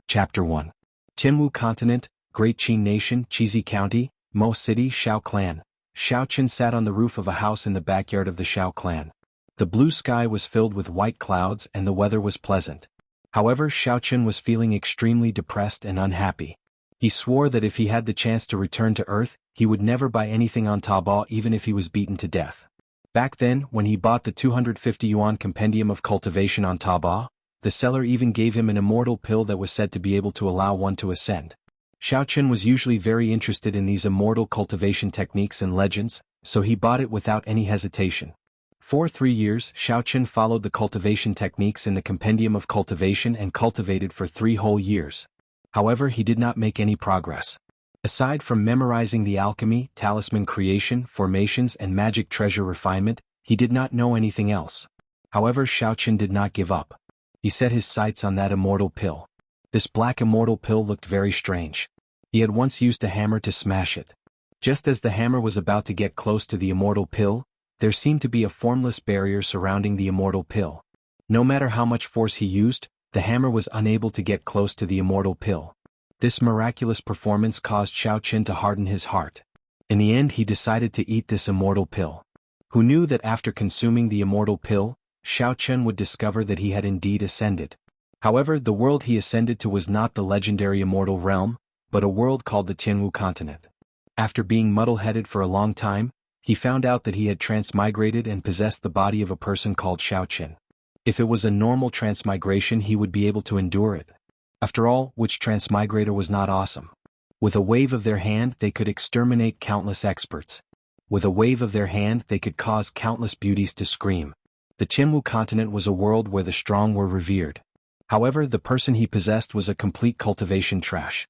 Chapter 1. Tianwu Continent, Great Qin Nation, Chizi County, Mo City, Shao Clan. Shao Chen sat on the roof of a house in the backyard of the Shao Clan. The blue sky was filled with white clouds and the weather was pleasant. However, Shao Chen was feeling extremely depressed and unhappy. He swore that if he had the chance to return to Earth, he would never buy anything on Taobao even if he was beaten to death. Back then, when he bought the 250 yuan compendium of cultivation on Taobao, the seller even gave him an immortal pill that was said to be able to allow one to ascend. Shao Chen was usually very interested in these immortal cultivation techniques and legends, so he bought it without any hesitation. For 3 years, Shao Chen followed the cultivation techniques in the compendium of cultivation and cultivated for 3 whole years. However, he did not make any progress. Aside from memorizing the alchemy, talisman creation, formations and magic treasure refinement, he did not know anything else. However, Shao Chen did not give up. He set his sights on that immortal pill. This black immortal pill looked very strange. He had once used a hammer to smash it. Just as the hammer was about to get close to the immortal pill, there seemed to be a formless barrier surrounding the immortal pill. No matter how much force he used, the hammer was unable to get close to the immortal pill. This miraculous performance caused Shao Chen to harden his heart. In the end, he decided to eat this immortal pill. Who knew that after consuming the immortal pill, Shao Chen would discover that he had indeed ascended. However, the world he ascended to was not the legendary immortal realm, but a world called the Tianwu Continent. After being muddle-headed for a long time, he found out that he had transmigrated and possessed the body of a person called Shao Chen. If it was a normal transmigration, he would be able to endure it. After all, which transmigrator was not awesome? With a wave of their hand, they could exterminate countless experts. With a wave of their hand, they could cause countless beauties to scream. The Tianwu Continent was a world where the strong were revered. However, the person he possessed was a complete cultivation trash.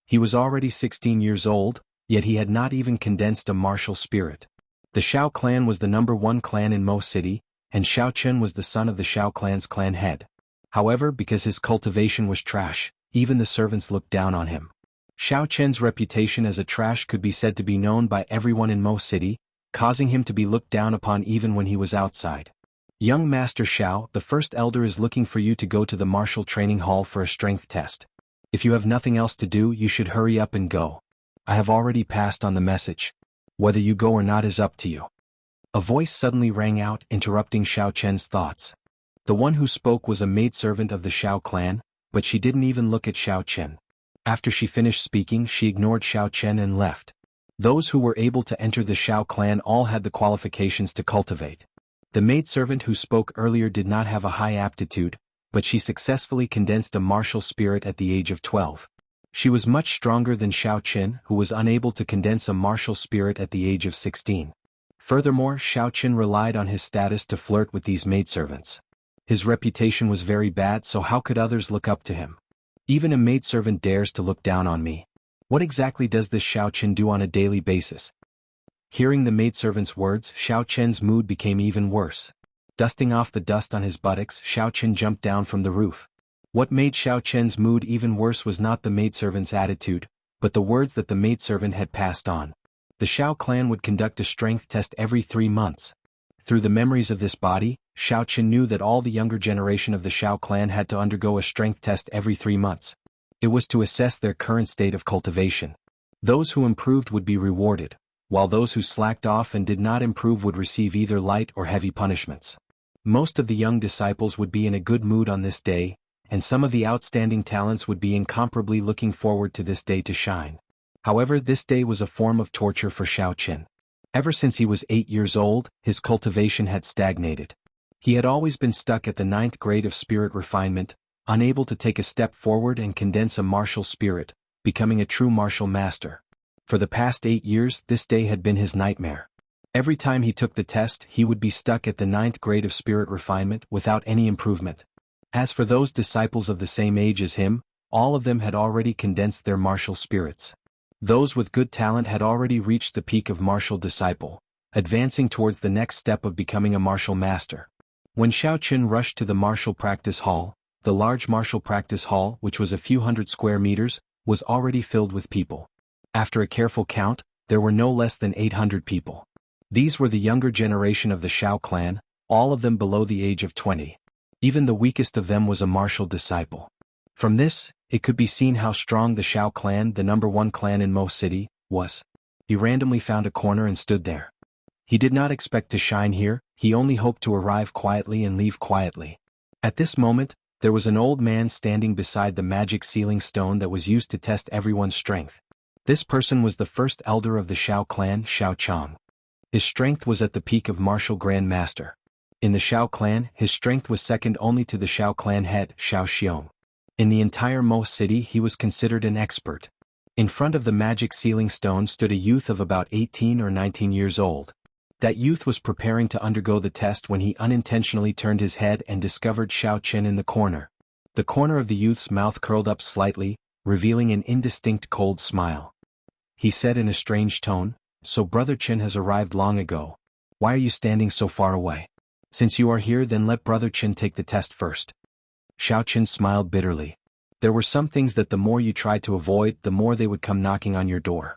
He was already 16 years old, yet he had not even condensed a martial spirit. The Shao clan was the #1 clan in Mo City, and Shao Chen was the son of the Shao clan's clan head. However, because his cultivation was trash, even the servants looked down on him. Shao Chen's reputation as a trash could be said to be known by everyone in Mo City, causing him to be looked down upon even when he was outside. Young Master Shao, the first elder is looking for you to go to the martial training hall for a strength test. If you have nothing else to do, you should hurry up and go. I have already passed on the message. Whether you go or not is up to you. A voice suddenly rang out, interrupting Shao Chen's thoughts. The one who spoke was a maidservant of the Shao clan, but she didn't even look at Shao Chen. After she finished speaking, she ignored Shao Chen and left. Those who were able to enter the Shao clan all had the qualifications to cultivate. The maidservant who spoke earlier did not have a high aptitude, but she successfully condensed a martial spirit at the age of 12. She was much stronger than Shao Chen, who was unable to condense a martial spirit at the age of 16. Furthermore, Shao Chen relied on his status to flirt with these maidservants. His reputation was very bad, so how could others look up to him? Even a maidservant dares to look down on me. What exactly does this Shao Chen do on a daily basis? Hearing the maidservant's words, Shao Chen's mood became even worse. Dusting off the dust on his buttocks, Shao Chen jumped down from the roof. What made Shao Chen's mood even worse was not the maidservant's attitude, but the words that the maidservant had passed on. The Shao clan would conduct a strength test every 3 months. Through the memories of this body, Shao Chen knew that all the younger generation of the Shao clan had to undergo a strength test every 3 months. It was to assess their current state of cultivation. Those who improved would be rewarded, while those who slacked off and did not improve would receive either light or heavy punishments. Most of the young disciples would be in a good mood on this day, and some of the outstanding talents would be incomparably looking forward to this day to shine. However, this day was a form of torture for Shao Chen. Ever since he was 8 years old, his cultivation had stagnated. He had always been stuck at the 9th grade of spirit refinement, unable to take a step forward and condense a martial spirit, becoming a true martial master. For the past 8 years, this day had been his nightmare. Every time he took the test, he would be stuck at the 9th grade of spirit refinement without any improvement. As for those disciples of the same age as him, all of them had already condensed their martial spirits. Those with good talent had already reached the peak of martial disciple, advancing towards the next step of becoming a martial master. When Shao Chen rushed to the martial practice hall, the large martial practice hall, which was a few hundred square meters, was already filled with people. After a careful count, there were no less than 800 people. These were the younger generation of the Shao clan, all of them below the age of 20. Even the weakest of them was a martial disciple. From this, it could be seen how strong the Shao clan, the #1 clan in Mo City, was. He randomly found a corner and stood there. He did not expect to shine here, he only hoped to arrive quietly and leave quietly. At this moment, there was an old man standing beside the magic sealing stone that was used to test everyone's strength. This person was the first elder of the Shao clan, Shao Chang. His strength was at the peak of martial Grand Master. In the Shao clan, his strength was second only to the Shao clan head, Shao Xiong. In the entire Mo City he was considered an expert. In front of the magic sealing stone stood a youth of about 18 or 19 years old. That youth was preparing to undergo the test when he unintentionally turned his head and discovered Shao Chen in the corner. The corner of the youth's mouth curled up slightly, revealing an indistinct cold smile. He said in a strange tone, "So Brother Chen has arrived long ago. Why are you standing so far away? Since you are here, then let Brother Chen take the test first." Shao Chen smiled bitterly. There were some things that the more you tried to avoid, the more they would come knocking on your door.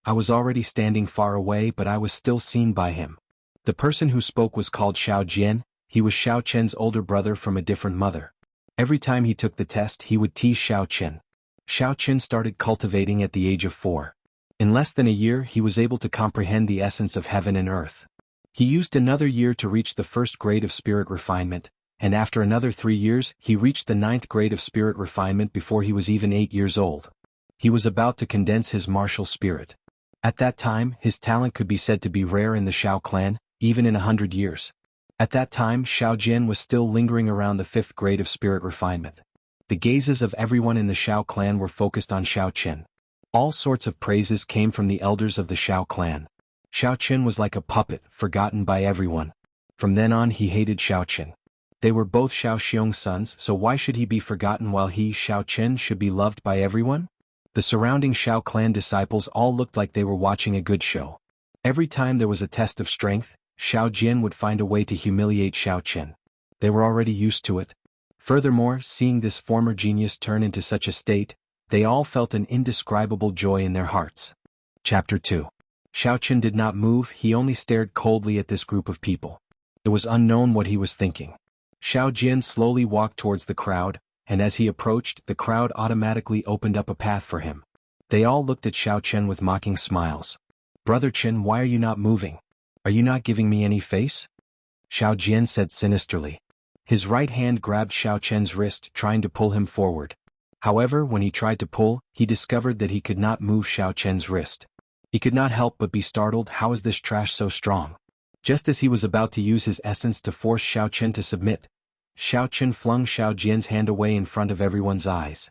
I was already standing far away, but I was still seen by him. The person who spoke was called Shao Jian. He was Shao Chen's older brother from a different mother. Every time he took the test he would tease Shao Chen. Shao Chen started cultivating at the age of 4. In less than a year he was able to comprehend the essence of heaven and earth. He used another year to reach the first grade of spirit refinement, and after another 3 years he reached the 9th grade of spirit refinement before he was even 8 years old. He was about to condense his martial spirit. At that time his talent could be said to be rare in the Shao clan, even in 100 years. At that time Shao Jian was still lingering around the 5th grade of spirit refinement. The gazes of everyone in the Shao clan were focused on Shao Chen. All sorts of praises came from the elders of the Shao clan. Shao Chen was like a puppet, forgotten by everyone. From then on he hated Shao Chen. They were both Shao Xiong's sons, so why should he be forgotten while he, Shao Chen, should be loved by everyone? The surrounding Shao clan disciples all looked like they were watching a good show. Every time there was a test of strength, Shao Jian would find a way to humiliate Shao Chen. They were already used to it. Furthermore, seeing this former genius turn into such a state, they all felt an indescribable joy in their hearts. Chapter 2. Shao Chen did not move, he only stared coldly at this group of people. It was unknown what he was thinking. Shao Jian slowly walked towards the crowd, and as he approached, the crowd automatically opened up a path for him. They all looked at Shao Chen with mocking smiles. "Brother Chen, why are you not moving? Are you not giving me any face?" Shao Jian said sinisterly. His right hand grabbed Shao Chen's wrist, trying to pull him forward. However, when he tried to pull, he discovered that he could not move Shao Chen's wrist. He could not help but be startled. How is this trash so strong? Just as he was about to use his essence to force Shao Chen to submit, Shao Chen flung Shao Jian's hand away in front of everyone's eyes.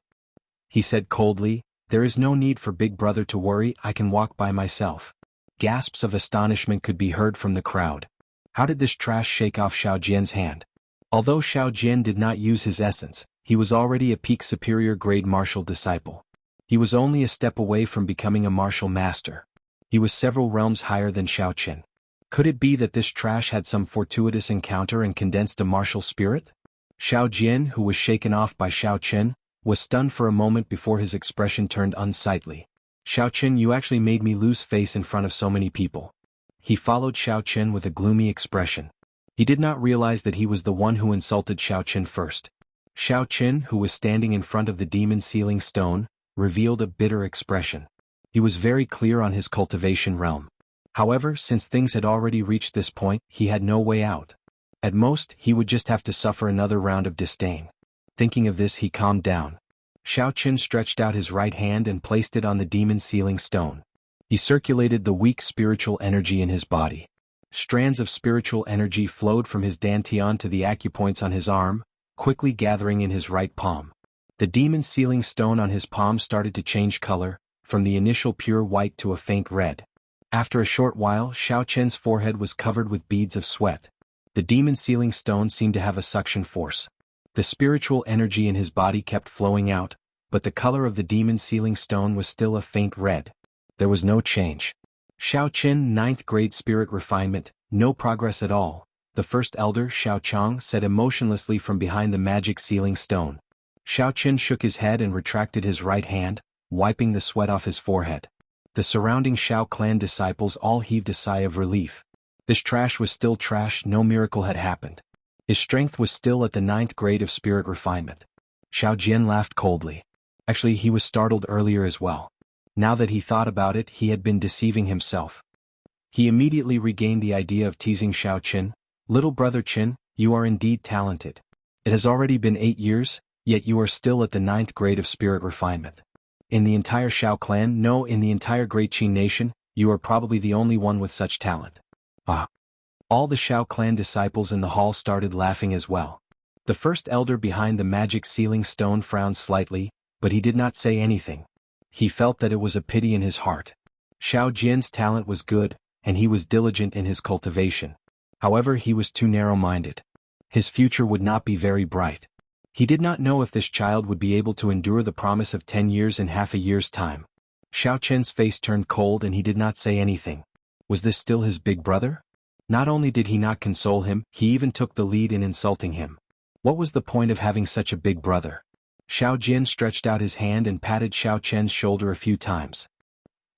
He said coldly, "There is no need for Big Brother to worry, I can walk by myself." Gasps of astonishment could be heard from the crowd. How did this trash shake off Shao Jian's hand? Although Shao Jian did not use his essence, he was already a peak superior grade martial disciple. He was only a step away from becoming a martial master. He was several realms higher than Shao Chen. Could it be that this trash had some fortuitous encounter and condensed a martial spirit? Shao Jian, who was shaken off by Shao Chen, was stunned for a moment before his expression turned unsightly. "Shao Chen, you actually made me lose face in front of so many people." He followed Shao Chen with a gloomy expression. He did not realize that he was the one who insulted Shao Chen first. Shao Chen, who was standing in front of the demon sealing stone, revealed a bitter expression. He was very clear on his cultivation realm. However, since things had already reached this point, he had no way out. At most, he would just have to suffer another round of disdain. Thinking of this, he calmed down. Shao Chen stretched out his right hand and placed it on the demon sealing stone. He circulated the weak spiritual energy in his body. Strands of spiritual energy flowed from his dantian to the acupoints on his arm, quickly gathering in his right palm. The demon sealing stone on his palm started to change color, from the initial pure white to a faint red. After a short while, Shao Chen's forehead was covered with beads of sweat. The demon sealing stone seemed to have a suction force. The spiritual energy in his body kept flowing out, but the color of the demon sealing stone was still a faint red. There was no change. Shao Chen, 9th grade spirit refinement, no progress at all, the first elder, Shao Chang, said emotionlessly from behind the magic sealing stone. Shao Chen shook his head and retracted his right hand, wiping the sweat off his forehead. The surrounding Shao clan disciples all heaved a sigh of relief. This trash was still trash, no miracle had happened. His strength was still at the 9th grade of spirit refinement. Xiao Jian laughed coldly. Actually, he was startled earlier as well. Now that he thought about it, he had been deceiving himself. He immediately regained the idea of teasing Xiao Qin. Little brother Qin, you are indeed talented. It has already been 8 years, yet you are still at the 9th grade of spirit refinement. In the entire Xiao clan, no, in the entire Great Qin nation, you are probably the only one with such talent. Ah. All the Xiao clan disciples in the hall started laughing as well. The first elder behind the magic sealing stone frowned slightly, but he did not say anything. He felt that it was a pity in his heart. Xiao Jian's talent was good, and he was diligent in his cultivation. However, he was too narrow-minded. His future would not be very bright. He did not know if this child would be able to endure the promise of 10 years in half a year's time. Xiao Qian's face turned cold and he did not say anything. Was this still his big brother? Not only did he not console him, he even took the lead in insulting him. What was the point of having such a big brother? Xiao Jian stretched out his hand and patted Xiao Qian's shoulder a few times.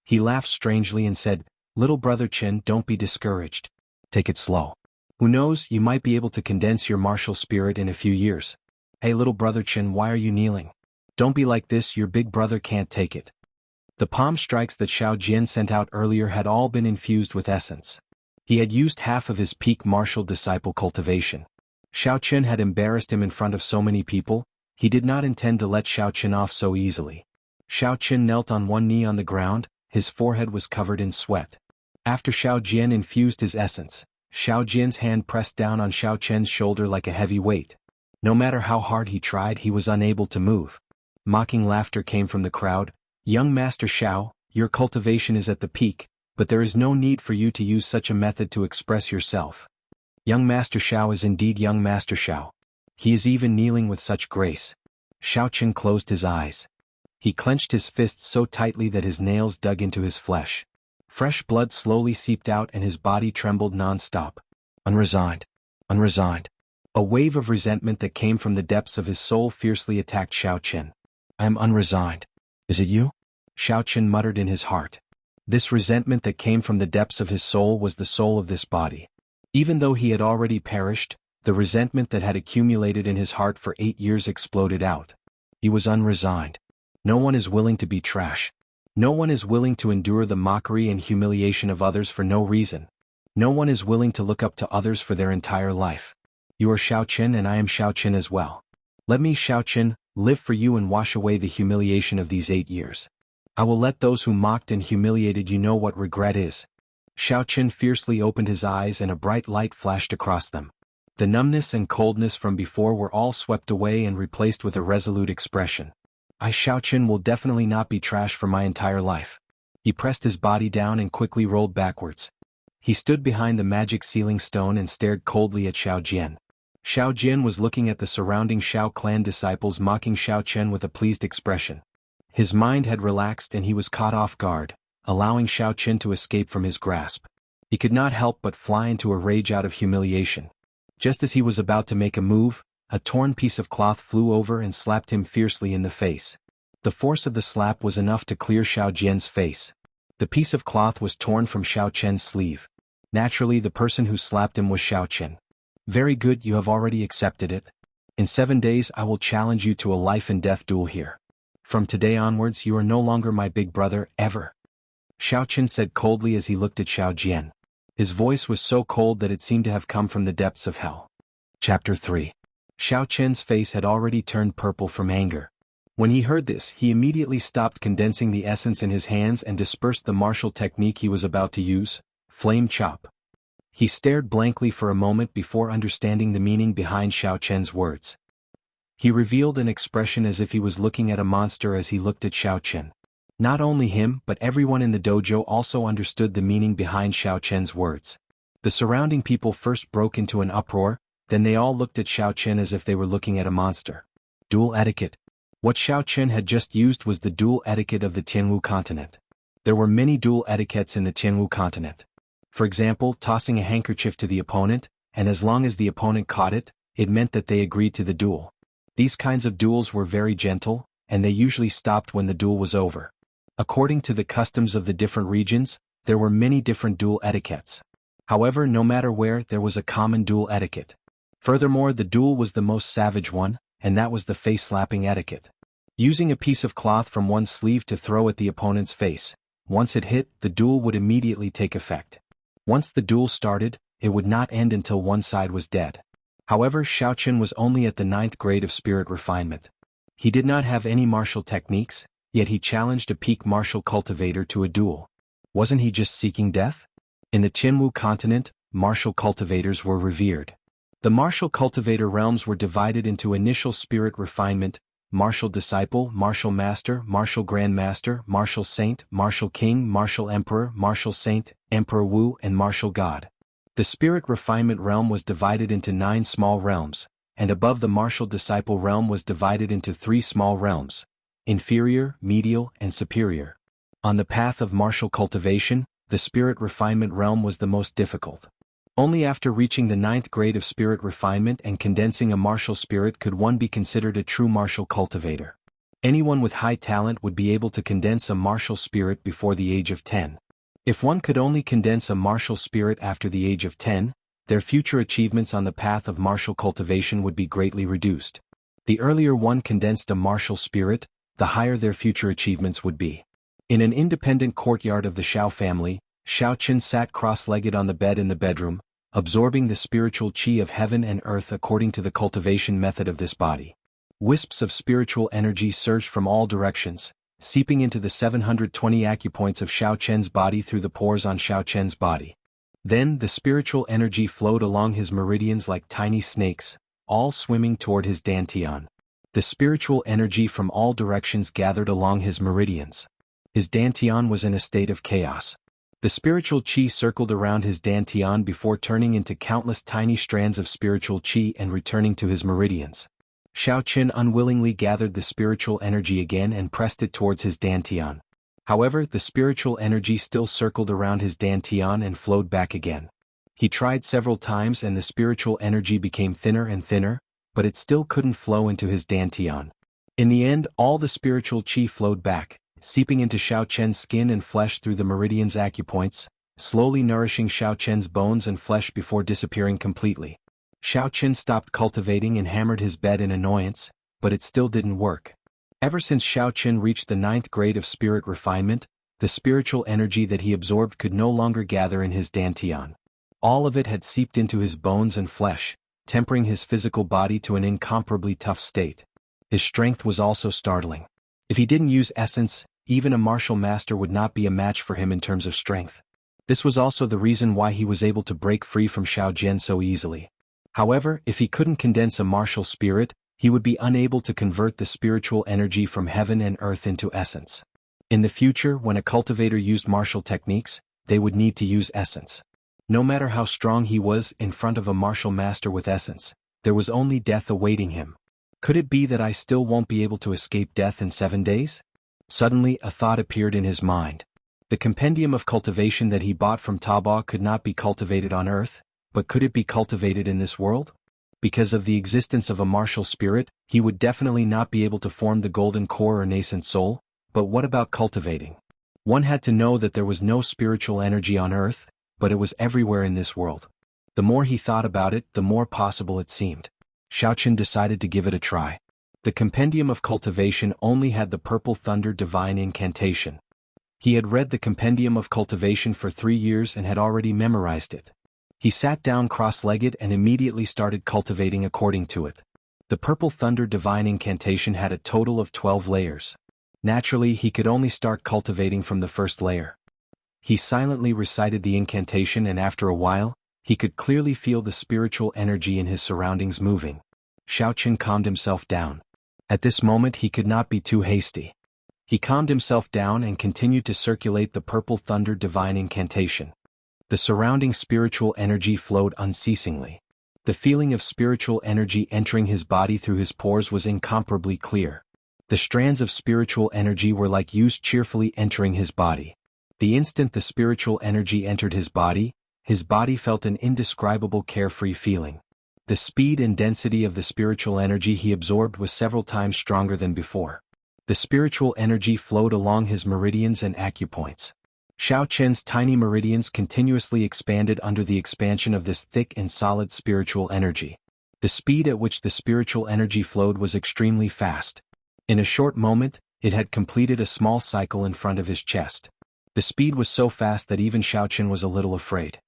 He laughed strangely and said, "Little brother Qin, don't be discouraged. Take it slow. Who knows, you might be able to condense your martial spirit in a few years. Hey little brother Qin, why are you kneeling? Don't be like this, your big brother can't take it." The palm strikes that Xiao Jian sent out earlier had all been infused with essence. He had used half of his peak martial disciple cultivation. Xiao Qin had embarrassed him in front of so many people. He did not intend to let Xiao Qin off so easily. Xiao Qin knelt on one knee on the ground, his forehead was covered in sweat. After Xiao Jian infused his essence, Xiao Jian's hand pressed down on Xiao Qian's shoulder like a heavy weight. No matter how hard he tried, he was unable to move. Mocking laughter came from the crowd. "Young Master Xiao, your cultivation is at the peak, but there is no need for you to use such a method to express yourself. Young Master Xiao is indeed young Master Xiao. He is even kneeling with such grace." Xiao Qin closed his eyes. He clenched his fists so tightly that his nails dug into his flesh. Fresh blood slowly seeped out and his body trembled non-stop. Unresigned. Unresigned. A wave of resentment that came from the depths of his soul fiercely attacked Xiao Qin. "I am unresigned. Is it you?" Xiao Qin muttered in his heart. This resentment that came from the depths of his soul was the soul of this body. Even though he had already perished, the resentment that had accumulated in his heart for 8 years exploded out. He was unresigned. No one is willing to be trash. No one is willing to endure the mockery and humiliation of others for no reason. No one is willing to look up to others for their entire life. You are Xiao Qin and I am Xiao Qin as well. Let me, Xiao Qin, live for you and wash away the humiliation of these 8 years. I will let those who mocked and humiliated you know what regret is." Xiao Qin fiercely opened his eyes and a bright light flashed across them. The numbness and coldness from before were all swept away and replaced with a resolute expression. "I, Xiao Qin, will definitely not be trash for my entire life." He pressed his body down and quickly rolled backwards. He stood behind the magic sealing stone and stared coldly at Xiao Jian. Xiao Jian was looking at the surrounding Xiao clan disciples mocking Xiao Qian with a pleased expression. His mind had relaxed and he was caught off guard, allowing Xiao Qin to escape from his grasp. He could not help but fly into a rage out of humiliation. Just as he was about to make a move, a torn piece of cloth flew over and slapped him fiercely in the face. The force of the slap was enough to clear Xiao Jian's face. The piece of cloth was torn from Xiao Qian's sleeve. Naturally, the person who slapped him was Xiao Qin. "Very good, you have already accepted it. In 7 days I will challenge you to a life and death duel here. From today onwards you are no longer my big brother, ever." Xiao Qin said coldly as he looked at Xiao Jian. His voice was so cold that it seemed to have come from the depths of hell. Chapter 3. Xiao Qian's face had already turned purple from anger. When he heard this, he immediately stopped condensing the essence in his hands and dispersed the martial technique he was about to use, Flame Chop. He stared blankly for a moment before understanding the meaning behind Xiao Qian's words. He revealed an expression as if he was looking at a monster as he looked at Xiao Qin. Not only him but everyone in the dojo also understood the meaning behind Xiao Qian's words. The surrounding people first broke into an uproar, then they all looked at Xiao Qin as if they were looking at a monster. Duel etiquette. What Xiao Qin had just used was the duel etiquette of the Tianwu continent. There were many duel etiquettes in the Tianwu continent. For example, tossing a handkerchief to the opponent, and as long as the opponent caught it, it meant that they agreed to the duel. These kinds of duels were very gentle, and they usually stopped when the duel was over. According to the customs of the different regions, there were many different duel etiquettes. However, no matter where, there was a common duel etiquette. Furthermore, the duel was the most savage one, and that was the face-slapping etiquette. Using a piece of cloth from one's sleeve to throw at the opponent's face. Once it hit, the duel would immediately take effect. Once the duel started, it would not end until one side was dead. However, Xiaoqun was only at the 9th grade of spirit refinement. He did not have any martial techniques, yet he challenged a peak martial cultivator to a duel. Wasn't he just seeking death? In the Qinwu continent, martial cultivators were revered. The martial cultivator realms were divided into initial spirit refinement, martial disciple, martial master, martial grandmaster, martial saint, martial king, martial emperor, martial saint, emperor Wu, and martial god. The spirit refinement realm was divided into 9 small realms, and above the martial disciple realm was divided into 3 small realms: inferior, medial, and superior. On the path of martial cultivation, the spirit refinement realm was the most difficult. Only after reaching the 9th grade of spirit refinement and condensing a martial spirit could one be considered a true martial cultivator. Anyone with high talent would be able to condense a martial spirit before the age of 10. If one could only condense a martial spirit after the age of 10, their future achievements on the path of martial cultivation would be greatly reduced. The earlier one condensed a martial spirit, the higher their future achievements would be. In an independent courtyard of the Xiao family, Xiaoqun sat cross-legged on the bed in the bedroom, absorbing the spiritual qi of heaven and earth according to the cultivation method of this body. Wisps of spiritual energy surged from all directions, seeping into the 720 acupoints of Xiaoqun's body through the pores on Xiaoqun's body. Then the spiritual energy flowed along his meridians like tiny snakes, all swimming toward his dantian. The spiritual energy from all directions gathered along his meridians. His dantian was in a state of chaos. The spiritual qi circled around his dantian before turning into countless tiny strands of spiritual qi and returning to his meridians. Xiaoqun unwillingly gathered the spiritual energy again and pressed it towards his dantian. However, the spiritual energy still circled around his dantian and flowed back again. He tried several times and the spiritual energy became thinner and thinner, but it still couldn't flow into his dantian. In the end, all the spiritual qi flowed back, seeping into Xiaoqun's skin and flesh through the meridian's acupoints, slowly nourishing Xiaoqun's bones and flesh before disappearing completely. Xiaoqun stopped cultivating and hammered his bed in annoyance, but it still didn't work. Ever since Xiaoqun reached the 9th grade of spirit refinement, the spiritual energy that he absorbed could no longer gather in his dantian. All of it had seeped into his bones and flesh, tempering his physical body to an incomparably tough state. His strength was also startling. If he didn't use essence, even a martial master would not be a match for him in terms of strength. This was also the reason why he was able to break free from Xiao Jian so easily. However, if he couldn't condense a martial spirit, he would be unable to convert the spiritual energy from heaven and earth into essence. In the future, when a cultivator used martial techniques, they would need to use essence. No matter how strong he was in front of a martial master with essence, there was only death awaiting him. Could it be that I still won't be able to escape death in 7 days? Suddenly, a thought appeared in his mind. The compendium of cultivation that he bought from Taobao could not be cultivated on earth, but could it be cultivated in this world? Because of the existence of a martial spirit, he would definitely not be able to form the golden core or nascent soul, but what about cultivating? One had to know that there was no spiritual energy on earth, but it was everywhere in this world. The more he thought about it, the more possible it seemed. Xiaoqun decided to give it a try. The compendium of cultivation only had the purple thunder divine incantation. He had read the compendium of cultivation for 3 years and had already memorized it. He sat down cross-legged and immediately started cultivating according to it. The purple thunder divine incantation had a total of 12 layers. Naturally, he could only start cultivating from the first layer. He silently recited the incantation and after a while, he could clearly feel the spiritual energy in his surroundings moving. Xiaoqun calmed himself down. At this moment he could not be too hasty. He calmed himself down and continued to circulate the purple thunder divine incantation. The surrounding spiritual energy flowed unceasingly. The feeling of spiritual energy entering his body through his pores was incomparably clear. The strands of spiritual energy were like used cheerfully entering his body. The instant the spiritual energy entered his body felt an indescribable carefree feeling. The speed and density of the spiritual energy he absorbed was several times stronger than before. The spiritual energy flowed along his meridians and acupoints. Xiaoqun's tiny meridians continuously expanded under the expansion of this thick and solid spiritual energy. The speed at which the spiritual energy flowed was extremely fast. In a short moment, it had completed a small cycle in front of his chest. The speed was so fast that even Xiaochen was a little afraid.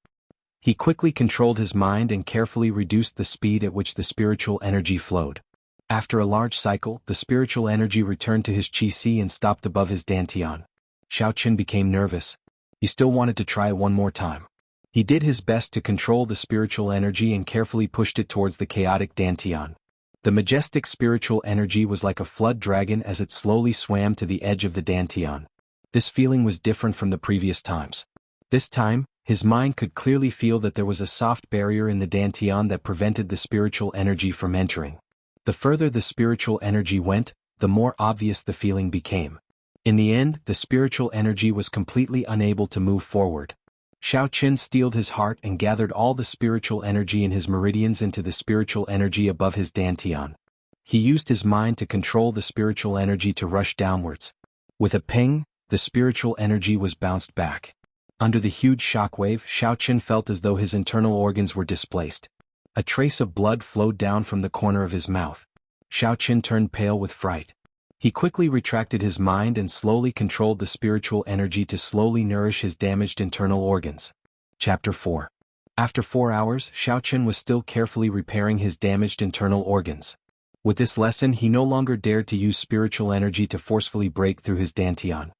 He quickly controlled his mind and carefully reduced the speed at which the spiritual energy flowed. After a large cycle, the spiritual energy returned to his qi and stopped above his dantian. Xiaochen became nervous. He still wanted to try one more time. He did his best to control the spiritual energy and carefully pushed it towards the chaotic dantian. The majestic spiritual energy was like a flood dragon as it slowly swam to the edge of the dantian. This feeling was different from the previous times. This time, his mind could clearly feel that there was a soft barrier in the dantian that prevented the spiritual energy from entering. The further the spiritual energy went, the more obvious the feeling became. In the end, the spiritual energy was completely unable to move forward. Xiaochen steeled his heart and gathered all the spiritual energy in his meridians into the spiritual energy above his dantian. He used his mind to control the spiritual energy to rush downwards. With a ping, the spiritual energy was bounced back. Under the huge shockwave, Xiaochen felt as though his internal organs were displaced. A trace of blood flowed down from the corner of his mouth. Xiaochen turned pale with fright. He quickly retracted his mind and slowly controlled the spiritual energy to slowly nourish his damaged internal organs. Chapter 4. After 4 hours, Xiaochen was still carefully repairing his damaged internal organs. With this lesson, he no longer dared to use spiritual energy to forcefully break through his dantian.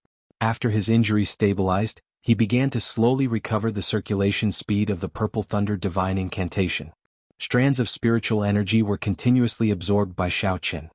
After his injuries stabilized, he began to slowly recover the circulation speed of the Purple Thunder Divine Incantation. Strands of spiritual energy were continuously absorbed by Xiaochen.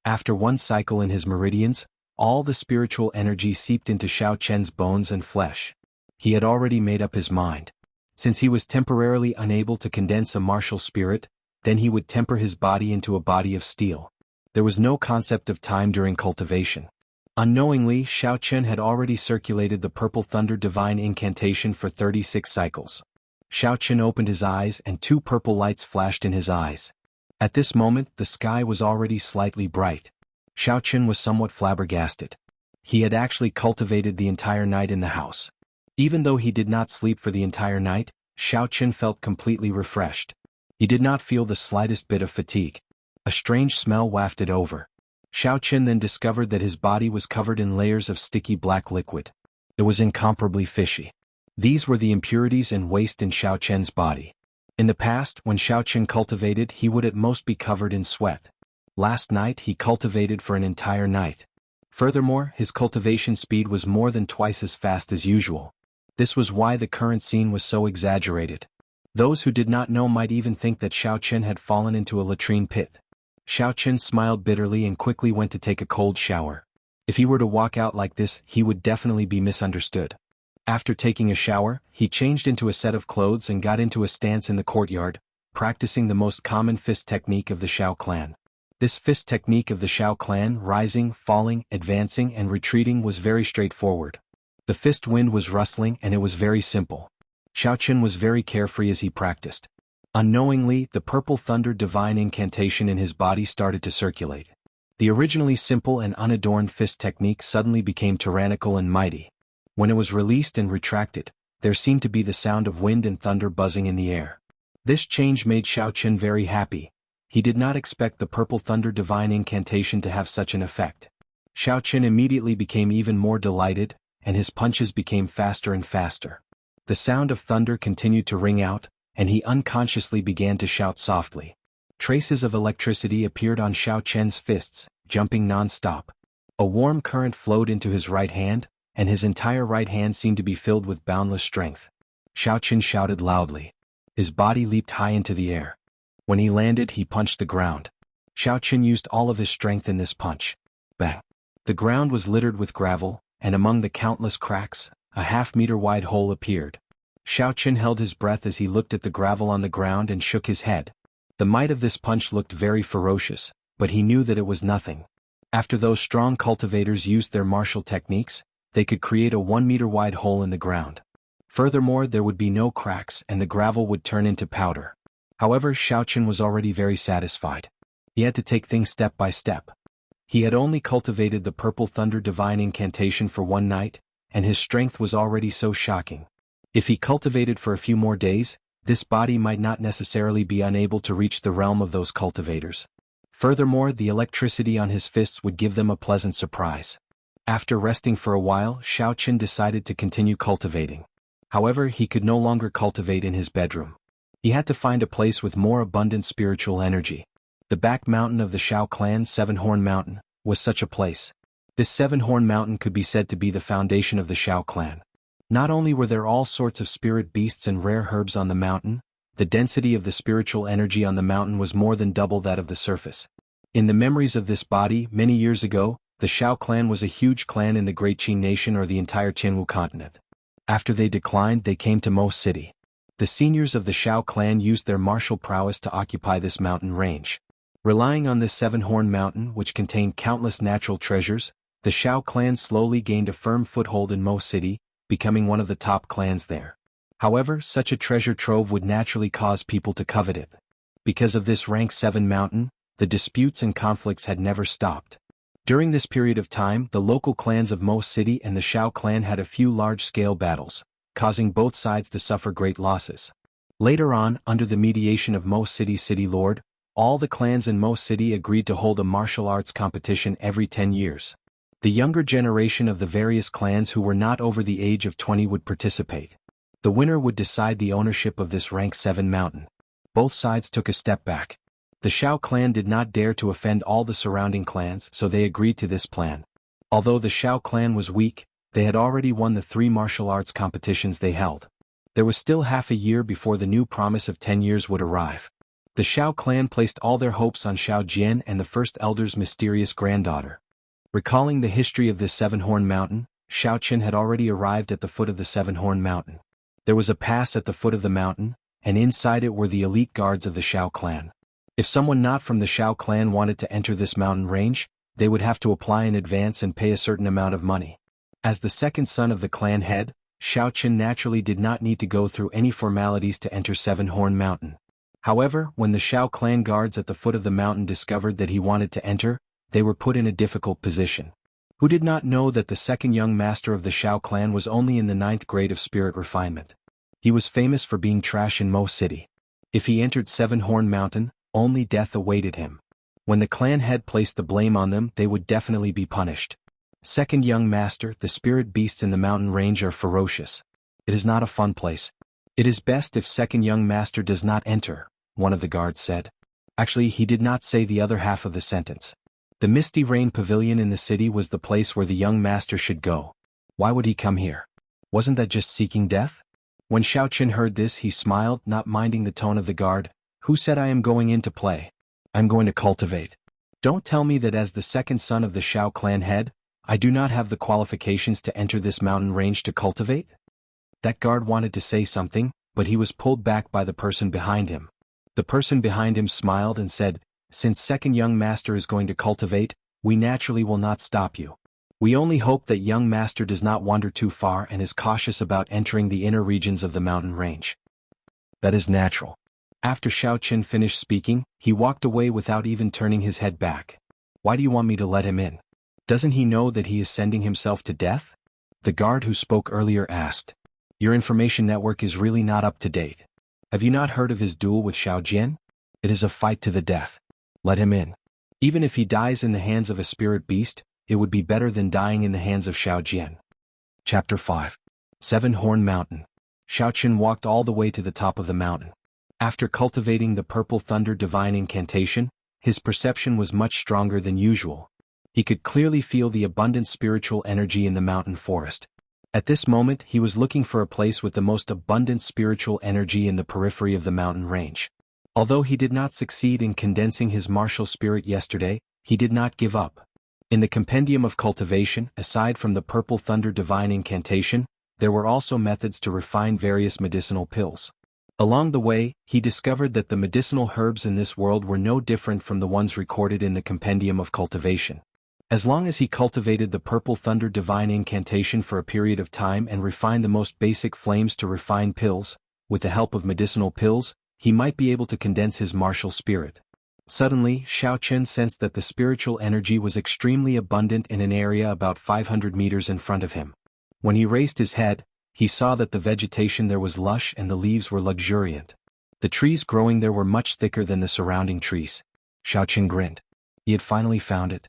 After one cycle in his meridians, all the spiritual energy seeped into Xiaochen's bones and flesh. He had already made up his mind. Since he was temporarily unable to condense a martial spirit, then he would temper his body into a body of steel. There was no concept of time during cultivation. Unknowingly, Xiaochen had already circulated the Purple Thunder Divine Incantation for 36 cycles. Xiaochen opened his eyes and 2 purple lights flashed in his eyes. At this moment, the sky was already slightly bright. Xiaochen was somewhat flabbergasted. He had actually cultivated the entire night in the house. Even though he did not sleep for the entire night, Xiaochen felt completely refreshed. He did not feel the slightest bit of fatigue. A strange smell wafted over. Xiaochen then discovered that his body was covered in layers of sticky black liquid. It was incomparably fishy. These were the impurities and waste in Xiaochen's body. In the past, when Xiaochen cultivated, he would at most be covered in sweat. Last night he cultivated for an entire night. Furthermore, his cultivation speed was more than twice as fast as usual. This was why the current scene was so exaggerated. Those who did not know might even think that Xiaochen had fallen into a latrine pit. Xiaochen smiled bitterly and quickly went to take a cold shower. If he were to walk out like this, he would definitely be misunderstood. After taking a shower, he changed into a set of clothes and got into a stance in the courtyard, practicing the most common fist technique of the Shao clan. This fist technique of the Shao clan, rising, falling, advancing and retreating, was very straightforward. The fist wind was rustling and it was very simple. Xiaochen was very carefree as he practiced. Unknowingly, the Purple Thunder Divine Incantation in his body started to circulate. The originally simple and unadorned fist technique suddenly became tyrannical and mighty. When it was released and retracted, there seemed to be the sound of wind and thunder buzzing in the air. This change made Xiaochen very happy. He did not expect the Purple Thunder Divine Incantation to have such an effect. Xiaochen immediately became even more delighted, and his punches became faster and faster. The sound of thunder continued to ring out, and he unconsciously began to shout softly. Traces of electricity appeared on Xiaochen's fists, jumping non-stop. A warm current flowed into his right hand, and his entire right hand seemed to be filled with boundless strength. Xiaochen shouted loudly. His body leaped high into the air. When he landed, he punched the ground. Xiaochen used all of his strength in this punch. Bang! The ground was littered with gravel, and among the countless cracks, a half-meter-wide hole appeared. Xiaochen held his breath as he looked at the gravel on the ground and shook his head. The might of this punch looked very ferocious, but he knew that it was nothing. After those strong cultivators used their martial techniques, they could create a 1-meter-wide hole in the ground. Furthermore, there would be no cracks and the gravel would turn into powder. However, Xiaochen was already very satisfied. He had to take things step by step. He had only cultivated the Purple Thunder Divine Incantation for one night, and his strength was already so shocking. If he cultivated for a few more days, this body might not necessarily be unable to reach the realm of those cultivators. Furthermore, the electricity on his fists would give them a pleasant surprise. After resting for a while, Xiaoqin decided to continue cultivating. However, he could no longer cultivate in his bedroom. He had to find a place with more abundant spiritual energy. The back mountain of the Shao clan, Seven-Horn Mountain, was such a place. This Seven-Horn Mountain could be said to be the foundation of the Shao clan. Not only were there all sorts of spirit beasts and rare herbs on the mountain, the density of the spiritual energy on the mountain was more than double that of the surface. In the memories of this body, many years ago, the Shao clan was a huge clan in the Great Qing Nation or the entire Tianwu continent. After they declined, they came to Mo City. The seniors of the Shao clan used their martial prowess to occupy this mountain range. Relying on this Seven-Horn Mountain, which contained countless natural treasures, the Shao clan slowly gained a firm foothold in Mo City, becoming one of the top clans there. However, such a treasure trove would naturally cause people to covet it. Because of this rank 7 mountain, the disputes and conflicts had never stopped. During this period of time, the local clans of Mo City and the Shao clan had a few large-scale battles, causing both sides to suffer great losses. Later on, under the mediation of Mo City's city lord, all the clans in Mo City agreed to hold a martial arts competition every 10 years. The younger generation of the various clans who were not over the age of 20 would participate. The winner would decide the ownership of this rank 7 mountain. Both sides took a step back. The Shao clan did not dare to offend all the surrounding clans, so they agreed to this plan. Although the Shao clan was weak, they had already won the 3 martial arts competitions they held. There was still half a year before the new promise of 10 years would arrive. The Shao clan placed all their hopes on Shao Jian and the first elder's mysterious granddaughter. Recalling the history of this Seven-Horn Mountain, Xiaoqin had already arrived at the foot of the Seven-Horn Mountain. There was a pass at the foot of the mountain, and inside it were the elite guards of the Shao clan. If someone not from the Shao clan wanted to enter this mountain range, they would have to apply in advance and pay a certain amount of money. As the second son of the clan head, Xiaoqin naturally did not need to go through any formalities to enter Seven-Horn Mountain. However, when the Shao clan guards at the foot of the mountain discovered that he wanted to enter, they were put in a difficult position. Who did not know that the second young master of the Shao clan was only in the 9th grade of spirit refinement? He was famous for being trash in Mo City. If he entered Seven-Horn Mountain, only death awaited him. When the clan head placed the blame on them, they would definitely be punished. Second young master, the spirit beasts in the mountain range are ferocious. It is not a fun place. It is best if second young master does not enter, one of the guards said. Actually, he did not say the other half of the sentence. The Misty Rain Pavilion in the city was the place where the young master should go. Why would he come here? Wasn't that just seeking death? When Xiaoqin heard this, he smiled, not minding the tone of the guard. Who said I am going in to play? I'm going to cultivate. Don't tell me that as the second son of the Shao clan head, I do not have the qualifications to enter this mountain range to cultivate? That guard wanted to say something, but he was pulled back by the person behind him. The person behind him smiled and said, since second young master is going to cultivate, we naturally will not stop you. We only hope that young master does not wander too far and is cautious about entering the inner regions of the mountain range. That is natural. After Xiaoqin finished speaking, he walked away without even turning his head back. Why do you want me to let him in? Doesn't he know that he is sending himself to death? The guard who spoke earlier asked. Your information network is really not up to date. Have you not heard of his duel with Shao Jian? It is a fight to the death. Let him in. Even if he dies in the hands of a spirit beast, it would be better than dying in the hands of Shao Jian. Chapter 5. Seven-Horn Mountain. Xiaoqin walked all the way to the top of the mountain. After cultivating the Purple Thunder Divine Incantation, his perception was much stronger than usual. He could clearly feel the abundant spiritual energy in the mountain forest. At this moment, he was looking for a place with the most abundant spiritual energy in the periphery of the mountain range. Although he did not succeed in condensing his martial spirit yesterday, he did not give up. In the compendium of cultivation, aside from the Purple Thunder Divine Incantation, there were also methods to refine various medicinal pills. Along the way, he discovered that the medicinal herbs in this world were no different from the ones recorded in the compendium of cultivation. As long as he cultivated the Purple Thunder Divine Incantation for a period of time and refined the most basic flames to refine pills, with the help of medicinal pills, he might be able to condense his martial spirit. Suddenly, Xiaoqin sensed that the spiritual energy was extremely abundant in an area about 500 meters in front of him. When he raised his head, He saw that the vegetation there was lush and the leaves were luxuriant. The trees growing there were much thicker than the surrounding trees. Xiaoqin grinned. He had finally found it.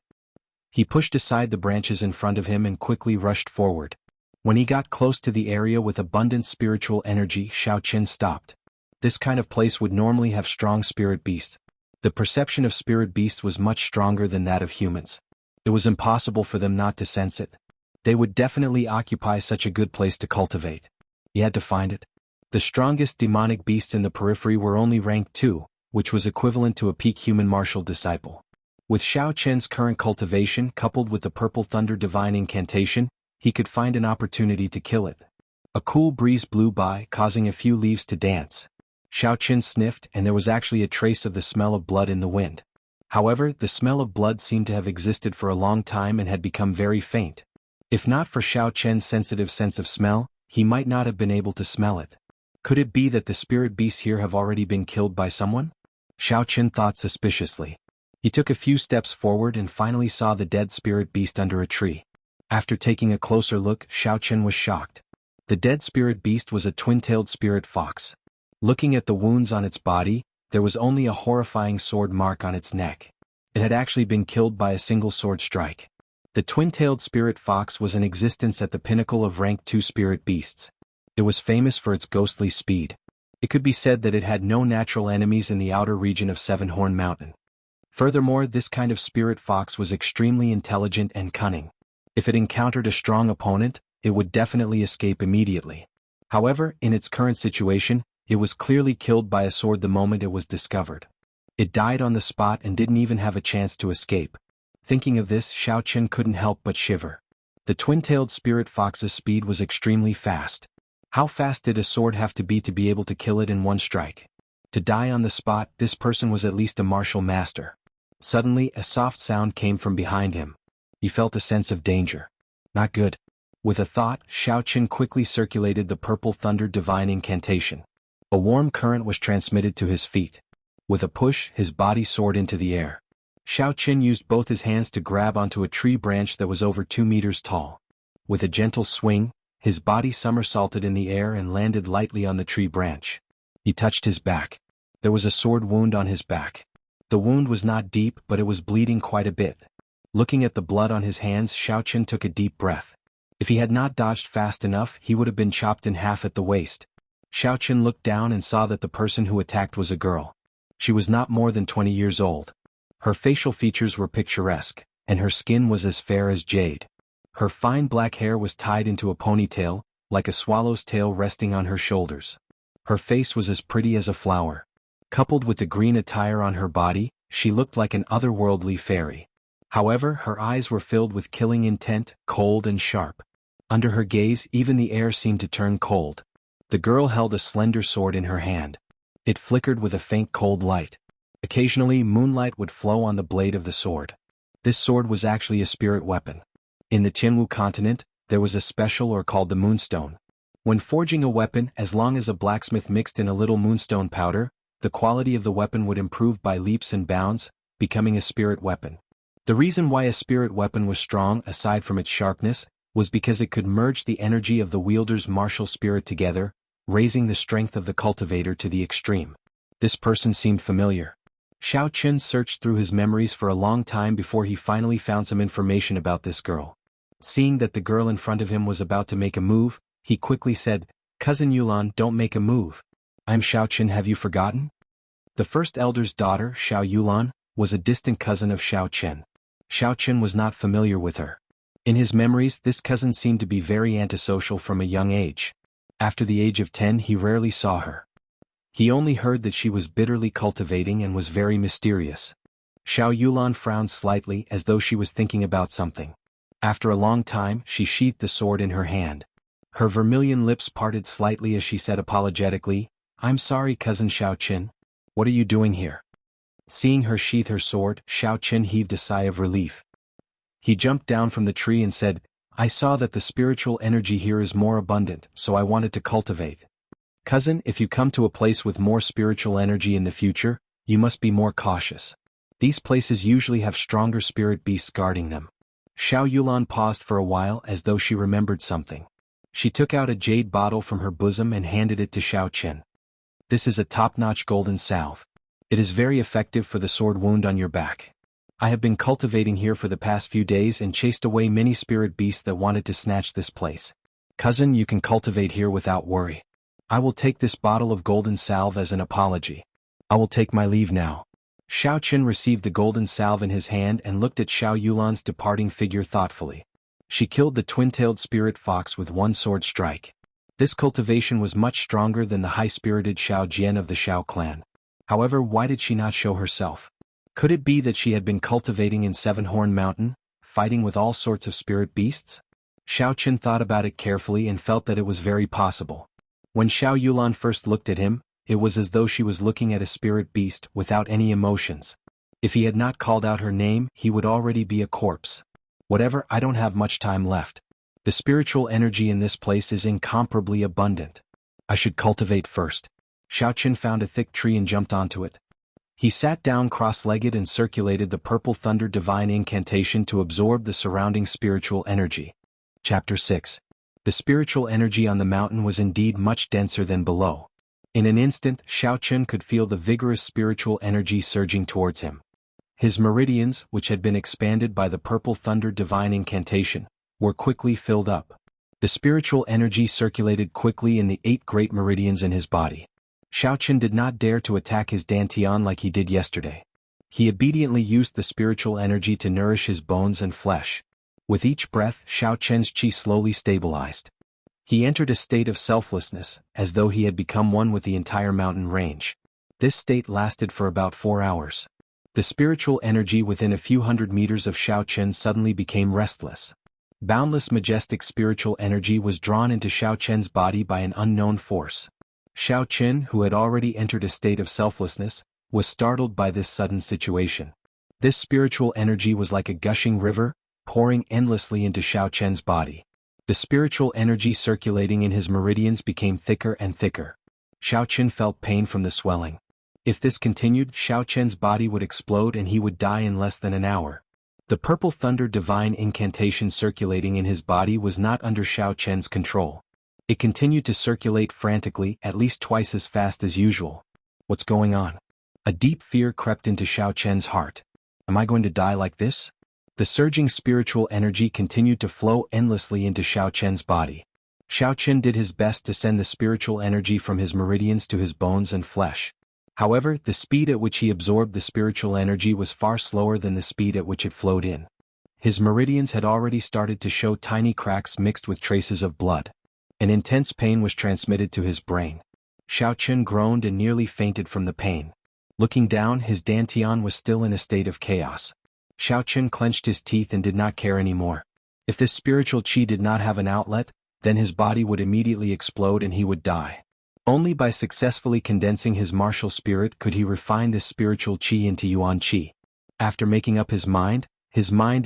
He pushed aside the branches in front of him and quickly rushed forward. When he got close to the area with abundant spiritual energy, Xiaoqin stopped. This kind of place would normally have strong spirit beasts. The perception of spirit beasts was much stronger than that of humans. It was impossible for them not to sense it. They would definitely occupy such a good place to cultivate. He had to find it. The strongest demonic beasts in the periphery were only rank 2, which was equivalent to a peak human martial disciple. With Xiaoqin's current cultivation coupled with the Purple Thunder Divine Incantation, he could find an opportunity to kill it. A cool breeze blew by, causing a few leaves to dance. Xiaoqin sniffed, and there was actually a trace of the smell of blood in the wind. However, the smell of blood seemed to have existed for a long time and had become very faint. If not for Xiaoqin's sensitive sense of smell, he might not have been able to smell it. Could it be that the spirit beasts here have already been killed by someone? Xiaoqin thought suspiciously. He took a few steps forward and finally saw the dead spirit beast under a tree. After taking a closer look, Xiaoqin was shocked. The dead spirit beast was a twin-tailed spirit fox. Looking at the wounds on its body, there was only a horrifying sword mark on its neck. It had actually been killed by a single sword strike. The twin-tailed spirit fox was in existence at the pinnacle of rank 2 spirit beasts. It was famous for its ghostly speed. It could be said that it had no natural enemies in the outer region of Seven-Horn Mountain. Furthermore, this kind of spirit fox was extremely intelligent and cunning. If it encountered a strong opponent, it would definitely escape immediately. However, in its current situation, it was clearly killed by a sword the moment it was discovered. It died on the spot and didn't even have a chance to escape. Thinking of this, Xiaoqin couldn't help but shiver. The twin-tailed spirit fox's speed was extremely fast. How fast did a sword have to be able to kill it in one strike? To die on the spot, this person was at least a martial master. Suddenly, a soft sound came from behind him. He felt a sense of danger. Not good. With a thought, Xiaoqin quickly circulated the Purple Thunder Divine Incantation. A warm current was transmitted to his feet. With a push, his body soared into the air. Xiaoqin used both his hands to grab onto a tree branch that was over 2 meters tall. With a gentle swing, his body somersaulted in the air and landed lightly on the tree branch. He touched his back. There was a sword wound on his back. The wound was not deep, but it was bleeding quite a bit. Looking at the blood on his hands, Xiaoqin took a deep breath. If he had not dodged fast enough, he would have been chopped in half at the waist. Xiaoqin looked down and saw that the person who attacked was a girl. She was not more than 20 years old. Her facial features were picturesque, and her skin was as fair as jade. Her fine black hair was tied into a ponytail, like a swallow's tail resting on her shoulders. Her face was as pretty as a flower. Coupled with the green attire on her body, she looked like an otherworldly fairy. However, her eyes were filled with killing intent, cold and sharp. Under her gaze, even the air seemed to turn cold. The girl held a slender sword in her hand. It flickered with a faint cold light. Occasionally, moonlight would flow on the blade of the sword. This sword was actually a spirit weapon. In the Tianwu continent, there was a special or called the moonstone. When forging a weapon, as long as a blacksmith mixed in a little moonstone powder, the quality of the weapon would improve by leaps and bounds, becoming a spirit weapon. The reason why a spirit weapon was strong, aside from its sharpness, was because it could merge the energy of the wielder's martial spirit together, raising the strength of the cultivator to the extreme. This person seemed familiar. Xiaoqin searched through his memories for a long time before he finally found some information about this girl. Seeing that the girl in front of him was about to make a move, he quickly said, "Cousin Yulan, don't make a move. I'm Xiaoqin, have you forgotten?" The first elder's daughter, Xiao Yulan, was a distant cousin of Xiaoqin. Xiaoqin was not familiar with her. In his memories, this cousin seemed to be very antisocial from a young age. After the age of 10, he rarely saw her. He only heard that she was bitterly cultivating and was very mysterious. Xiao Yulan frowned slightly as though she was thinking about something. After a long time, she sheathed the sword in her hand. Her vermilion lips parted slightly as she said apologetically, "I'm sorry, cousin Xiaoqin. What are you doing here?" Seeing her sheath her sword, Xiaoqin heaved a sigh of relief. He jumped down from the tree and said, "I saw that the spiritual energy here is more abundant, so I wanted to cultivate. Cousin, if you come to a place with more spiritual energy in the future, you must be more cautious. These places usually have stronger spirit beasts guarding them." Xiao Yulan paused for a while as though she remembered something. She took out a jade bottle from her bosom and handed it to Xiao Chen. This is a top-notch golden salve. It is very effective for the sword wound on your back. I have been cultivating here for the past few days and chased away many spirit beasts that wanted to snatch this place. Cousin, you can cultivate here without worry. I will take this bottle of golden salve as an apology. I will take my leave now. Xiao Chen received the golden salve in his hand and looked at Xiao Yulan's departing figure thoughtfully. She killed the twin-tailed spirit fox with one sword strike. This cultivation was much stronger than the high-spirited Xiao Jian of the Xiao clan. However, why did she not show herself? Could it be that she had been cultivating in Seven-Horn Mountain, fighting with all sorts of spirit beasts? Xiao Chen thought about it carefully and felt that it was very possible. When Xiao Yulan first looked at him, it was as though she was looking at a spirit beast without any emotions. If he had not called out her name, he would already be a corpse. Whatever, I don't have much time left. The spiritual energy in this place is incomparably abundant. I should cultivate first. Xiao Chen found a thick tree and jumped onto it. He sat down cross-legged and circulated the purple thunder divine incantation to absorb the surrounding spiritual energy. Chapter 6. The spiritual energy on the mountain was indeed much denser than below. In an instant, Xiao Chen could feel the vigorous spiritual energy surging towards him. His meridians, which had been expanded by the purple thunder divine incantation, were quickly filled up. The spiritual energy circulated quickly in the 8 great meridians in his body. Xiao Chen did not dare to attack his dantian like he did yesterday. He obediently used the spiritual energy to nourish his bones and flesh. With each breath, Xiao Chen's qi slowly stabilized. He entered a state of selflessness, as though he had become one with the entire mountain range. This state lasted for about 4 hours. The spiritual energy within a few hundred meters of Xiao Chen suddenly became restless. Boundless majestic spiritual energy was drawn into Xiao Chen's body by an unknown force. Xiao Chen, who had already entered a state of selflessness, was startled by this sudden situation. This spiritual energy was like a gushing river, pouring endlessly into Xiao Chen's body. The spiritual energy circulating in his meridians became thicker and thicker. Xiao Chen felt pain from the swelling. If this continued, Xiao Chen's body would explode and he would die in less than an hour. The purple thunder divine incantation circulating in his body was not under Xiao Chen's control. It continued to circulate frantically, at least twice as fast as usual. What's going on? A deep fear crept into Xiao Chen's heart. Am I going to die like this? The surging spiritual energy continued to flow endlessly into Xiao Chen's body. Xiao Chen did his best to send the spiritual energy from his meridians to his bones and flesh. However, the speed at which he absorbed the spiritual energy was far slower than the speed at which it flowed in. His meridians had already started to show tiny cracks mixed with traces of blood. An intense pain was transmitted to his brain. Xiao Chen groaned and nearly fainted from the pain. Looking down, his dantian was still in a state of chaos. Xiao Chen clenched his teeth and did not care anymore. If this spiritual qi did not have an outlet, then his body would immediately explode and he would die. Only by successfully condensing his martial spirit could he refine this spiritual qi into yuan qi. After making up his mind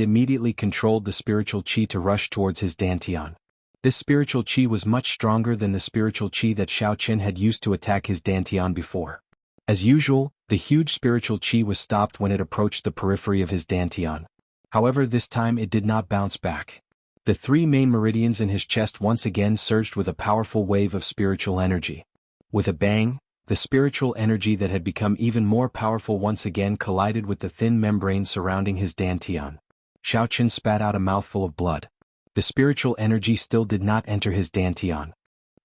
immediately controlled the spiritual qi to rush towards his dantian. This spiritual qi was much stronger than the spiritual qi that Xiao Chen had used to attack his dantian before. As usual, the huge spiritual qi was stopped when it approached the periphery of his dantian. However, this time it did not bounce back. The 3 main meridians in his chest once again surged with a powerful wave of spiritual energy. With a bang, the spiritual energy that had become even more powerful once again collided with the thin membrane surrounding his dantian. Xiao Chen spat out a mouthful of blood. The spiritual energy still did not enter his dantian.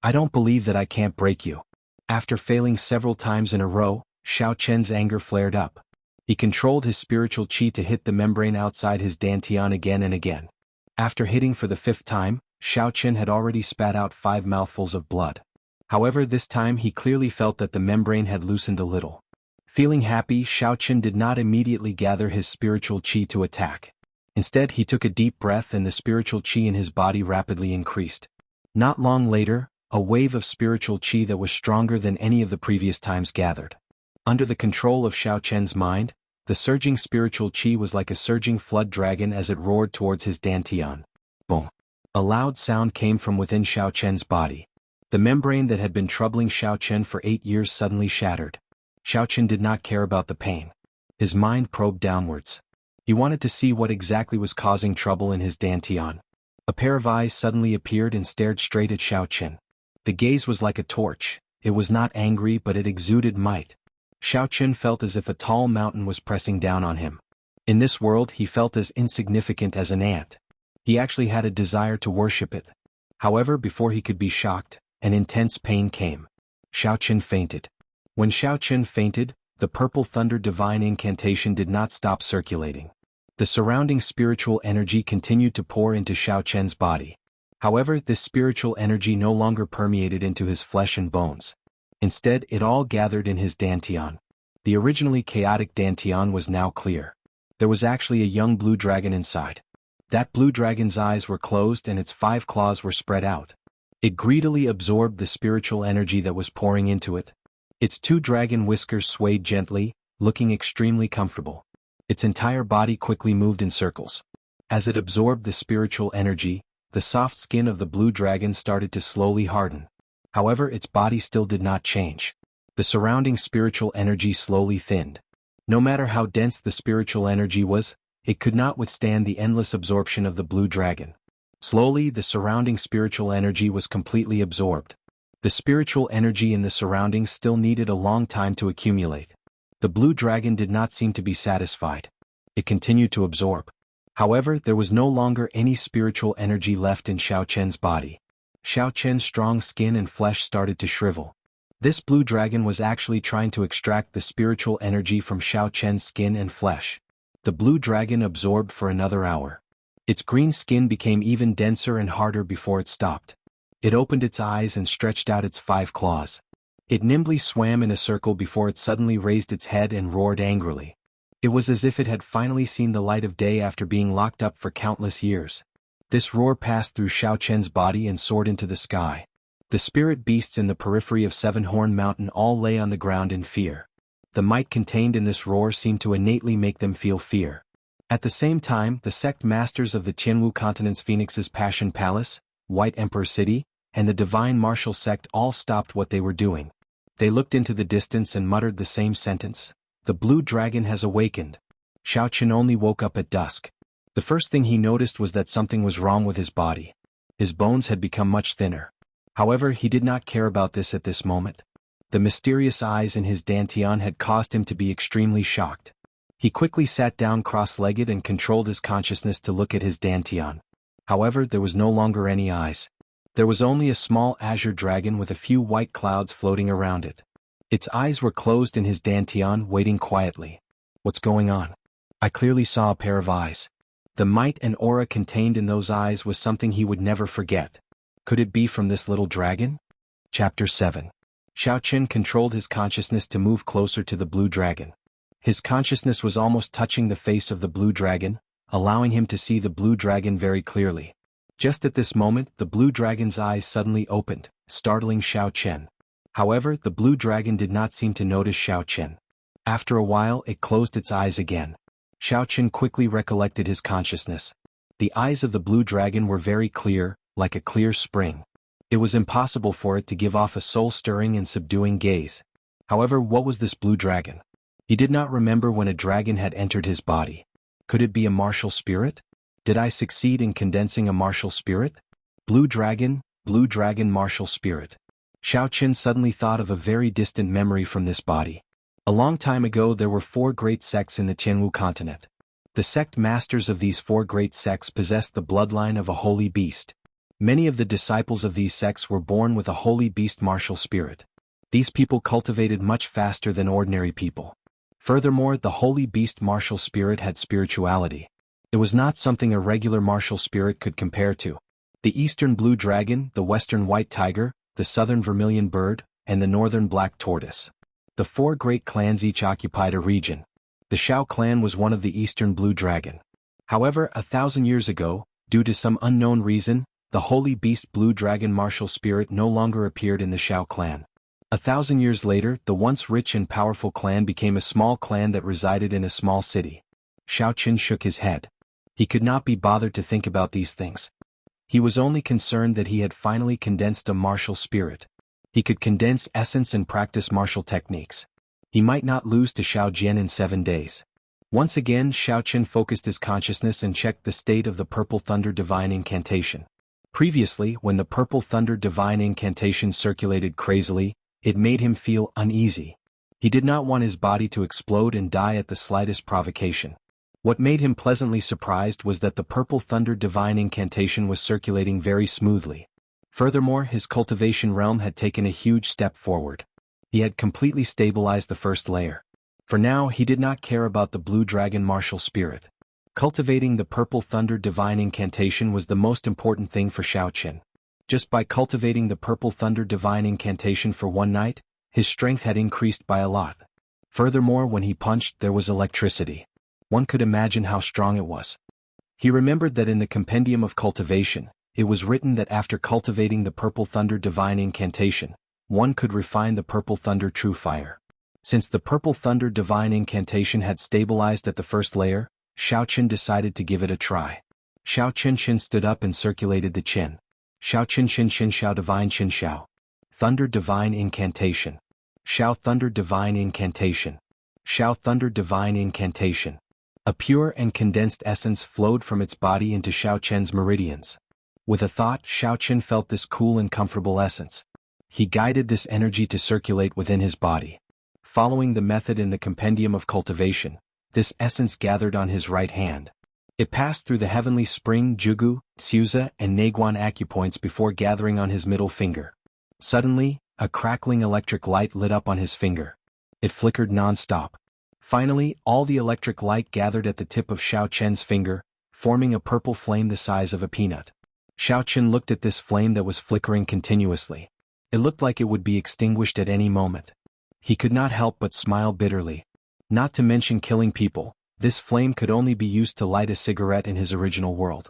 I don't believe that I can't break you. After failing several times in a row, Xiao Chen's anger flared up. He controlled his spiritual qi to hit the membrane outside his dantian again and again. After hitting for the 5th time, Xiao Chen had already spat out 5 mouthfuls of blood. However, this time he clearly felt that the membrane had loosened a little. Feeling happy, Xiao Chen did not immediately gather his spiritual qi to attack. Instead, he took a deep breath and the spiritual qi in his body rapidly increased. Not long later, a wave of spiritual qi that was stronger than any of the previous times gathered. Under the control of Xiao Chen's mind, the surging spiritual qi was like a surging flood dragon as it roared towards his dantian. Boom! A loud sound came from within Xiao Chen's body. The membrane that had been troubling Xiao Chen for 8 years suddenly shattered. Xiao Chen did not care about the pain. His mind probed downwards. He wanted to see what exactly was causing trouble in his dantian. A pair of eyes suddenly appeared and stared straight at Xiao Chen. The gaze was like a torch. It was not angry, but it exuded might. Xiao Chen felt as if a tall mountain was pressing down on him. In this world he felt as insignificant as an ant. He actually had a desire to worship it. However, before he could be shocked, an intense pain came. Xiao Chen fainted. When Xiao Chen fainted, the purple thunder divine incantation did not stop circulating. The surrounding spiritual energy continued to pour into Xiao Chen's body. However, this spiritual energy no longer permeated into his flesh and bones. Instead, it all gathered in his dantian. The originally chaotic dantian was now clear. There was actually a young blue dragon inside. That blue dragon's eyes were closed and its 5 claws were spread out. It greedily absorbed the spiritual energy that was pouring into it. Its 2 dragon whiskers swayed gently, looking extremely comfortable. Its entire body quickly moved in circles. As it absorbed the spiritual energy, the soft skin of the blue dragon started to slowly harden. However, its body still did not change. The surrounding spiritual energy slowly thinned. No matter how dense the spiritual energy was, it could not withstand the endless absorption of the blue dragon. Slowly, the surrounding spiritual energy was completely absorbed. The spiritual energy in the surroundings still needed a long time to accumulate. The blue dragon did not seem to be satisfied. It continued to absorb. However, there was no longer any spiritual energy left in Xiao Chen's body. Xiao Chen's strong skin and flesh started to shrivel. This blue dragon was actually trying to extract the spiritual energy from Xiao Chen's skin and flesh. The blue dragon absorbed for another hour. Its green skin became even denser and harder before it stopped. It opened its eyes and stretched out its 5 claws. It nimbly swam in a circle before it suddenly raised its head and roared angrily. It was as if it had finally seen the light of day after being locked up for countless years. This roar passed through Xiao Chen's body and soared into the sky. The spirit beasts in the periphery of Seven-Horn Mountain all lay on the ground in fear. The might contained in this roar seemed to innately make them feel fear. At the same time, the sect masters of the Tianwu Continent's Phoenix's Passion Palace, White Emperor City, and the Divine Martial Sect all stopped what they were doing. They looked into the distance and muttered the same sentence. The blue dragon has awakened. Xiao Chen only woke up at dusk. The first thing he noticed was that something was wrong with his body. His bones had become much thinner. However, he did not care about this at this moment. The mysterious eyes in his dantian had caused him to be extremely shocked. He quickly sat down cross-legged and controlled his consciousness to look at his dantian. However, there was no longer any eyes. There was only a small azure dragon with a few white clouds floating around it. Its eyes were closed in his dantian, waiting quietly. What's going on? I clearly saw a pair of eyes. The might and aura contained in those eyes was something he would never forget. Could it be from this little dragon? Chapter 7. Xiao Chen controlled his consciousness to move closer to the blue dragon. His consciousness was almost touching the face of the blue dragon, allowing him to see the blue dragon very clearly. Just at this moment, the blue dragon's eyes suddenly opened, startling Xiao Chen. However, the blue dragon did not seem to notice Xiao Chen. After a while, it closed its eyes again. Xiao Chen quickly recollected his consciousness. The eyes of the blue dragon were very clear, like a clear spring. It was impossible for it to give off a soul-stirring and subduing gaze. However, what was this blue dragon? He did not remember when a dragon had entered his body. Could it be a martial spirit? Did I succeed in condensing a martial spirit? Blue dragon, martial spirit. Xiao Chen suddenly thought of a very distant memory from this body. A long time ago there were 4 great sects in the Tianwu continent. The sect masters of these 4 great sects possessed the bloodline of a holy beast. Many of the disciples of these sects were born with a holy beast martial spirit. These people cultivated much faster than ordinary people. Furthermore, the holy beast martial spirit had spirituality. It was not something a regular martial spirit could compare to. The eastern blue dragon, the western white tiger, the southern vermilion bird, and the northern black tortoise. The 4 great clans each occupied a region. The Shao clan was one of the eastern blue dragon. However, 1,000 years ago, due to some unknown reason, the holy beast blue dragon martial spirit no longer appeared in the Shao clan. 1,000 years later, the once rich and powerful clan became a small clan that resided in a small city. Xiao Chen shook his head. He could not be bothered to think about these things. He was only concerned that he had finally condensed a martial spirit. He could condense essence and practice martial techniques. He might not lose to Xiao Jian in 7 days. Once again Xiao Chen focused his consciousness and checked the state of the Purple Thunder Divine Incantation. Previously, when the Purple Thunder Divine Incantation circulated crazily, it made him feel uneasy. He did not want his body to explode and die at the slightest provocation. What made him pleasantly surprised was that the Purple Thunder Divine Incantation was circulating very smoothly. Furthermore, his cultivation realm had taken a huge step forward. He had completely stabilized the first layer. For now, he did not care about the Blue Dragon martial spirit. Cultivating the Purple Thunder Divine Incantation was the most important thing for Xiao Chen. Just by cultivating the Purple Thunder Divine Incantation for one night, his strength had increased by a lot. Furthermore, when he punched, there was electricity. One could imagine how strong it was. He remembered that in the Compendium of Cultivation, it was written that after cultivating the Purple Thunder Divine Incantation, one could refine the Purple Thunder True Fire. Since the Purple Thunder Divine Incantation had stabilized at the first layer, Xiao Chen decided to give it a try. Xiao Chen Chen stood up and circulated the Qin. Xiao Chen Chen Chen Xiao Divine Qin Xiao. Thunder Divine Incantation. Xiao Thunder Divine Incantation. Xiao Thunder Divine Incantation. A pure and condensed essence flowed from its body into Xiao Chen's meridians. With a thought, Xiao Chen felt this cool and comfortable essence. He guided this energy to circulate within his body. Following the method in the Compendium of Cultivation, this essence gathered on his right hand. It passed through the heavenly spring Jugu, Xiuza, and Naguan acupoints before gathering on his middle finger. Suddenly, a crackling electric light lit up on his finger. It flickered non-stop. Finally, all the electric light gathered at the tip of Xiao Chen's finger, forming a purple flame the size of a peanut. Xiao Chen looked at this flame that was flickering continuously. It looked like it would be extinguished at any moment. He could not help but smile bitterly. Not to mention killing people, this flame could only be used to light a cigarette in his original world.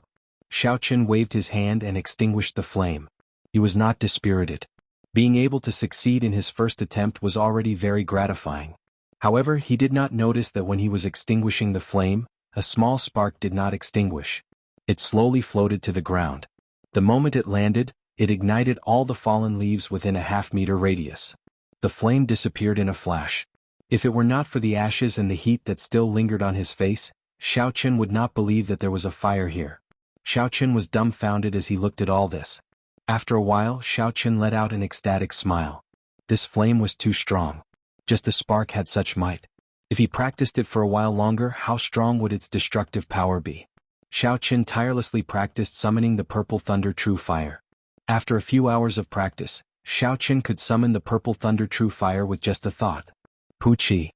Xiao Chen waved his hand and extinguished the flame. He was not dispirited. Being able to succeed in his first attempt was already very gratifying. However, he did not notice that when he was extinguishing the flame, a small spark did not extinguish. It slowly floated to the ground. The moment it landed, it ignited all the fallen leaves within a half-meter radius. The flame disappeared in a flash. If it were not for the ashes and the heat that still lingered on his face, Xiao Chen would not believe that there was a fire here. Xiao Chen was dumbfounded as he looked at all this. After a while, Xiao Chen let out an ecstatic smile. This flame was too strong. Just a spark had such might. If he practiced it for a while longer, how strong would its destructive power be? Xiao Chen tirelessly practiced summoning the Purple Thunder True Fire. After a few hours of practice, Xiao Chen could summon the Purple Thunder True Fire with just a thought. Puchi.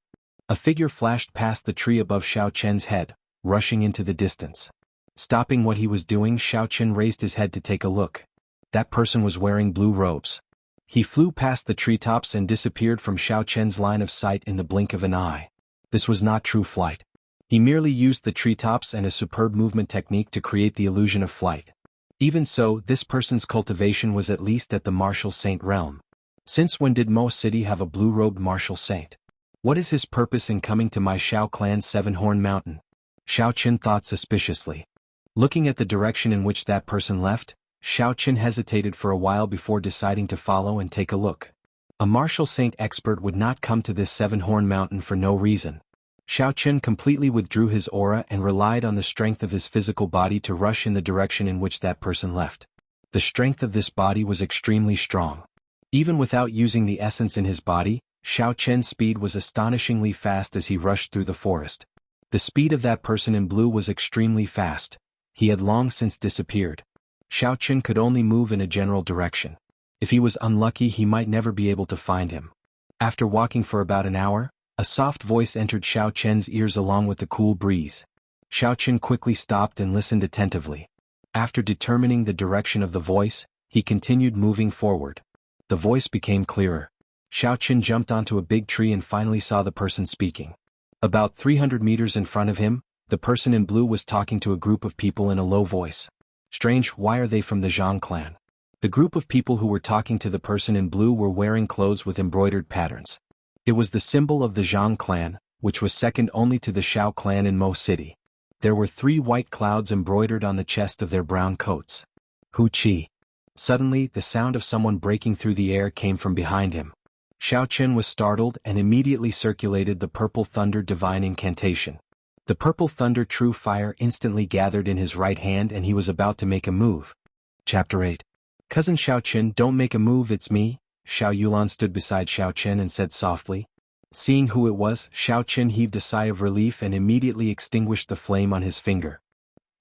A figure flashed past the tree above Xiao Chen's head, rushing into the distance. Stopping what he was doing, Xiao Chen raised his head to take a look. That person was wearing blue robes. He flew past the treetops and disappeared from Xiao Chen's line of sight in the blink of an eye. This was not true flight. He merely used the treetops and a superb movement technique to create the illusion of flight. Even so, this person's cultivation was at least at the martial saint realm. Since when did Mo City have a blue-robed martial saint? What is his purpose in coming to my Xiao clan's Seven-Horn Mountain? Xiao Chen thought suspiciously. Looking at the direction in which that person left, Xiao Chen hesitated for a while before deciding to follow and take a look. A martial saint expert would not come to this Seven-Horn Mountain for no reason. Xiao Chen completely withdrew his aura and relied on the strength of his physical body to rush in the direction in which that person left. The strength of this body was extremely strong. Even without using the essence in his body, Xiao Chen's speed was astonishingly fast as he rushed through the forest. The speed of that person in blue was extremely fast. He had long since disappeared. Xiao Chen could only move in a general direction. If he was unlucky, he might never be able to find him. After walking for about an hour, a soft voice entered Xiao Chen's ears along with the cool breeze. Xiao Chen quickly stopped and listened attentively. After determining the direction of the voice, he continued moving forward. The voice became clearer. Xiao Chen jumped onto a big tree and finally saw the person speaking. About 300 meters in front of him, the person in blue was talking to a group of people in a low voice. Strange, why are they from the Zhang clan? The group of people who were talking to the person in blue were wearing clothes with embroidered patterns. It was the symbol of the Zhang clan, which was second only to the Xiao clan in Mo City. There were 3 white clouds embroidered on the chest of their brown coats. Hu Qi. Suddenly, the sound of someone breaking through the air came from behind him. Xiao Chen was startled and immediately circulated the Purple Thunder Divine Incantation. The purple thunder true fire instantly gathered in his right hand and he was about to make a move. Chapter 8. Cousin Xiaoqin, don't make a move, it's me. Xiao Yulan stood beside Xiaoqin and said softly. Seeing who it was, Xiaoqin heaved a sigh of relief and immediately extinguished the flame on his finger.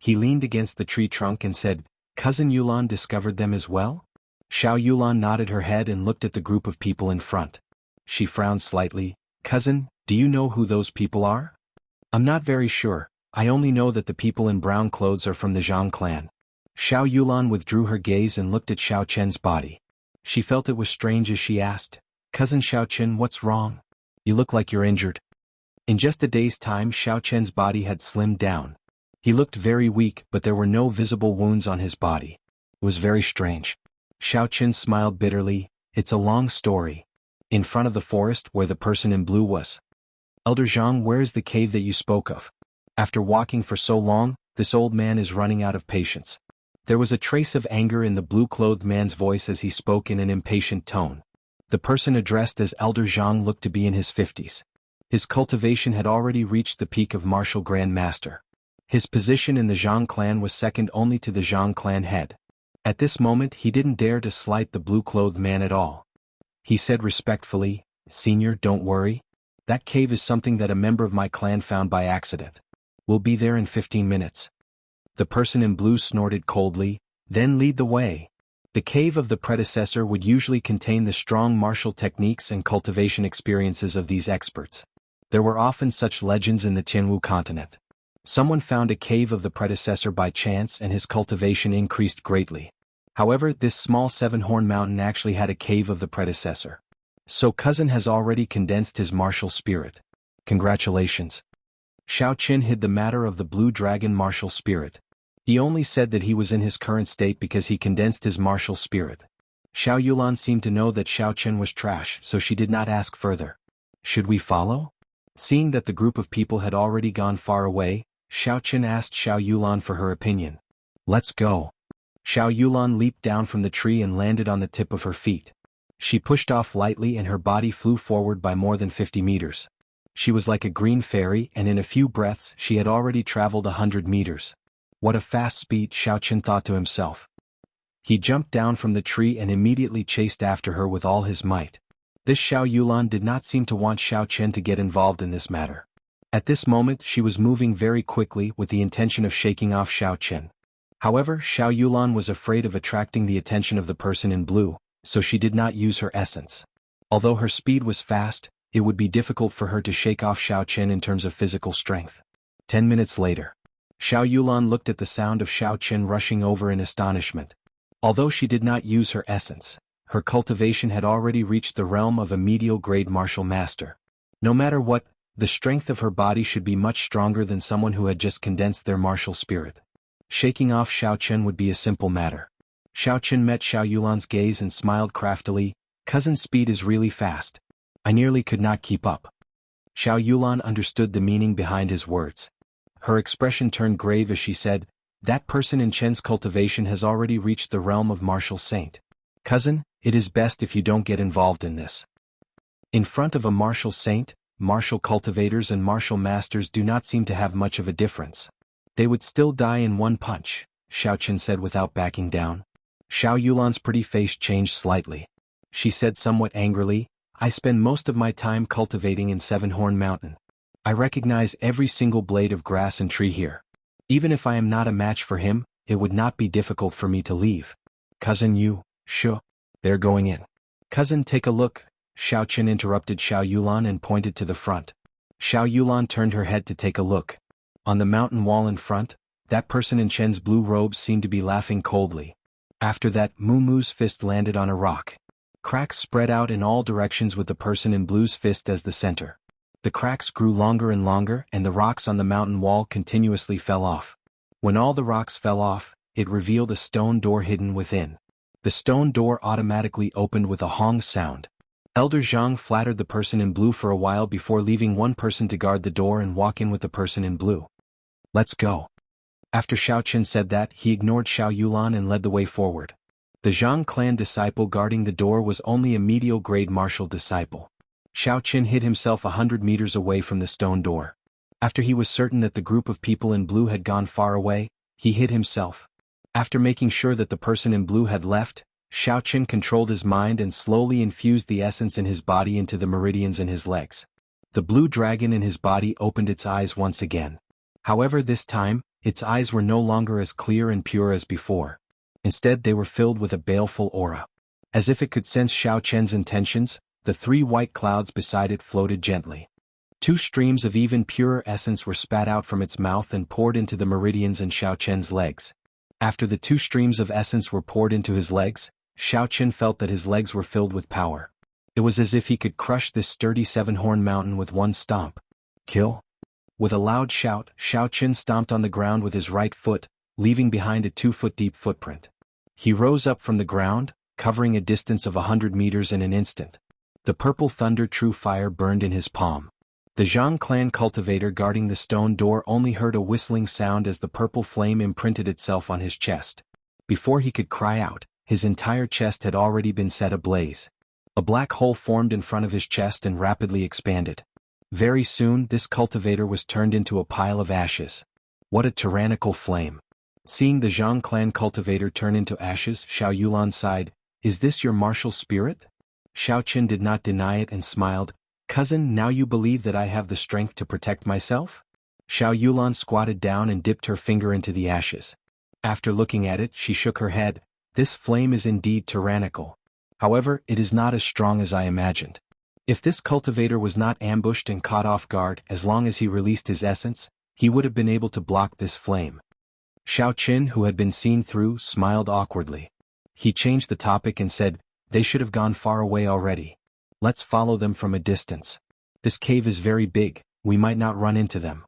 He leaned against the tree trunk and said, Cousin Yulan discovered them as well? Xiao Yulan nodded her head and looked at the group of people in front. She frowned slightly. Cousin, do you know who those people are? I'm not very sure, I only know that the people in brown clothes are from the Zhang clan. Xiao Yulan withdrew her gaze and looked at Xiaoqian's body. She felt it was strange as she asked, Cousin Xiaoqin, what's wrong? You look like you're injured. In just a day's time Xiaoqian's body had slimmed down. He looked very weak but there were no visible wounds on his body. It was very strange. Xiaoqin smiled bitterly. It's a long story. In front of the forest where the person in blue was. Elder Zhang, where is the cave that you spoke of? After walking for so long, this old man is running out of patience. There was a trace of anger in the blue-clothed man's voice as he spoke in an impatient tone. The person addressed as Elder Zhang looked to be in his 50s. His cultivation had already reached the peak of martial Grand Master. His position in the Zhang clan was second only to the Zhang clan head. At this moment he didn't dare to slight the blue-clothed man at all. He said respectfully, Senior, don't worry. That cave is something that a member of my clan found by accident. We'll be there in 15 minutes. The person in blue snorted coldly, then lead the way. The cave of the predecessor would usually contain the strong martial techniques and cultivation experiences of these experts. There were often such legends in the Tianwu continent. Someone found a cave of the predecessor by chance and his cultivation increased greatly. However, this small seven-horn mountain actually had a cave of the predecessor. So cousin has already condensed his martial spirit. Congratulations. Xiaoqin hid the matter of the blue dragon martial spirit. He only said that he was in his current state because he condensed his martial spirit. Xiao Yulan seemed to know that Xiaoqin was trash, so she did not ask further. Should we follow? Seeing that the group of people had already gone far away, Xiaoqin asked Xiao Yulan for her opinion. Let's go. Xiao Yulan leaped down from the tree and landed on the tip of her feet. She pushed off lightly and her body flew forward by more than 50 meters. She was like a green fairy and in a few breaths she had already traveled 100 meters. What a fast speed, Xiaoqin thought to himself. He jumped down from the tree and immediately chased after her with all his might. This Xiao Yulan did not seem to want Xiaoqin to get involved in this matter. At this moment she was moving very quickly with the intention of shaking off Xiaoqin. However, Xiao Yulan was afraid of attracting the attention of the person in blue, so she did not use her essence. Although her speed was fast, it would be difficult for her to shake off Xiaoqin in terms of physical strength. 10 minutes later. Xiao Yulan looked at the sound of Xiaoqin rushing over in astonishment. Although she did not use her essence, her cultivation had already reached the realm of a medial-grade martial master. No matter what, the strength of her body should be much stronger than someone who had just condensed their martial spirit. Shaking off Xiaoqin would be a simple matter. Xiaoqin met Xiao Yulan's gaze and smiled craftily. Cousin's speed is really fast. I nearly could not keep up. Xiao Yulan understood the meaning behind his words. Her expression turned grave as she said, that person in Chen's cultivation has already reached the realm of martial saint. Cousin, it is best if you don't get involved in this. In front of a martial saint, martial cultivators and martial masters do not seem to have much of a difference. They would still die in one punch, Xiaoqin said without backing down. Xiao Yulan's pretty face changed slightly. She said somewhat angrily, I spend most of my time cultivating in Seven-Horn Mountain. I recognize every single blade of grass and tree here. Even if I am not a match for him, it would not be difficult for me to leave. Cousin you, they're going in. Cousin, take a look. Xiaoqin interrupted Xiao Yulan and pointed to the front. Xiao Yulan turned her head to take a look. On the mountain wall in front, that person in Chen's blue robes seemed to be laughing coldly. After that, Muumu's fist landed on a rock. Cracks spread out in all directions with the person in blue's fist as the center. The cracks grew longer and longer and the rocks on the mountain wall continuously fell off. When all the rocks fell off, it revealed a stone door hidden within. The stone door automatically opened with a hong sound. Elder Zhang flattered the person in blue for a while before leaving one person to guard the door and walk in with the person in blue. Let's go. After Xiaoqin said that, he ignored Xiao Yulan and led the way forward. The Zhang clan disciple guarding the door was only a medial-grade martial disciple. Xiaoqin hid himself 100 meters away from the stone door. After he was certain that the group of people in blue had gone far away, he hid himself. After making sure that the person in blue had left, Xiao Qin controlled his mind and slowly infused the essence in his body into the meridians in his legs. The blue dragon in his body opened its eyes once again. However, this time, its eyes were no longer as clear and pure as before. Instead, they were filled with a baleful aura. As if it could sense Xiao Qian's intentions, the 3 white clouds beside it floated gently. 2 streams of even purer essence were spat out from its mouth and poured into the meridians in Xiao Qian's legs. After the 2 streams of essence were poured into his legs, Xiao Qian felt that his legs were filled with power. It was as if he could crush this sturdy 7-horn mountain with one stomp. Kill! With a loud shout, Xiao Qian stomped on the ground with his right foot, leaving behind a 2-foot-deep footprint. He rose up from the ground, covering a distance of 100 meters in an instant. The purple thunder true fire burned in his palm. The Zhang clan cultivator guarding the stone door only heard a whistling sound as the purple flame imprinted itself on his chest. Before he could cry out, his entire chest had already been set ablaze. A black hole formed in front of his chest and rapidly expanded. Very soon, this cultivator was turned into a pile of ashes. What a tyrannical flame! Seeing the Zhang clan cultivator turn into ashes, Xiao Yulan sighed, "Is this your martial spirit?" Xiao Qin did not deny it and smiled, "Cousin, now you believe that I have the strength to protect myself?" Xiao Yulan squatted down and dipped her finger into the ashes. After looking at it, she shook her head, "This flame is indeed tyrannical. However, it is not as strong as I imagined. If this cultivator was not ambushed and caught off guard, as long as he released his essence, he would have been able to block this flame." Xiao Qin, who had been seen through, smiled awkwardly. He changed the topic and said, "They should have gone far away already. Let's follow them from a distance. This cave is very big, we might not run into them."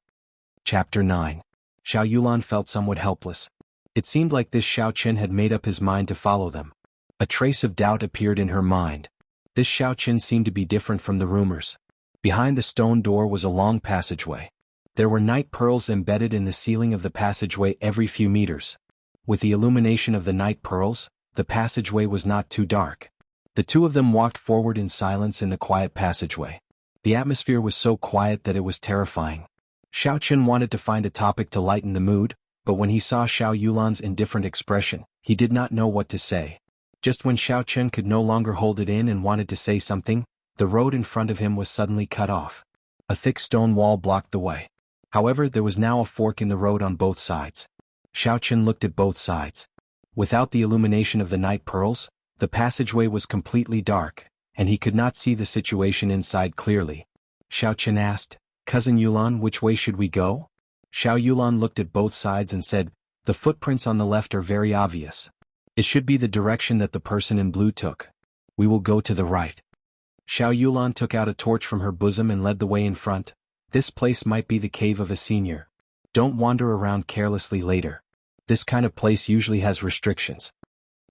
Chapter 9. Xiao Yulan felt somewhat helpless. It seemed like this Xiao Qin had made up his mind to follow them. A trace of doubt appeared in her mind. This Xiao Qin seemed to be different from the rumors. Behind the stone door was a long passageway. There were night pearls embedded in the ceiling of the passageway every few meters. With the illumination of the night pearls, the passageway was not too dark. The 2 of them walked forward in silence in the quiet passageway. The atmosphere was so quiet that it was terrifying. Xiao Qin wanted to find a topic to lighten the mood, but when he saw Xiao Yulan's indifferent expression, he did not know what to say. Just when Xiao Qin could no longer hold it in and wanted to say something, the road in front of him was suddenly cut off. A thick stone wall blocked the way. However, there was now a fork in the road on both sides. Xiao Qin looked at both sides. Without the illumination of the night pearls, the passageway was completely dark, and he could not see the situation inside clearly. Xiao Qin asked, "Cousin Yulan, which way should we go?" Xiao Yulan looked at both sides and said, "The footprints on the left are very obvious. It should be the direction that the person in blue took. We will go to the right." Xiao Yulan took out a torch from her bosom and led the way in front. "This place might be the cave of a senior. Don't wander around carelessly later. This kind of place usually has restrictions."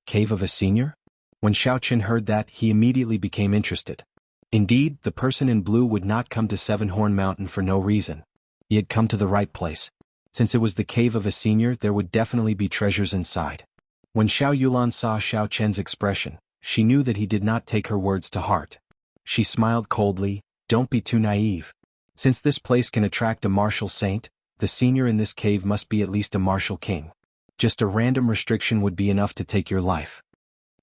Cave of a senior? When Xiao Qin heard that, he immediately became interested. Indeed, the person in blue would not come to 7-Horn Mountain for no reason. He had come to the right place. Since it was the cave of a senior, there would definitely be treasures inside. When Xiao Yulan saw Xiao Qian's expression, she knew that he did not take her words to heart. She smiled coldly, "Don't be too naive. Since this place can attract a martial saint, the senior in this cave must be at least a martial king. Just a random restriction would be enough to take your life."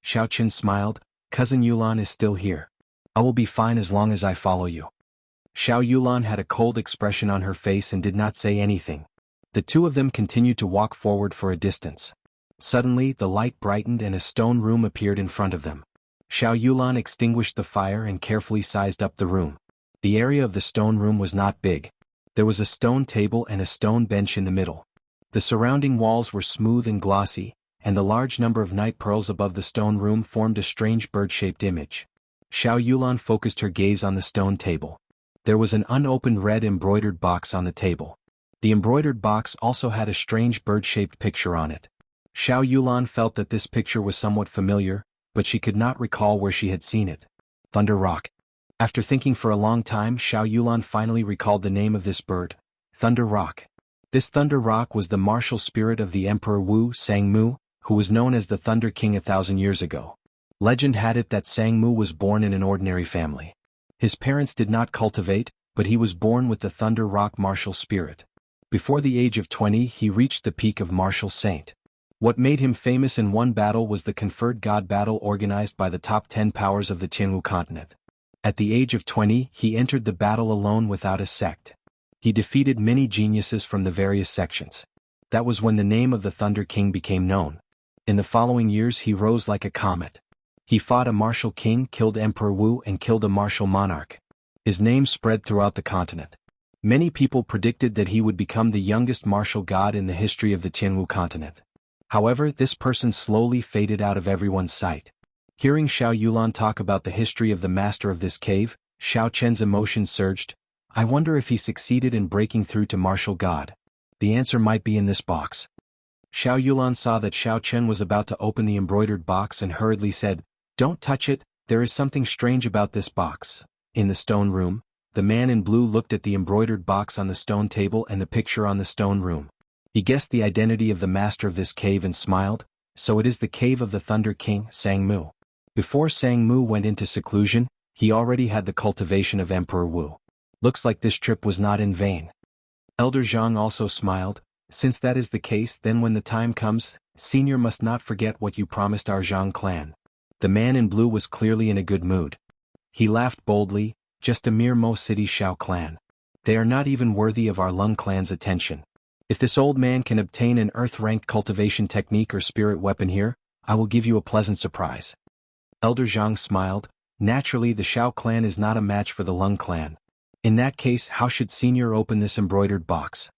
Xiao Qin smiled, "Cousin Yulan is still here. I will be fine as long as I follow you." Xiao Yulan had a cold expression on her face and did not say anything. The 2 of them continued to walk forward for a distance. Suddenly, the light brightened and a stone room appeared in front of them. Xiao Yulan extinguished the fire and carefully sized up the room. The area of the stone room was not big. There was a stone table and a stone bench in the middle. The surrounding walls were smooth and glossy, and the large number of night pearls above the stone room formed a strange bird-shaped image. Xiao Yulan focused her gaze on the stone table. There was an unopened red embroidered box on the table. The embroidered box also had a strange bird-shaped picture on it. Xiao Yulan felt that this picture was somewhat familiar, but she could not recall where she had seen it. Thunder Rock. After thinking for a long time, Xiao Yulan finally recalled the name of this bird, Thunder Rock. This Thunder Rock was the martial spirit of the Emperor Wu Sangmu, who was known as the Thunder King 1,000 years ago. Legend had it that Sangmu was born in an ordinary family. His parents did not cultivate, but he was born with the Thunder Rock martial spirit. Before the age of 20 he reached the peak of martial saint. What made him famous in one battle was the conferred god battle organized by the top 10 powers of the Tianwu continent. At the age of 20 he entered the battle alone without a sect. He defeated many geniuses from the various sections. That was when the name of the Thunder King became known. In the following years he rose like a comet. He fought a martial king, killed Emperor Wu, and killed a martial monarch. His name spread throughout the continent. Many people predicted that he would become the youngest martial god in the history of the Tianwu continent. However, this person slowly faded out of everyone's sight. Hearing Xiao Yulan talk about the history of the master of this cave, Xiao Chen's emotions surged. I wonder if he succeeded in breaking through to martial god. The answer might be in this box. Xiao Yulan saw that Xiao Chen was about to open the embroidered box and hurriedly said, "Don't touch it, there is something strange about this box." In the stone room, the man in blue looked at the embroidered box on the stone table and the picture on the stone room. He guessed the identity of the master of this cave and smiled. So it is the cave of the Thunder King, Sang Mu. Before Sang Mu went into seclusion, he already had the cultivation of Emperor Wu. Looks like this trip was not in vain. Elder Zhang also smiled. Since that is the case, then when the time comes, Senior must not forget what you promised our Zhang clan. The man in blue was clearly in a good mood. He laughed boldly, just a mere Mo City Shao clan. They are not even worthy of our Lung clan's attention. If this old man can obtain an earth-ranked cultivation technique or spirit weapon here, I will give you a pleasant surprise. Elder Zhang smiled. Naturally the Shao clan is not a match for the Lung clan. In that case, how should Senior open this embroidered box?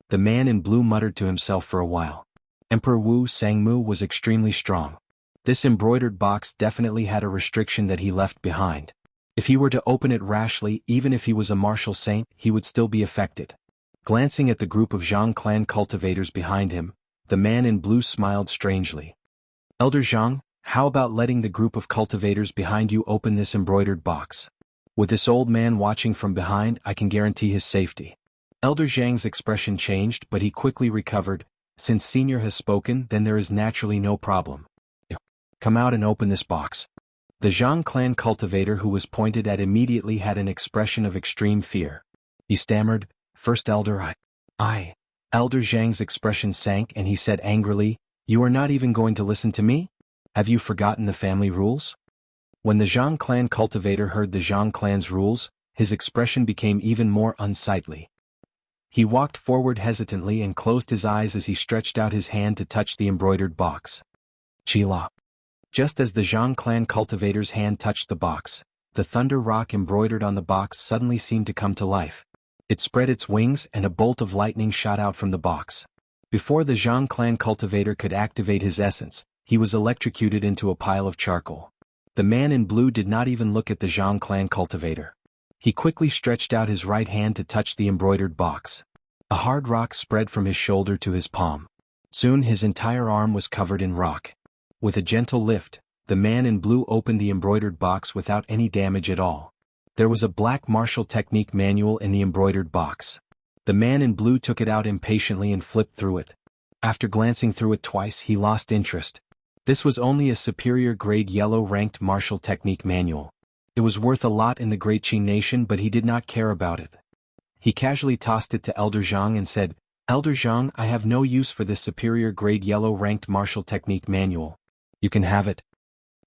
The man in blue muttered to himself for a while. Emperor Wu Sangmu was extremely strong. This embroidered box definitely had a restriction that he left behind. If he were to open it rashly, even if he was a martial saint, he would still be affected. Glancing at the group of Zhang clan cultivators behind him, the man in blue smiled strangely. Elder Zhang, how about letting the group of cultivators behind you open this embroidered box? With this old man watching from behind, I can guarantee his safety. Elder Zhang's expression changed, but he quickly recovered. Since Senior has spoken, then there is naturally no problem. Come out and open this box. The Zhang clan cultivator who was pointed at immediately had an expression of extreme fear. He stammered, "First Elder, I. Elder Zhang's expression sank and he said angrily, "You are not even going to listen to me? Have you forgotten the family rules?" When the Zhang clan cultivator heard the Zhang clan's rules, his expression became even more unsightly. He walked forward hesitantly and closed his eyes as he stretched out his hand to touch the embroidered box. Chila. Just as the Zhang clan cultivator's hand touched the box, the thunder rock embroidered on the box suddenly seemed to come to life. It spread its wings and a bolt of lightning shot out from the box. Before the Zhang clan cultivator could activate his essence, he was electrocuted into a pile of charcoal. The man in blue did not even look at the Zhang clan cultivator. He quickly stretched out his right hand to touch the embroidered box. A hard rock spread from his shoulder to his palm. Soon his entire arm was covered in rock. With a gentle lift, the man in blue opened the embroidered box without any damage at all. There was a black martial technique manual in the embroidered box. The man in blue took it out impatiently and flipped through it. After glancing through it twice, he lost interest. This was only a superior grade yellow-ranked martial technique manual. It was worth a lot in the Great Qing nation, but he did not care about it. He casually tossed it to Elder Zhang and said, "Elder Zhang, I have no use for this superior grade yellow-ranked martial technique manual. You can have it."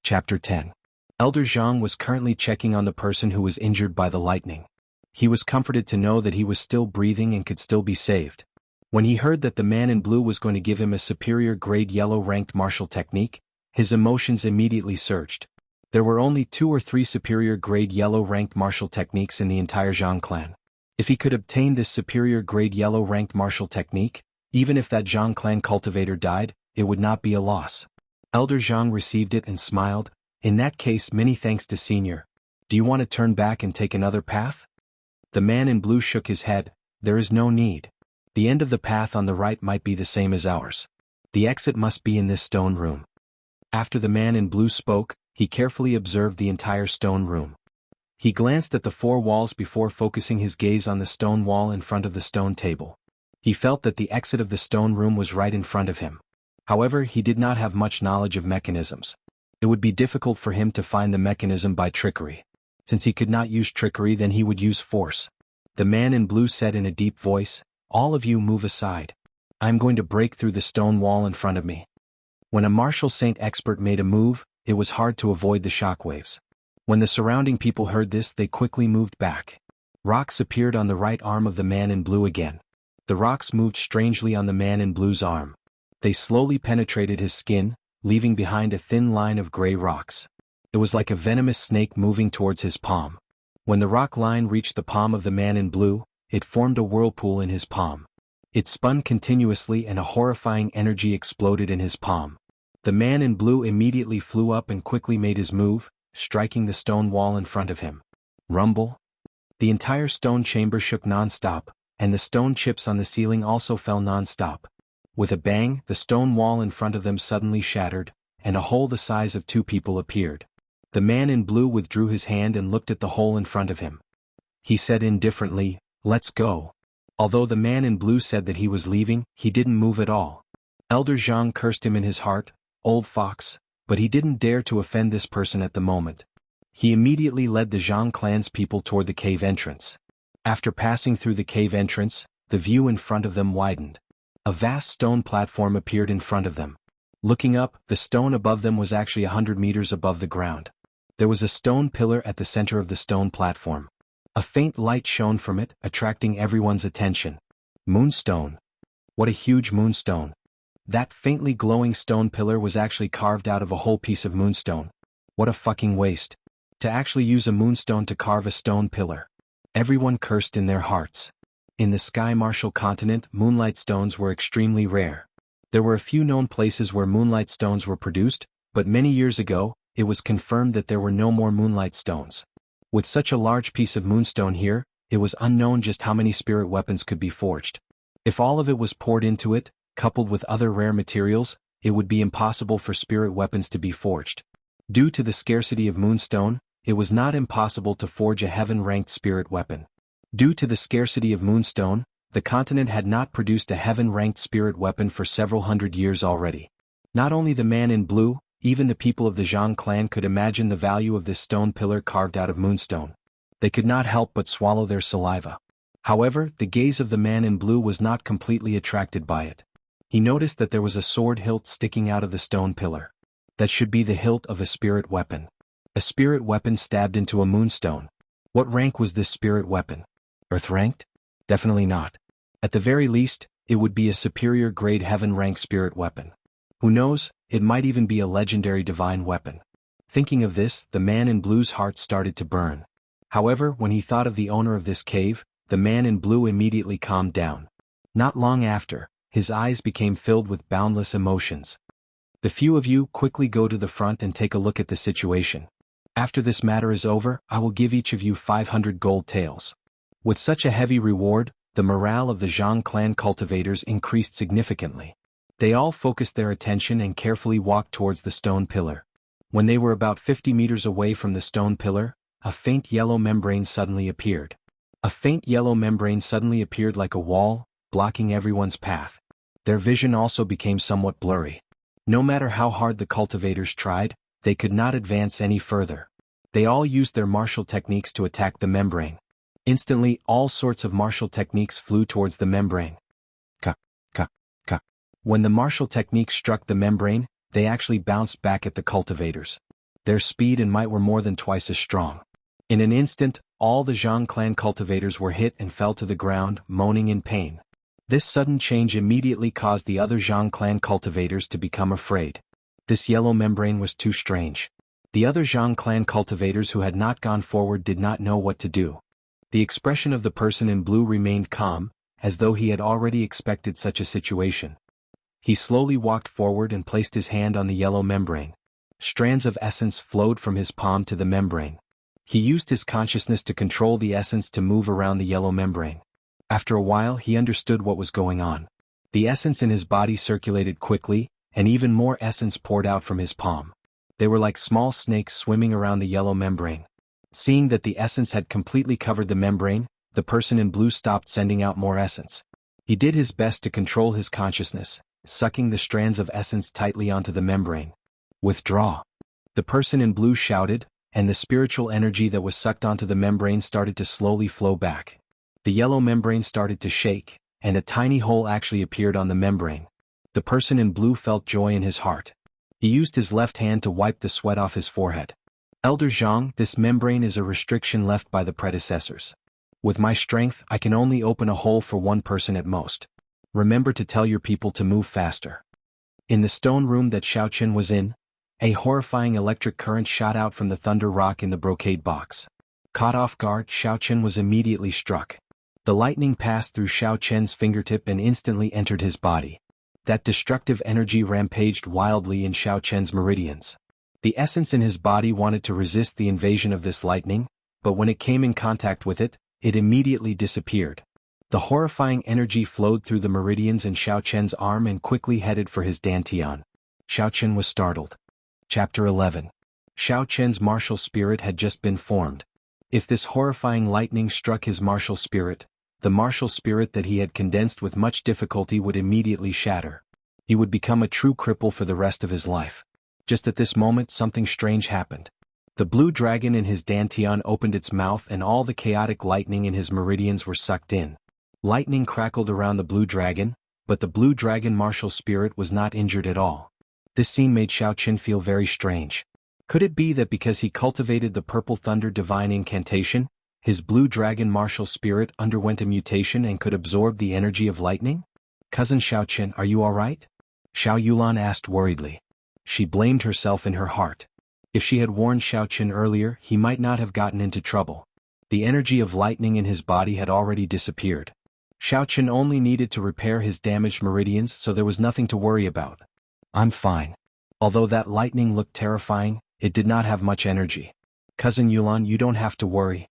Chapter 10. Elder Zhang was currently checking on the person who was injured by the lightning. He was comforted to know that he was still breathing and could still be saved. When he heard that the man in blue was going to give him a superior grade yellow-ranked martial technique, his emotions immediately surged. There were only 2 or 3 superior grade yellow-ranked martial techniques in the entire Zhang clan. If he could obtain this superior grade yellow-ranked martial technique, even if that Zhang clan cultivator died, it would not be a loss. Elder Zhang received it and smiled. "In that case, many thanks to Senior. Do you want to turn back and take another path?" The man in blue shook his head. "There is no need. The end of the path on the right might be the same as ours. The exit must be in this stone room." After the man in blue spoke, he carefully observed the entire stone room. He glanced at the 4 walls before focusing his gaze on the stone wall in front of the stone table. He felt that the exit of the stone room was right in front of him. However, he did not have much knowledge of mechanisms. It would be difficult for him to find the mechanism by trickery. Since he could not use trickery, then he would use force. The man in blue said in a deep voice, "All of you move aside. I'm going to break through the stone wall in front of me." When a martial saint expert made a move, it was hard to avoid the shockwaves. When the surrounding people heard this, they quickly moved back. Rocks appeared on the right arm of the man in blue again. The rocks moved strangely on the man in blue's arm. They slowly penetrated his skin, leaving behind a thin line of gray rocks. It was like a venomous snake moving towards his palm. When the rock line reached the palm of the man in blue, it formed a whirlpool in his palm. It spun continuously and a horrifying energy exploded in his palm. The man in blue immediately flew up and quickly made his move, striking the stone wall in front of him. Rumble. The entire stone chamber shook non-stop, and the stone chips on the ceiling also fell non-stop. With a bang, the stone wall in front of them suddenly shattered, and a hole the size of 2 people appeared. The man in blue withdrew his hand and looked at the hole in front of him. He said indifferently, "Let's go." Although the man in blue said that he was leaving, he didn't move at all. Elder Zhang cursed him in his heart, "Old fox," but he didn't dare to offend this person at the moment. He immediately led the Zhang clan's people toward the cave entrance. After passing through the cave entrance, the view in front of them widened. A vast stone platform appeared in front of them. Looking up, the stone above them was actually 100 meters above the ground. There was a stone pillar at the center of the stone platform. A faint light shone from it, attracting everyone's attention. Moonstone. What a huge moonstone. That faintly glowing stone pillar was actually carved out of a whole piece of moonstone. What a fucking waste. To actually use a moonstone to carve a stone pillar. Everyone cursed in their hearts. In the Sky Martial continent, moonlight stones were extremely rare. There were a few known places where moonlight stones were produced, but many years ago, it was confirmed that there were no more moonlight stones. With such a large piece of moonstone here, it was unknown just how many spirit weapons could be forged. If all of it was poured into it, coupled with other rare materials, it would be impossible for spirit weapons to be forged. Due to the scarcity of moonstone, it was not impossible to forge a heaven-ranked spirit weapon. Due to the scarcity of moonstone, the continent had not produced a heaven-ranked spirit weapon for several hundred years already. Not only the man in blue, even the people of the Zhang clan could imagine the value of this stone pillar carved out of moonstone. They could not help but swallow their saliva. However, the gaze of the man in blue was not completely attracted by it. He noticed that there was a sword hilt sticking out of the stone pillar. That should be the hilt of a spirit weapon. A spirit weapon stabbed into a moonstone. What rank was this spirit weapon? Earth-ranked? Definitely not. At the very least, it would be a superior grade heaven-ranked spirit weapon. Who knows, it might even be a legendary divine weapon. Thinking of this, the man in blue's heart started to burn. However, when he thought of the owner of this cave, the man in blue immediately calmed down. Not long after, his eyes became filled with boundless emotions. The few of you quickly go to the front and take a look at the situation. After this matter is over, I will give each of you 500 gold taels. With such a heavy reward, the morale of the Zhang clan cultivators increased significantly. They all focused their attention and carefully walked towards the stone pillar. When they were about 50 meters away from the stone pillar, a faint yellow membrane suddenly appeared. A faint yellow membrane suddenly appeared like a wall, blocking everyone's path. Their vision also became somewhat blurry. No matter how hard the cultivators tried, they could not advance any further. They all used their martial techniques to attack the membrane. Instantly, all sorts of martial techniques flew towards the membrane. Ka, ka, ka. When the martial techniques struck the membrane, they actually bounced back at the cultivators. Their speed and might were more than twice as strong. In an instant, all the Zhang clan cultivators were hit and fell to the ground, moaning in pain. This sudden change immediately caused the other Zhang clan cultivators to become afraid. This yellow membrane was too strange. The other Zhang clan cultivators who had not gone forward did not know what to do. The expression of the person in blue remained calm, as though he had already expected such a situation. He slowly walked forward and placed his hand on the yellow membrane. Strands of essence flowed from his palm to the membrane. He used his consciousness to control the essence to move around the yellow membrane. After a while, he understood what was going on. The essence in his body circulated quickly, and even more essence poured out from his palm. They were like small snakes swimming around the yellow membrane. Seeing that the essence had completely covered the membrane, the person in blue stopped sending out more essence. He did his best to control his consciousness, sucking the strands of essence tightly onto the membrane. Withdraw. The person in blue shouted, and the spiritual energy that was sucked onto the membrane started to slowly flow back. The yellow membrane started to shake, and a tiny hole actually appeared on the membrane. The person in blue felt joy in his heart. He used his left hand to wipe the sweat off his forehead. Elder Zhang, this membrane is a restriction left by the predecessors. With my strength, I can only open a hole for one person at most. Remember to tell your people to move faster. In the stone room that Xiaochen was in, a horrifying electric current shot out from the thunder rock in the brocade box. Caught off guard, Xiaochen was immediately struck. The lightning passed through Xiaochen's fingertip and instantly entered his body. That destructive energy rampaged wildly in Xiaochen's meridians. The essence in his body wanted to resist the invasion of this lightning, but when it came in contact with it, it immediately disappeared. The horrifying energy flowed through the meridians in Xiaochen's arm and quickly headed for his dantian. Xiaochen was startled. Chapter 11. Xiaochen's martial spirit had just been formed. If this horrifying lightning struck his martial spirit, the martial spirit that he had condensed with much difficulty would immediately shatter. He would become a true cripple for the rest of his life. Just at this moment something strange happened. The blue dragon in his dantian opened its mouth and all the chaotic lightning in his meridians were sucked in. Lightning crackled around the blue dragon, but the blue dragon martial spirit was not injured at all. This scene made Xiaochen feel very strange. Could it be that because he cultivated the purple thunder divine incantation, his blue dragon martial spirit underwent a mutation and could absorb the energy of lightning? Cousin Xiaochen, are you alright? Xiao Yulan asked worriedly. She blamed herself in her heart. If she had warned Xiaochen earlier, he might not have gotten into trouble. The energy of lightning in his body had already disappeared. Xiaochen only needed to repair his damaged meridians, so there was nothing to worry about. I'm fine. Although that lightning looked terrifying, it did not have much energy. Cousin Yulan, you don't have to worry.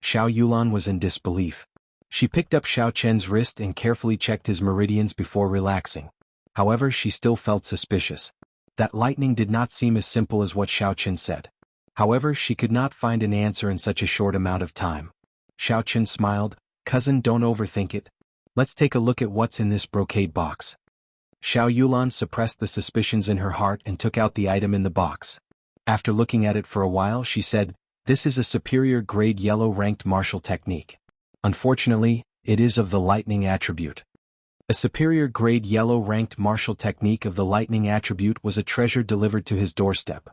Xiao Yulan was in disbelief. She picked up Xiaochen's wrist and carefully checked his meridians before relaxing. However, she still felt suspicious. That lightning did not seem as simple as what Xiaochen said. However, she could not find an answer in such a short amount of time. Xiaochen smiled. Cousin, don't overthink it. Let's take a look at what's in this brocade box. Xiao Yulan suppressed the suspicions in her heart and took out the item in the box. After looking at it for a while, she said, "This is a superior grade yellow ranked martial technique. Unfortunately, it is of the lightning attribute." A superior grade yellow ranked martial technique of the lightning attribute was a treasure delivered to his doorstep.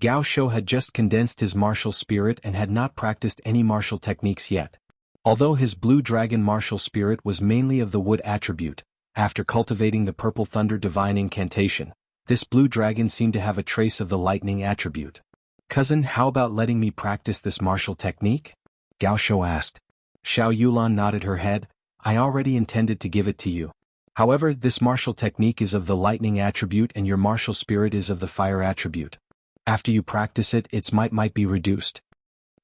Gao Shou had just condensed his martial spirit and had not practiced any martial techniques yet. Although his blue dragon martial spirit was mainly of the wood attribute, after cultivating the purple thunder divine incantation, this blue dragon seemed to have a trace of the lightning attribute. Cousin, how about letting me practice this martial technique? Gao Shou asked. Xiao Yulan nodded her head. I already intended to give it to you. However, this martial technique is of the lightning attribute and your martial spirit is of the fire attribute. After you practice it, its might be reduced.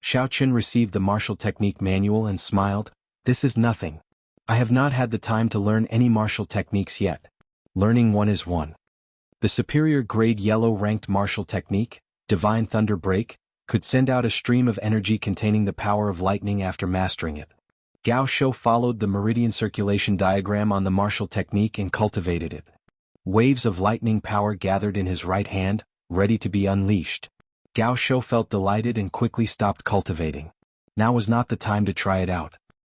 Xiaochen received the martial technique manual and smiled. This is nothing. I have not had the time to learn any martial techniques yet. Learning one is one. The superior grade yellow ranked martial technique, Divine Thunder Break, could send out a stream of energy containing the power of lightning after mastering it. Gao Shou followed the meridian circulation diagram on the martial technique and cultivated it. Waves of lightning power gathered in his right hand, ready to be unleashed. Gao Shou felt delighted and quickly stopped cultivating. Now was not the time to try it out.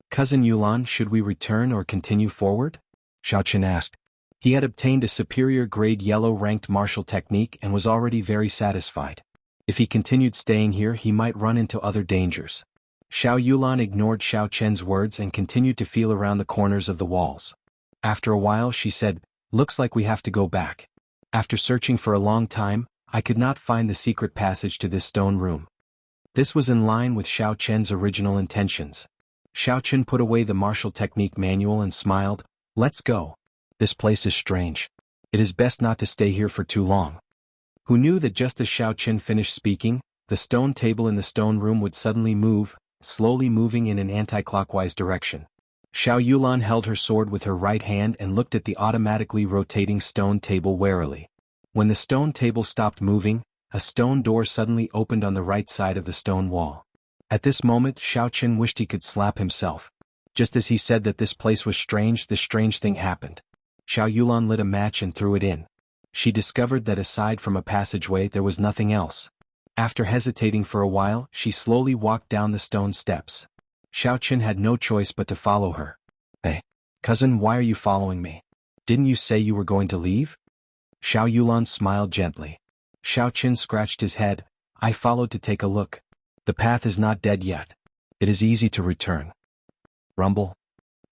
Cousin Yulan, should we return or continue forward? Xiaochen asked. He had obtained a superior grade yellow ranked martial technique and was already very satisfied. If he continued staying here, he might run into other dangers. Xiao Yulan ignored Xiaochen's words and continued to feel around the corners of the walls. After a while she said, "Looks like we have to go back. After searching for a long time, I could not find the secret passage to this stone room." This was in line with Xiaochen's original intentions. Xiaochen put away the martial technique manual and smiled. Let's go. This place is strange. It is best not to stay here for too long. Who knew that just as Xiaochen finished speaking, the stone table in the stone room would suddenly move, slowly moving in an anti-clockwise direction. Xiao Yulan held her sword with her right hand and looked at the automatically rotating stone table warily. When the stone table stopped moving, a stone door suddenly opened on the right side of the stone wall. At this moment, Xiaochen wished he could slap himself. Just as he said that this place was strange, the strange thing happened. Xiao Yulan lit a match and threw it in. She discovered that aside from a passageway there was nothing else. After hesitating for a while, she slowly walked down the stone steps. Xiao Chen had no choice but to follow her. Hey, cousin, why are you following me? Didn't you say you were going to leave? Xiao Yulan smiled gently. Xiao Chen scratched his head. I followed to take a look. The path is not dead yet. It is easy to return. Rumble.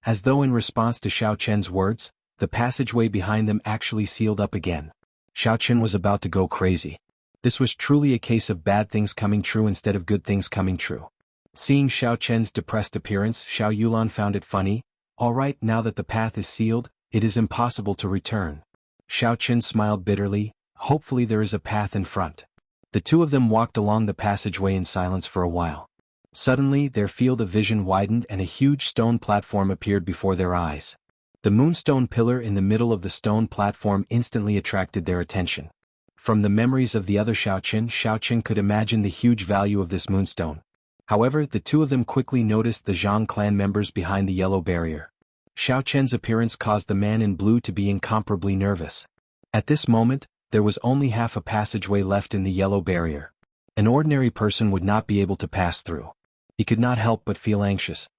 As though in response to Xiao Chen's words, the passageway behind them actually sealed up again. Xiao Chen was about to go crazy. This was truly a case of bad things coming true instead of good things coming true. Seeing Xiao Chen's depressed appearance, Xiao Yulan found it funny. All right, now that the path is sealed, it is impossible to return. Xiao Chen smiled bitterly. Hopefully there is a path in front. The two of them walked along the passageway in silence for a while. Suddenly, their field of vision widened and a huge stone platform appeared before their eyes. The moonstone pillar in the middle of the stone platform instantly attracted their attention. From the memories of the other Xiao Chen could imagine the huge value of this moonstone. However, the two of them quickly noticed the Zhang clan members behind the yellow barrier. Xiao Chen's appearance caused the man in blue to be incomparably nervous. At this moment, there was only half a passageway left in the yellow barrier. An ordinary person would not be able to pass through. He could not help but feel anxious.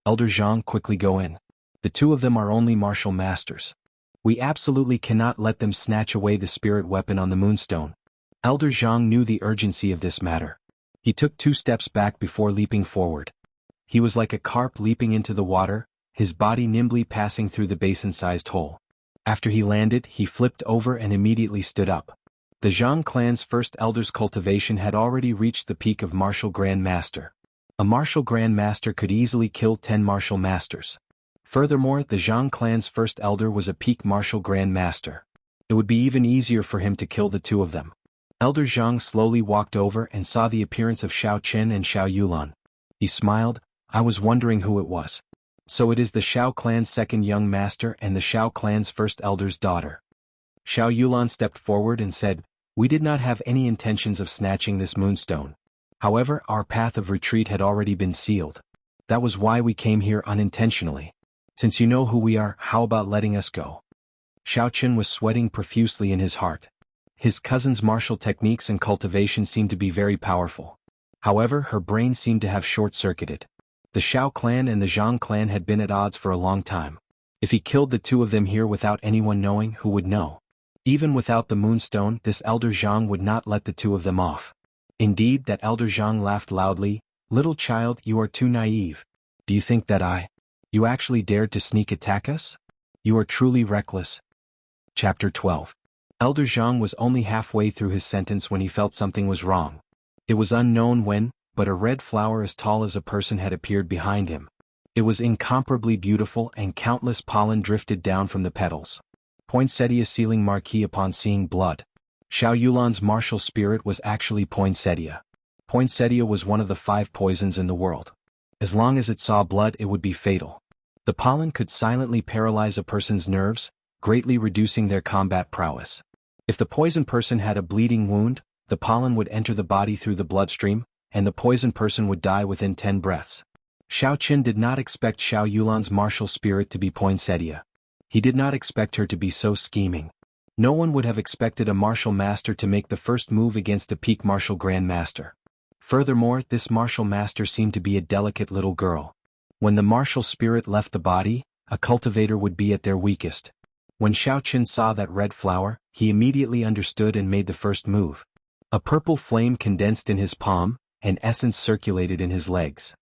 Elder Zhang, quickly go in. The two of them are only martial masters. We absolutely cannot let them snatch away the spirit weapon on the moonstone. Elder Zhang knew the urgency of this matter. He took 2 steps back before leaping forward. He was like a carp leaping into the water, his body nimbly passing through the basin-sized hole. After he landed, he flipped over and immediately stood up. The Zhang clan's first elder's cultivation had already reached the peak of martial grand master. A martial grand master could easily kill 10 martial masters. Furthermore, the Zhang clan's first elder was a peak martial grand master. It would be even easier for him to kill the two of them. Elder Zhang slowly walked over and saw the appearance of Xiao Chen and Xiao Yulan. He smiled. I was wondering who it was. So it is the Xiao clan's second young master and the Xiao clan's first elder's daughter. Xiao Yulan stepped forward and said, we did not have any intentions of snatching this moonstone. However, our path of retreat had already been sealed. That was why we came here unintentionally. Since you know who we are, how about letting us go? Xiao Chen was sweating profusely in his heart. His cousin's martial techniques and cultivation seemed to be very powerful. However, her brain seemed to have short-circuited. The Xiao clan and the Zhang clan had been at odds for a long time. If he killed the two of them here without anyone knowing, who would know? Even without the moonstone, this elder Zhang would not let the two of them off. Indeed, that elder Zhang laughed loudly. Little child, you are too naive. Do you think that you actually dared to sneak attack us? You are truly reckless. Chapter 12. Elder Zhang was only halfway through his sentence when he felt something was wrong. It was unknown when, but a red flower as tall as a person had appeared behind him. It was incomparably beautiful and countless pollen drifted down from the petals. Poinsettia sealing marquee upon seeing blood. Xiao Yulan's martial spirit was actually poinsettia. Poinsettia was one of the 5 poisons in the world. As long as it saw blood, it would be fatal. The pollen could silently paralyze a person's nerves, greatly reducing their combat prowess. If the poisoned person had a bleeding wound, the pollen would enter the body through the bloodstream, and the poisoned person would die within 10 breaths. Xiao Chen did not expect Xiao Yulan's martial spirit to be poinsettia. He did not expect her to be so scheming. No one would have expected a martial master to make the first move against a peak martial grand master. Furthermore, this martial master seemed to be a delicate little girl. When the martial spirit left the body, a cultivator would be at their weakest. When Xiao Chen saw that red flower, he immediately understood and made the first move. A purple flame condensed in his palm, and essence circulated in his legs.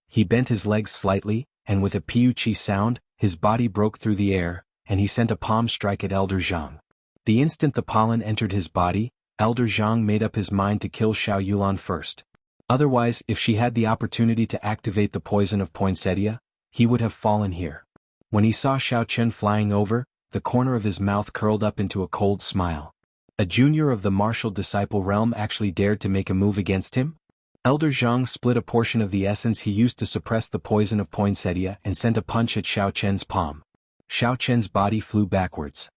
He bent his legs slightly, and with a piu-chi sound, his body broke through the air, and he sent a palm strike at Elder Zhang. The instant the pollen entered his body, Elder Zhang made up his mind to kill Xiao Yulan first. Otherwise, if she had the opportunity to activate the poison of poinsettia, he would have fallen here. When he saw Xiao Chen flying over, the corner of his mouth curled up into a cold smile. A junior of the martial disciple realm actually dared to make a move against him? Elder Zhang split a portion of the essence he used to suppress the poison of poinsettia and sent a punch at Xiao Chen's palm. Xiao Chen's body flew backwards.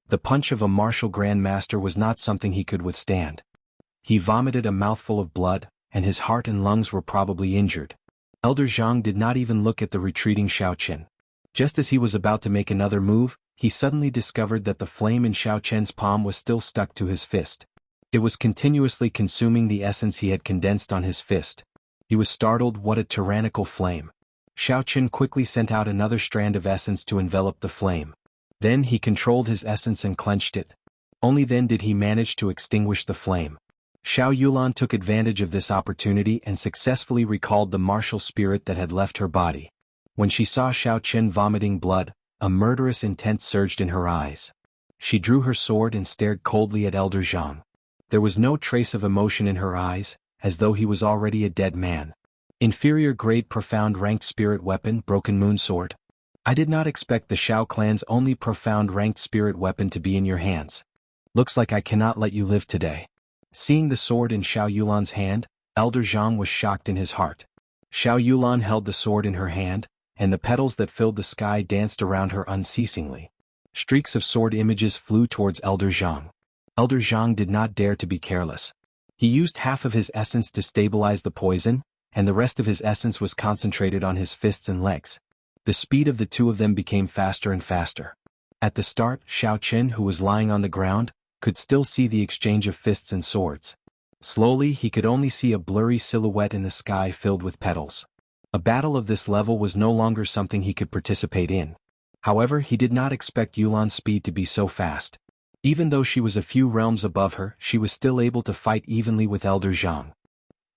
The punch of a martial grand master was not something he could withstand. He vomited a mouthful of blood, and his heart and lungs were probably injured. Elder Zhang did not even look at the retreating Xiao Chen. Just as he was about to make another move, he suddenly discovered that the flame in Xiao Chen's palm was still stuck to his fist. It was continuously consuming the essence he had condensed on his fist. He was startled. What a tyrannical flame. Xiao Qin quickly sent out another strand of essence to envelop the flame. Then he controlled his essence and clenched it. Only then did he manage to extinguish the flame. Xiao Yulan took advantage of this opportunity and successfully recalled the martial spirit that had left her body. When she saw Xiao Qin vomiting blood, a murderous intent surged in her eyes. She drew her sword and stared coldly at Elder Zhang. There was no trace of emotion in her eyes, as though he was already a dead man. Inferior grade profound ranked spirit weapon, Broken Moon Sword. I did not expect the Shao clan's only profound ranked spirit weapon to be in your hands. Looks like I cannot let you live today. Seeing the sword in Xiao Yulan's hand, Elder Zhang was shocked in his heart. Xiao Yulan held the sword in her hand, and the petals that filled the sky danced around her unceasingly. Streaks of sword images flew towards Elder Zhang. Elder Zhang did not dare to be careless. He used half of his essence to stabilize the poison, and the rest of his essence was concentrated on his fists and legs. The speed of the two of them became faster and faster. At the start, Xiao Qin, who was lying on the ground, could still see the exchange of fists and swords. Slowly he could only see a blurry silhouette in the sky filled with petals. A battle of this level was no longer something he could participate in. However, he did not expect Yulan's speed to be so fast. Even though she was a few realms above her, she was still able to fight evenly with Elder Zhang.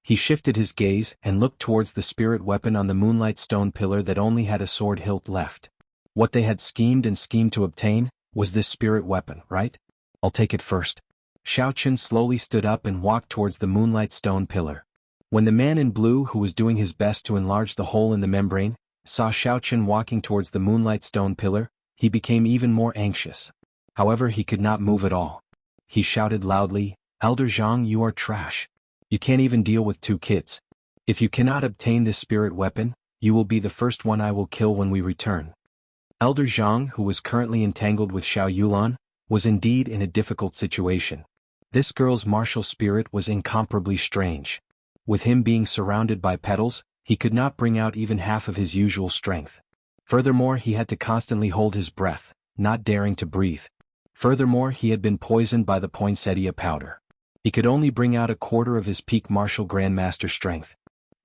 He shifted his gaze and looked towards the spirit weapon on the moonlight stone pillar that only had a sword hilt left. What they had schemed to obtain was this spirit weapon, right? I'll take it first. Xiao Qin slowly stood up and walked towards the moonlight stone pillar. When the man in blue, who was doing his best to enlarge the hole in the membrane, saw Xiao Qin walking towards the moonlight stone pillar, he became even more anxious. However, he could not move at all. He shouted loudly, "Elder Zhang, you are trash. You can't even deal with two kids. If you cannot obtain this spirit weapon, you will be the first one I will kill when we return." Elder Zhang, who was currently entangled with Xiao Yulan, was indeed in a difficult situation. This girl's martial spirit was incomparably strange. With him being surrounded by petals, he could not bring out even half of his usual strength. Furthermore, he had to constantly hold his breath, not daring to breathe. Furthermore, he had been poisoned by the poinsettia powder. He could only bring out a quarter of his peak martial grandmaster strength.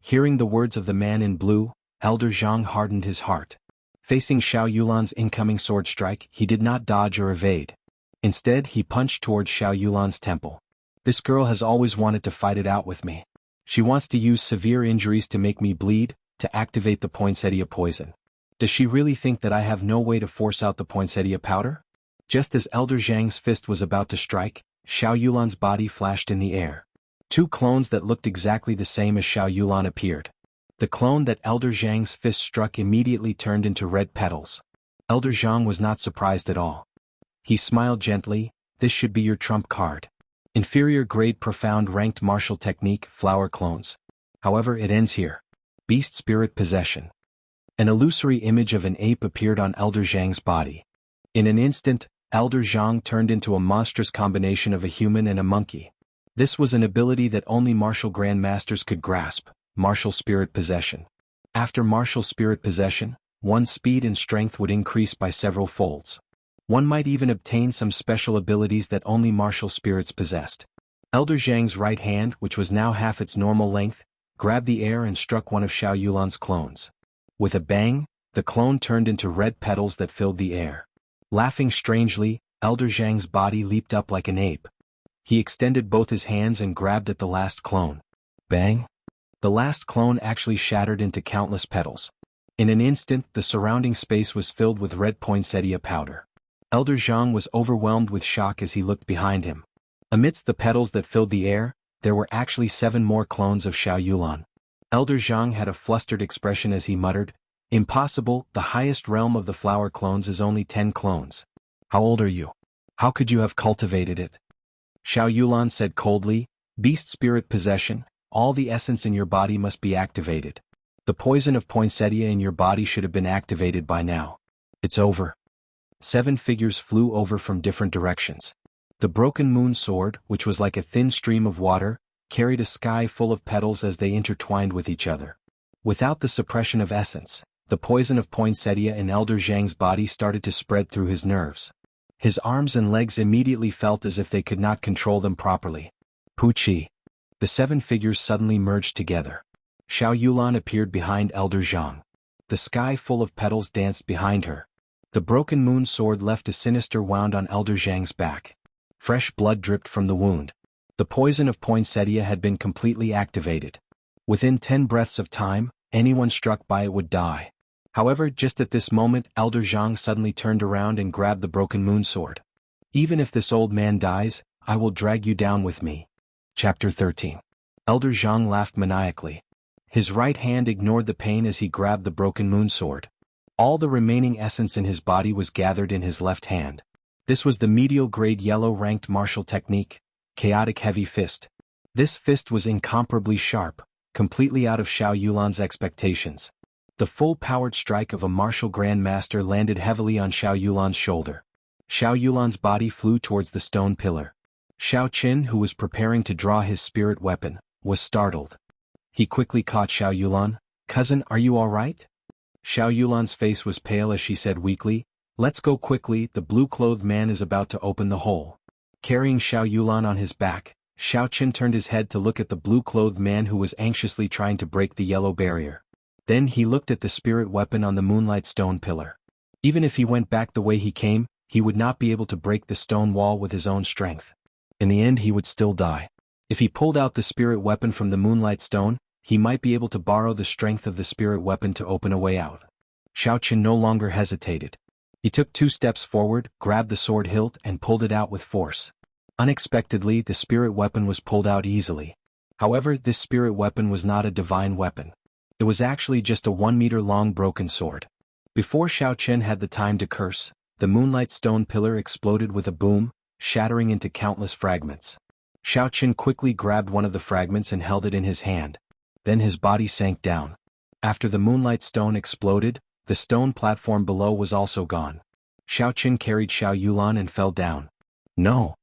Hearing the words of the man in blue, Elder Zhang hardened his heart. Facing Xiao Yulan's incoming sword strike, he did not dodge or evade. Instead, he punched towards Xiao Yulan's temple. This girl has always wanted to fight it out with me. She wants to use severe injuries to make me bleed, to activate the poinsettia poison. Does she really think that I have no way to force out the poinsettia powder? Just as Elder Zhang's fist was about to strike, Xiao Yulan's body flashed in the air. Two clones that looked exactly the same as Xiao Yulan appeared. The clone that Elder Zhang's fist struck immediately turned into red petals. Elder Zhang was not surprised at all. He smiled gently, "This should be your trump card. Inferior grade profound ranked martial technique, flower clones. However, it ends here. Beast spirit possession." An illusory image of an ape appeared on Elder Zhang's body. In an instant, Elder Zhang turned into a monstrous combination of a human and a monkey. This was an ability that only martial grandmasters could grasp, martial spirit possession. After martial spirit possession, one's speed and strength would increase by several folds. One might even obtain some special abilities that only martial spirits possessed. Elder Zhang's right hand, which was now half its normal length, grabbed the air and struck one of Xiao Yulan's clones. With a bang, the clone turned into red petals that filled the air. Laughing strangely, Elder Zhang's body leaped up like an ape. He extended both his hands and grabbed at the last clone. Bang! The last clone actually shattered into countless petals. In an instant, the surrounding space was filled with red poinsettia powder. Elder Zhang was overwhelmed with shock as he looked behind him. Amidst the petals that filled the air, there were actually 7 more clones of Xiao Yulan. Elder Zhang had a flustered expression as he muttered, "Impossible, the highest realm of the flower clones is only 10 clones. How old are you? How could you have cultivated it?" Xiao Yulan said coldly, "Beast spirit possession, all the essence in your body must be activated. The poison of poinsettia in your body should have been activated by now. It's over." 7 figures flew over from different directions. The broken moon sword, which was like a thin stream of water, carried a sky full of petals as they intertwined with each other. Without the suppression of essence, the poison of poinsettia in Elder Zhang's body started to spread through his nerves. His arms and legs immediately felt as if they could not control them properly. Puchi. The 7 figures suddenly merged together. Xiao Yulan appeared behind Elder Zhang. The sky full of petals danced behind her. The broken moon sword left a sinister wound on Elder Zhang's back. Fresh blood dripped from the wound. The poison of poinsettia had been completely activated. Within 10 breaths of time, anyone struck by it would die. However, just at this moment, Elder Zhang suddenly turned around and grabbed the broken moon sword. Even if this old man dies, I will drag you down with me. Chapter 13. Elder Zhang laughed maniacally. His right hand ignored the pain as he grabbed the broken moon sword. All the remaining essence in his body was gathered in his left hand. This was the medial-grade yellow-ranked martial technique, Chaotic Heavy Fist. This fist was incomparably sharp, completely out of Xiao Yulan's expectations. The full-powered strike of a martial grandmaster landed heavily on Xiao Yulan's shoulder. Xiao Yulan's body flew towards the stone pillar. Xiao Qin, who was preparing to draw his spirit weapon, was startled. He quickly caught Xiao Yulan. "Cousin, are you all right?" Xiao Yulan's face was pale as she said weakly, "Let's go quickly, the blue-clothed man is about to open the hole." Carrying Xiao Yulan on his back, Xiao Qin turned his head to look at the blue-clothed man who was anxiously trying to break the yellow barrier. Then he looked at the spirit weapon on the moonlight stone pillar. Even if he went back the way he came, he would not be able to break the stone wall with his own strength. In the end he would still die. If he pulled out the spirit weapon from the moonlight stone, he might be able to borrow the strength of the spirit weapon to open a way out. Xiao Qin no longer hesitated. He took 2 steps forward, grabbed the sword hilt and pulled it out with force. Unexpectedly, the spirit weapon was pulled out easily. However, this spirit weapon was not a divine weapon. It was actually just a 1-meter-long broken sword. Before Xiao Qin had the time to curse, the moonlight stone pillar exploded with a boom, shattering into countless fragments. Xiao Qin quickly grabbed one of the fragments and held it in his hand. Then his body sank down. After the moonlight stone exploded, the stone platform below was also gone. Xiao Qin carried Xiao Yulan and fell down. "No!"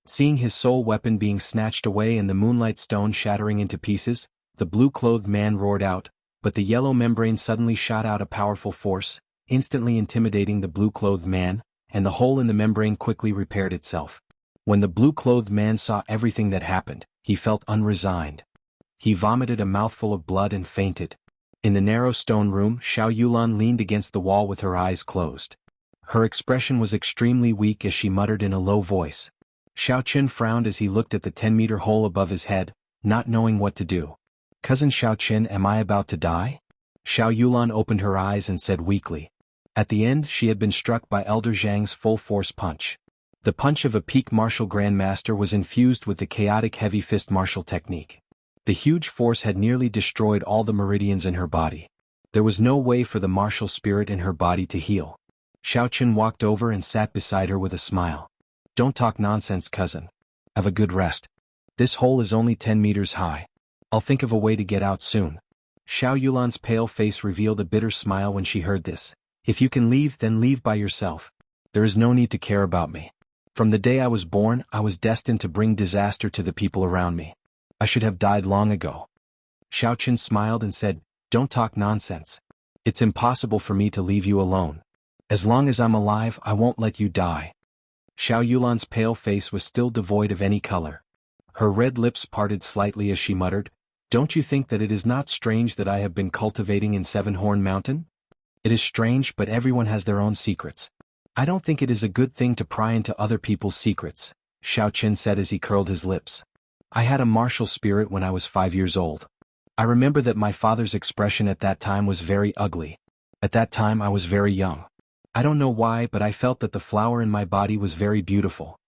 Seeing his soul weapon being snatched away and the moonlight stone shattering into pieces, the blue-clothed man roared out, but the yellow membrane suddenly shot out a powerful force, instantly intimidating the blue-clothed man, and the hole in the membrane quickly repaired itself. When the blue-clothed man saw everything that happened, he felt unresigned. He vomited a mouthful of blood and fainted. In the narrow stone room, Xiao Yulan leaned against the wall with her eyes closed. Her expression was extremely weak as she muttered in a low voice. Xiao Qin frowned as he looked at the 10-meter hole above his head, not knowing what to do. "Cousin Xiao Qin, am I about to die?" Xiao Yulan opened her eyes and said weakly. At the end, she had been struck by Elder Zhang's full-force punch. The punch of a peak martial grandmaster was infused with the chaotic heavy fist martial technique. The huge force had nearly destroyed all the meridians in her body. There was no way for the martial spirit in her body to heal. Xiao Qin walked over and sat beside her with a smile. "Don't talk nonsense, cousin. Have a good rest. This hole is only 10 meters high. I'll think of a way to get out soon." Xiao Yulan's pale face revealed a bitter smile when she heard this. "If you can leave, then leave by yourself. There is no need to care about me. From the day I was born, I was destined to bring disaster to the people around me. I should have died long ago." Xiao Qin smiled and said, "Don't talk nonsense. It's impossible for me to leave you alone. As long as I'm alive, I won't let you die." Xiao Yulan's pale face was still devoid of any color. Her red lips parted slightly as she muttered, "Don't you think that it is not strange that I have been cultivating in Seven-Horn Mountain? It is strange, but everyone has their own secrets. I don't think it is a good thing to pry into other people's secrets," Xiao Qin said as he curled his lips. "I had a martial spirit when I was 5 years old. I remember that my father's expression at that time was very ugly. At that time I was very young. I don't know why, but I felt that the flower in my body was very beautiful.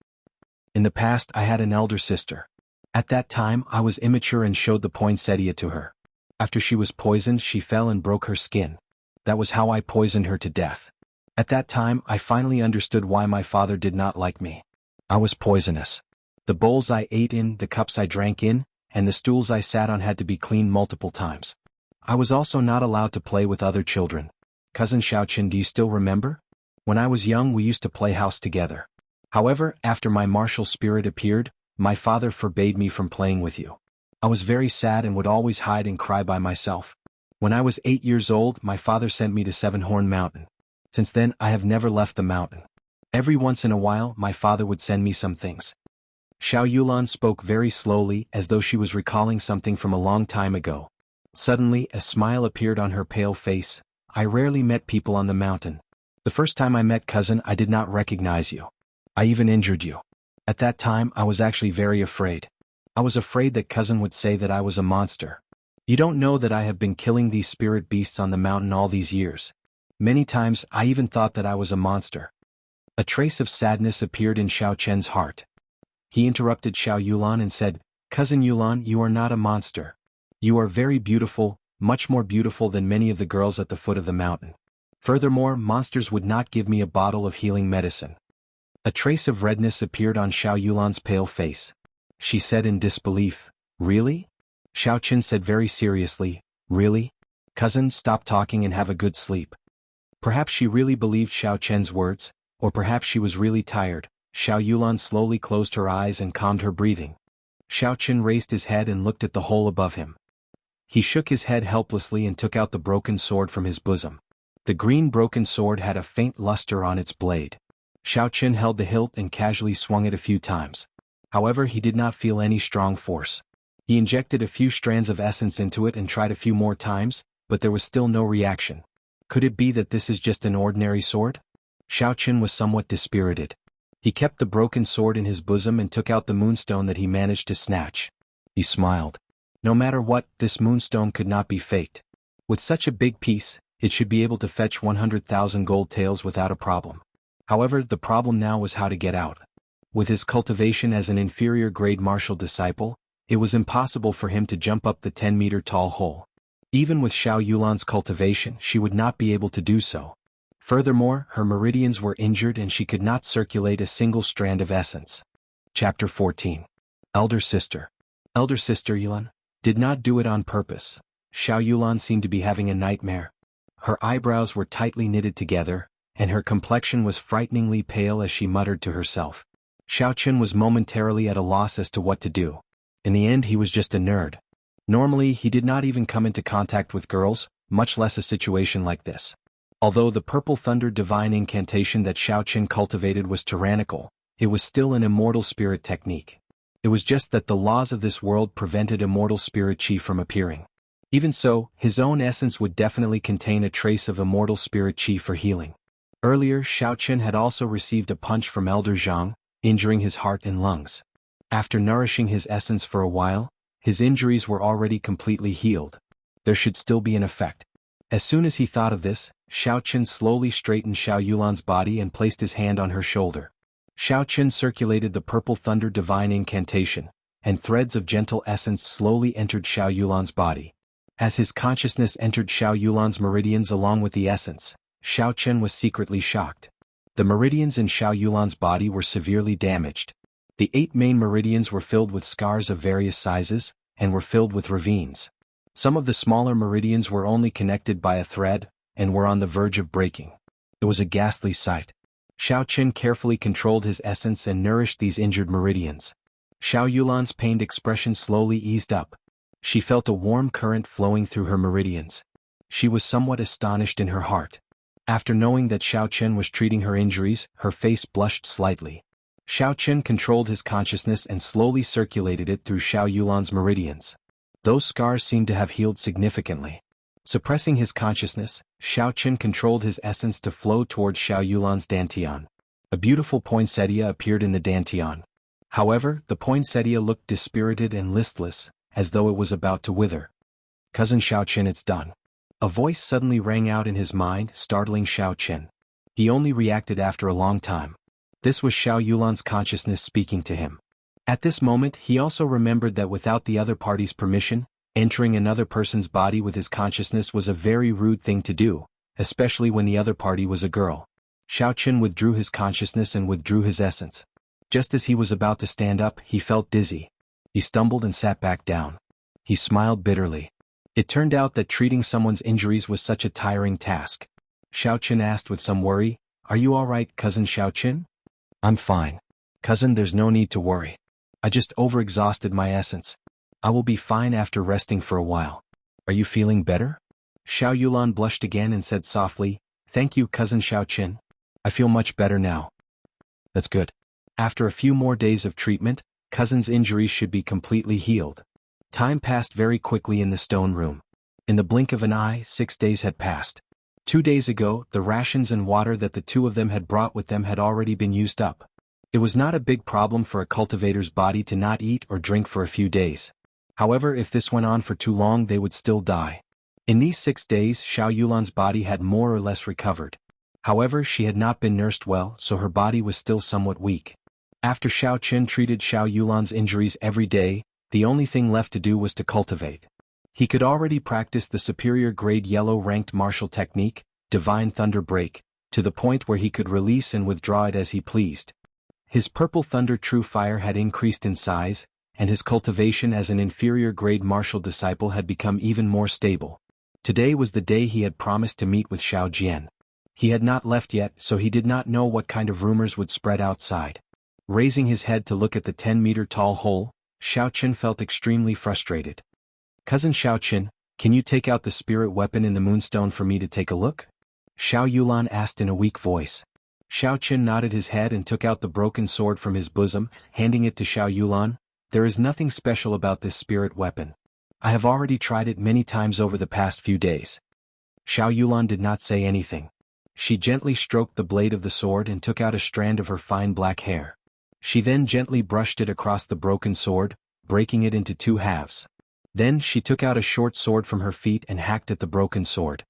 In the past I had an elder sister. At that time I was immature and showed the poinsettia to her. After she was poisoned, she fell and broke her skin. That was how I poisoned her to death. At that time I finally understood why my father did not like me. I was poisonous. The bowls I ate in, the cups I drank in, and the stools I sat on had to be cleaned multiple times. I was also not allowed to play with other children. Cousin Xiao Qin, do you still remember? When I was young we used to play house together. However, after my martial spirit appeared, my father forbade me from playing with you. I was very sad and would always hide and cry by myself. When I was 8 years old, my father sent me to Seven-Horn Mountain. Since then, I have never left the mountain. Every once in a while, my father would send me some things." Xiao Yulan spoke very slowly, as though she was recalling something from a long time ago. Suddenly, a smile appeared on her pale face. I rarely met people on the mountain. The first time I met cousin, I did not recognize you. I even injured you. At that time, I was actually very afraid. I was afraid that cousin would say that I was a monster. You don't know that I have been killing these spirit beasts on the mountain all these years. Many times, I even thought that I was a monster. A trace of sadness appeared in Xiao Chen's heart. He interrupted Xiao Yulan and said, "Cousin Yulan, you are not a monster. You are very beautiful, much more beautiful than many of the girls at the foot of the mountain. Furthermore, monsters would not give me a bottle of healing medicine." A trace of redness appeared on Xiao Yulan's pale face. She said in disbelief, "Really?" Xiao Chen said very seriously, "Really? Cousin, stop talking and have a good sleep." Perhaps she really believed Xiao Chen's words, or perhaps she was really tired. Xiao Yulan slowly closed her eyes and calmed her breathing. Xiao Chen raised his head and looked at the hole above him. He shook his head helplessly and took out the broken sword from his bosom. The green broken sword had a faint luster on its blade. Xiao Chen held the hilt and casually swung it a few times. However, he did not feel any strong force. He injected a few strands of essence into it and tried a few more times, but there was still no reaction. Could it be that this is just an ordinary sword? Xiao Chen was somewhat dispirited. He kept the broken sword in his bosom and took out the moonstone that he managed to snatch. He smiled. No matter what, this moonstone could not be faked. With such a big piece, it should be able to fetch 100,000 gold taels without a problem. However, the problem now was how to get out. With his cultivation as an inferior grade martial disciple, it was impossible for him to jump up the 10-meter tall hole. Even with Xiao Yulan's cultivation, she would not be able to do so. Furthermore, her meridians were injured and she could not circulate a single strand of essence. Chapter 14. Elder Sister. Elder Sister Yulan did not do it on purpose. Xiao Yulan seemed to be having a nightmare. Her eyebrows were tightly knitted together, and her complexion was frighteningly pale as she muttered to herself. Xiao Chen was momentarily at a loss as to what to do. In the end, he was just a nerd. Normally, he did not even come into contact with girls, much less a situation like this. Although the Purple Thunder divine incantation that Xiao Chen cultivated was tyrannical, it was still an immortal spirit technique. It was just that the laws of this world prevented immortal spirit chi from appearing. Even so, his own essence would definitely contain a trace of immortal spirit chi for healing. Earlier, Xiao Chen had also received a punch from Elder Zhang, injuring his heart and lungs. After nourishing his essence for a while, his injuries were already completely healed. There should still be an effect. As soon as he thought of this, Xiao Chen slowly straightened Xiao Yulan's body and placed his hand on her shoulder. Xiao Chen circulated the Purple Thunder divine incantation, and threads of gentle essence slowly entered Xiao Yulan's body. As his consciousness entered Xiao Yulan's meridians along with the essence, Xiao Chen was secretly shocked. The meridians in Xiao Yulan's body were severely damaged. The 8 main meridians were filled with scars of various sizes, and were filled with ravines. Some of the smaller meridians were only connected by a thread, and were on the verge of breaking. It was a ghastly sight. Xiao Chen carefully controlled his essence and nourished these injured meridians. Xiao Yulan's pained expression slowly eased up. She felt a warm current flowing through her meridians. She was somewhat astonished in her heart. After knowing that Xiao Chen was treating her injuries, her face blushed slightly. Xiao Chen controlled his consciousness and slowly circulated it through Xiao Yulan's meridians. Those scars seemed to have healed significantly. Suppressing his consciousness, Xiao Chen controlled his essence to flow towards Xiao Yulan's dantian. A beautiful poinsettia appeared in the dantian. However, the poinsettia looked dispirited and listless, as though it was about to wither. "Cousin Xiao Chen, it's done." A voice suddenly rang out in his mind, startling Xiao Chen. He only reacted after a long time. This was Xiao Yulan's consciousness speaking to him. At this moment, he also remembered that without the other party's permission, entering another person's body with his consciousness was a very rude thing to do, especially when the other party was a girl. Xiao Chen withdrew his consciousness and withdrew his essence. Just as he was about to stand up, he felt dizzy. He stumbled and sat back down. He smiled bitterly. It turned out that treating someone's injuries was such a tiring task. Xiao Chen asked with some worry, "Are you all right, Cousin Xiao Chen?" "I'm fine. Cousin, there's no need to worry. I just overexhausted my essence. I will be fine after resting for a while. Are you feeling better?" Xiao Yulan blushed again and said softly, "Thank you, Cousin Xiao Chen. I feel much better now." "That's good." After a few more days of treatment, Cousin's injuries should be completely healed. Time passed very quickly in the stone room. In the blink of an eye, 6 days had passed. 2 days ago, the rations and water that the two of them had brought with them had already been used up. It was not a big problem for a cultivator's body to not eat or drink for a few days. However, if this went on for too long, they would still die. In these 6 days, Xiao Yulan's body had more or less recovered. However, she had not been nursed well, so her body was still somewhat weak. After Xiao Qin treated Xiao Yulan's injuries every day, the only thing left to do was to cultivate. He could already practice the superior grade yellow-ranked martial technique, Divine Thunder Break, to the point where he could release and withdraw it as he pleased. His Purple Thunder True Fire had increased in size, and his cultivation as an inferior grade martial disciple had become even more stable. Today was the day he had promised to meet with Xiao Jian. He had not left yet, so he did not know what kind of rumors would spread outside. Raising his head to look at the 10-meter-tall hole, Xiao Qin felt extremely frustrated. "Cousin Xiao Qin, can you take out the spirit weapon in the moonstone for me to take a look?" Xiao Yulan asked in a weak voice. Xiao Qin nodded his head and took out the broken sword from his bosom, handing it to Xiao Yulan. "There is nothing special about this spirit weapon. I have already tried it many times over the past few days." Xiao Yulan did not say anything. She gently stroked the blade of the sword and took out a strand of her fine black hair. She then gently brushed it across the broken sword, breaking it into 2 halves. Then she took out a short sword from her feet and hacked at the broken sword.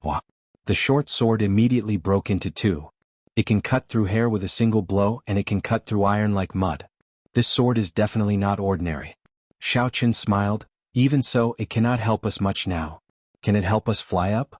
Wah! The short sword immediately broke into 2. It can cut through hair with a single blow, and it can cut through iron like mud. This sword is definitely not ordinary. Xiao Qin smiled. "Even so, it cannot help us much now. Can it help us fly up?"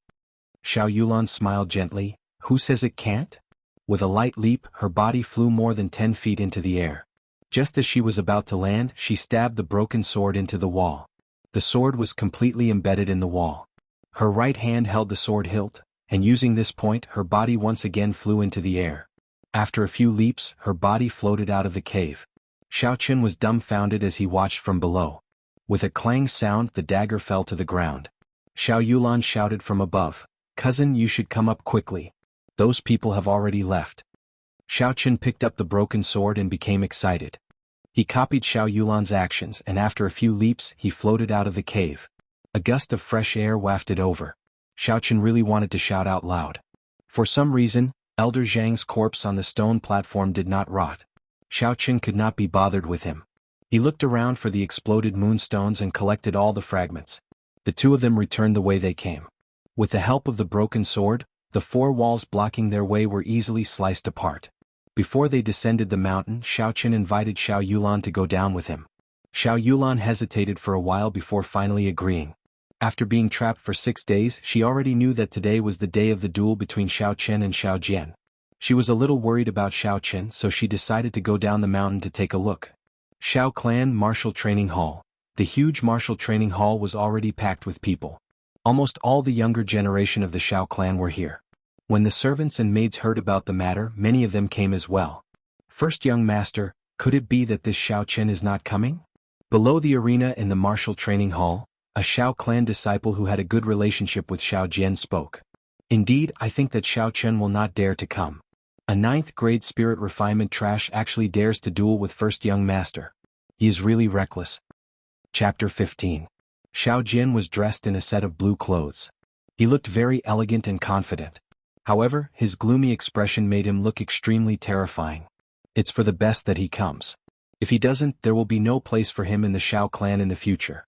Xiao Yulan smiled gently. "Who says it can't?" With a light leap, her body flew more than 10 feet into the air. Just as she was about to land, she stabbed the broken sword into the wall. The sword was completely embedded in the wall. Her right hand held the sword hilt, and using this point, her body once again flew into the air. After a few leaps, her body floated out of the cave. Xiao Qin was dumbfounded as he watched from below. With a clang sound, the dagger fell to the ground. Xiao Yulan shouted from above, "Cousin, you should come up quickly. Those people have already left." Xiao Qin picked up the broken sword and became excited. He copied Xiao Yulan's actions, and after a few leaps, he floated out of the cave. A gust of fresh air wafted over. Xiao Qin really wanted to shout out loud. For some reason, Elder Zhang's corpse on the stone platform did not rot. Xiao Qin could not be bothered with him. He looked around for the exploded moonstones and collected all the fragments. The two of them returned the way they came. With the help of the broken sword, the 4 walls blocking their way were easily sliced apart. Before they descended the mountain, Xiao Qin invited Xiao Yulan to go down with him. Xiao Yulan hesitated for a while before finally agreeing. After being trapped for 6 days, she already knew that today was the day of the duel between Xiao Qin and Xiao Jian. She was a little worried about Xiao Qin, so she decided to go down the mountain to take a look. Xiao Clan Martial Training Hall. The huge martial training hall was already packed with people. Almost all the younger generation of the Xiao clan were here. When the servants and maids heard about the matter, many of them came as well. "First young master, could it be that this Xiao Qin is not coming?" Below the arena in the martial training hall, a Xiao clan disciple who had a good relationship with Xiao Jian spoke. "Indeed, I think that Xiao Qin will not dare to come. A 9th grade spirit refinement trash actually dares to duel with first young master. He is really reckless." Chapter 15. Xiao Jian was dressed in a set of blue clothes. He looked very elegant and confident. However, his gloomy expression made him look extremely terrifying. It's for the best that he comes. If he doesn't, there will be no place for him in the Xiao clan in the future.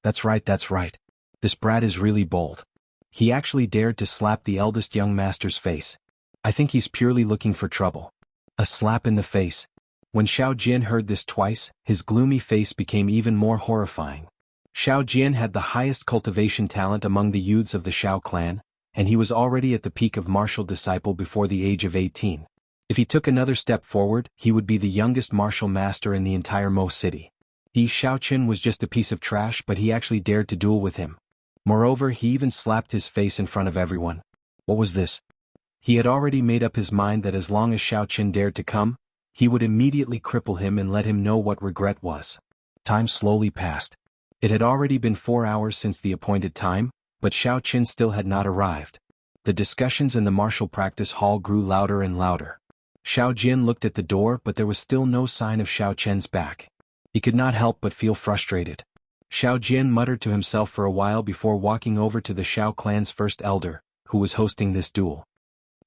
That's right. This brat is really bold. He actually dared to slap the eldest young master's face. I think he's purely looking for trouble. A slap in the face. When Xiao Jian heard this twice, his gloomy face became even more horrifying. Xiao Jian had the highest cultivation talent among the youths of the Xiao clan, and he was already at the peak of martial disciple before the age of 18. If he took another step forward, he would be the youngest martial master in the entire Mo city. Xiao Qin was just a piece of trash, but he actually dared to duel with him. Moreover, he even slapped his face in front of everyone. What was this? He had already made up his mind that as long as Xiao Qin dared to come, he would immediately cripple him and let him know what regret was. Time slowly passed. It had already been 4 hours since the appointed time, but Xiao Qin still had not arrived. The discussions in the martial practice hall grew louder and louder. Xiao Jian looked at the door, but there was still no sign of Xiao Qian's back. He could not help but feel frustrated. Xiao Jian muttered to himself for a while before walking over to the Xiao clan's first elder. who was hosting this duel.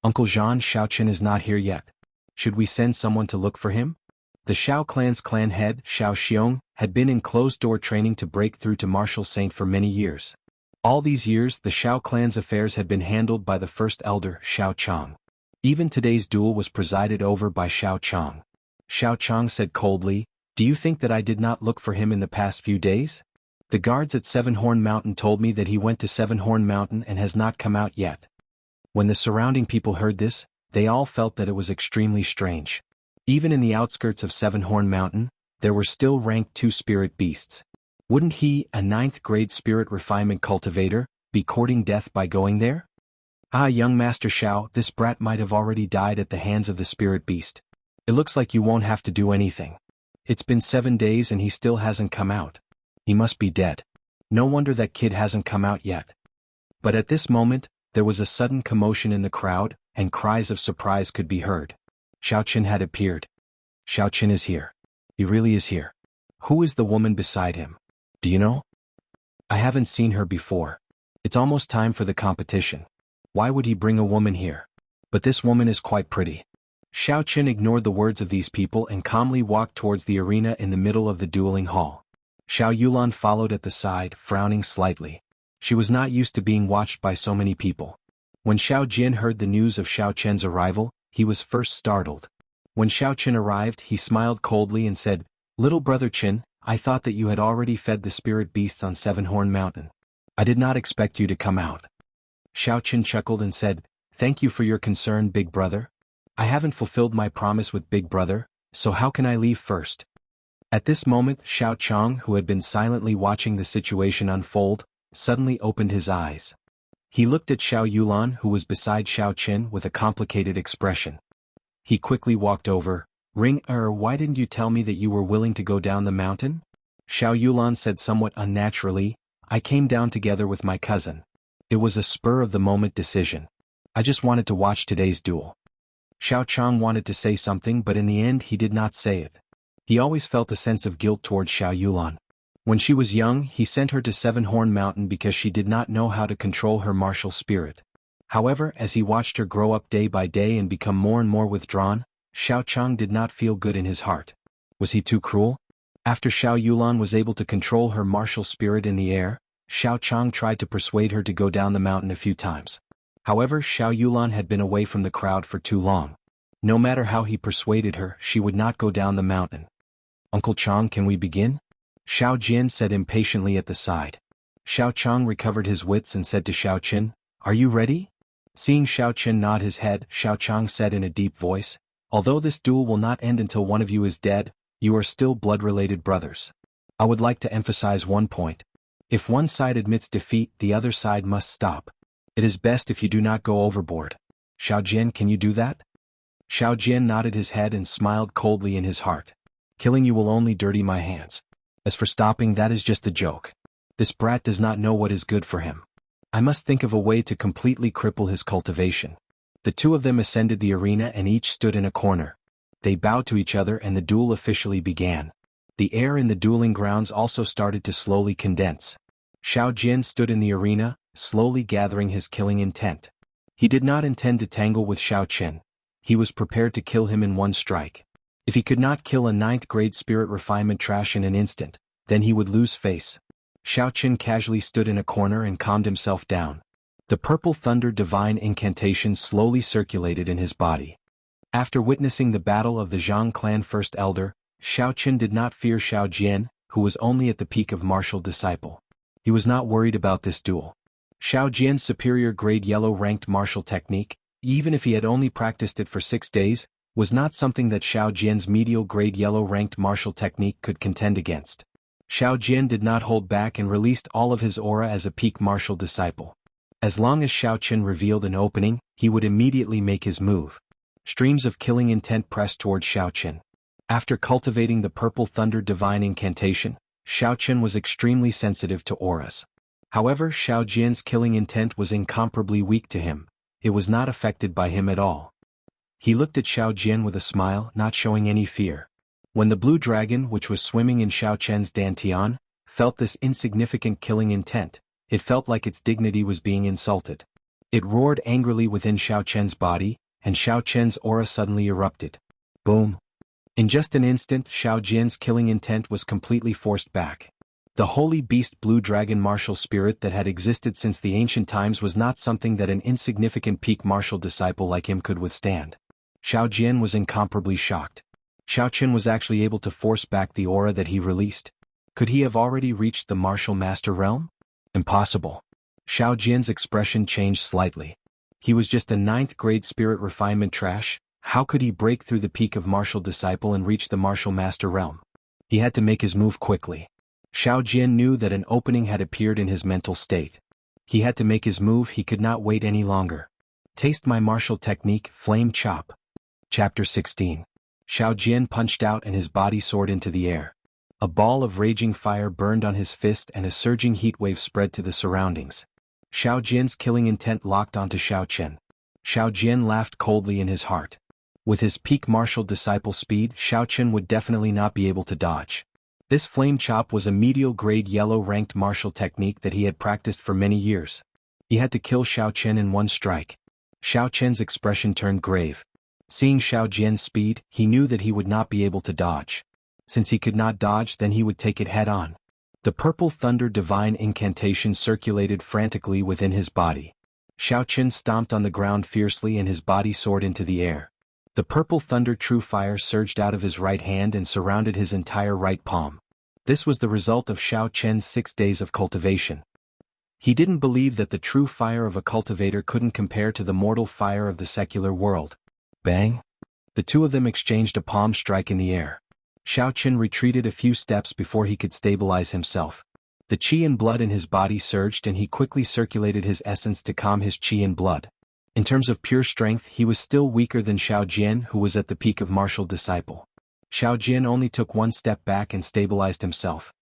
Uncle Jean, Xiaoqin is not here yet. Should we send someone to look for him? The Xiao clan's clan head, Xiao Xiong, had been in closed-door training to break through to martial saint for many years. All these years the Xiao clan's affairs had been handled by the first elder, Xiao Chang. Even today's duel was presided over by Xiao Chang. Xiao Chang said coldly, "Do you think that I did not look for him in the past few days? The guards at Seven-Horn Mountain told me that he went to Seven-Horn Mountain and has not come out yet." When the surrounding people heard this, they all felt that it was extremely strange. Even in the outskirts of Seven-Horn Mountain, there were still ranked 2 spirit beasts. Wouldn't he, a 9th-grade spirit refinement cultivator, be courting death by going there? Ah, young Master Xiao, this brat might have already died at the hands of the spirit beast. It looks like you won't have to do anything. It's been 7 days and he still hasn't come out. He must be dead. No wonder that kid hasn't come out yet. But at this moment, there was a sudden commotion in the crowd, and cries of surprise could be heard. Xiaoqin had appeared. Xiaoqin is here. He really is here. Who is the woman beside him? Do you know? I haven't seen her before. It's almost time for the competition. Why would he bring a woman here? But this woman is quite pretty. Xiaoqin ignored the words of these people and calmly walked towards the arena in the middle of the dueling hall. Xiao Yulan followed at the side, frowning slightly. She was not used to being watched by so many people. When Xiao Jin heard the news of Xiao Chen's arrival, he was first startled. When Xiao Chen arrived, he smiled coldly and said, "Little brother Chen, I thought that you had already fed the spirit beasts on Seven-Horn Mountain. I did not expect you to come out." Xiao Chen chuckled and said, "Thank you for your concern, big brother. I haven't fulfilled my promise with big brother, so how can I leave first?" At this moment, Xiao Chang, who had been silently watching the situation unfold, suddenly opened his eyes. He looked at Xiao Yulan, who was beside Xiao Qin, with a complicated expression. He quickly walked over. Why didn't you tell me that you were willing to go down the mountain?" Xiao Yulan said somewhat unnaturally, "I came down together with my cousin. It was a spur-of-the-moment decision. I just wanted to watch today's duel." Xiao Chang wanted to say something, but in the end he did not say it. He always felt a sense of guilt towards Xiao Yulan. When she was young, he sent her to Seven-Horn Mountain because she did not know how to control her martial spirit. However, as he watched her grow up day by day and become more and more withdrawn, Xiao Chang did not feel good in his heart. Was he too cruel? After Xiao Yulan was able to control her martial spirit in the air, Xiao Chang tried to persuade her to go down the mountain a few times. However, Xiao Yulan had been away from the crowd for too long. No matter how he persuaded her, she would not go down the mountain. "Uncle Chang, can we begin?" Xiao Jian said impatiently at the side. Xiao Chang recovered his wits and said to Xiao Qin, "Are you ready?" Seeing Xiao Qin nod his head, Xiao Chang said in a deep voice, "Although this duel will not end until one of you is dead, you are still blood-related brothers. I would like to emphasize one point. If one side admits defeat, the other side must stop. It is best if you do not go overboard. Xiao Jian, can you do that?" Xiao Jian nodded his head and smiled coldly in his heart. "Killing you will only dirty my hands. As for stopping, that is just a joke. This brat does not know what is good for him. I must think of a way to completely cripple his cultivation." The two of them ascended the arena and each stood in a corner. They bowed to each other and the duel officially began. The air in the dueling grounds also started to slowly condense. Xiao Jian stood in the arena, slowly gathering his killing intent. He did not intend to tangle with Xiao Qin. He was prepared to kill him in one strike. If he could not kill a 9th-grade spirit refinement trash in an instant, then he would lose face. Xiao Qin casually stood in a corner and calmed himself down. The purple thunder divine incantation slowly circulated in his body. After witnessing the battle of the Zhang clan first elder, Xiao Qin did not fear Xiao Jian, who was only at the peak of martial disciple. He was not worried about this duel. Xiao Jian's superior grade yellow-ranked martial technique, even if he had only practiced it for 6 days, was not something that Xiao Jian's medial grade yellow-ranked martial technique could contend against. Xiao Jian did not hold back and released all of his aura as a peak martial disciple. As long as Xiao Qin revealed an opening, he would immediately make his move. Streams of killing intent pressed towards Xiao Qin. After cultivating the purple thunder divine incantation, Xiao Qin was extremely sensitive to auras. However, Xiao Jian's killing intent was incomparably weak to him. It was not affected by him at all. He looked at Xiao Jian with a smile, not showing any fear. When the blue dragon, which was swimming in Xiao Qian's dantian, felt this insignificant killing intent, it felt like its dignity was being insulted. It roared angrily within Xiao Chen's body, and Xiao Chen's aura suddenly erupted. Boom. In just an instant, Xiao Jian's killing intent was completely forced back. The holy beast blue dragon martial spirit that had existed since the ancient times was not something that an insignificant peak martial disciple like him could withstand. Xiao Jian was incomparably shocked. Xiao Chen was actually able to force back the aura that he released. Could he have already reached the martial master realm? Impossible. Xiao Jian's expression changed slightly. He was just a 9th grade spirit refinement trash. How could he break through the peak of martial disciple and reach the martial master realm? He had to make his move quickly. Xiao Jian knew that an opening had appeared in his mental state. He had to make his move, he could not wait any longer. Taste my martial technique, Flame Chop. Chapter 16. Xiao Jian punched out and his body soared into the air. A ball of raging fire burned on his fist and a surging heat wave spread to the surroundings. Xiao Jian's killing intent locked onto Xiao Chen. Xiao Jian laughed coldly in his heart. With his peak martial disciple speed, Xiao Chen would definitely not be able to dodge. This Flame Chop was a medial grade yellow ranked martial technique that he had practiced for many years. He had to kill Xiao Chen in one strike. Xiao Chen's expression turned grave. Seeing Xiao Jian's speed, he knew that he would not be able to dodge. Since he could not dodge, then he would take it head on. The purple thunder divine incantation circulated frantically within his body. Xiao Chen stomped on the ground fiercely and his body soared into the air. The purple thunder true fire surged out of his right hand and surrounded his entire right palm. This was the result of Xiao Chen's 6 days of cultivation. He didn't believe that the true fire of a cultivator couldn't compare to the mortal fire of the secular world. Bang! The two of them exchanged a palm strike in the air. Xiao Chen retreated a few steps before he could stabilize himself. The qi and blood in his body surged and he quickly circulated his essence to calm his qi and blood. In terms of pure strength, he was still weaker than Xiao Jian, who was at the peak of martial disciple. Xiao Jian only took one step back and stabilized himself.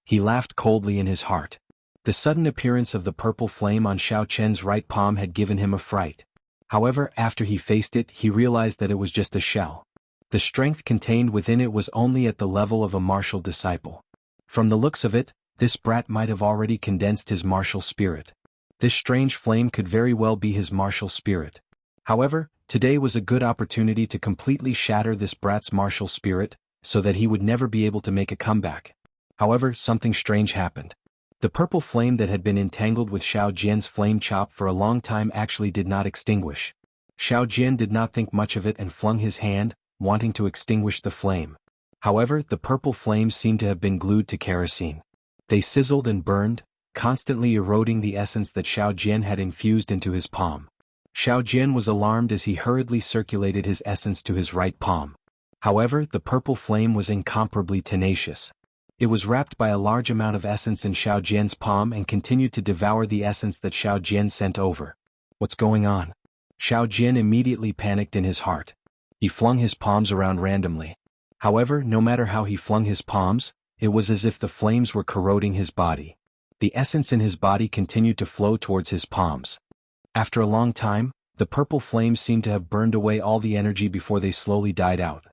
He laughed coldly in his heart. The sudden appearance of the purple flame on Xiao Chen's right palm had given him a fright. However, after he faced it, he realized that it was just a shell. The strength contained within it was only at the level of a martial disciple. From the looks of it, this brat might have already condensed his martial spirit. This strange flame could very well be his martial spirit. However, today was a good opportunity to completely shatter this brat's martial spirit, so that he would never be able to make a comeback. However, something strange happened. The purple flame that had been entangled with Xiao Jian's flame chop for a long time actually did not extinguish. Xiao Jian did not think much of it and flung his hand, wanting to extinguish the flame. However, the purple flames seemed to have been glued to kerosene. They sizzled and burned, constantly eroding the essence that Xiao Jian had infused into his palm. Xiao Jian was alarmed as he hurriedly circulated his essence to his right palm. However, the purple flame was incomparably tenacious. It was wrapped by a large amount of essence in Xiao Jian's palm and continued to devour the essence that Xiao Jian sent over. What's going on? Xiao Jian immediately panicked in his heart. He flung his palms around randomly. However, no matter how he flung his palms, it was as if the flames were corroding his body. The essence in his body continued to flow towards his palms. After a long time, the purple flames seemed to have burned away all the energy before they slowly died out.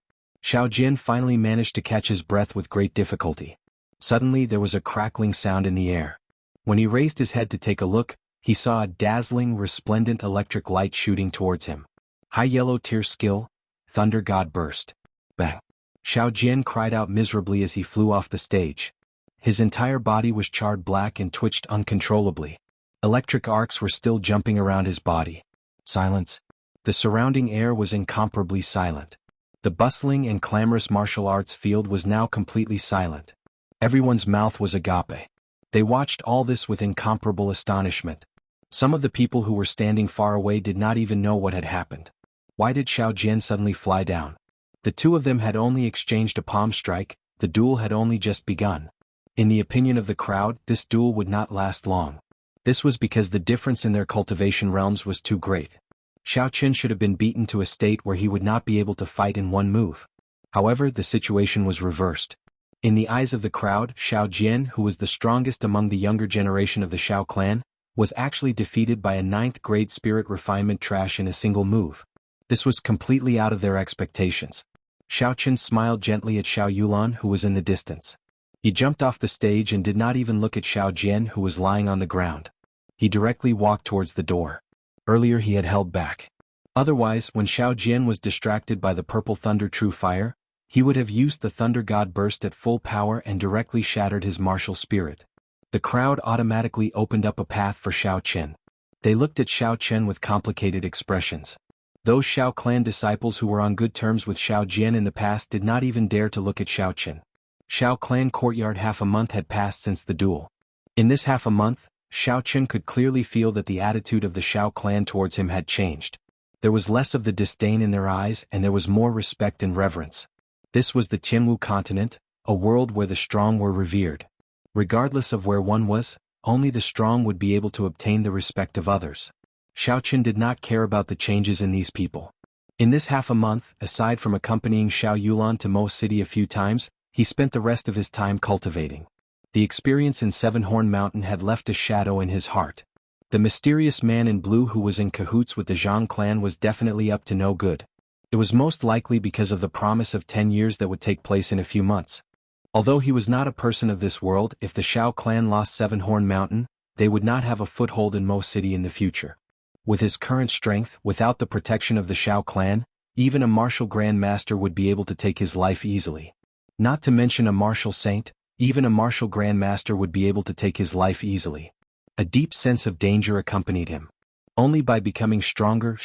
Xiao Jian finally managed to catch his breath with great difficulty. Suddenly there was a crackling sound in the air. When he raised his head to take a look, he saw a dazzling, resplendent electric light shooting towards him. High yellow tier skill, Thunder God Burst. Bang! Xiao Jian cried out miserably as he flew off the stage. His entire body was charred black and twitched uncontrollably. Electric arcs were still jumping around his body. Silence. The surrounding air was incomparably silent. The bustling and clamorous martial arts field was now completely silent. Everyone's mouth was agape. They watched all this with incomparable astonishment. Some of the people who were standing far away did not even know what had happened. Why did Xiao Jian suddenly fly down? The two of them had only exchanged a palm strike, the duel had only just begun. In the opinion of the crowd, this duel would not last long. This was because the difference in their cultivation realms was too great. Xiao Chen should have been beaten to a state where he would not be able to fight in one move. However, the situation was reversed. In the eyes of the crowd, Xiao Jian, who was the strongest among the younger generation of the Xiao clan, was actually defeated by a 9th grade spirit refinement trash in a single move. This was completely out of their expectations. Xiao Chen smiled gently at Xiao Yulan, who was in the distance. He jumped off the stage and did not even look at Xiao Jian, who was lying on the ground. He directly walked towards the door. Earlier he had held back. Otherwise, when Xiao Jian was distracted by the purple thunder true fire, he would have used the thunder god burst at full power and directly shattered his martial spirit. The crowd automatically opened up a path for Xiao Chen. They looked at Xiao Chen with complicated expressions. Those Xiao clan disciples who were on good terms with Xiao Jian in the past did not even dare to look at Xiao Chen. Xiao clan courtyard. Half a month had passed since the duel. In this half a month, Xiao Chen could clearly feel that the attitude of the Xiao clan towards him had changed. There was less of the disdain in their eyes and there was more respect and reverence. This was the Tianwu continent, a world where the strong were revered. Regardless of where one was, only the strong would be able to obtain the respect of others. Xiao Chen did not care about the changes in these people. In this half a month, aside from accompanying Xiao Yulan to Mo City a few times, he spent the rest of his time cultivating. The experience in Seven-Horn Mountain had left a shadow in his heart. The mysterious man in blue who was in cahoots with the Zhang clan was definitely up to no good. It was most likely because of the promise of 10 years that would take place in a few months. Although he was not a person of this world, if the Xiao clan lost Seven-Horn Mountain, they would not have a foothold in Mo City in the future. With his current strength, without the protection of the Xiao clan, even a martial Grand Master would be able to take his life easily. Not to mention a martial saint, even a martial Grand Master would be able to take his life easily. A deep sense of danger accompanied him. Only by becoming stronger,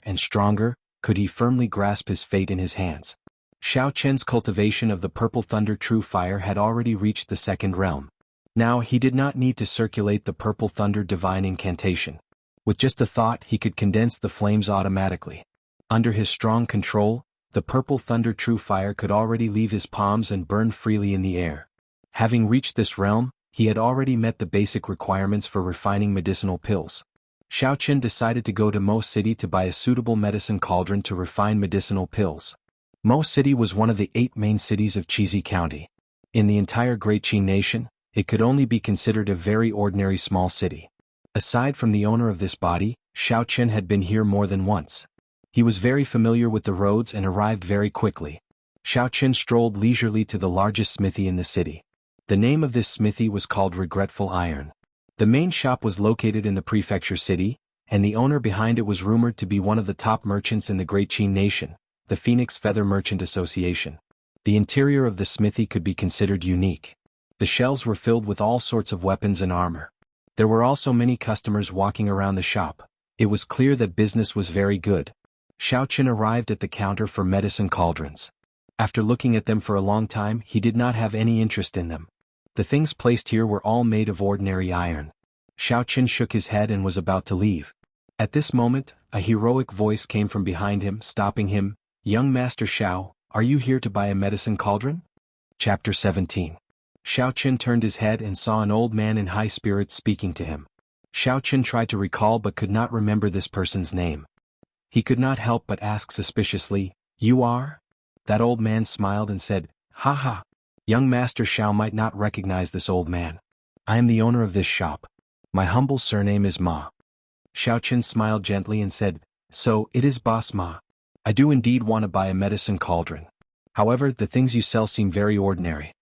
and stronger, could he firmly grasp his fate in his hands. Xiao Chen's cultivation of the purple thunder true fire had already reached the second realm. Now he did not need to circulate the purple thunder divine incantation. With just a thought he could condense the flames automatically. Under his strong control, the purple thunder true fire could already leave his palms and burn freely in the air. Having reached this realm, he had already met the basic requirements for refining medicinal pills. Xiao Chen decided to go to Mo City to buy a suitable medicine cauldron to refine medicinal pills. Mo City was one of the 8 main cities of Chizi County. In the entire Great Qin Nation, it could only be considered a very ordinary small city. Aside from the owner of this body, Xiao Chen had been here more than once. He was very familiar with the roads and arrived very quickly. Xiao Chen strolled leisurely to the largest smithy in the city. The name of this smithy was called Regretful Iron. The main shop was located in the prefecture city, and the owner behind it was rumored to be one of the top merchants in the Great Qin Nation, the Phoenix Feather Merchant Association. The interior of the smithy could be considered unique. The shelves were filled with all sorts of weapons and armor. There were also many customers walking around the shop. It was clear that business was very good. Xiao Chen arrived at the counter for medicine cauldrons. After looking at them for a long time, he did not have any interest in them. The things placed here were all made of ordinary iron. Xiao Chen shook his head and was about to leave. At this moment, a heroic voice came from behind him, stopping him. "Young Master Xiao, are you here to buy a medicine cauldron?" Chapter 17. Xiao Chen turned his head and saw an old man in high spirits speaking to him. Xiao Chen tried to recall but could not remember this person's name. He could not help but ask suspiciously, "You are?" That old man smiled and said, "Ha ha. Young Master Xiao might not recognize this old man. I am the owner of this shop. My humble surname is Ma." Xiao Chen smiled gently and said, "So, it is Boss Ma. I do indeed want to buy a medicine cauldron. However, the things you sell seem very ordinary."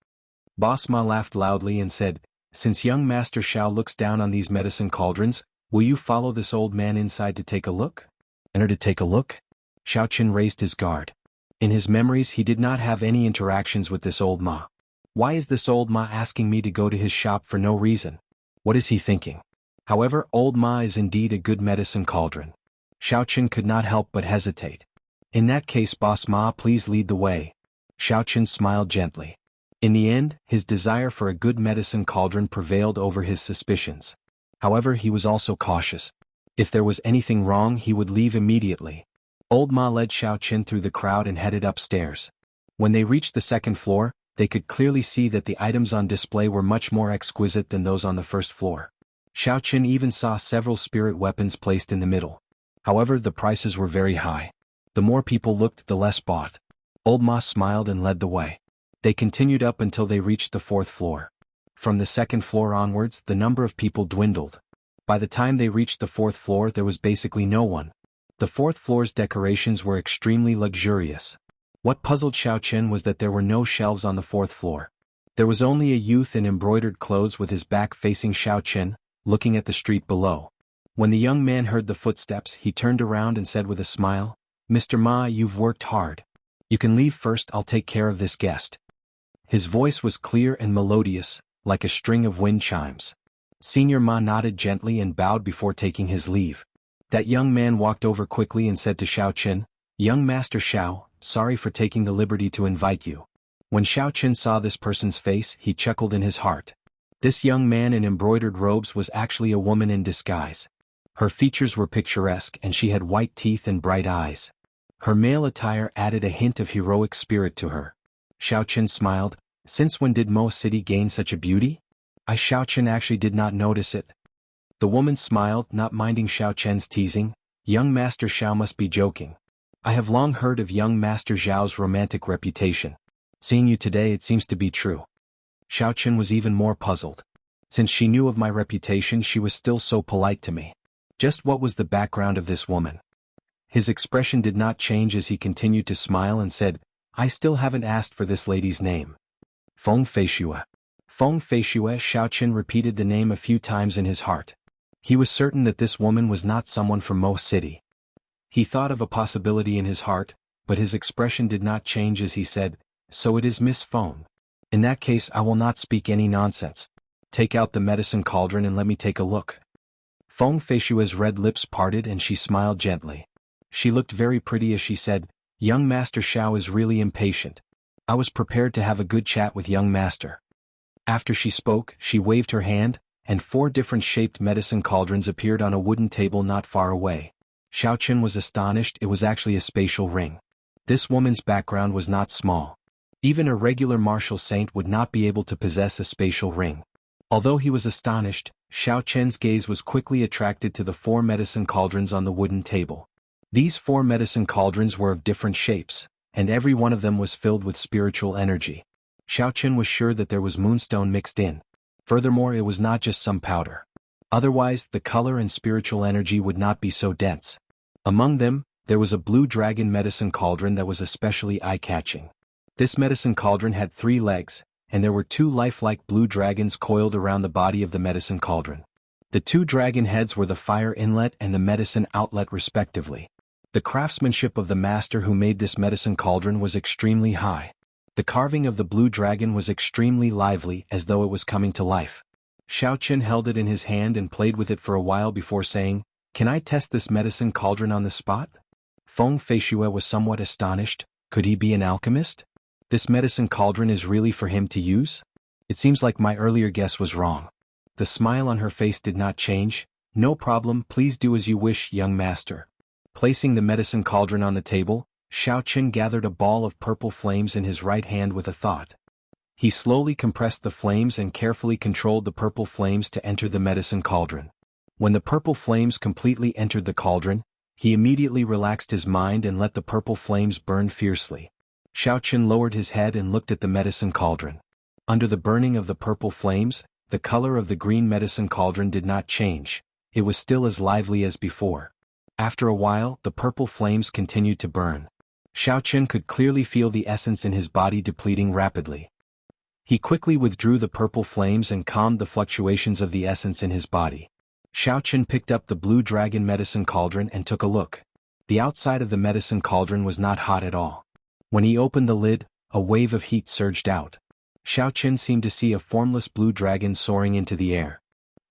Boss Ma laughed loudly and said, "Since young Master Xiao looks down on these medicine cauldrons, will you follow this old man inside to take a look?" "Enter to take a look?" Xiao Chen raised his guard. In his memories he did not have any interactions with this old Ma. Why is this old Ma asking me to go to his shop for no reason? What is he thinking? However, old Ma is indeed a good medicine cauldron. Xiao Chen could not help but hesitate. "In that case, Boss Ma, please lead the way." Xiao Chen smiled gently. In the end, his desire for a good medicine cauldron prevailed over his suspicions. However, he was also cautious. If there was anything wrong, he would leave immediately. Old Ma led Xiao Chen through the crowd and headed upstairs. When they reached the second floor, they could clearly see that the items on display were much more exquisite than those on the first floor. Xiao Chen even saw several spirit weapons placed in the middle. However, the prices were very high. The more people looked, the less bought. Old Ma smiled and led the way. They continued up until they reached the 4th floor. From the 2nd floor onwards, the number of people dwindled. By the time they reached the 4th floor, there was basically no one. The 4th floor's decorations were extremely luxurious. What puzzled Xiao Chen was that there were no shelves on the 4th floor. There was only a youth in embroidered clothes with his back facing Xiao Chen, looking at the street below. When the young man heard the footsteps, he turned around and said with a smile, "Mr. Ma, you've worked hard. You can leave first, I'll take care of this guest." His voice was clear and melodious, like a string of wind chimes. Senior Ma nodded gently and bowed before taking his leave. That young man walked over quickly and said to Xiao Qin, "Young Master Xiao, sorry for taking the liberty to invite you." When Xiao Qin saw this person's face, he chuckled in his heart. This young man in embroidered robes was actually a woman in disguise. Her features were picturesque and she had white teeth and bright eyes. Her male attire added a hint of heroic spirit to her. Xiao Qin smiled. "Since when did Mo City gain such a beauty? I Xiao Qin actually did not notice it." The woman smiled, not minding Xiao Qin's teasing. "Young Master Xiao must be joking. I have long heard of young Master Zhao's romantic reputation. Seeing you today, it seems to be true." Xiao Qin was even more puzzled. Since she knew of my reputation, she was still so polite to me. Just what was the background of this woman? His expression did not change as he continued to smile and said, "I still haven't asked for this lady's name." Feng Feishue. Feng Feishue. Xiao Qin repeated the name a few times in his heart. He was certain that this woman was not someone from Mo City. He thought of a possibility in his heart, but his expression did not change as he said, "So it is Miss Feng. In that case, I will not speak any nonsense. Take out the medicine cauldron and let me take a look." Feng Feishue's red lips parted and she smiled gently. She looked very pretty as she said, "Young Master Xiao is really impatient. I was prepared to have a good chat with young master." After she spoke, she waved her hand, and 4 different shaped medicine cauldrons appeared on a wooden table not far away. Xiao Qin was astonished. It was actually a spatial ring. This woman's background was not small. Even a regular martial saint would not be able to possess a spatial ring. Although he was astonished, Xiao Qin's gaze was quickly attracted to the 4 medicine cauldrons on the wooden table. These 4 medicine cauldrons were of different shapes, and every one of them was filled with spiritual energy. Xiao Qin was sure that there was moonstone mixed in. Furthermore, it was not just some powder. Otherwise, the color and spiritual energy would not be so dense. Among them, there was a blue dragon medicine cauldron that was especially eye-catching. This medicine cauldron had 3 legs, and there were 2 lifelike blue dragons coiled around the body of the medicine cauldron. The 2 dragon heads were the fire inlet and the medicine outlet respectively. The craftsmanship of the master who made this medicine cauldron was extremely high. The carving of the blue dragon was extremely lively, as though it was coming to life. Xiao Qin held it in his hand and played with it for a while before saying, "Can I test this medicine cauldron on the spot?" Feng Feishue was somewhat astonished. Could he be an alchemist? This medicine cauldron is really for him to use? It seems like my earlier guess was wrong. The smile on her face did not change. "No problem, please do as you wish, young master." Placing the medicine cauldron on the table, Xiao Qin gathered a ball of purple flames in his right hand with a thought. He slowly compressed the flames and carefully controlled the purple flames to enter the medicine cauldron. When the purple flames completely entered the cauldron, he immediately relaxed his mind and let the purple flames burn fiercely. Xiao Qin lowered his head and looked at the medicine cauldron. Under the burning of the purple flames, the color of the green medicine cauldron did not change. It was still as lively as before. After a while, the purple flames continued to burn. Xiao Qin could clearly feel the essence in his body depleting rapidly. He quickly withdrew the purple flames and calmed the fluctuations of the essence in his body. Xiao Qin picked up the blue dragon medicine cauldron and took a look. The outside of the medicine cauldron was not hot at all. When he opened the lid, a wave of heat surged out. Xiao Qin seemed to see a formless blue dragon soaring into the air.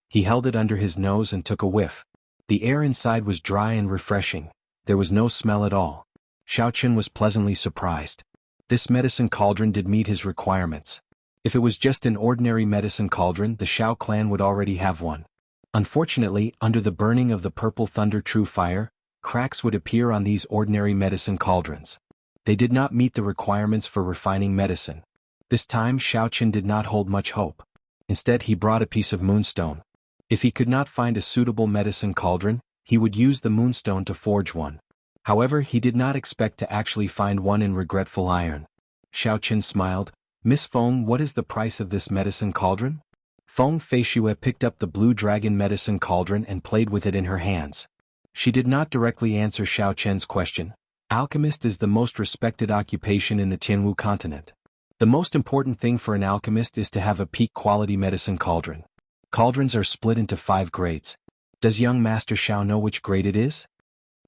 He held it under his nose and took a whiff. The air inside was dry and refreshing. There was no smell at all. Xiao Qin was pleasantly surprised. This medicine cauldron did meet his requirements. If it was just an ordinary medicine cauldron, the Xiao clan would already have one. Unfortunately, under the burning of the purple thunder true fire, cracks would appear on these ordinary medicine cauldrons. They did not meet the requirements for refining medicine. This time Xiao Qin did not hold much hope. Instead, he brought a piece of moonstone. If he could not find a suitable medicine cauldron, he would use the moonstone to forge one. However, he did not expect to actually find one in regretful iron. Xiao Qin smiled. "Miss Feng, what is the price of this medicine cauldron?" Feng Feishue picked up the blue dragon medicine cauldron and played with it in her hands. She did not directly answer Xiao Qin's question. Alchemist is the most respected occupation in the Tianwu continent. The most important thing for an alchemist is to have a peak quality medicine cauldron. Cauldrons are split into 5 grades. Does young Master Xiao know which grade it is?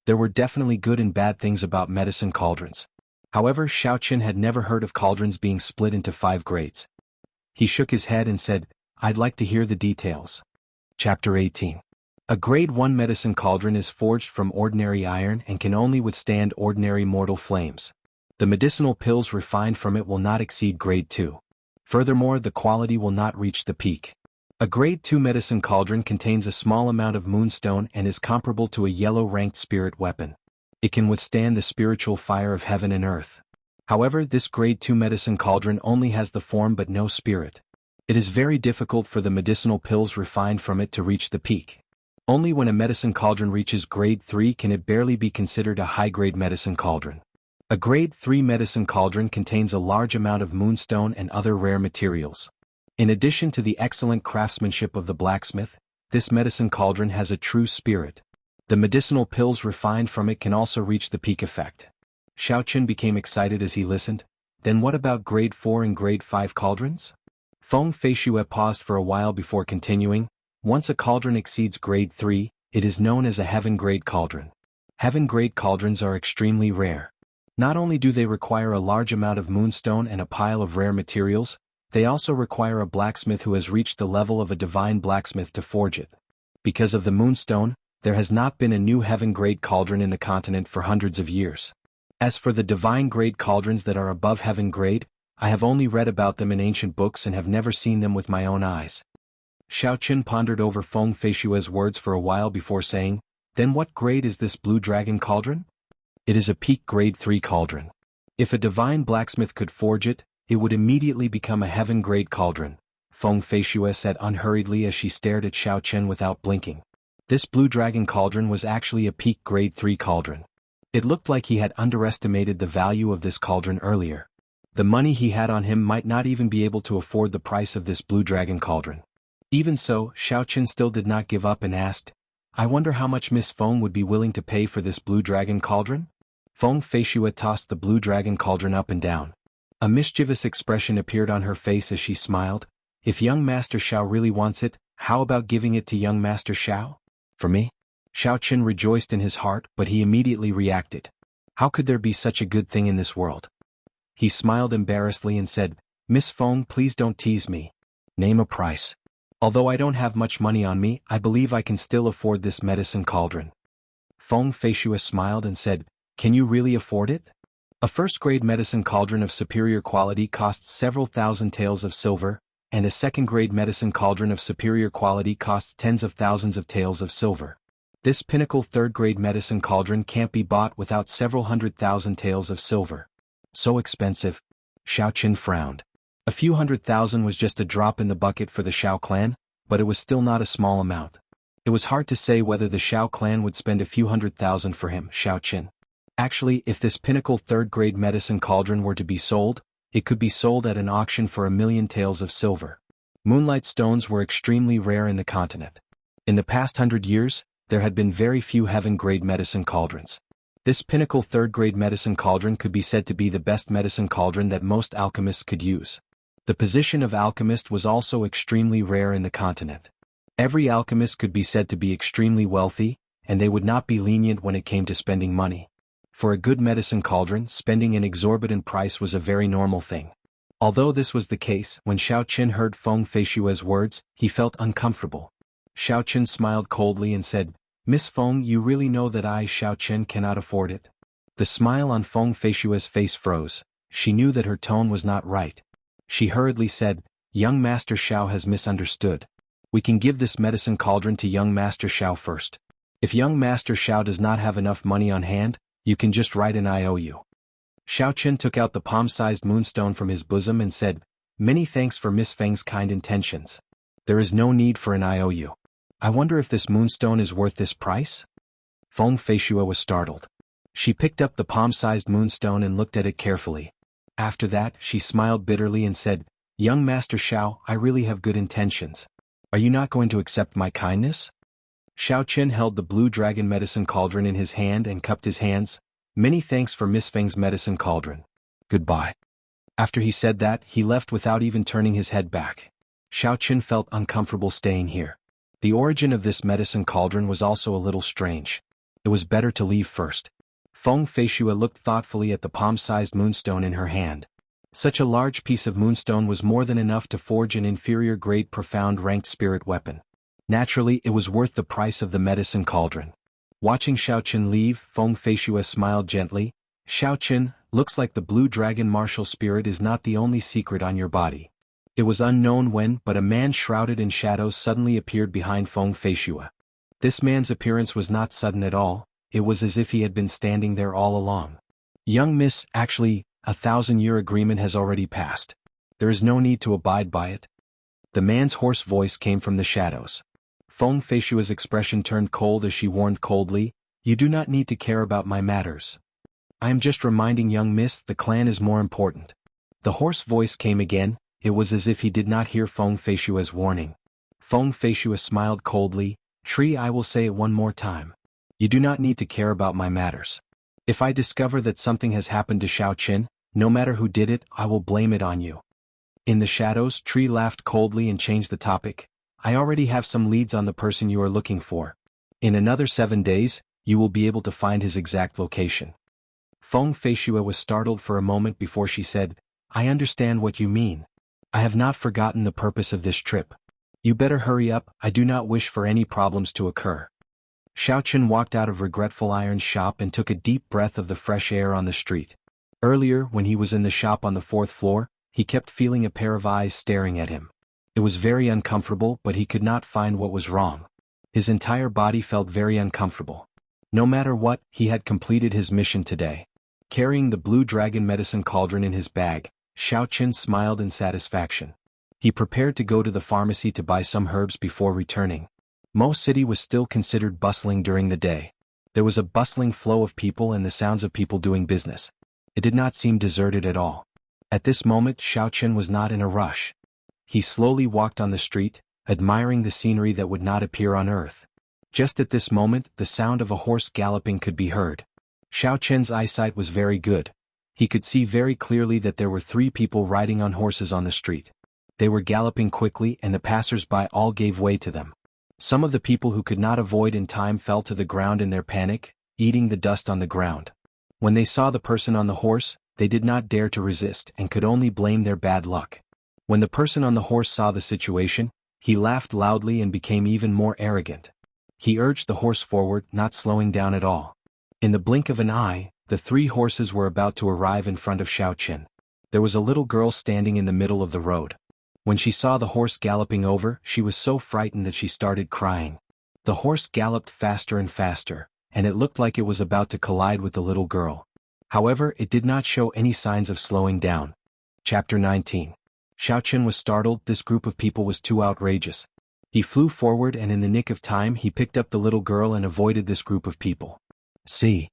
There were definitely good and bad things about medicine cauldrons. However, Xiao Qin had never heard of cauldrons being split into 5 grades. He shook his head and said, I'd like to hear the details. Chapter 18. A Grade 1 medicine cauldron is forged from ordinary iron and can only withstand ordinary mortal flames. The medicinal pills refined from it will not exceed Grade 2. Furthermore, the quality will not reach the peak. A Grade 2 medicine cauldron contains a small amount of moonstone and is comparable to a yellow-ranked spirit weapon. It can withstand the spiritual fire of heaven and earth. However, this Grade 2 medicine cauldron only has the form but no spirit. It is very difficult for the medicinal pills refined from it to reach the peak. Only when a medicine cauldron reaches Grade 3 can it barely be considered a high-grade medicine cauldron. A Grade 3 medicine cauldron contains a large amount of moonstone and other rare materials. In addition to the excellent craftsmanship of the blacksmith, this medicine cauldron has a true spirit. The medicinal pills refined from it can also reach the peak effect. Xiao Qin became excited as he listened. Then what about Grade 4 and Grade 5 cauldrons? Feng Feishue paused for a while before continuing. Once a cauldron exceeds Grade 3, it is known as a heaven-grade cauldron. Heaven-grade cauldrons are extremely rare. Not only do they require a large amount of moonstone and a pile of rare materials, they also require a blacksmith who has reached the level of a divine blacksmith to forge it. Because of the moonstone, there has not been a new heaven-grade cauldron in the continent for hundreds of years. As for the divine-grade cauldrons that are above heaven-grade, I have only read about them in ancient books and have never seen them with my own eyes. Xiao Qin pondered over Feng Feishue's words for a while before saying, Then what grade is this blue dragon cauldron? It is a peak Grade 3 cauldron. If a divine blacksmith could forge it, it would immediately become a heaven-grade cauldron, Feng Feishue said unhurriedly as she stared at Xiao Qin without blinking. This blue dragon cauldron was actually a peak Grade 3 cauldron. It looked like he had underestimated the value of this cauldron earlier. The money he had on him might not even be able to afford the price of this blue dragon cauldron. Even so, Xiao Qin still did not give up and asked, I wonder how much Miss Feng would be willing to pay for this blue dragon cauldron? Feng Feishue tossed the blue dragon cauldron up and down. A mischievous expression appeared on her face as she smiled. If young Master Xiao really wants it, how about giving it to young Master Xiao? For me? Xiao Qin rejoiced in his heart, but he immediately reacted. How could there be such a good thing in this world? He smiled embarrassedly and said, Miss Feng, please don't tease me. Name a price. Although I don't have much money on me, I believe I can still afford this medicine cauldron. Feng Feishue smiled and said, Can you really afford it? A first-grade medicine cauldron of superior quality costs several thousand taels of silver, and a second-grade medicine cauldron of superior quality costs tens of thousands of taels of silver. This pinnacle third-grade medicine cauldron can't be bought without several 100,000 taels of silver. So expensive. Xiao Qin frowned. A few 100,000 was just a drop in the bucket for the Xiao clan, but it was still not a small amount. It was hard to say whether the Xiao clan would spend a few 100,000 for him, Xiao Qin. Actually, if this pinnacle third-grade medicine cauldron were to be sold, it could be sold at an auction for 1,000,000 taels of silver. Moonlight stones were extremely rare in the continent. In the past 100 years, there had been very few heaven-grade medicine cauldrons. This pinnacle third-grade medicine cauldron could be said to be the best medicine cauldron that most alchemists could use. The position of alchemist was also extremely rare in the continent. Every alchemist could be said to be extremely wealthy, and they would not be lenient when it came to spending money. For a good medicine cauldron, spending an exorbitant price was a very normal thing. Although this was the case, when Xiao Qin heard Feng Feishue's words, he felt uncomfortable. Xiao Qin smiled coldly and said, Miss Feng, you really know that I, Xiao Qin, cannot afford it? The smile on Feng Feishue's face froze. She knew that her tone was not right. She hurriedly said, Young Master Xiao has misunderstood. We can give this medicine cauldron to young Master Xiao first. If young Master Xiao does not have enough money on hand, you can just write an IOU. Xiao Qin took out the palm-sized moonstone from his bosom and said, Many thanks for Miss Feng's kind intentions. There is no need for an IOU. I wonder if this moonstone is worth this price? Feng Feishue was startled. She picked up the palm-sized moonstone and looked at it carefully. After that, she smiled bitterly and said, Young Master Xiao, I really have good intentions. Are you not going to accept my kindness? Xiao Qin held the blue dragon medicine cauldron in his hand and cupped his hands. Many thanks for Miss Feng's medicine cauldron. Goodbye. After he said that, he left without even turning his head back. Xiao Qin felt uncomfortable staying here. The origin of this medicine cauldron was also a little strange. It was better to leave first. Feng Feishua looked thoughtfully at the palm-sized moonstone in her hand. Such a large piece of moonstone was more than enough to forge an inferior-grade profound-ranked spirit weapon. Naturally, it was worth the price of the medicine cauldron. Watching Xiaoqin leave, Feng Feishua smiled gently. Xiaoqin, looks like the blue dragon martial spirit is not the only secret on your body. It was unknown when, but a man shrouded in shadows suddenly appeared behind Feng Feishua. This man's appearance was not sudden at all, it was as if he had been standing there all along. Young miss, actually, a 1,000-year agreement has already passed. There is no need to abide by it. The man's hoarse voice came from the shadows. Feng Feishua's expression turned cold as she warned coldly, "You do not need to care about my matters. I am just reminding young miss the clan is more important." The hoarse voice came again, it was as if he did not hear Feng Feishua's warning. Feng Feishua smiled coldly, "Tree, I will say it one more time. You do not need to care about my matters. If I discover that something has happened to Xiaoqin, no matter who did it, I will blame it on you." In the shadows, Tree laughed coldly and changed the topic. "I already have some leads on the person you are looking for. In another 7 days, you will be able to find his exact location." Feng Feishua was startled for a moment before she said, "I understand what you mean. I have not forgotten the purpose of this trip. You better hurry up, I do not wish for any problems to occur." Xiaoqin walked out of Regretful Iron's shop and took a deep breath of the fresh air on the street. Earlier, when he was in the shop on the 4th floor, he kept feeling a pair of eyes staring at him. It was very uncomfortable, but he could not find what was wrong. His entire body felt very uncomfortable. No matter what, he had completed his mission today. Carrying the blue dragon medicine cauldron in his bag, Xiaoqin smiled in satisfaction. He prepared to go to the pharmacy to buy some herbs before returning. Mo City was still considered bustling during the day. There was a bustling flow of people and the sounds of people doing business. It did not seem deserted at all. At this moment, Xiaoqin was not in a rush. He slowly walked on the street, admiring the scenery that would not appear on Earth. Just at this moment, the sound of a horse galloping could be heard. Xiaoqin's eyesight was very good. He could see very clearly that there were 3 people riding on horses on the street. They were galloping quickly and the passers-by all gave way to them. Some of the people who could not avoid in time fell to the ground in their panic, eating the dust on the ground. When they saw the person on the horse, they did not dare to resist and could only blame their bad luck. When the person on the horse saw the situation, he laughed loudly and became even more arrogant. He urged the horse forward, not slowing down at all. In the blink of an eye, the 3 horses were about to arrive in front of Xiaoqin. There was a little girl standing in the middle of the road. When she saw the horse galloping over, she was so frightened that she started crying. The horse galloped faster and faster, and it looked like it was about to collide with the little girl. However, it did not show any signs of slowing down. Chapter 19. Xiaoqin was startled, this group of people was too outrageous. He flew forward and in the nick of time he picked up the little girl and avoided this group of people. "See."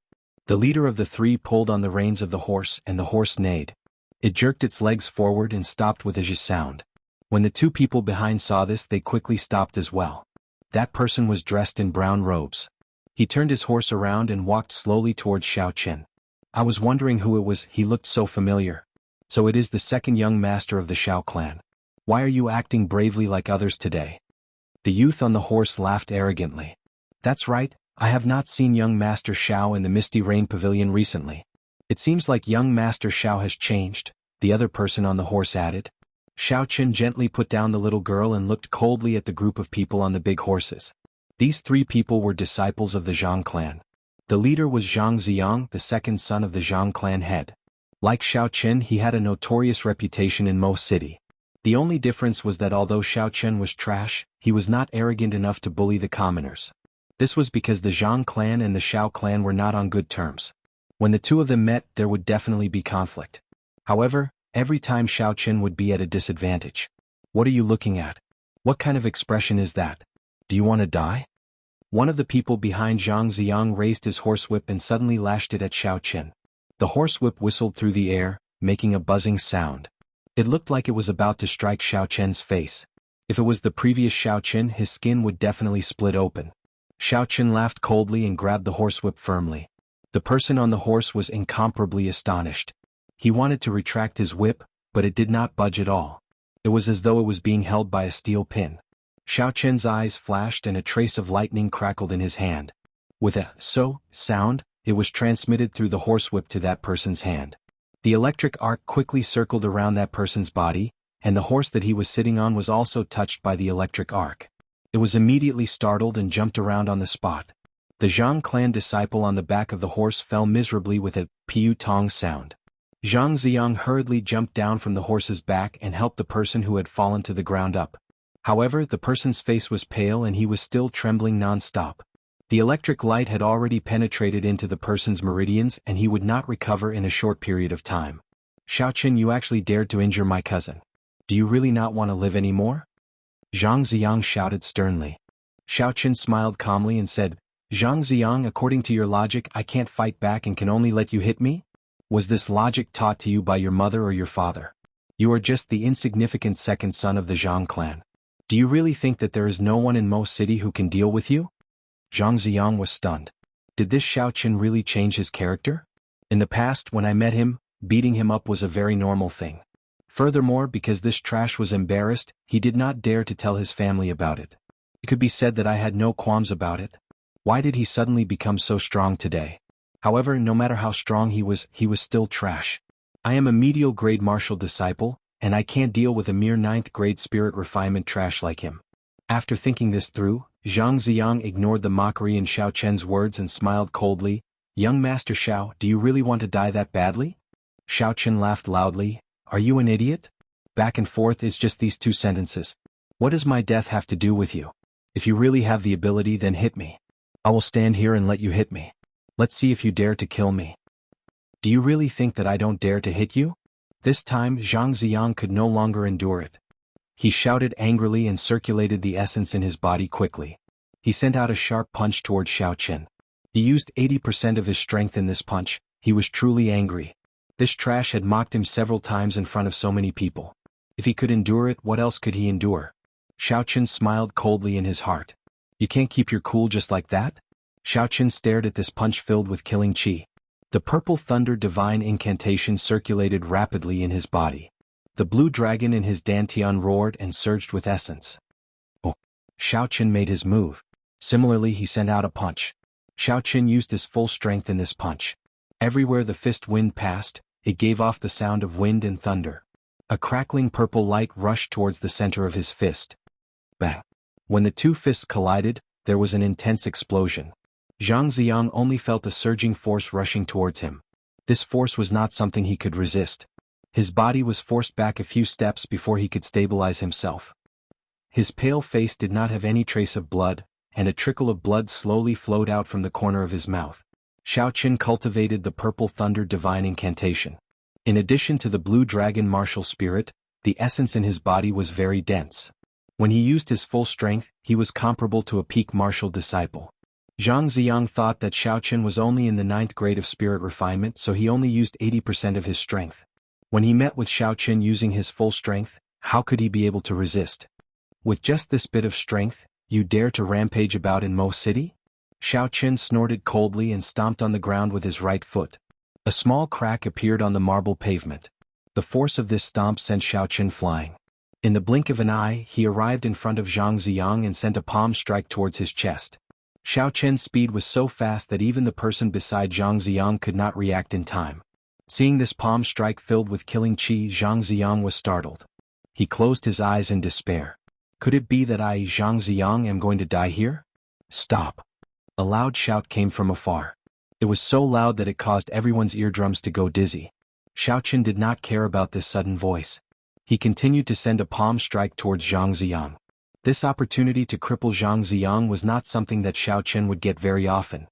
The leader of the 3 pulled on the reins of the horse and the horse neighed. It jerked its legs forward and stopped with a zh sound. When the 2 people behind saw this, they quickly stopped as well. That person was dressed in brown robes. He turned his horse around and walked slowly towards Xiaoqin. "I was wondering who it was, he looked so familiar. So it is the 2nd young master of the Shao clan. Why are you acting bravely like others today?" The youth on the horse laughed arrogantly. "That's right, I have not seen young Master Shao in the Misty Rain Pavilion recently. It seems like young Master Shao has changed," the other person on the horse added. Xiaoqin gently put down the little girl and looked coldly at the group of people on the big horses. These 3 people were disciples of the Zhang clan. The leader was Zhang Ziyang, the 2nd son of the Zhang clan head. Like Xiaoqin, he had a notorious reputation in Mo City. The only difference was that although Xiaoqin was trash, he was not arrogant enough to bully the commoners. This was because the Zhang clan and the Shao clan were not on good terms. When the 2 of them met, there would definitely be conflict. However, every time Xiaoqin would be at a disadvantage. "What are you looking at? What kind of expression is that? Do you want to die?" One of the people behind Zhang Ziyang raised his horsewhip and suddenly lashed it at Xiaoqin. The horsewhip whistled through the air, making a buzzing sound. It looked like it was about to strike Xiaoqin's face. If it was the previous Xiaoqin, his skin would definitely split open. Xiaoqin laughed coldly and grabbed the horsewhip firmly. The person on the horse was incomparably astonished. He wanted to retract his whip, but it did not budge at all. It was as though it was being held by a steel pin. Xiao Chen's eyes flashed and a trace of lightning crackled in his hand. With a sound, it was transmitted through the horsewhip to that person's hand. The electric arc quickly circled around that person's body, and the horse that he was sitting on was also touched by the electric arc. It was immediately startled and jumped around on the spot. The Zhang clan disciple on the back of the horse fell miserably with a piu tong sound. Zhang Ziang hurriedly jumped down from the horse's back and helped the person who had fallen to the ground up. However, the person's face was pale and he was still trembling non-stop. The electric light had already penetrated into the person's meridians and he would not recover in a short period of time. Xiao Chen, you actually dared to injure my cousin. Do you really not want to live anymore? Zhang Ziang shouted sternly. Xiao Chen smiled calmly and said, Zhang Ziang, according to your logic, I can't fight back and can only let you hit me? Was this logic taught to you by your mother or your father? You are just the insignificant second son of the Zhang clan. Do you really think that there is no one in Mo City who can deal with you? Zhang Ziang was stunned. Did this Xiao Chen really change his character? In the past, when I met him, beating him up was a very normal thing. Furthermore, because this trash was embarrassed, he did not dare to tell his family about it. It could be said that I had no qualms about it. Why did he suddenly become so strong today? However, no matter how strong he was still trash. I am a medial grade martial disciple, and I can't deal with a mere 9th grade spirit refinement trash like him. After thinking this through, Zhang Ziang ignored the mockery in Xiao Chen's words and smiled coldly. Young Master Xiao, do you really want to die that badly? Xiao Chen laughed loudly. Are you an idiot? Back and forth is just these 2 sentences. What does my death have to do with you? If you really have the ability, then hit me. I will stand here and let you hit me. Let's see if you dare to kill me. Do you really think that I don't dare to hit you? This time Zhang Ziang could no longer endure it. He shouted angrily and circulated the essence in his body quickly. He sent out a sharp punch towards Xiao Chen. He used 80% of his strength in this punch. He was truly angry. This trash had mocked him several times in front of so many people. If he could endure it, what else could he endure? Xiao Chen smiled coldly in his heart. You can't keep your cool just like that? Xiao Chen stared at this punch filled with killing chi. The purple thunder divine incantation circulated rapidly in his body. The blue dragon in his dantian roared and surged with essence. Oh! Xiao Chen made his move. Similarly, he sent out a punch. Xiao Chen used his full strength in this punch. Everywhere the fist wind passed, it gave off the sound of wind and thunder. A crackling purple light rushed towards the center of his fist. Bang! When the 2 fists collided, there was an intense explosion. Zhang Ziang only felt a surging force rushing towards him. This force was not something he could resist. His body was forced back a few steps before he could stabilize himself. His pale face did not have any trace of blood, and a trickle of blood slowly flowed out from the corner of his mouth. Xiao Chen cultivated the purple thunder divine incantation. In addition to the blue dragon martial spirit, the essence in his body was very dense. When he used his full strength, he was comparable to a peak martial disciple. Zhang Ziang thought that Xiao Chen was only in the 9th grade of spirit refinement, so he only used 80% of his strength. When he met with Xiao Chen using his full strength, how could he be able to resist? With just this bit of strength, you dare to rampage about in Mo City? Xiao Chen snorted coldly and stomped on the ground with his right foot. A small crack appeared on the marble pavement. The force of this stomp sent Xiao Chen flying. In the blink of an eye, he arrived in front of Zhang Ziang and sent a palm strike towards his chest. Xiao Chen's speed was so fast that even the person beside Zhang Ziang could not react in time. Seeing this palm strike filled with killing chi, Zhang Ziang was startled. He closed his eyes in despair. Could it be that I, Zhang Ziang, am going to die here? Stop! A loud shout came from afar. It was so loud that it caused everyone's eardrums to go dizzy. Xiao Chen did not care about this sudden voice. He continued to send a palm strike towards Zhang Ziang. This opportunity to cripple Zhang Ziang was not something that Xiao Chen would get very often.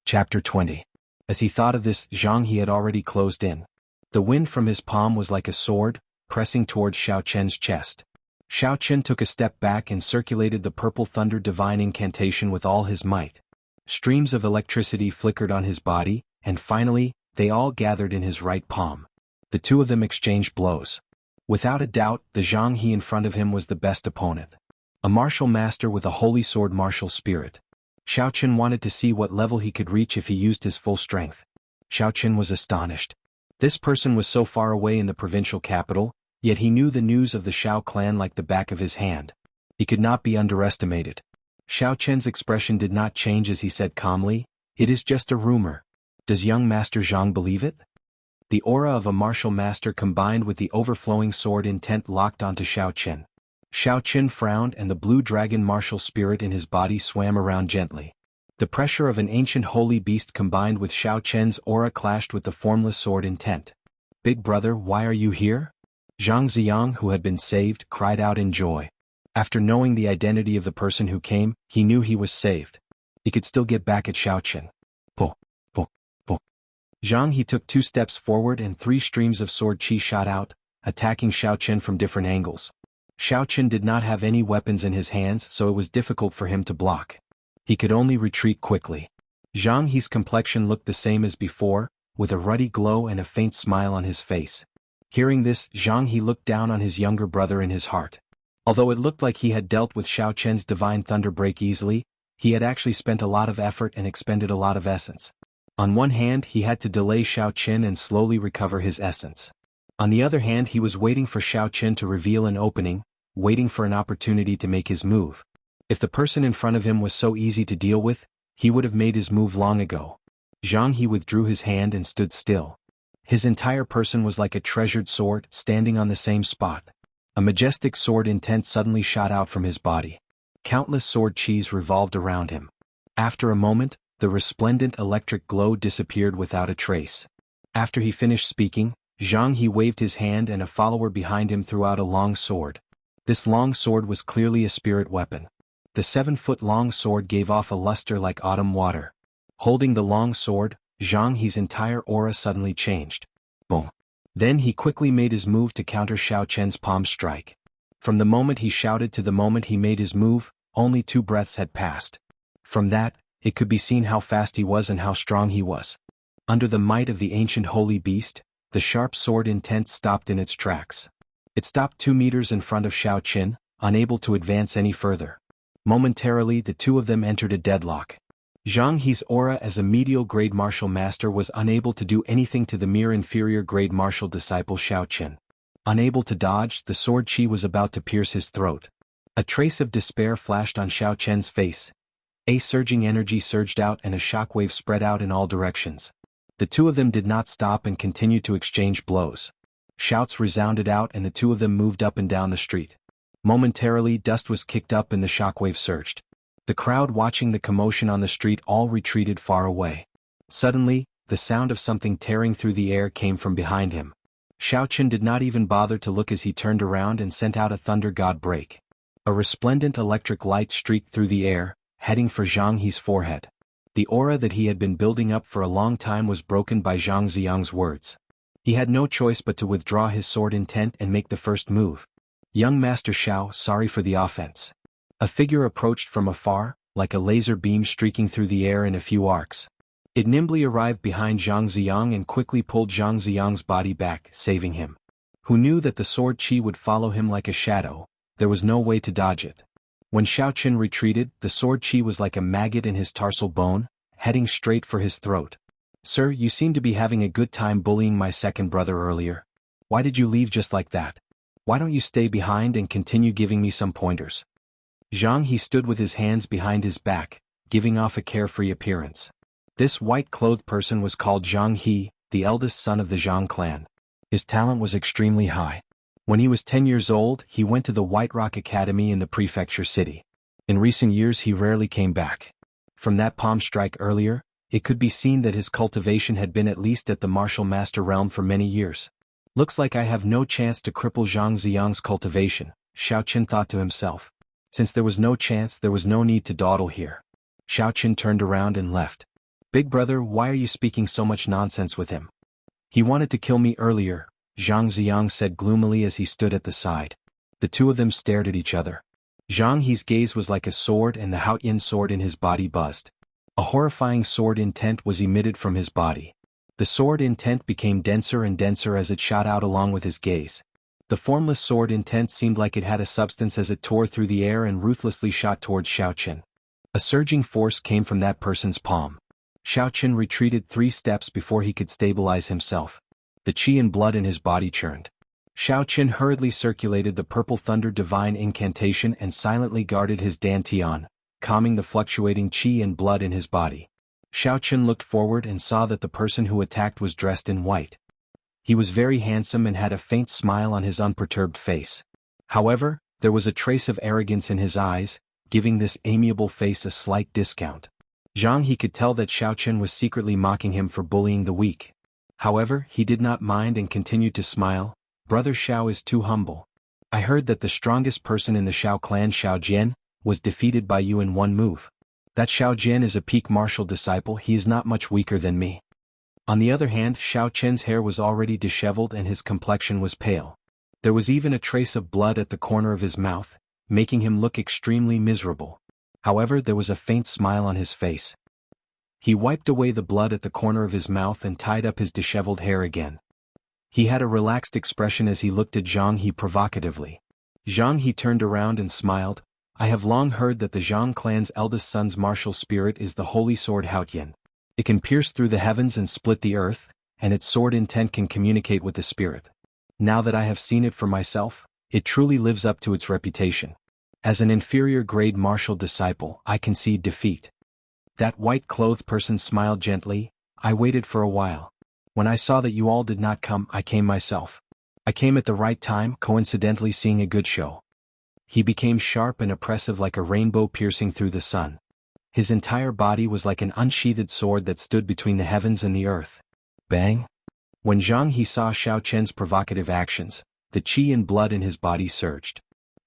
Chapter 20. As he thought of this, Zhang he had already closed in. The wind from his palm was like a sword, pressing towards Xiao Chen's chest. Xiao Chen took a step back and circulated the purple thunder divine incantation with all his might. Streams of electricity flickered on his body, and finally, they all gathered in his right palm. The 2 of them exchanged blows. Without a doubt, the Zhang he in front of him was the best opponent. A martial master with a holy sword martial spirit. Xiao Chen wanted to see what level he could reach if he used his full strength. Xiao Chen was astonished. This person was so far away in the provincial capital, yet he knew the news of the Xiao clan like the back of his hand. He could not be underestimated. Xiao Chen's expression did not change as he said calmly, "It is just a rumor. Does young Master Zhang believe it?" The aura of a martial master combined with the overflowing sword intent locked onto Xiao Chen. Xiao Chen frowned and the blue dragon martial spirit in his body swam around gently. The pressure of an ancient holy beast combined with Xiao Chen's aura clashed with the formless sword intent. "Big brother, why are you here?" Zhang Ziyang, who had been saved, cried out in joy. After knowing the identity of the person who came, he knew he was saved. He could still get back at Xiao Chen. Po, po, po. Zhang He took 2 steps forward and 3 streams of sword chi shot out, attacking Xiao Chen from different angles. Xiao Chen did not have any weapons in his hands, so it was difficult for him to block. He could only retreat quickly. Zhang He's complexion looked the same as before, with a ruddy glow and a faint smile on his face. Hearing this, Zhang He looked down on his younger brother in his heart. Although it looked like he had dealt with Xiao Chen's divine thunder break easily, he had actually spent a lot of effort and expended a lot of essence. On one hand, he had to delay Xiao Chen and slowly recover his essence. On the other hand, he was waiting for Xiao Chen to reveal an opening, waiting for an opportunity to make his move. If the person in front of him was so easy to deal with, he would have made his move long ago. Zhang He withdrew his hand and stood still. His entire person was like a treasured sword, standing on the same spot. A majestic sword intent suddenly shot out from his body. Countless sword chis revolved around him. After a moment, the resplendent electric glow disappeared without a trace. After he finished speaking, Zhang He waved his hand and a follower behind him threw out a long sword. This long sword was clearly a spirit weapon. The 7-foot-long sword gave off a luster like autumn water. Holding the long sword, Zhang He's entire aura suddenly changed. Boom. Then he quickly made his move to counter Xiao Chen's palm strike. From the moment he shouted to the moment he made his move, only 2 breaths had passed. From that, it could be seen how fast he was and how strong he was. Under the might of the ancient holy beast, the sharp sword intent stopped in its tracks. It stopped 2 meters in front of Xiao Chen, unable to advance any further. Momentarily, the 2 of them entered a deadlock. Zhang He's aura as a medial grade martial master was unable to do anything to the mere inferior grade martial disciple Xiao Chen. Unable to dodge, the sword chi was about to pierce his throat. A trace of despair flashed on Xiao Chen's face. A surging energy surged out and a shockwave spread out in all directions. The 2 of them did not stop and continued to exchange blows. Shouts resounded out and the 2 of them moved up and down the street. Momentarily, dust was kicked up and the shockwave surged. The crowd watching the commotion on the street all retreated far away. Suddenly, the sound of something tearing through the air came from behind him. Xiao Chen did not even bother to look as he turned around and sent out a thunder god break. A resplendent electric light streaked through the air, heading for Zhang He's forehead. The aura that he had been building up for a long time was broken by Zhang Ziyang's words. He had no choice but to withdraw his sword intent and make the first move. "Young Master Xiao, sorry for the offense." A figure approached from afar, like a laser beam streaking through the air in a few arcs. It nimbly arrived behind Zhang Ziyang and quickly pulled Zhang Ziyang's body back, saving him. Who knew that the sword chi would follow him like a shadow? There was no way to dodge it. When Xiao Chen retreated, the sword chi was like a maggot in his tarsal bone, heading straight for his throat. "Sir, you seem to be having a good time bullying my second brother earlier. Why did you leave just like that? Why don't you stay behind and continue giving me some pointers?" Zhang He stood with his hands behind his back, giving off a carefree appearance. This white-clothed person was called Zhang He, the eldest son of the Zhang clan. His talent was extremely high. When he was 10 years old, he went to the White Rock Academy in the prefecture city. In recent years he rarely came back. From that palm strike earlier, it could be seen that his cultivation had been at least at the martial master realm for many years. "Looks like I have no chance to cripple Zhang Ziyang's cultivation," Xiao Chen thought to himself. Since there was no chance, there was no need to dawdle here. Xiao Chen turned around and left. "Big brother, why are you speaking so much nonsense with him?" "He wanted to kill me earlier," Zhang Ziyang said gloomily as he stood at the side. The 2 of them stared at each other. Zhang He's gaze was like a sword and the Haoyan sword in his body buzzed. A horrifying sword intent was emitted from his body. The sword intent became denser and denser as it shot out along with his gaze. The formless sword intent seemed like it had a substance as it tore through the air and ruthlessly shot towards Xiao Chen. A surging force came from that person's palm. Xiao Chen retreated 3 steps before he could stabilize himself. The qi and blood in his body churned. Xiao Qin hurriedly circulated the purple thunder divine incantation and silently guarded his dantian, calming the fluctuating qi and blood in his body. Xiao Qin looked forward and saw that the person who attacked was dressed in white. He was very handsome and had a faint smile on his unperturbed face. However, there was a trace of arrogance in his eyes, giving this amiable face a slight discount. Zhang He could tell that Xiao Qin was secretly mocking him for bullying the weak. However, he did not mind and continued to smile. Brother Xiao is too humble. I heard that the strongest person in the Xiao clan, Xiao Jian, was defeated by you in one move. That Xiao Jian is a peak martial disciple. He is not much weaker than me. On the other hand, Xiao Qian's hair was already disheveled and his complexion was pale. There was even a trace of blood at the corner of his mouth, making him look extremely miserable. However, there was a faint smile on his face. He wiped away the blood at the corner of his mouth and tied up his disheveled hair again. He had a relaxed expression as he looked at Zhang He provocatively. Zhang He turned around and smiled. I have long heard that the Zhang clan's eldest son's martial spirit is the holy sword Haotian. It can pierce through the heavens and split the earth, and its sword intent can communicate with the spirit. Now that I have seen it for myself, it truly lives up to its reputation. As an inferior grade martial disciple, I concede defeat. That white-clothed person smiled gently. I waited for a while. When I saw that you all did not come, I came myself. I came at the right time, coincidentally seeing a good show. He became sharp and oppressive like a rainbow piercing through the sun. His entire body was like an unsheathed sword that stood between the heavens and the earth. Bang! When Zhang He saw Xiao Qian's provocative actions, the qi and blood in his body surged.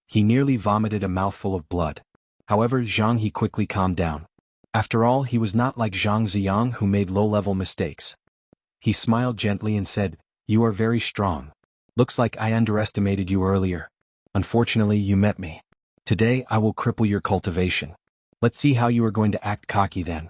He nearly vomited a mouthful of blood. However, Zhang He quickly calmed down. After all, he was not like Zhang Ziyang who made low-level mistakes. He smiled gently and said, "You are very strong. Looks like I underestimated you earlier. Unfortunately, you met me. Today I will cripple your cultivation. Let's see how you are going to act cocky then."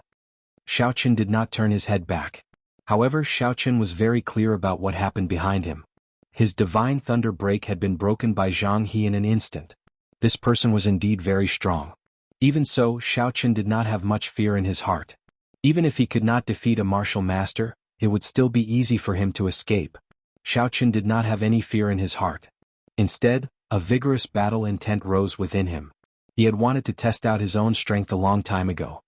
Xiao Qin did not turn his head back. However, Xiao Qin was very clear about what happened behind him. His divine thunder break had been broken by Zhang He in an instant. This person was indeed very strong. Even so, Xiao Qin did not have much fear in his heart. Even if he could not defeat a martial master, it would still be easy for him to escape. Xiao Qin did not have any fear in his heart. Instead, a vigorous battle intent rose within him. He had wanted to test out his own strength a long time ago.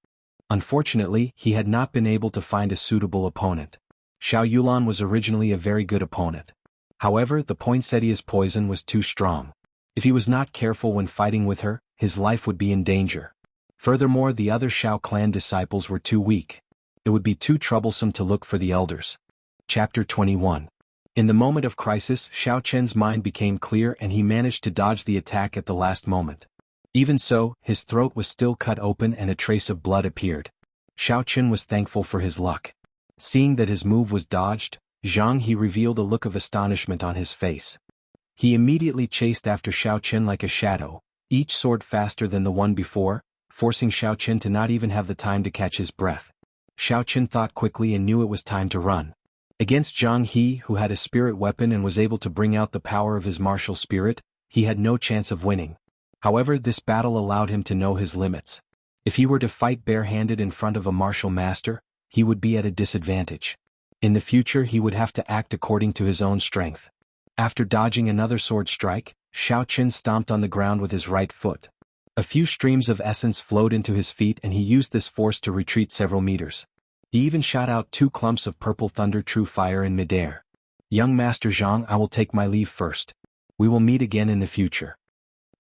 Unfortunately, he had not been able to find a suitable opponent. Xiao Yulan was originally a very good opponent. However, the poinsettia's poison was too strong. If he was not careful when fighting with her, his life would be in danger. Furthermore, the other Xiao clan disciples were too weak. It would be too troublesome to look for the elders. Chapter 21. In the moment of crisis, Xiao Qian's mind became clear and he managed to dodge the attack at the last moment. Even so, his throat was still cut open and a trace of blood appeared. Xiao Qin was thankful for his luck. Seeing that his move was dodged, Zhang He revealed a look of astonishment on his face. He immediately chased after Xiao Qin like a shadow, each sword faster than the one before, forcing Xiao Qin to not even have the time to catch his breath. Xiao Qin thought quickly and knew it was time to run. Against Zhang He, who had a spirit weapon and was able to bring out the power of his martial spirit, he had no chance of winning. However, this battle allowed him to know his limits. If he were to fight barehanded in front of a martial master, he would be at a disadvantage. In the future, he would have to act according to his own strength. After dodging another sword strike, Xiao Qin stomped on the ground with his right foot. A few streams of essence flowed into his feet and he used this force to retreat several meters. He even shot out 2 clumps of purple thunder true fire in midair. "Young Master Zhang, I will take my leave first. We will meet again in the future."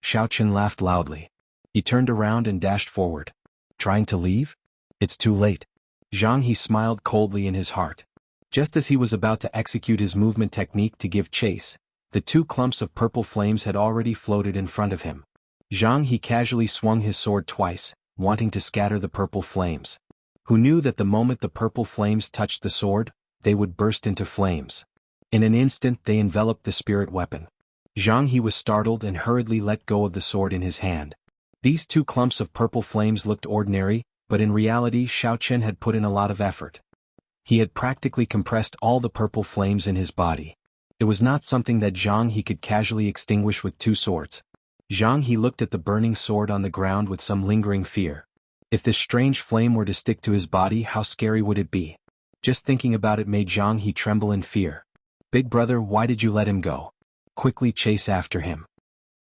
Xiao Qin laughed loudly. He turned around and dashed forward. Trying to leave? It's too late. Zhang He smiled coldly in his heart. Just as he was about to execute his movement technique to give chase, the 2 clumps of purple flames had already floated in front of him. Zhang He casually swung his sword twice, wanting to scatter the purple flames. Who knew that the moment the purple flames touched the sword, they would burst into flames. In an instant they enveloped the spirit weapon. Zhang He was startled and hurriedly let go of the sword in his hand. These 2 clumps of purple flames looked ordinary, but in reality Xiao Qin had put in a lot of effort. He had practically compressed all the purple flames in his body. It was not something that Zhang He could casually extinguish with 2 swords. Zhang He looked at the burning sword on the ground with some lingering fear. If this strange flame were to stick to his body, how scary would it be? Just thinking about it made Zhang He tremble in fear. "Big brother, why did you let him go?" quickly chase after him.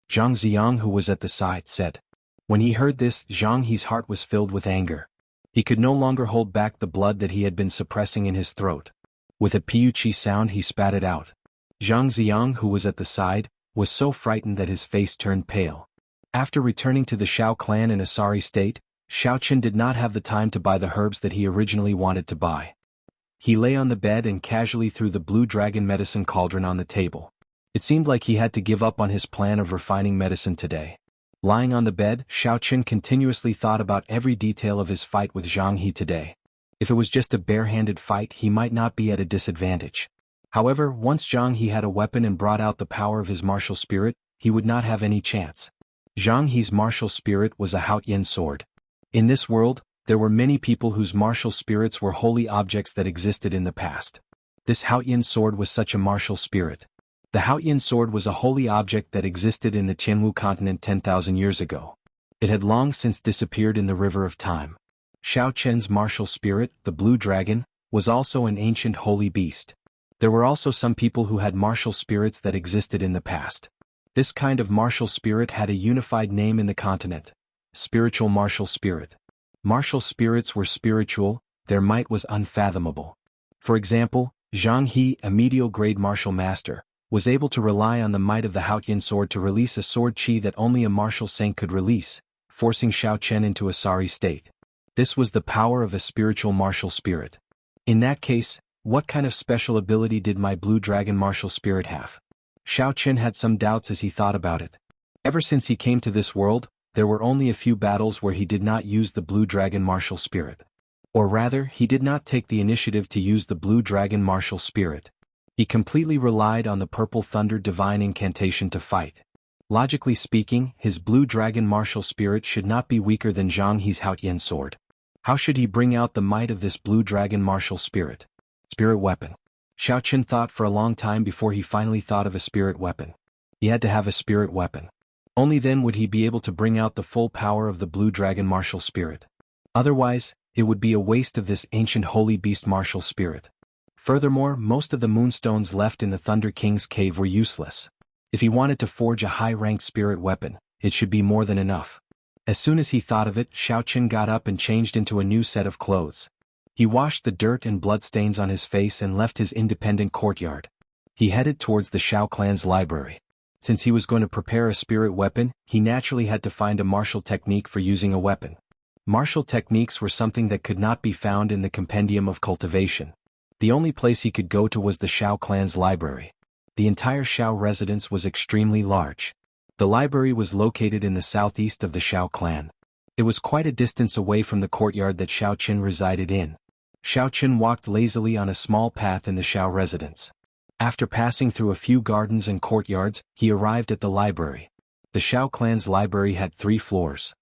Zhang Ziang, who was at the side, said. When he heard this, Zhang He's heart was filled with anger. He could no longer hold back the blood that he had been suppressing in his throat. With a piuchi sound he spat it out. Zhang Ziang, who was at the side, was so frightened that his face turned pale. After returning to the Shao clan in a sorry state, Xiaoqian did not have the time to buy the herbs that he originally wanted to buy. He lay on the bed and casually threw the blue dragon medicine cauldron on the table. It seemed like he had to give up on his plan of refining medicine today. Lying on the bed, Xiaoqian continuously thought about every detail of his fight with Zhang He today. If it was just a bare-handed fight, he might not be at a disadvantage. However, once Zhang He had a weapon and brought out the power of his martial spirit, he would not have any chance. Zhang He's martial spirit was a Haotian sword. In this world, there were many people whose martial spirits were holy objects that existed in the past. This Haotian sword was such a martial spirit. The Haotian sword was a holy object that existed in the Tianwu continent 10,000 years ago. It had long since disappeared in the river of time. Xiao Chen's martial spirit, the blue dragon, was also an ancient holy beast. There were also some people who had martial spirits that existed in the past. This kind of martial spirit had a unified name in the continent: spiritual martial spirit. Martial spirits were spiritual, their might was unfathomable. For example, Zhang He, a medial-grade martial master, was able to rely on the might of the Haotian sword to release a sword chi that only a martial saint could release, forcing Xiao Chen into a sorry state. This was the power of a spiritual martial spirit. In that case, what kind of special ability did my blue dragon martial spirit have? Xiao Chen had some doubts as he thought about it. Ever since he came to this world, there were only a few battles where he did not use the blue dragon martial spirit. Or rather, he did not take the initiative to use the blue dragon martial spirit. He completely relied on the purple thunder divine incantation to fight. Logically speaking, his blue dragon martial spirit should not be weaker than Zhang He's Haotian sword. How should he bring out the might of this blue dragon martial spirit? Spirit weapon. Xiao Chen thought for a long time before he finally thought of a spirit weapon. He had to have a spirit weapon. Only then would he be able to bring out the full power of the blue dragon martial spirit. Otherwise, it would be a waste of this ancient holy beast martial spirit. Furthermore, most of the moonstones left in the Thunder King's cave were useless. If he wanted to forge a high-ranked spirit weapon, it should be more than enough. As soon as he thought of it, Xiao Chen got up and changed into a new set of clothes. He washed the dirt and bloodstains on his face and left his independent courtyard. He headed towards the Shao clan's library. Since he was going to prepare a spirit weapon, he naturally had to find a martial technique for using a weapon. Martial techniques were something that could not be found in the compendium of cultivation. The only place he could go to was the Shao clan's library. The entire Shao residence was extremely large. The library was located in the southeast of the Shao clan. It was quite a distance away from the courtyard that Xiao Chen resided in. Xiao Chen walked lazily on a small path in the Shao residence. After passing through a few gardens and courtyards, he arrived at the library. The Shao clan's library had 3 floors.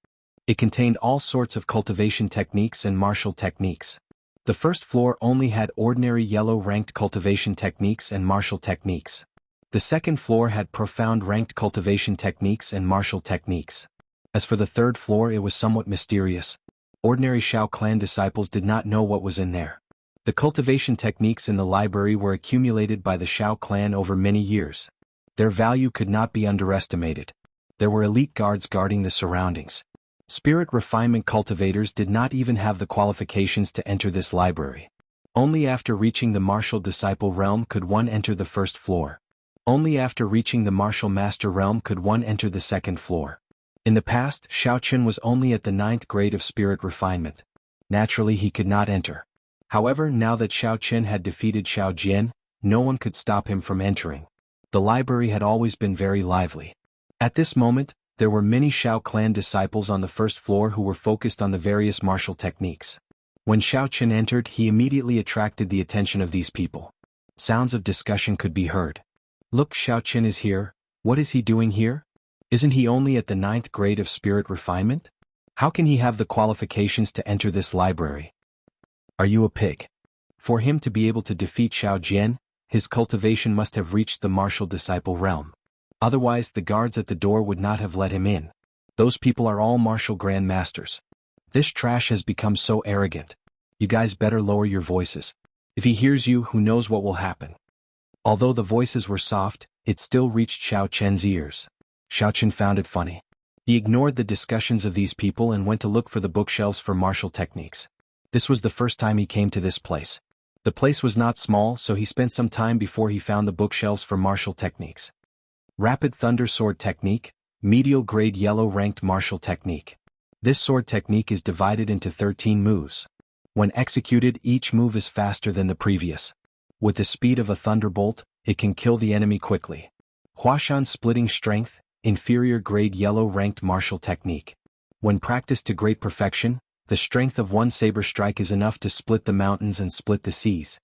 It contained all sorts of cultivation techniques and martial techniques. The first floor only had ordinary yellow-ranked cultivation techniques and martial techniques. The second floor had profound ranked cultivation techniques and martial techniques. As for the third floor, it was somewhat mysterious. Ordinary Shao clan disciples did not know what was in there. The cultivation techniques in the library were accumulated by the Shao clan over many years. Their value could not be underestimated. There were elite guards guarding the surroundings. Spirit refinement cultivators did not even have the qualifications to enter this library. Only after reaching the martial disciple realm could one enter the first floor. Only after reaching the martial master realm could one enter the second floor. In the past, Xiao Chen was only at the 9th grade of spirit refinement. Naturally, he could not enter. However, now that Xiao Chen had defeated Xiao Jian, no one could stop him from entering. The library had always been very lively. At this moment, there were many Shao clan disciples on the first floor who were focused on the various martial techniques. When Xiao Chen entered, he immediately attracted the attention of these people. Sounds of discussion could be heard. Look, Xiao Chen is here. What is he doing here? Isn't he only at the 9th grade of spirit refinement? How can he have the qualifications to enter this library? Are you a pig? For him to be able to defeat Xiao Jian, his cultivation must have reached the martial disciple realm. Otherwise, the guards at the door would not have let him in. Those people are all martial grandmasters. This trash has become so arrogant. You guys better lower your voices. If he hears you, who knows what will happen. Although the voices were soft, it still reached Xiao Chen's ears. Xiao Chen found it funny. He ignored the discussions of these people and went to look for the bookshelves for martial techniques. This was the first time he came to this place. The place was not small, so he spent some time before he found the bookshelves for martial techniques. Rapid Thunder Sword Technique, Medial Grade Yellow Ranked Martial Technique. This sword technique is divided into 13 moves. When executed, each move is faster than the previous. With the speed of a thunderbolt, it can kill the enemy quickly. Huashan Splitting Strength, Inferior Grade Yellow Ranked Martial Technique. When practiced to great perfection, the strength of one saber strike is enough to split the mountains and split the seas.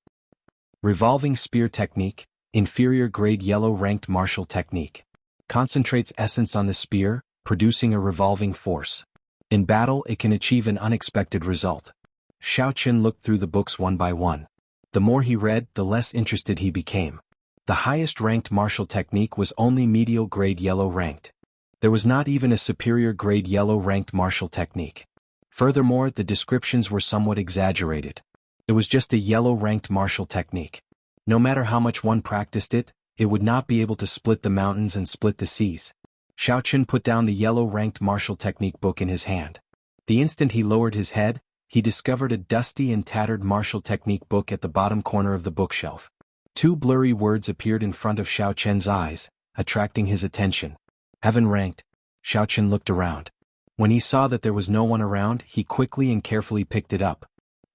Revolving Spear Technique, Inferior Grade Yellow Ranked Martial Technique. Concentrates essence on the spear, producing a revolving force. In battle, it can achieve an unexpected result. Xiao Chen looked through the books one by one. The more he read, the less interested he became. The highest ranked martial technique was only medial grade yellow ranked. There was not even a superior grade yellow ranked martial technique. Furthermore, the descriptions were somewhat exaggerated. It was just a yellow ranked martial technique. No matter how much one practiced it, it would not be able to split the mountains and split the seas. Xiao Chen put down the yellow ranked martial technique book in his hand. The instant he lowered his head, he discovered a dusty and tattered martial technique book at the bottom corner of the bookshelf. Two blurry words appeared in front of Xiao Chen's eyes, attracting his attention. Heaven ranked. Xiao Chen looked around. When he saw that there was no one around, he quickly and carefully picked it up.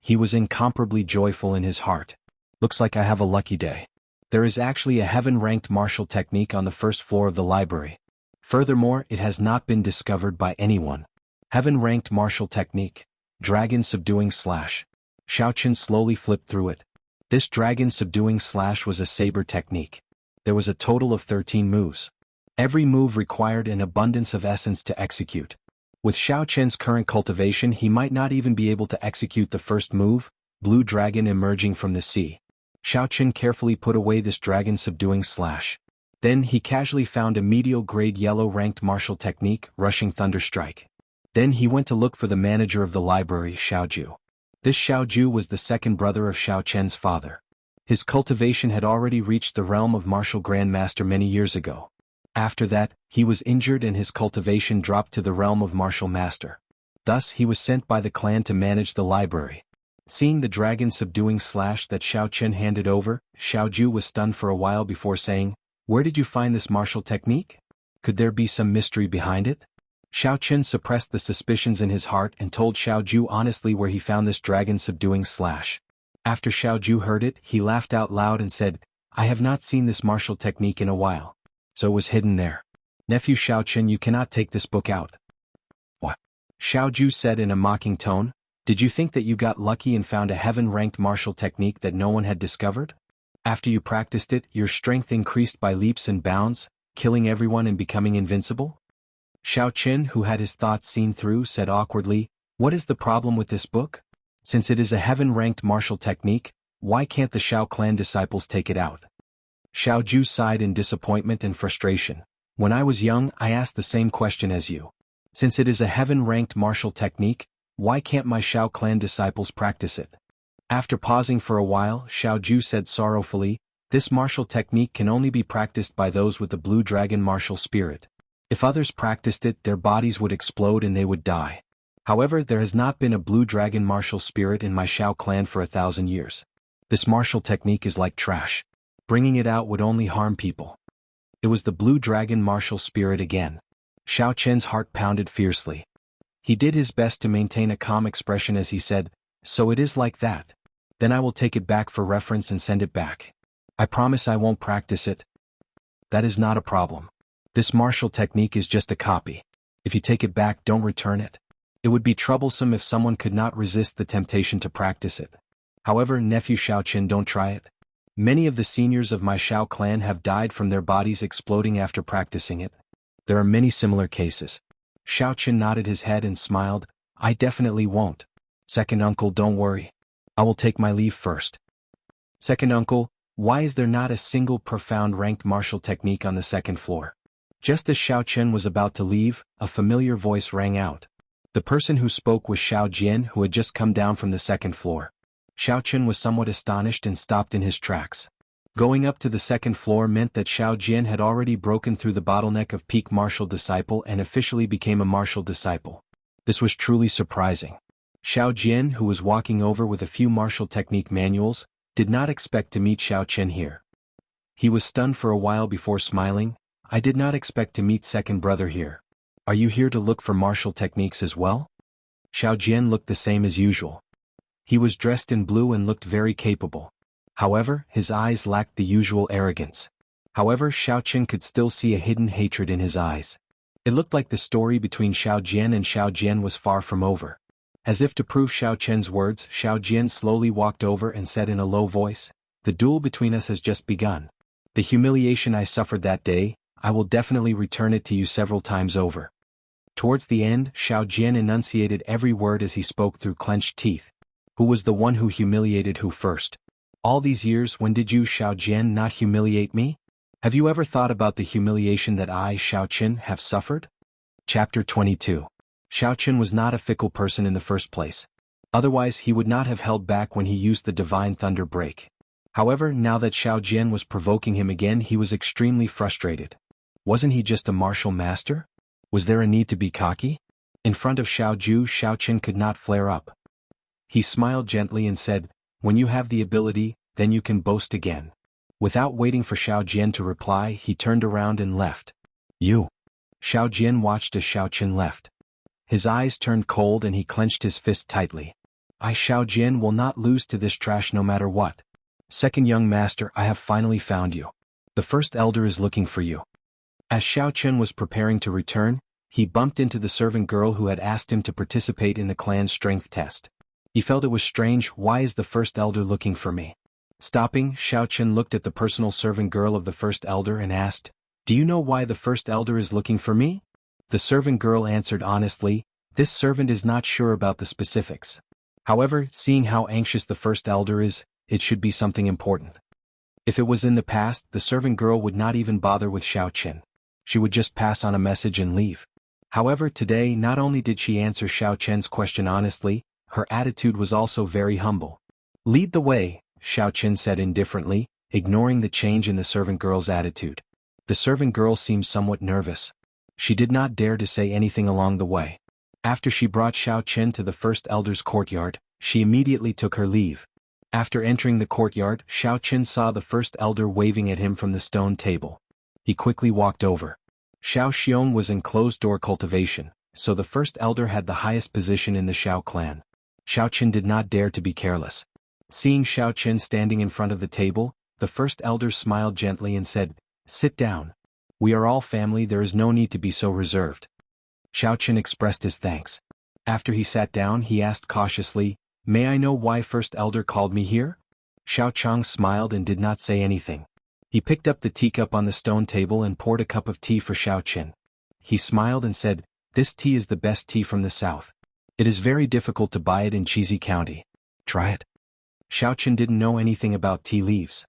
He was incomparably joyful in his heart. Looks like I have a lucky day. There is actually a heaven-ranked martial technique on the first floor of the library. Furthermore, it has not been discovered by anyone. Heaven-ranked martial technique. Dragon Subduing Slash. Xiao Chen slowly flipped through it. This Dragon Subduing Slash was a saber technique. There was a total of 13 moves. Every move required an abundance of essence to execute. With Xiao Chen's current cultivation, he might not even be able to execute the first move, Blue Dragon Emerging from the Sea. Xiao Chen carefully put away this Dragon Subduing Slash. Then he casually found a medial grade yellow ranked martial technique, Rushing Thunder Strike. Then he went to look for the manager of the library, Xiaoju. This Xiaoju was the second brother of Xiao Chen's father. His cultivation had already reached the realm of martial grandmaster many years ago. After that, he was injured and his cultivation dropped to the realm of martial master. Thus he was sent by the clan to manage the library. Seeing the Dragon Subduing Slash that Xiao Chen handed over, Xiaoju was stunned for a while before saying, "Where did you find this martial technique? Could there be some mystery behind it?" Xiao Chen suppressed the suspicions in his heart and told Xiaoju honestly where he found this Dragon Subduing Slash. After Xiaoju heard it, he laughed out loud and said, "I have not seen this martial technique in a while. So it was hidden there. Nephew Xiao Chen, you cannot take this book out." "What?" Xiaoju said in a mocking tone. "Did you think that you got lucky and found a heaven-ranked martial technique that no one had discovered? After you practiced it, your strength increased by leaps and bounds, killing everyone and becoming invincible?" Xiao Chen, who had his thoughts seen through, said awkwardly, "What is the problem with this book? Since it is a heaven-ranked martial technique, why can't the Xiao clan disciples take it out?" Xiaoju sighed in disappointment and frustration. "When I was young, I asked the same question as you. Since it is a heaven-ranked martial technique, why can't my Xiao clan disciples practice it?" After pausing for a while, Xiaoju said sorrowfully, "This martial technique can only be practiced by those with the Blue Dragon martial spirit. If others practiced it, their bodies would explode and they would die. However, there has not been a Blue Dragon martial spirit in my Xiao clan for 1,000 years. This martial technique is like trash. Bringing it out would only harm people." It was the Blue Dragon martial spirit again. Xiao Chen's heart pounded fiercely. He did his best to maintain a calm expression as he said, "So it is like that. Then I will take it back for reference and send it back. I promise I won't practice it." "That is not a problem. This martial technique is just a copy. If you take it back, don't return it. It would be troublesome if someone could not resist the temptation to practice it. However, nephew Xiao Chen, don't try it. Many of the seniors of my Xiao clan have died from their bodies exploding after practicing it. There are many similar cases." Xiao Chen nodded his head and smiled, "I definitely won't. Second uncle, don't worry. I will take my leave first." "Second uncle, why is there not a single profound ranked martial technique on the second floor?" Just as Xiao Chen was about to leave, a familiar voice rang out. The person who spoke was Xiao Jian, who had just come down from the second floor. Xiao Chen was somewhat astonished and stopped in his tracks. Going up to the second floor meant that Xiao Jian had already broken through the bottleneck of peak martial disciple and officially became a martial disciple. This was truly surprising. Xiao Jian, who was walking over with a few martial technique manuals, did not expect to meet Xiao Chen here. He was stunned for a while before smiling. I did not expect to meet second brother here. Are you here to look for martial techniques as well? Xiao Jian looked the same as usual. He was dressed in blue and looked very capable. However, his eyes lacked the usual arrogance. However, Xiao Chen could still see a hidden hatred in his eyes. It looked like the story between Xiao Jian and Xiao Jian was far from over. As if to prove Xiao Chen's words, Xiao Jian slowly walked over and said in a low voice, "The duel between us has just begun. The humiliation I suffered that day, I will definitely return it to you several times over." Towards the end, Xiao Jian enunciated every word as he spoke through clenched teeth. Who was the one who humiliated who first? All these years, when did you, Xiao Jian, not humiliate me? Have you ever thought about the humiliation that I, Xiao Chen, have suffered? Chapter 22. Xiao Chen was not a fickle person in the first place. Otherwise he would not have held back when he used the divine thunder break. However, now that Xiao Jian was provoking him again, he was extremely frustrated. Wasn't he just a martial master? Was there a need to be cocky? In front of Xiao Ju, Xiao Chen could not flare up. He smiled gently and said, "When you have the ability, then you can boast again." Without waiting for Xiao Jian to reply, he turned around and left. You. Xiao Jian watched as Xiao Chen left. His eyes turned cold and he clenched his fist tightly. I, Xiao Jian, will not lose to this trash no matter what. Second young master, I have finally found you. The first elder is looking for you. As Xiao Chen was preparing to return, he bumped into the servant girl who had asked him to participate in the clan's strength test. He felt it was strange. Why is the first elder looking for me? Stopping, Xiao Chen looked at the personal servant girl of the first elder and asked, "Do you know why the first elder is looking for me?" The servant girl answered honestly, "This servant is not sure about the specifics. However, seeing how anxious the first elder is, it should be something important." If it was in the past, the servant girl would not even bother with Xiao Chen. She would just pass on a message and leave. However, today not only did she answer Xiao Chen's question honestly, her attitude was also very humble. "Lead the way," Xiao Chen said indifferently, ignoring the change in the servant girl's attitude. The servant girl seemed somewhat nervous. She did not dare to say anything along the way. After she brought Xiao Chen to the first elder's courtyard, she immediately took her leave. After entering the courtyard, Xiao Chen saw the first elder waving at him from the stone table. He quickly walked over. Xiao Xiong was in closed-door cultivation, so the first elder had the highest position in the Xiao clan. Xiao Chen did not dare to be careless. Seeing Xiao Chen standing in front of the table, the first elder smiled gently and said, "Sit down. We are all family, there is no need to be so reserved." Xiao Chen expressed his thanks. After he sat down, he asked cautiously, "May I know why first elder called me here?" Xiao Chang smiled and did not say anything. He picked up the teacup on the stone table and poured a cup of tea for Xiao Chen. He smiled and said, "This tea is the best tea from the south. It is very difficult to buy it in Cheesy County. Try it." Xiao Chen didn't know anything about tea leaves.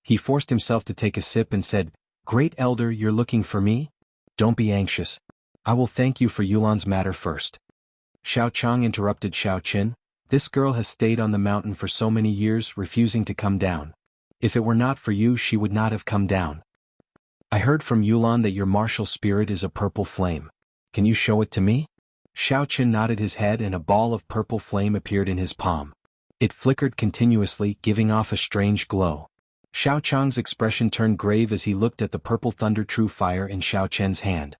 He forced himself to take a sip and said, "Great elder, you're looking for me? Don't be anxious. I will thank you for Yulan's matter first." Xiao Chang interrupted Xiao Chen. "This girl has stayed on the mountain for so many years, refusing to come down. If it were not for you, she would not have come down. I heard from Yulan that your martial spirit is a purple flame. Can you show it to me?" Xiao Chen nodded his head and a ball of purple flame appeared in his palm. It flickered continuously, giving off a strange glow. Xiao Chang's expression turned grave as he looked at the purple thunder true fire in Xiao Chen's hand.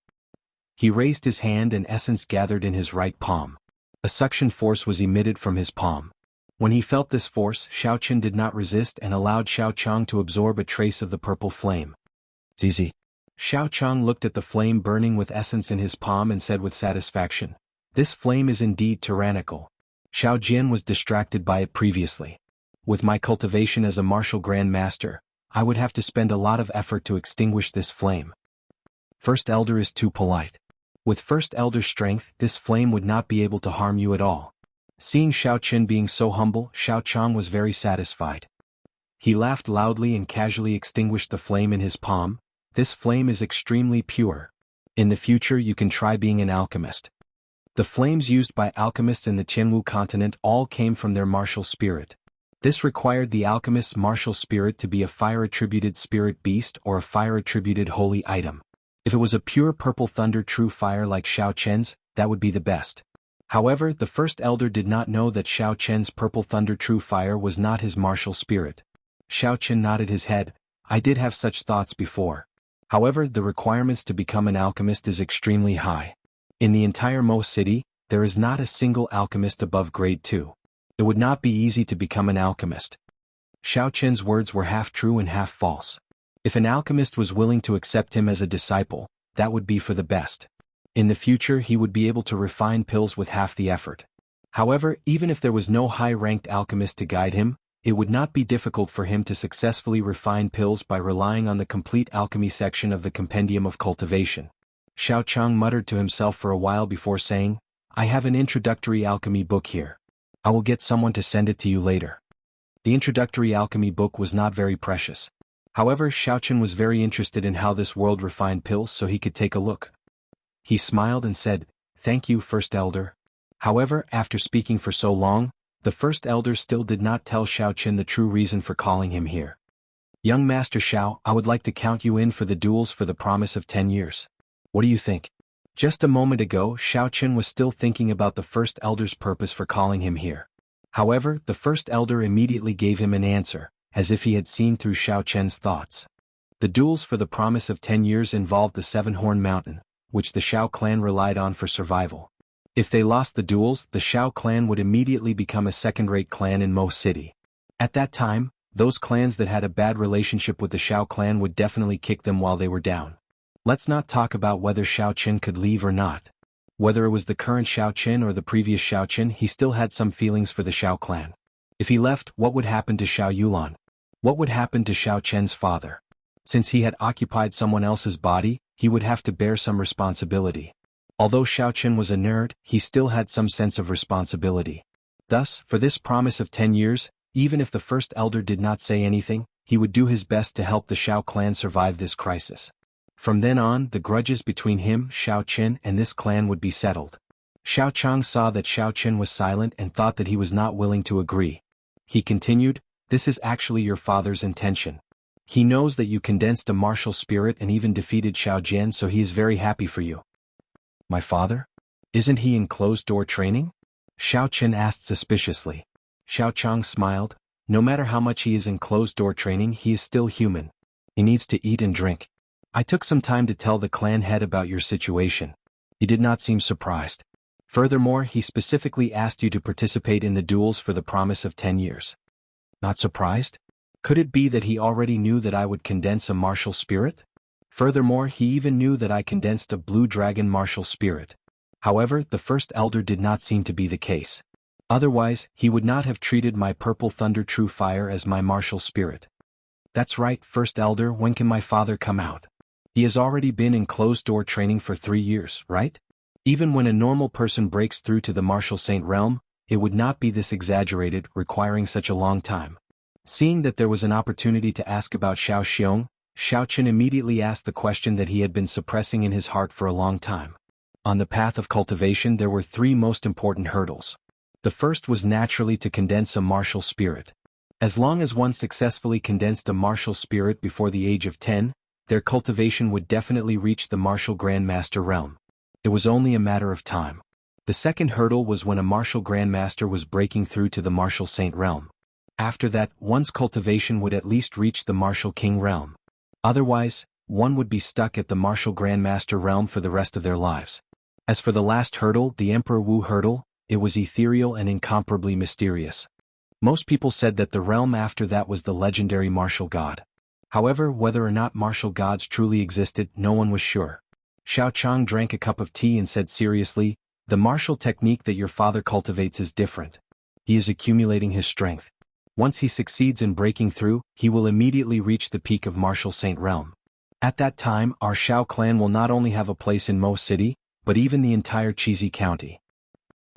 He raised his hand and essence gathered in his right palm. A suction force was emitted from his palm. When he felt this force, Xiao Chen did not resist and allowed Xiao Chang to absorb a trace of the purple flame. "Zizi." Xiao Chang looked at the flame burning with essence in his palm and said with satisfaction, "This flame is indeed tyrannical." Xiao Jian was distracted by it previously. With my cultivation as a martial grand master, I would have to spend a lot of effort to extinguish this flame. First elder is too polite. With first elder's strength, this flame would not be able to harm you at all. Seeing Xiao Chen being so humble, Xiao Chang was very satisfied. He laughed loudly and casually extinguished the flame in his palm. "This flame is extremely pure. In the future you can try being an alchemist." The flames used by alchemists in the Tianwu continent all came from their martial spirit. This required the alchemist's martial spirit to be a fire-attributed spirit beast or a fire-attributed holy item. If it was a pure purple thunder true fire like Xiao Chen's, that would be the best. However, the first elder did not know that Xiao Chen's purple thunder true fire was not his martial spirit. Xiao Chen nodded his head. I did have such thoughts before. However, the requirements to become an alchemist is extremely high. In the entire Mo city, there is not a single alchemist above grade 2. It would not be easy to become an alchemist. Xiao Chen's words were half true and half false. If an alchemist was willing to accept him as a disciple, that would be for the best. In the future he would be able to refine pills with half the effort. However, even if there was no high-ranked alchemist to guide him, it would not be difficult for him to successfully refine pills by relying on the complete alchemy section of the Compendium of Cultivation. Xiao Chang muttered to himself for a while before saying, I have an introductory alchemy book here. I will get someone to send it to you later. The introductory alchemy book was not very precious. However, Xiao Chen was very interested in how this world refined pills so he could take a look. He smiled and said, Thank you, First Elder. However, after speaking for so long, the First Elder still did not tell Xiao Chen the true reason for calling him here. Young Master Xiao, I would like to count you in for the duels for the promise of 10 years. What do you think? Just a moment ago, Xiao Chen was still thinking about the First Elder's purpose for calling him here. However, the First Elder immediately gave him an answer, as if he had seen through Xiao Chen's thoughts. The duels for the promise of 10 years involved the Seven-Horn Mountain, which the Xiao clan relied on for survival. If they lost the duels, the Xiao clan would immediately become a second-rate clan in Mo City. At that time, those clans that had a bad relationship with the Xiao clan would definitely kick them while they were down. Let's not talk about whether Xiao Chen could leave or not. Whether it was the current Xiao Chen or the previous Xiao Chen, he still had some feelings for the Xiao clan. If he left, what would happen to Xiao Yulan? What would happen to Xiao Chen's father? Since he had occupied someone else's body, he would have to bear some responsibility. Although Xiao Chen was a nerd, he still had some sense of responsibility. Thus, for this promise of 10 years, even if the First Elder did not say anything, he would do his best to help the Xiao clan survive this crisis. From then on, the grudges between him, Xiao Chen, and this clan would be settled. Xiao Chang saw that Xiao Chen was silent and thought that he was not willing to agree. He continued, This is actually your father's intention. He knows that you condensed a martial spirit and even defeated Xiao Jian, so he is very happy for you. My father? Isn't he in closed-door training? Xiao Chen asked suspiciously. Xiao Chang smiled. No matter how much he is in closed-door training, he is still human. He needs to eat and drink. I took some time to tell the clan head about your situation. He did not seem surprised. Furthermore, he specifically asked you to participate in the duels for the promise of 10 years. Not surprised? Could it be that he already knew that I would condense a martial spirit? Furthermore, he even knew that I condensed a blue dragon martial spirit. However, the First Elder did not seem to be the case. Otherwise, he would not have treated my purple thunder true fire as my martial spirit. That's right, First Elder, when can my father come out? He has already been in closed-door training for 3 years, right? Even when a normal person breaks through to the martial saint realm, it would not be this exaggerated, requiring such a long time. Seeing that there was an opportunity to ask about Xiao Xiong, Xiao Chen immediately asked the question that he had been suppressing in his heart for a long time. On the path of cultivation there were 3 most important hurdles. The first was naturally to condense a martial spirit. As long as one successfully condensed a martial spirit before the age of 10, their cultivation would definitely reach the martial grandmaster realm. It was only a matter of time. The second hurdle was when a martial grandmaster was breaking through to the martial saint realm. After that, one's cultivation would at least reach the martial king realm. Otherwise, one would be stuck at the martial grandmaster realm for the rest of their lives. As for the last hurdle, the Emperor Wu hurdle, it was ethereal and incomparably mysterious. Most people said that the realm after that was the legendary martial god. However, whether or not martial gods truly existed, no one was sure. Xiao Chang drank a cup of tea and said seriously, The martial technique that your father cultivates is different. He is accumulating his strength. Once he succeeds in breaking through, he will immediately reach the peak of martial saint realm. At that time, our Xiao clan will not only have a place in Mo City, but even the entire Chizi County.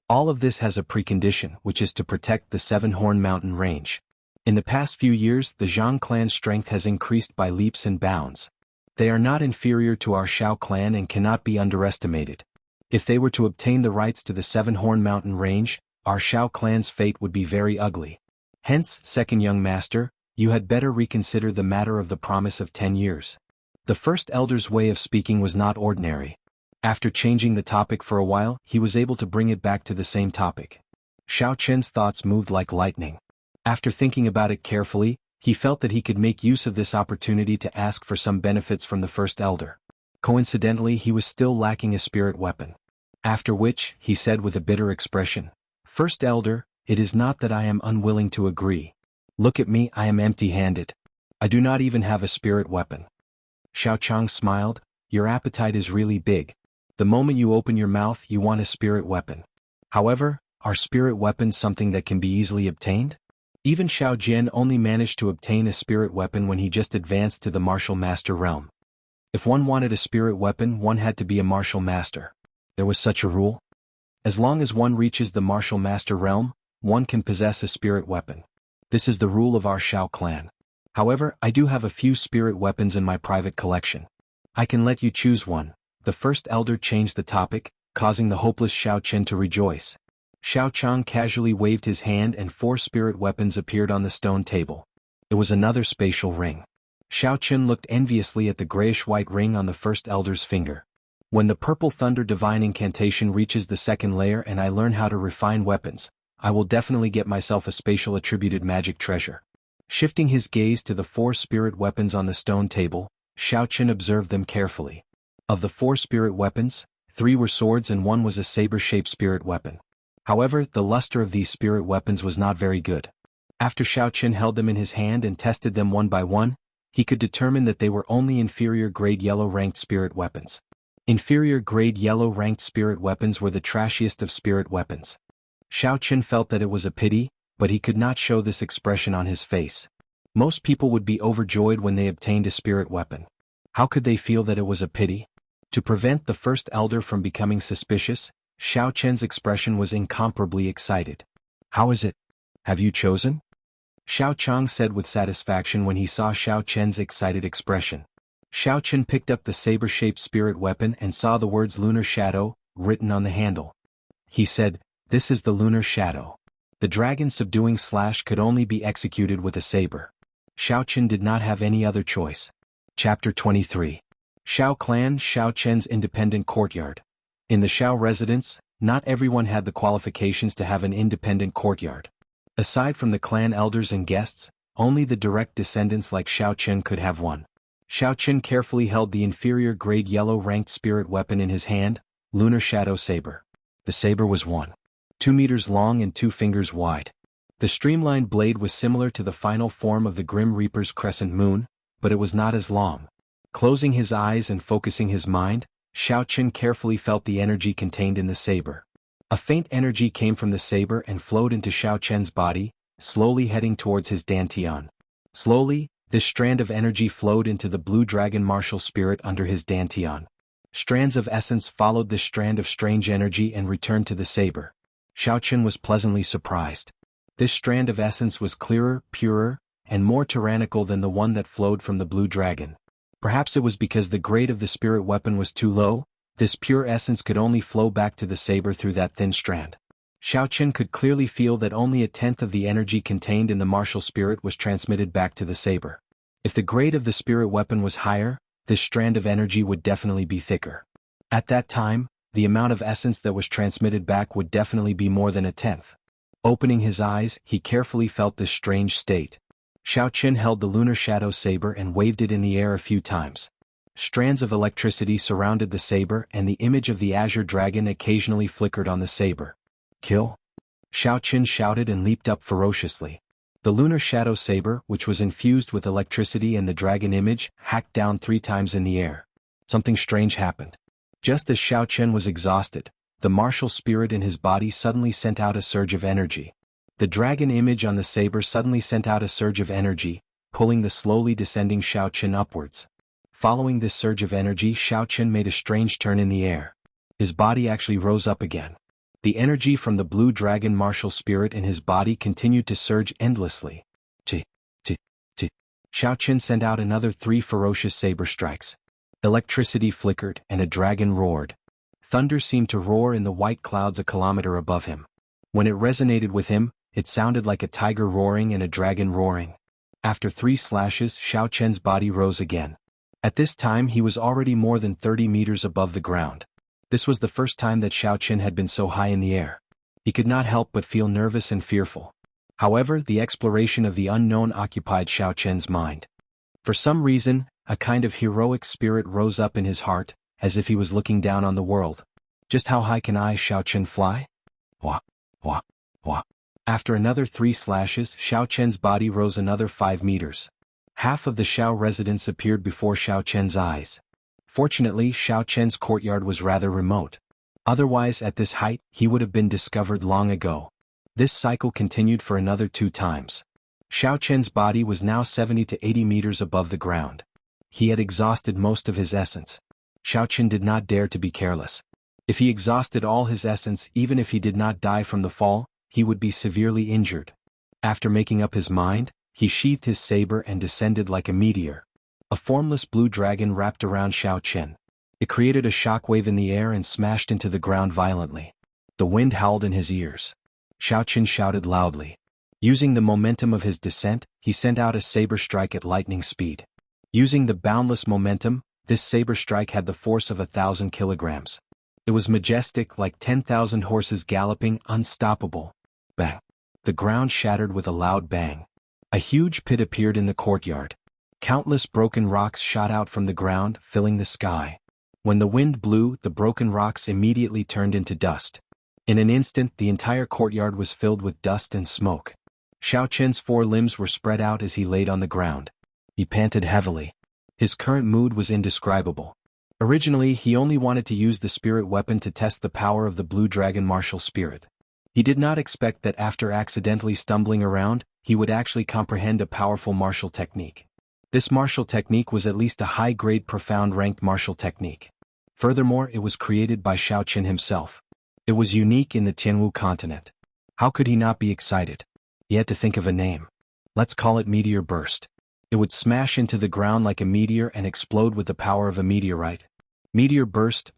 All of this has a precondition, which is to protect the Seven-Horn Mountain Range. In the past few years, the Zhang clan's strength has increased by leaps and bounds. They are not inferior to our Xiao clan and cannot be underestimated. If they were to obtain the rights to the Seven-Horn Mountain Range, our Xiao clan's fate would be very ugly. Hence, second young master, you had better reconsider the matter of the promise of 10 years. The first elder's way of speaking was not ordinary. After changing the topic for a while, he was able to bring it back to the same topic. Xiao Chen's thoughts moved like lightning. After thinking about it carefully, he felt that he could make use of this opportunity to ask for some benefits from the first elder. Coincidentally, he was still lacking a spirit weapon. After which, he said with a bitter expression, "First elder, it is not that I am unwilling to agree. Look at me, I am empty-handed. I do not even have a spirit weapon." Xiao Chang smiled, "Your appetite is really big. The moment you open your mouth you want a spirit weapon. However, are spirit weapons something that can be easily obtained?" Even Xiao Jian only managed to obtain a spirit weapon when he just advanced to the martial master realm. If one wanted a spirit weapon, one had to be a martial master. There was such a rule. As long as one reaches the martial master realm, one can possess a spirit weapon. This is the rule of our Xiao clan. However, I do have a few spirit weapons in my private collection. I can let you choose one. The first elder changed the topic, causing the hopeless Xiao Chen to rejoice. Xiao Chang casually waved his hand and 4 spirit weapons appeared on the stone table. It was another spatial ring. Xiao Chen looked enviously at the grayish-white ring on the first elder's finger. When the purple thunder divine incantation reaches the second layer and I learn how to refine weapons, I will definitely get myself a spatial attributed magic treasure. Shifting his gaze to the 4 spirit weapons on the stone table, Xiao Chen observed them carefully. Of the 4 spirit weapons, 3 were swords and 1 was a saber-shaped spirit weapon. However, the luster of these spirit weapons was not very good. After Xiao Chen held them in his hand and tested them one by one, he could determine that they were only inferior grade yellow ranked spirit weapons. Inferior grade yellow ranked spirit weapons were the trashiest of spirit weapons. Xiao Chen felt that it was a pity, but he could not show this expression on his face. Most people would be overjoyed when they obtained a spirit weapon. How could they feel that it was a pity? To prevent the first elder from becoming suspicious, Xiao Chen's expression was incomparably excited. "How is it? Have you chosen?" Xiao Chang said with satisfaction when he saw Xiao Chen's excited expression. Xiao Chen picked up the saber-shaped spirit weapon and saw the words Lunar Shadow written on the handle. He said, "This is the Lunar Shadow. The dragon subduing slash could only be executed with a saber." Xiao Chen did not have any other choice. Chapter 23. Xiao Clan Xiao Chen's Independent Courtyard. In the Xiao residence, not everyone had the qualifications to have an independent courtyard. Aside from the clan elders and guests, only the direct descendants like Xiao Chen could have one. Xiao Chen carefully held the inferior grade yellow ranked spirit weapon in his hand, Lunar Shadow Saber. The saber was 1.2 meters long and 2 fingers wide. The streamlined blade was similar to the final form of the Grim Reaper's crescent moon, but it was not as long. Closing his eyes and focusing his mind, Xiao Chen carefully felt the energy contained in the saber. A faint energy came from the saber and flowed into Xiao Chen's body, slowly heading towards his dantian. Slowly, this strand of energy flowed into the blue dragon martial spirit under his dantian. Strands of essence followed this strand of strange energy and returned to the saber. Xiao Chen was pleasantly surprised. This strand of essence was clearer, purer, and more tyrannical than the one that flowed from the blue dragon. Perhaps it was because the grade of the spirit weapon was too low, this pure essence could only flow back to the saber through that thin strand. Xiao Chen could clearly feel that only 1/10 of the energy contained in the martial spirit was transmitted back to the saber. If the grade of the spirit weapon was higher, this strand of energy would definitely be thicker. At that time, the amount of essence that was transmitted back would definitely be more than 1/10. Opening his eyes, he carefully felt this strange state. Xiao Chen held the Lunar Shadow Saber and waved it in the air a few times. Strands of electricity surrounded the saber and the image of the Azure Dragon occasionally flickered on the saber. "Kill!" Xiao Chen shouted and leaped up ferociously. The Lunar Shadow Saber, which was infused with electricity and the dragon image, hacked down 3 times in the air. Something strange happened. Just as Xiao Chen was exhausted, the martial spirit in his body suddenly sent out a surge of energy. The dragon image on the saber suddenly sent out a surge of energy, pulling the slowly descending Xiao Chen upwards. Following this surge of energy, Xiao Chen made a strange turn in the air. His body actually rose up again. The energy from the blue dragon martial spirit in his body continued to surge endlessly. T. Xiao Chen sent out another 3 ferocious saber strikes. Electricity flickered and a dragon roared. Thunder seemed to roar in the white clouds a kilometer above him. When it resonated with him, It sounded like a tiger roaring and a dragon roaring. After 3 slashes, Xiao Chen's body rose again. At this time he was already more than 30 meters above the ground. This was the first time that Xiao Chen had been so high in the air. He could not help but feel nervous and fearful. However, the exploration of the unknown occupied Xiao Chen's mind. For some reason, a kind of heroic spirit rose up in his heart, as if he was looking down on the world. Just how high can I, Xiao Chen, fly? Wah, wah, wah. After another 3 slashes, Xiao Chen's body rose another 5 meters. Half of the Xiao residence appeared before Xiao Chen's eyes. Fortunately, Xiao Chen's courtyard was rather remote. Otherwise, at this height, he would have been discovered long ago. This cycle continued for another 2 times. Xiao Chen's body was now 70 to 80 meters above the ground. He had exhausted most of his essence. Xiao Chen did not dare to be careless. If he exhausted all his essence, even if he did not die from the fall, he would be severely injured. After making up his mind, he sheathed his saber and descended like a meteor. A formless blue dragon wrapped around Xiao Chen. It created a shockwave in the air and smashed into the ground violently. The wind howled in his ears. Xiao Chen shouted loudly. Using the momentum of his descent, he sent out a saber strike at lightning speed. Using the boundless momentum, this saber strike had the force of 1,000 kilograms. It was majestic, like 10,000 horses galloping, unstoppable. Bang! The ground shattered with a loud bang. A huge pit appeared in the courtyard. Countless broken rocks shot out from the ground, filling the sky. When the wind blew, the broken rocks immediately turned into dust. In an instant, the entire courtyard was filled with dust and smoke. Xiao Chen's 4 limbs were spread out as he laid on the ground. He panted heavily. His current mood was indescribable. Originally, he only wanted to use the spirit weapon to test the power of the blue dragon martial spirit. He did not expect that after accidentally stumbling around, he would actually comprehend a powerful martial technique. This martial technique was at least a high-grade profound ranked martial technique. Furthermore, it was created by Xiao Chen himself. It was unique in the Tianwu continent. How could he not be excited? He had to think of a name. Let's call it Meteor Burst. It would smash into the ground like a meteor and explode with the power of a meteorite. Meteor Burst,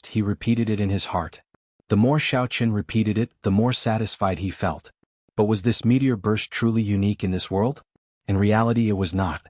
he repeated it in his heart. The more Xiao Chen repeated it, the more satisfied he felt. But was this Meteor Burst truly unique in this world? In reality, it was not.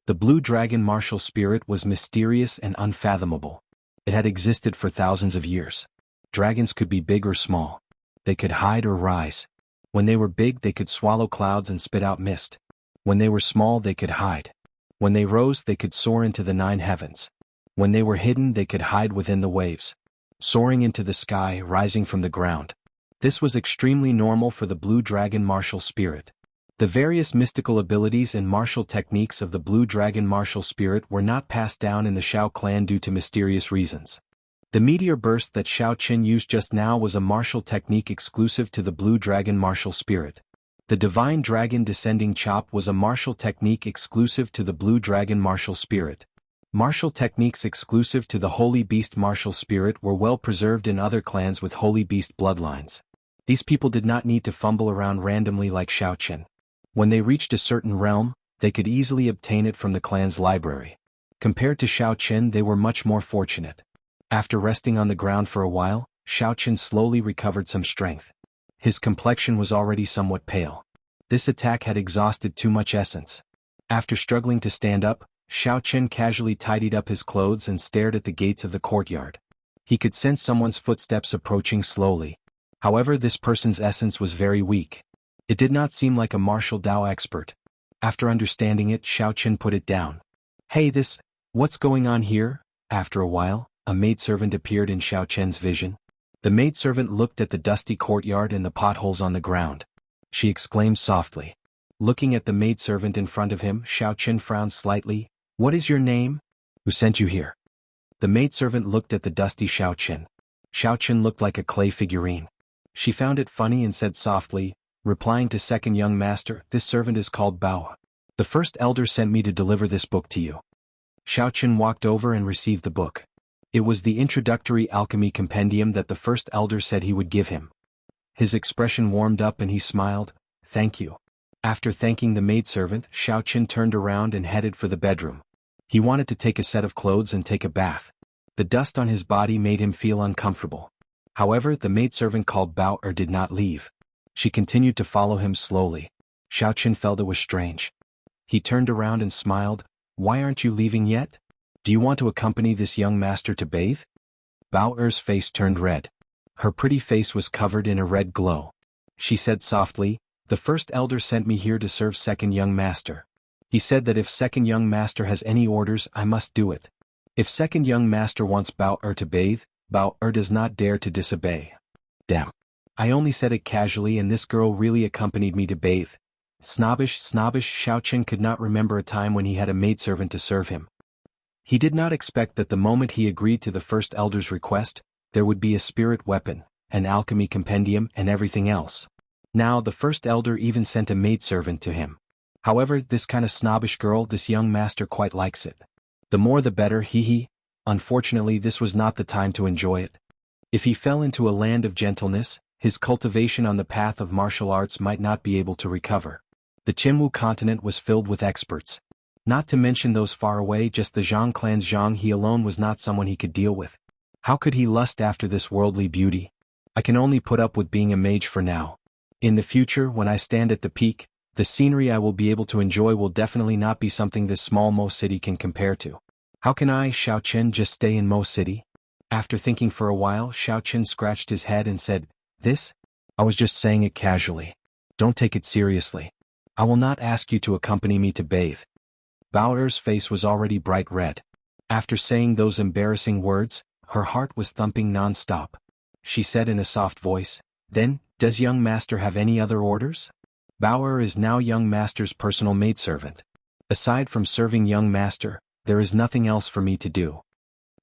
The blue dragon martial spirit was mysterious and unfathomable. It had existed for thousands of years. Dragons could be big or small. They could hide or rise. When they were big, they could swallow clouds and spit out mist. When they were small, they could hide. When they rose, they could soar into the 9 heavens. When they were hidden, they could hide within the waves. Soaring into the sky, rising from the ground. This was extremely normal for the blue dragon martial spirit. The various mystical abilities and martial techniques of the blue dragon martial spirit were not passed down in the Xiao clan due to mysterious reasons. The meteor burst that Xiao Chen used just now was a martial technique exclusive to the blue dragon martial spirit. The divine dragon descending chop was a martial technique exclusive to the blue dragon martial spirit. Martial techniques exclusive to the holy beast martial spirit were well preserved in other clans with holy beast bloodlines. These people did not need to fumble around randomly like Xiao Chen. When they reached a certain realm, they could easily obtain it from the clan's library. Compared to Xiao Chen, they were much more fortunate. After resting on the ground for a while, Xiao Chen slowly recovered some strength. His complexion was already somewhat pale. This attack had exhausted too much essence. After struggling to stand up, Xiao Chen casually tidied up his clothes and stared at the gates of the courtyard. He could sense someone's footsteps approaching slowly. However, this person's essence was very weak. It did not seem like a martial Dao expert. After understanding it, Xiao Chen put it down. Hey, what's going on here? After a while, a maidservant appeared in Xiao Chen's vision. The maidservant looked at the dusty courtyard and the potholes on the ground. She exclaimed softly. Looking at the maidservant in front of him, Xiao Chen frowned slightly. What is your name? Who sent you here? The maidservant looked at the dusty Xiao Chen. Xiao Chen looked like a clay figurine. She found it funny and said softly, replying to second young master, this servant is called Bao. The first elder sent me to deliver this book to you. Xiao Chen walked over and received the book. It was the introductory alchemy compendium that the first elder said he would give him. His expression warmed up and he smiled, thank you. After thanking the maidservant, Xiao Chen turned around and headed for the bedroom. He wanted to take a set of clothes and take a bath. The dust on his body made him feel uncomfortable. However, the maidservant called Bao did not leave. She continued to follow him slowly. Xiaoqin felt it was strange. He turned around and smiled. Why aren't you leaving yet? Do you want to accompany this young master to bathe? Bao Er's face turned red. Her pretty face was covered in a red glow. She said softly, the first elder sent me here to serve second young master. He said that if second young master has any orders, I must do it. If second young master wants Bao Er to bathe, Bao Er does not dare to disobey. Damn. I only said it casually and this girl really accompanied me to bathe. Snobbish, Xiaoqin could not remember a time when he had a maidservant to serve him. He did not expect that the moment he agreed to the first elder's request, there would be a spirit weapon, an alchemy compendium and everything else. Now the first elder even sent a maidservant to him. However, this kind of snobbish girl, this young master quite likes it. The more the better, hee. Unfortunately, this was not the time to enjoy it. If he fell into a land of gentleness, his cultivation on the path of martial arts might not be able to recover. The Qinwu continent was filled with experts. Not to mention those far away, just the Zhang clan's Zhang He alone was not someone he could deal with. How could he lust after this worldly beauty? I can only put up with being a mage for now. In the future, when I stand at the peak, the scenery I will be able to enjoy will definitely not be something this small Mo city can compare to. How can I, Xiaoqin, just stay in Mo city? After thinking for a while, Xiaoqin scratched his head and said, This? I was just saying it casually. Don't take it seriously. I will not ask you to accompany me to bathe. Bao Er's face was already bright red. After saying those embarrassing words, her heart was thumping non-stop. She said in a soft voice, Then, does young master have any other orders? Bao Er is now young master's personal maidservant. Aside from serving young master, there is nothing else for me to do.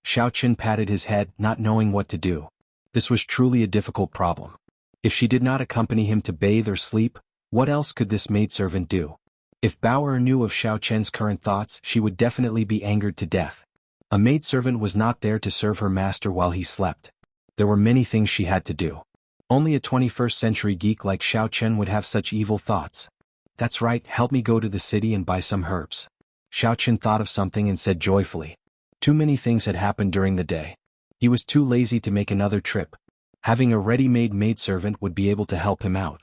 Xiaoqin patted his head, not knowing what to do. This was truly a difficult problem. If she did not accompany him to bathe or sleep, what else could this maidservant do? If Bao Er knew of Xiaoqin's current thoughts, she would definitely be angered to death. A maidservant was not there to serve her master while he slept. There were many things she had to do. Only a 21st century geek like Xiaoqin would have such evil thoughts. That's right, help me go to the city and buy some herbs. Xiaoqin thought of something and said joyfully. Too many things had happened during the day. He was too lazy to make another trip. Having a ready-made maidservant would be able to help him out.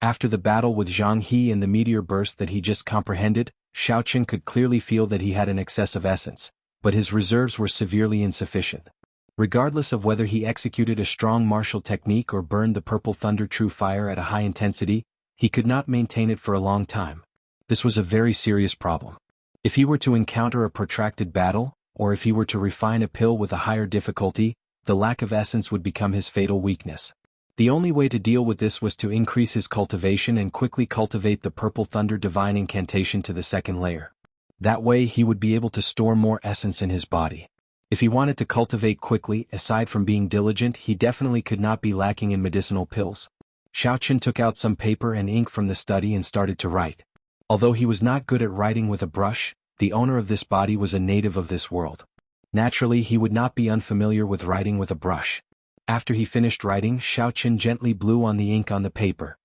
After the battle with Zhang He and the meteor burst that he just comprehended, Xiaoqin could clearly feel that he had an excess of essence, but his reserves were severely insufficient. Regardless of whether he executed a strong martial technique or burned the purple thunder true fire at a high intensity, he could not maintain it for a long time. This was a very serious problem. If he were to encounter a protracted battle, or if he were to refine a pill with a higher difficulty, the lack of essence would become his fatal weakness. The only way to deal with this was to increase his cultivation and quickly cultivate the Purple Thunder Divine Incantation to the second layer. That way he would be able to store more essence in his body. If he wanted to cultivate quickly, aside from being diligent, he definitely could not be lacking in medicinal pills. Xiaoqin took out some paper and ink from the study and started to write. Although he was not good at writing with a brush, the owner of this body was a native of this world. Naturally, he would not be unfamiliar with writing with a brush. After he finished writing, Xiaoqin gently blew on the ink on the paper.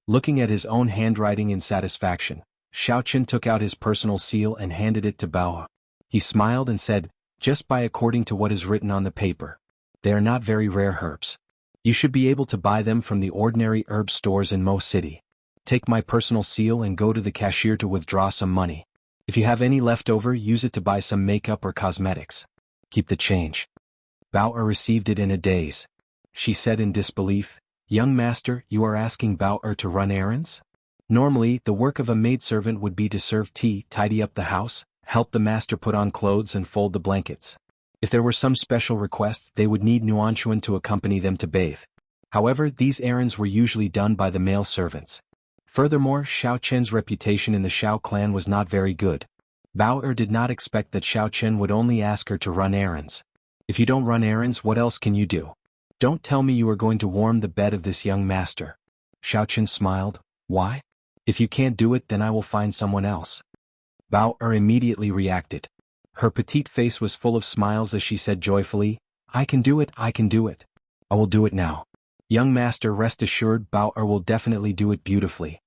Looking at his own handwriting in satisfaction, Xiaoqin took out his personal seal and handed it to Bao. He smiled and said, "Just buy according to what is written on the paper. They are not very rare herbs. You should be able to buy them from the ordinary herb stores in Mo City. Take my personal seal and go to the cashier to withdraw some money. If you have any left over, use it to buy some makeup or cosmetics. Keep the change." Bao received it in a daze. She said in disbelief, "Young master, you are asking Bao to run errands? Normally, the work of a maidservant would be to serve tea, tidy up the house, help the master put on clothes and fold the blankets. If there were some special requests, they would need Nuanchuan to accompany them to bathe. However, these errands were usually done by the male servants. Furthermore, Xiaoqin's reputation in the Xiao clan was not very good. Bao did not expect that Xiaoqin would only ask her to run errands. If you don't run errands, what else can you do? Don't tell me you are going to warm the bed of this young master." Xiaoqin smiled. "Why? If you can't do it, then I will find someone else." Bao immediately reacted. Her petite face was full of smiles as she said joyfully, I can do it. I will do it now. Young master, rest assured, Bao will definitely do it beautifully."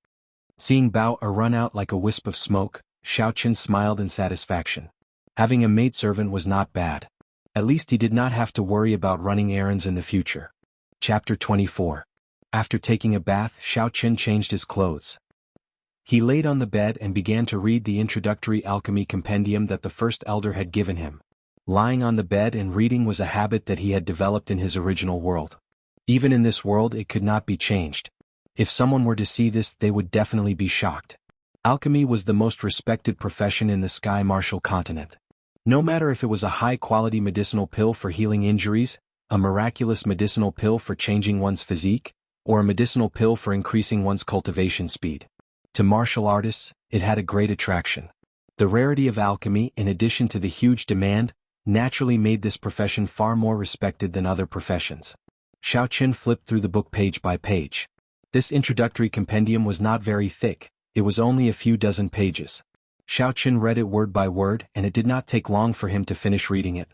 Seeing Bao run out like a wisp of smoke, Xiaoqin smiled in satisfaction. Having a maidservant was not bad. At least he did not have to worry about running errands in the future. Chapter 24. After taking a bath, Xiao Qin changed his clothes. He laid on the bed and began to read the introductory alchemy compendium that the first elder had given him. Lying on the bed and reading was a habit that he had developed in his original world. Even in this world it could not be changed. If someone were to see this, they would definitely be shocked. Alchemy was the most respected profession in the Sky Martial continent. No matter if it was a high-quality medicinal pill for healing injuries, a miraculous medicinal pill for changing one's physique, or a medicinal pill for increasing one's cultivation speed. To martial artists, it had a great attraction. The rarity of alchemy, in addition to the huge demand, naturally made this profession far more respected than other professions. Xiao Qin flipped through the book page by page. This introductory compendium was not very thick, it was only a few dozen pages. Xiao Qin read it word by word, and it did not take long for him to finish reading it.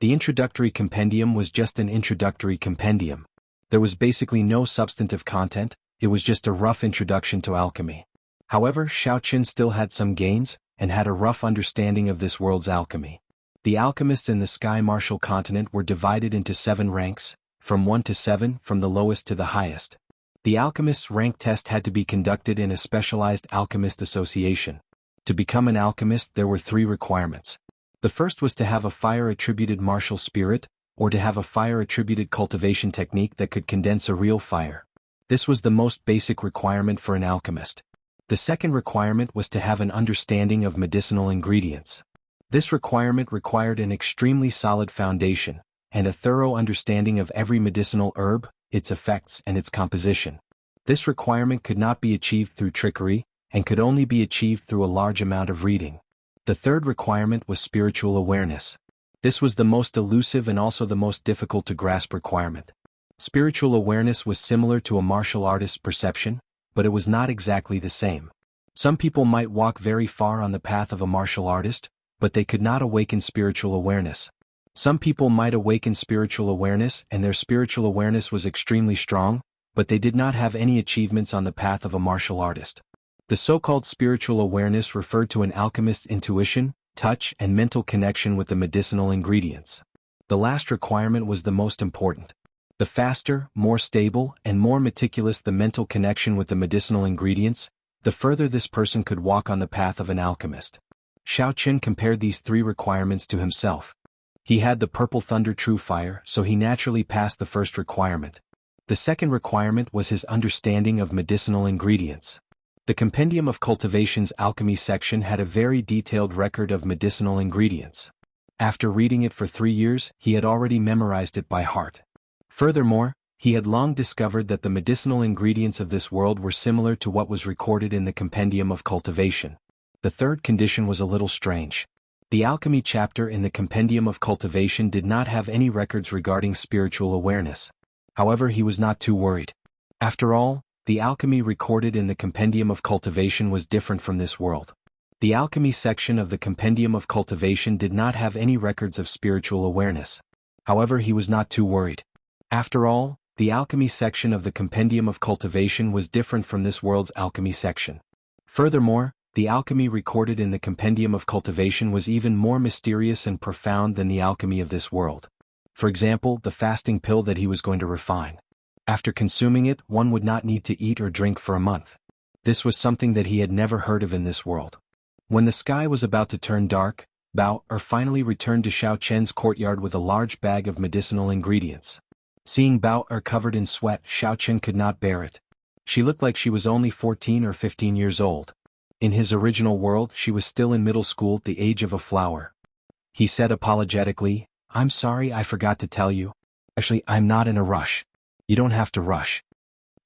The introductory compendium was just an introductory compendium. There was basically no substantive content, it was just a rough introduction to alchemy. However, Xiao Qin still had some gains, and had a rough understanding of this world's alchemy. The alchemists in the Sky Martial continent were divided into 7 ranks, from 1 to 7, from the lowest to the highest. The alchemist's rank test had to be conducted in a specialized alchemist association. To become an alchemist there were 3 requirements. The first was to have a fire-attributed martial spirit, or to have a fire-attributed cultivation technique that could condense a real fire. This was the most basic requirement for an alchemist. The second requirement was to have an understanding of medicinal ingredients. This requirement required an extremely solid foundation, and a thorough understanding of every medicinal herb, its effects and its composition. This requirement could not be achieved through trickery, and could only be achieved through a large amount of reading. The third requirement was spiritual awareness. This was the most elusive and also the most difficult to grasp requirement. Spiritual awareness was similar to a martial artist's perception, but it was not exactly the same. Some people might walk very far on the path of a martial artist, but they could not awaken spiritual awareness. Some people might awaken spiritual awareness and their spiritual awareness was extremely strong, but they did not have any achievements on the path of a martial artist. The so-called spiritual awareness referred to an alchemist's intuition, touch, and mental connection with the medicinal ingredients. The last requirement was the most important. The faster, more stable, and more meticulous the mental connection with the medicinal ingredients, the further this person could walk on the path of an alchemist. Xiao Qin compared these 3 requirements to himself. He had the purple thunder true fire, so he naturally passed the first requirement. The second requirement was his understanding of medicinal ingredients. The Compendium of Cultivation's alchemy section had a very detailed record of medicinal ingredients. After reading it for 3 years, he had already memorized it by heart. Furthermore, he had long discovered that the medicinal ingredients of this world were similar to what was recorded in the Compendium of Cultivation. The third condition was a little strange. The alchemy chapter in the Compendium of Cultivation did not have any records regarding spiritual awareness. However, he was not too worried. After all, the alchemy recorded in the Compendium of Cultivation was different from this world. The alchemy section of the Compendium of Cultivation did not have any records of spiritual awareness. However, he was not too worried. After all, the alchemy section of the Compendium of Cultivation was different from this world's alchemy section. Furthermore, the alchemy recorded in the Compendium of Cultivation was even more mysterious and profound than the alchemy of this world. For example, the fasting pill that he was going to refine. After consuming it, one would not need to eat or drink for a month. This was something that he had never heard of in this world. When the sky was about to turn dark, Bao finally returned to Xiao Chen's courtyard with a large bag of medicinal ingredients. Seeing Bao covered in sweat, Xiao Chen could not bear it. She looked like she was only 14 or 15 years old. In his original world, she was still in middle school at the age of a flower. He said apologetically, "I'm sorry, I forgot to tell you. Actually, I'm not in a rush. You don't have to rush."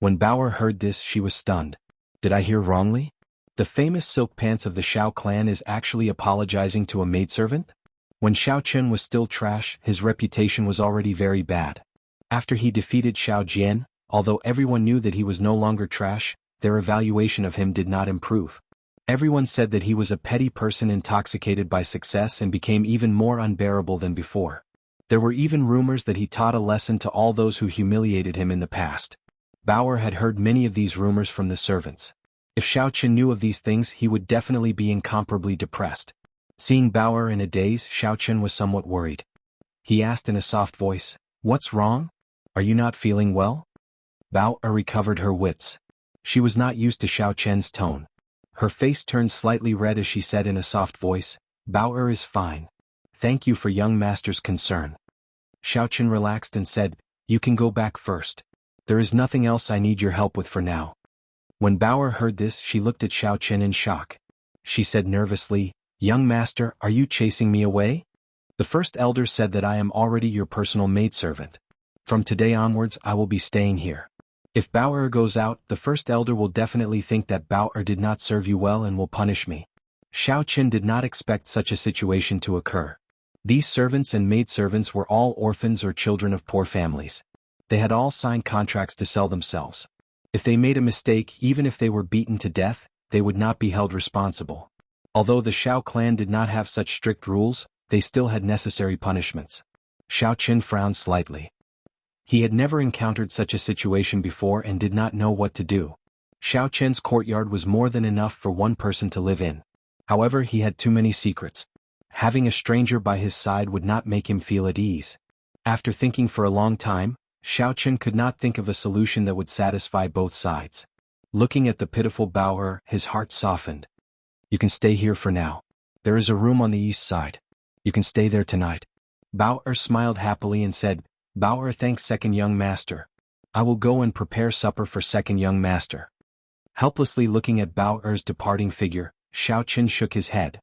When Bauer heard this, she was stunned. Did I hear wrongly? The famous silk pants of the Xiao clan is actually apologizing to a maidservant? When Xiao Chen was still trash, his reputation was already very bad. After he defeated Xiao Jian, although everyone knew that he was no longer trash, their evaluation of him did not improve. Everyone said that he was a petty person intoxicated by success and became even more unbearable than before. There were even rumors that he taught a lesson to all those who humiliated him in the past. Bauer had heard many of these rumors from the servants. If Xiao Chen knew of these things, he would definitely be incomparably depressed. Seeing Bauer in a daze, Xiao Chen was somewhat worried. He asked in a soft voice, "What's wrong? Are you not feeling well?" Bao Er recovered her wits. She was not used to Xiao Chen's tone. Her face turned slightly red as she said in a soft voice, Bao Er is fine. Thank you for young master's concern. Xiao Chen relaxed and said, you can go back first. There is nothing else I need your help with for now. When Bao Er heard this, she looked at Xiao Chen in shock. She said nervously, young master, are you chasing me away? The first elder said that I am already your personal maidservant. From today onwards I will be staying here. If Bao Er goes out, the first elder will definitely think that Bao Er did not serve you well and will punish me. Xiao Chen did not expect such a situation to occur. These servants and maidservants were all orphans or children of poor families. They had all signed contracts to sell themselves. If they made a mistake, even if they were beaten to death, they would not be held responsible. Although the Xiao clan did not have such strict rules, they still had necessary punishments. Xiao Chen frowned slightly. He had never encountered such a situation before and did not know what to do. Xiao Chen's courtyard was more than enough for one person to live in. However, he had too many secrets. Having a stranger by his side would not make him feel at ease. After thinking for a long time, Xiao Chen could not think of a solution that would satisfy both sides. Looking at the pitiful Bao Er, his heart softened. You can stay here for now. There is a room on the east side. You can stay there tonight. Bao Er smiled happily and said, Bao Er thanks second young master. I will go and prepare supper for second young master. Helplessly looking at Bao Er's departing figure, Xiao Chen shook his head.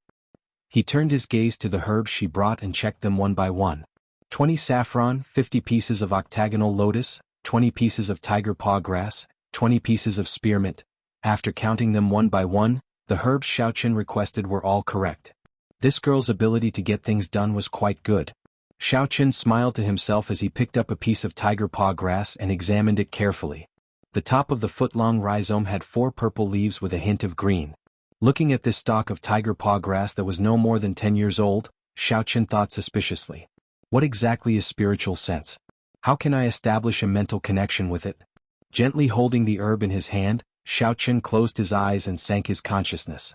He turned his gaze to the herbs she brought and checked them one by one. 20 saffron, 50 pieces of octagonal lotus, 20 pieces of tiger paw grass, 20 pieces of spearmint. After counting them one by one, the herbs Xiao Chen requested were all correct. This girl's ability to get things done was quite good. Xiao Chen smiled to himself as he picked up a piece of tiger paw grass and examined it carefully. The top of the foot-long rhizome had 4 purple leaves with a hint of green. Looking at this stalk of tiger paw grass that was no more than 10 years old, Xiao Chen thought suspiciously. What exactly is spiritual sense? How can I establish a mental connection with it? Gently holding the herb in his hand, Xiao Chen closed his eyes and sank his consciousness.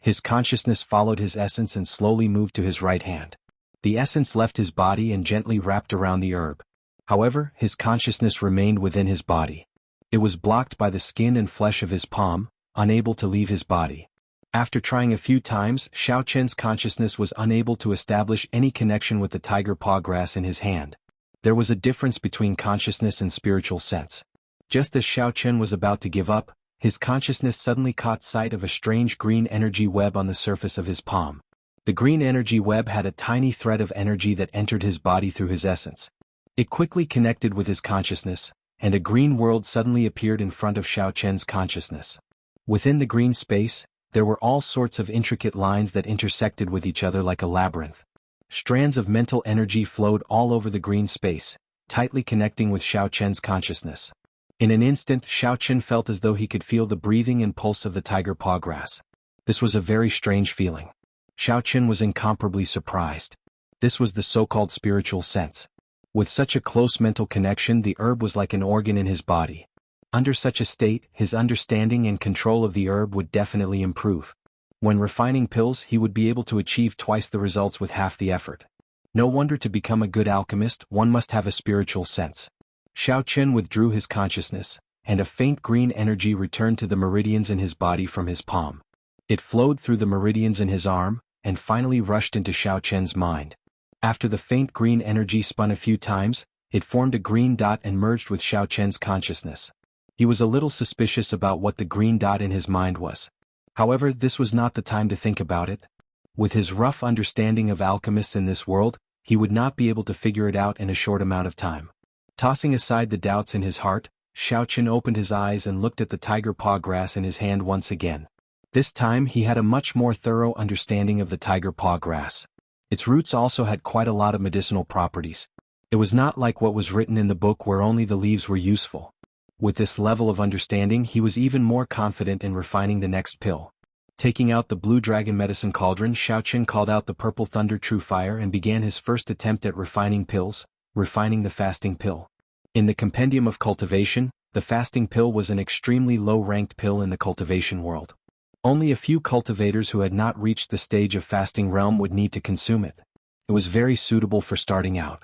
His consciousness followed his essence and slowly moved to his right hand. The essence left his body and gently wrapped around the herb. However, his consciousness remained within his body. It was blocked by the skin and flesh of his palm, unable to leave his body. After trying a few times, Xiao Chen's consciousness was unable to establish any connection with the tiger paw grass in his hand. There was a difference between consciousness and spiritual sense. Just as Xiao Chen was about to give up, his consciousness suddenly caught sight of a strange green energy web on the surface of his palm. The green energy web had a tiny thread of energy that entered his body through his essence. It quickly connected with his consciousness, and a green world suddenly appeared in front of Xiao Chen's consciousness. Within the green space, there were all sorts of intricate lines that intersected with each other like a labyrinth. Strands of mental energy flowed all over the green space, tightly connecting with Xiao Chen's consciousness. In an instant, Xiao Chen felt as though he could feel the breathing and pulse of the tiger paw grass. This was a very strange feeling. Xiao Chen was incomparably surprised. This was the so-called spiritual sense. With such a close mental connection, the herb was like an organ in his body. Under such a state, his understanding and control of the herb would definitely improve. When refining pills, he would be able to achieve twice the results with half the effort. No wonder to become a good alchemist, one must have a spiritual sense. Xiao Chen withdrew his consciousness, and a faint green energy returned to the meridians in his body from his palm. It flowed through the meridians in his arm, and finally rushed into Xiao Chen's mind. After the faint green energy spun a few times, it formed a green dot and merged with Xiao Chen's consciousness. He was a little suspicious about what the green dot in his mind was. However, this was not the time to think about it. With his rough understanding of alchemists in this world, he would not be able to figure it out in a short amount of time. Tossing aside the doubts in his heart, Xiao Chen opened his eyes and looked at the tiger paw grass in his hand once again. This time he had a much more thorough understanding of the tiger paw grass. Its roots also had quite a lot of medicinal properties. It was not like what was written in the book where only the leaves were useful. With this level of understanding, he was even more confident in refining the next pill. Taking out the blue dragon medicine cauldron, Xiao Chen called out the purple thunder true fire and began his first attempt at refining pills, refining the fasting pill. In the compendium of cultivation, the fasting pill was an extremely low-ranked pill in the cultivation world. Only a few cultivators who had not reached the stage of fasting realm would need to consume it. It was very suitable for starting out.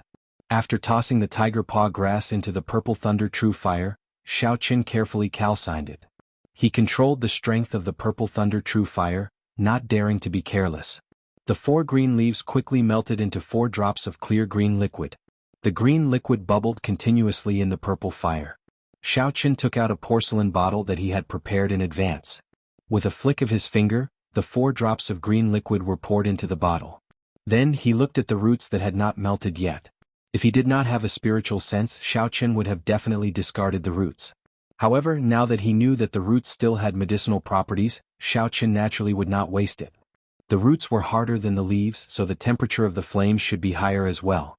After tossing the tiger paw grass into the purple thunder true fire, Xiao Qin carefully calcined it. He controlled the strength of the purple thunder true fire, not daring to be careless. The 4 green leaves quickly melted into 4 drops of clear green liquid. The green liquid bubbled continuously in the purple fire. Xiao Qin took out a porcelain bottle that he had prepared in advance. With a flick of his finger, the 4 drops of green liquid were poured into the bottle. Then he looked at the roots that had not melted yet. If he did not have a spiritual sense, Xiao Qin would have definitely discarded the roots. However, now that he knew that the roots still had medicinal properties, Xiao Qin naturally would not waste it. The roots were harder than the leaves, so the temperature of the flames should be higher as well.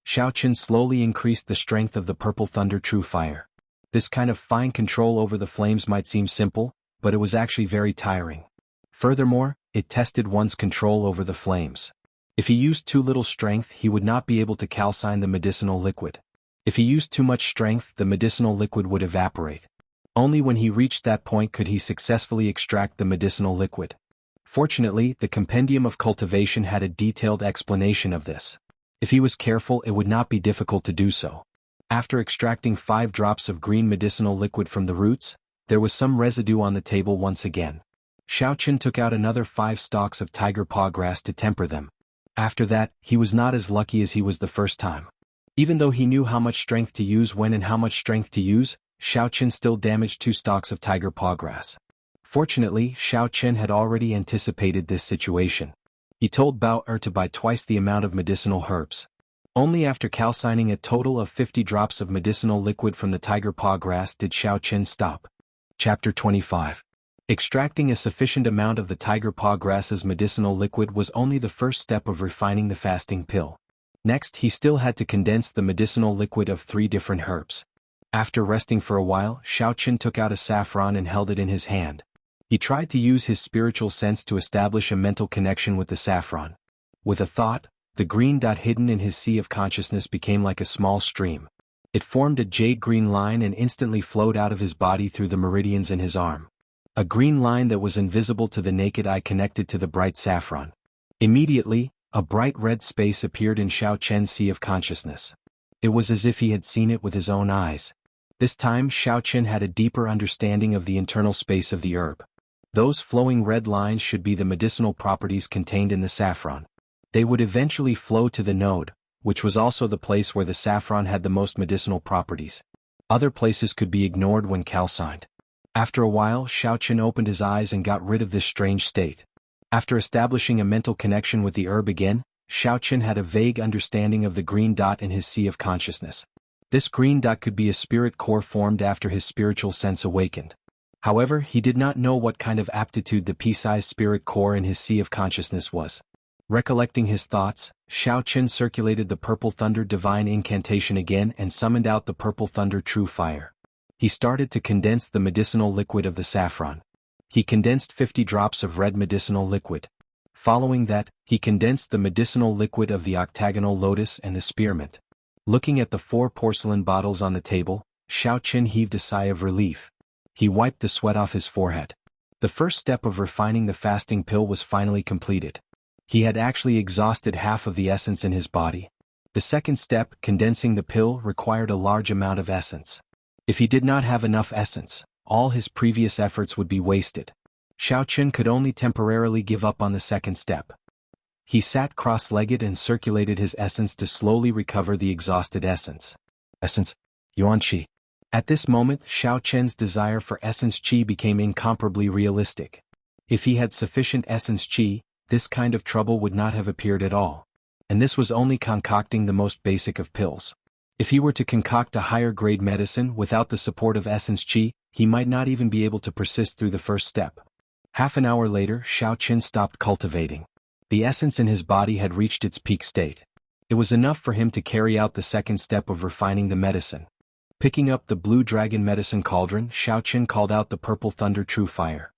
Xiao Qin slowly increased the strength of the purple thunder true fire. This kind of fine control over the flames might seem simple, but it was actually very tiring. Furthermore, it tested one's control over the flames. If he used too little strength, he would not be able to calcine the medicinal liquid. If he used too much strength, the medicinal liquid would evaporate. Only when he reached that point could he successfully extract the medicinal liquid. Fortunately, the Compendium of Cultivation had a detailed explanation of this. If he was careful, it would not be difficult to do so. After extracting 5 drops of green medicinal liquid from the roots, there was some residue on the table once again. Xiao Qin took out another 5 stalks of tiger paw grass to temper them. After that, he was not as lucky as he was the first time. Even though he knew how much strength to use when and how much strength to use, Xiao Qin still damaged 2 stalks of tiger paw grass. Fortunately, Xiao Qin had already anticipated this situation. He told Bao to buy twice the amount of medicinal herbs. Only after calcining a total of 50 drops of medicinal liquid from the tiger paw grass did Xiao Qin stop. Chapter 25. Extracting a sufficient amount of the tiger paw grass's medicinal liquid was only the first step of refining the fasting pill. Next, he still had to condense the medicinal liquid of 3 different herbs. After resting for a while, Xiao Qin took out a saffron and held it in his hand. He tried to use his spiritual sense to establish a mental connection with the saffron. With a thought, the green dot hidden in his sea of consciousness became like a small stream. It formed a jade-green line and instantly flowed out of his body through the meridians in his arm. A green line that was invisible to the naked eye connected to the bright saffron. Immediately, a bright red space appeared in Xiao Qian's sea of consciousness. It was as if he had seen it with his own eyes. This time Xiao Qin had a deeper understanding of the internal space of the herb. Those flowing red lines should be the medicinal properties contained in the saffron. They would eventually flow to the node, which was also the place where the saffron had the most medicinal properties. Other places could be ignored when calcined. After a while, Xiao Qin opened his eyes and got rid of this strange state. After establishing a mental connection with the herb again, Xiao Qin had a vague understanding of the green dot in his sea of consciousness. This green dot could be a spirit core formed after his spiritual sense awakened. However, he did not know what kind of aptitude the pea-sized spirit core in his sea of consciousness was. Recollecting his thoughts, Xiao Qin circulated the purple thunder divine incantation again and summoned out the purple thunder true fire. He started to condense the medicinal liquid of the saffron. He condensed 50 drops of red medicinal liquid. Following that, he condensed the medicinal liquid of the octagonal lotus and the spearmint. Looking at the 4 porcelain bottles on the table, Xiao Qin heaved a sigh of relief. He wiped the sweat off his forehead. The first step of refining the fasting pill was finally completed. He had actually exhausted half of the essence in his body. The second step, condensing the pill, required a large amount of essence. If he did not have enough essence, all his previous efforts would be wasted. Xiao Qin could only temporarily give up on the second step. He sat cross-legged and circulated his essence to slowly recover the exhausted essence. Essence, Yuan Qi. At this moment, Xiao Qian's desire for essence Qi became incomparably realistic. If he had sufficient essence Qi, this kind of trouble would not have appeared at all. And this was only concocting the most basic of pills. If he were to concoct a higher-grade medicine without the support of essence Qi, he might not even be able to persist through the first step. Half an hour later, Xiao Qin stopped cultivating. The essence in his body had reached its peak state. It was enough for him to carry out the second step of refining the medicine. Picking up the blue dragon medicine cauldron, Xiao Qin called out the purple thunder true fire.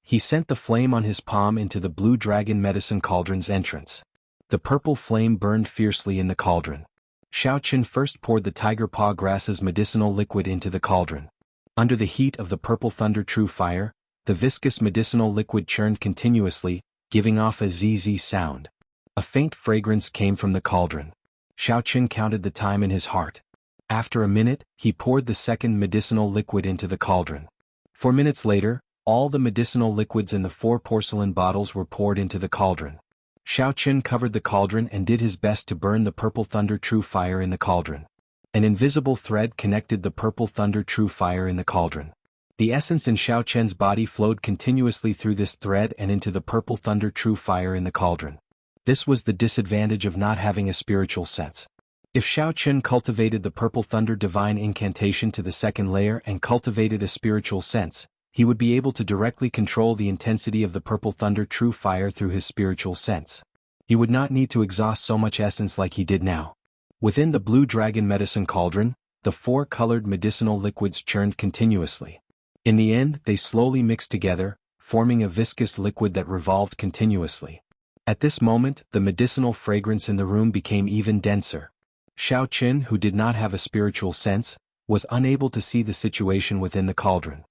He sent the flame on his palm into the blue dragon medicine cauldron's entrance. The purple flame burned fiercely in the cauldron. Xiao Qin first poured the tiger paw grass's medicinal liquid into the cauldron. Under the heat of the purple thunder true fire, the viscous medicinal liquid churned continuously, giving off a zzz sound. A faint fragrance came from the cauldron. Xiao Qin counted the time in his heart. After a minute, he poured the second medicinal liquid into the cauldron. 4 minutes later, all the medicinal liquids in the 4 porcelain bottles were poured into the cauldron. Xiao Qun covered the cauldron and did his best to burn the purple thunder true fire in the cauldron. An invisible thread connected the purple thunder true fire in the cauldron. The essence in Xiao Qun's body flowed continuously through this thread and into the purple thunder true fire in the cauldron. This was the disadvantage of not having a spiritual sense. If Xiao Qun cultivated the purple thunder divine incantation to the second layer and cultivated a spiritual sense, he would be able to directly control the intensity of the purple thunder true fire through his spiritual sense. He would not need to exhaust so much essence like he did now. Within the blue dragon medicine cauldron, the 4 colored medicinal liquids churned continuously. In the end, they slowly mixed together, forming a viscous liquid that revolved continuously. At this moment, the medicinal fragrance in the room became even denser. Xiao Qun, who did not have a spiritual sense, was unable to see the situation within the cauldron.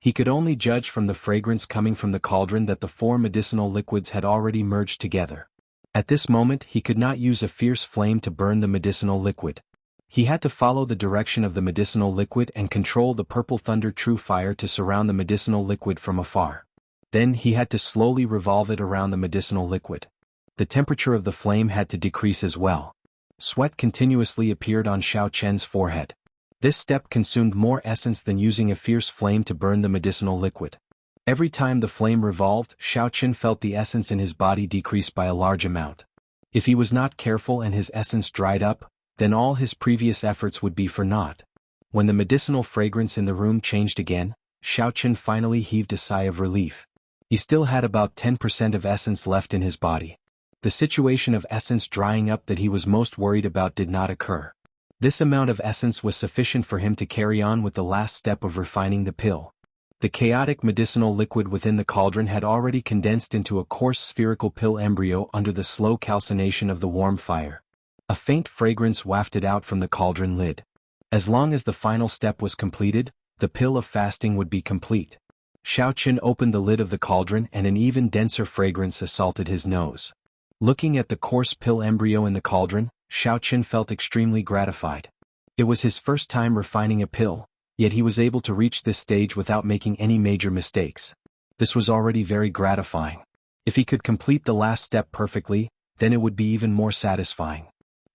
He could only judge from the fragrance coming from the cauldron that the 4 medicinal liquids had already merged together. At this moment, he could not use a fierce flame to burn the medicinal liquid. He had to follow the direction of the medicinal liquid and control the purple thunder true fire to surround the medicinal liquid from afar. Then he had to slowly revolve it around the medicinal liquid. The temperature of the flame had to decrease as well. Sweat continuously appeared on Xiao Qun's forehead. This step consumed more essence than using a fierce flame to burn the medicinal liquid. Every time the flame revolved, Xiao Qun felt the essence in his body decrease by a large amount. If he was not careful and his essence dried up, then all his previous efforts would be for naught. When the medicinal fragrance in the room changed again, Xiao Qun finally heaved a sigh of relief. He still had about 10% of essence left in his body. The situation of essence drying up that he was most worried about did not occur. This amount of essence was sufficient for him to carry on with the last step of refining the pill. The chaotic medicinal liquid within the cauldron had already condensed into a coarse spherical pill embryo under the slow calcination of the warm fire. A faint fragrance wafted out from the cauldron lid. As long as the final step was completed, the pill of fasting would be complete. Xiao Qun opened the lid of the cauldron and an even denser fragrance assaulted his nose. Looking at the coarse pill embryo in the cauldron, Xiao Qun felt extremely gratified. It was his first time refining a pill, yet he was able to reach this stage without making any major mistakes. This was already very gratifying. If he could complete the last step perfectly, then it would be even more satisfying.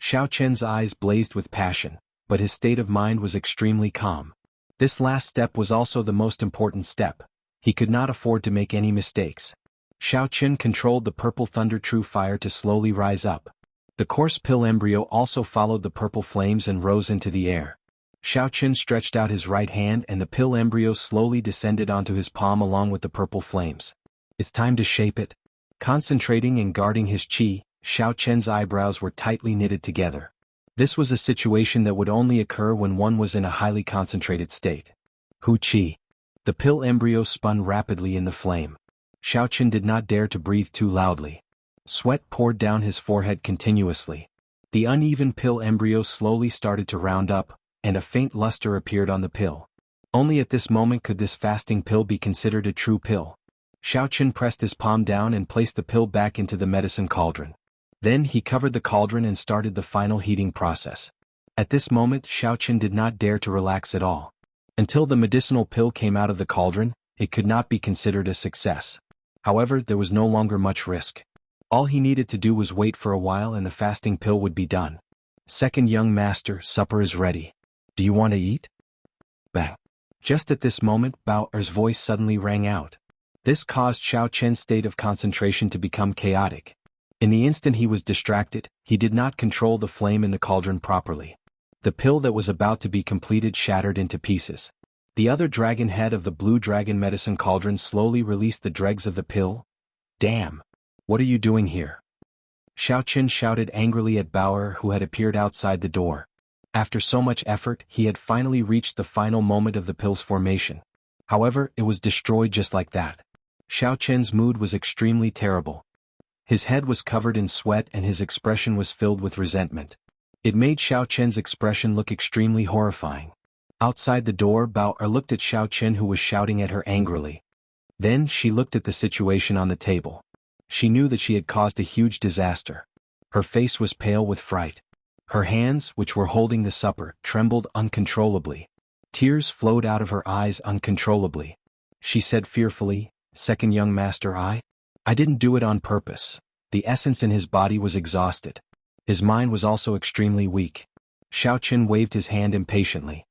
Xiao Qun's eyes blazed with passion, but his state of mind was extremely calm. This last step was also the most important step. He could not afford to make any mistakes. Xiao Qun controlled the purple thunder true fire to slowly rise up. The coarse pill embryo also followed the purple flames and rose into the air. Xiao Qun stretched out his right hand and the pill embryo slowly descended onto his palm along with the purple flames. It's time to shape it. Concentrating and guarding his qi, Xiao Qun's eyebrows were tightly knitted together. This was a situation that would only occur when one was in a highly concentrated state. Hu qi. The pill embryo spun rapidly in the flame. Xiao Qun did not dare to breathe too loudly. Sweat poured down his forehead continuously. The uneven pill embryo slowly started to round up, and a faint luster appeared on the pill. Only at this moment could this fasting pill be considered a true pill. Xiao Qun pressed his palm down and placed the pill back into the medicine cauldron. Then he covered the cauldron and started the final heating process. At this moment, Xiao Qun did not dare to relax at all. Until the medicinal pill came out of the cauldron, it could not be considered a success. However, there was no longer much risk. All he needed to do was wait for a while and the fasting pill would be done. Second young master, supper is ready. Do you want to eat? Bang. Just at this moment, Bao Er's voice suddenly rang out. This caused Xiao Qun's state of concentration to become chaotic. In the instant he was distracted, he did not control the flame in the cauldron properly. The pill that was about to be completed shattered into pieces. The other dragon head of the blue dragon medicine cauldron slowly released the dregs of the pill. Damn! What are you doing here? Xiao Qun shouted angrily at Bao Er, who had appeared outside the door. After so much effort, he had finally reached the final moment of the pill's formation. However, it was destroyed just like that. Xiao Qun's mood was extremely terrible. His head was covered in sweat and his expression was filled with resentment. It made Xiao Qun's expression look extremely horrifying. Outside the door, Bao Er looked at Xiao Qun, who was shouting at her angrily. Then she looked at the situation on the table. She knew that she had caused a huge disaster. Her face was pale with fright. Her hands, which were holding the supper, trembled uncontrollably. Tears flowed out of her eyes uncontrollably. She said fearfully, "Second young master, I didn't do it on purpose." The essence in his body was exhausted. His mind was also extremely weak. Xiao Qin waved his hand impatiently.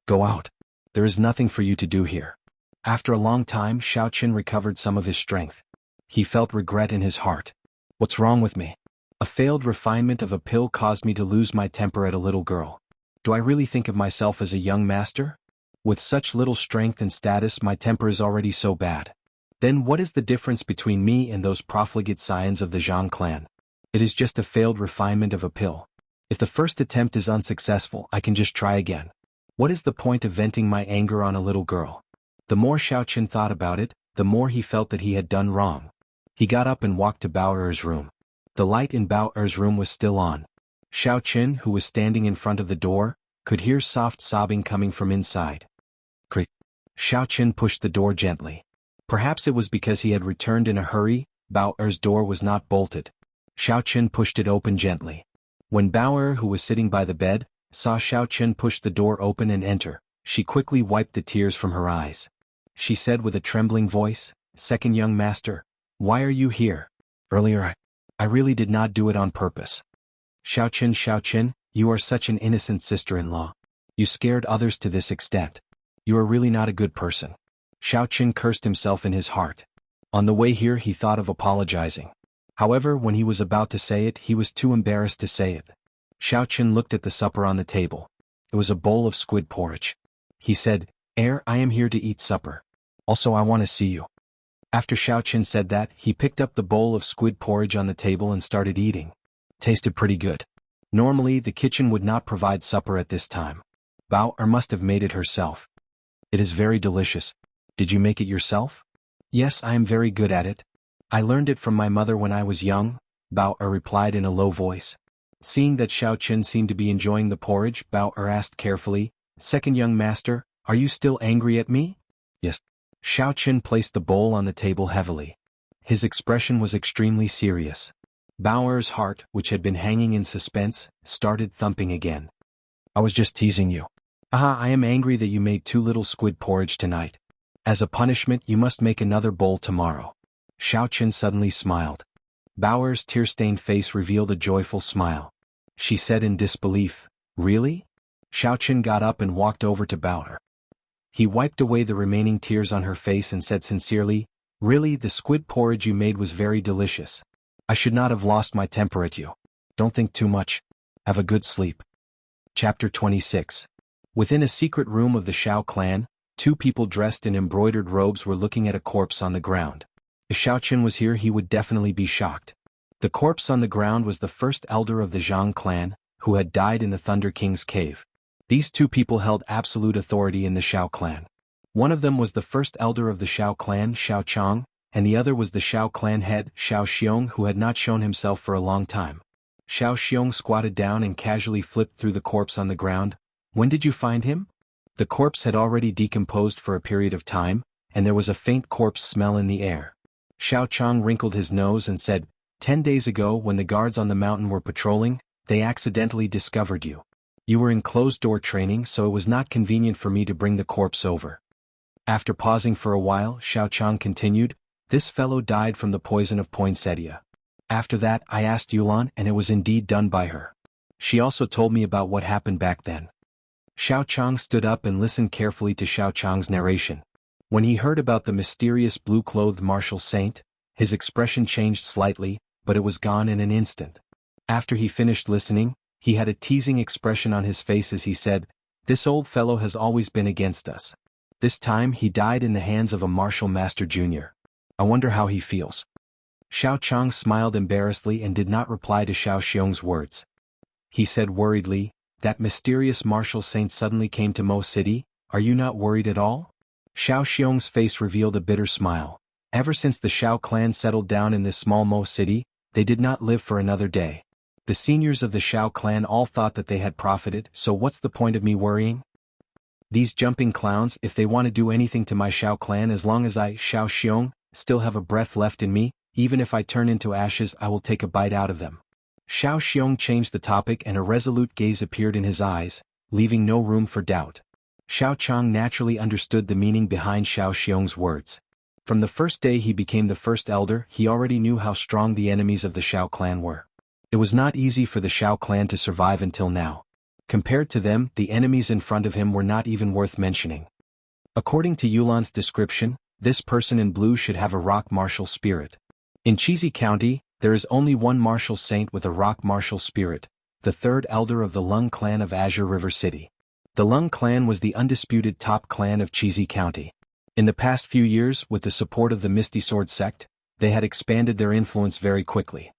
"Go out. There is nothing for you to do here." After a long time, Xiao Qin recovered some of his strength. He felt regret in his heart. "What's wrong with me? A failed refinement of a pill caused me to lose my temper at a little girl. Do I really think of myself as a young master? With such little strength and status, my temper is already so bad. Then what is the difference between me and those profligate scions of the Zhang clan? It is just a failed refinement of a pill. If the first attempt is unsuccessful, I can just try again. What is the point of venting my anger on a little girl?" The more Xiao Qin thought about it, the more he felt that he had done wrong. He got up and walked to Bao Er's room. The light in Bao Er's room was still on. Xiao Qin, who was standing in front of the door, could hear soft sobbing coming from inside. Creak. Xiao Qin pushed the door gently. Perhaps it was because he had returned in a hurry. Bao Er's door was not bolted. Xiao Qin pushed it open gently. When Bao Er, who was sitting by the bed, saw Xiao Qin push the door open and enter, she quickly wiped the tears from her eyes. She said with a trembling voice, "Second young master, why are you here? Earlier I really did not do it on purpose." Xiao Qin, you are such an innocent sister-in-law. You scared others to this extent. You are really not a good person." Xiao Qin cursed himself in his heart. On the way here he thought of apologizing. However, when he was about to say it, he was too embarrassed to say it. Xiao Qin looked at the supper on the table. It was a bowl of squid porridge. He said, I am here to eat supper. Also, I want to see you." After Xiao Qin said that, he picked up the bowl of squid porridge on the table and started eating. Tasted pretty good. Normally, the kitchen would not provide supper at this time. Bao Er must have made it herself. "It is very delicious. Did you make it yourself?" "Yes, I am very good at it. I learned it from my mother when I was young," Bao Er replied in a low voice. Seeing that Xiao Qin seemed to be enjoying the porridge, Bao Er asked carefully, "Second young master, are you still angry at me?" "Yes." Xiao Qin placed the bowl on the table heavily. His expression was extremely serious. Bao Er's heart, which had been hanging in suspense, started thumping again. "I was just teasing you. I am angry that you made too little squid porridge tonight. As a punishment, you must make another bowl tomorrow." Xiao Qin suddenly smiled. Bao Er's tear-stained face revealed a joyful smile. She said in disbelief, "Really?" Xiao Qin got up and walked over to Bao Er. He wiped away the remaining tears on her face and said sincerely, "Really, the squid porridge you made was very delicious. I should not have lost my temper at you. Don't think too much. Have a good sleep." Chapter 26. Within a secret room of the Xiao clan, two people dressed in embroidered robes were looking at a corpse on the ground. If Xiao Qin was here, he would definitely be shocked. The corpse on the ground was the first elder of the Zhang clan, who had died in the Thunder King's cave. These two people held absolute authority in the Xiao clan. One of them was the first elder of the Xiao clan, Xiao Chang, and the other was the Xiao clan head, Xiao Xiong, who had not shown himself for a long time. Xiao Xiong squatted down and casually flipped through the corpse on the ground. "When did you find him?" The corpse had already decomposed for a period of time, and there was a faint corpse smell in the air. Xiao Chang wrinkled his nose and said, 10 days ago when the guards on the mountain were patrolling, they accidentally discovered you. You were in closed-door training, so it was not convenient for me to bring the corpse over." After pausing for a while, Xiao Chang continued, "This fellow died from the poison of poinsettia. After that, I asked Yulan, and it was indeed done by her. She also told me about what happened back then." Xiao Chang stood up and listened carefully to Xiao Chang's narration. When he heard about the mysterious blue-clothed martial saint, his expression changed slightly, but it was gone in an instant. After he finished listening, he had a teasing expression on his face as he said, "This old fellow has always been against us. This time he died in the hands of a martial master junior. I wonder how he feels." Xiao Chang smiled embarrassedly and did not reply to Xiao Xiong's words. He said worriedly, "That mysterious martial saint suddenly came to Mo City, are you not worried at all?" Xiao Xiong's face revealed a bitter smile. Ever since the Xiao clan settled down in this small Mo City, they did not live for another day. The seniors of the Xiao clan all thought that they had profited, so what's the point of me worrying? These jumping clowns, if they want to do anything to my Xiao clan, as long as I, Xiao Xiong, still have a breath left in me, even if I turn into ashes, I will take a bite out of them. Xiao Xiong changed the topic and a resolute gaze appeared in his eyes, leaving no room for doubt. Xiao Chang naturally understood the meaning behind Xiao Xiong's words. From the first day he became the first elder, he already knew how strong the enemies of the Xiao clan were. It was not easy for the Xiao clan to survive until now. Compared to them, the enemies in front of him were not even worth mentioning. According to Yulan's description, this person in blue should have a rock martial spirit. In Cheesy County, there is only one martial saint with a rock martial spirit, the third elder of the Lung clan of Azure River City. The Lung clan was the undisputed top clan of Cheesy County. In the past few years, with the support of the Misty Sword sect, they had expanded their influence very quickly.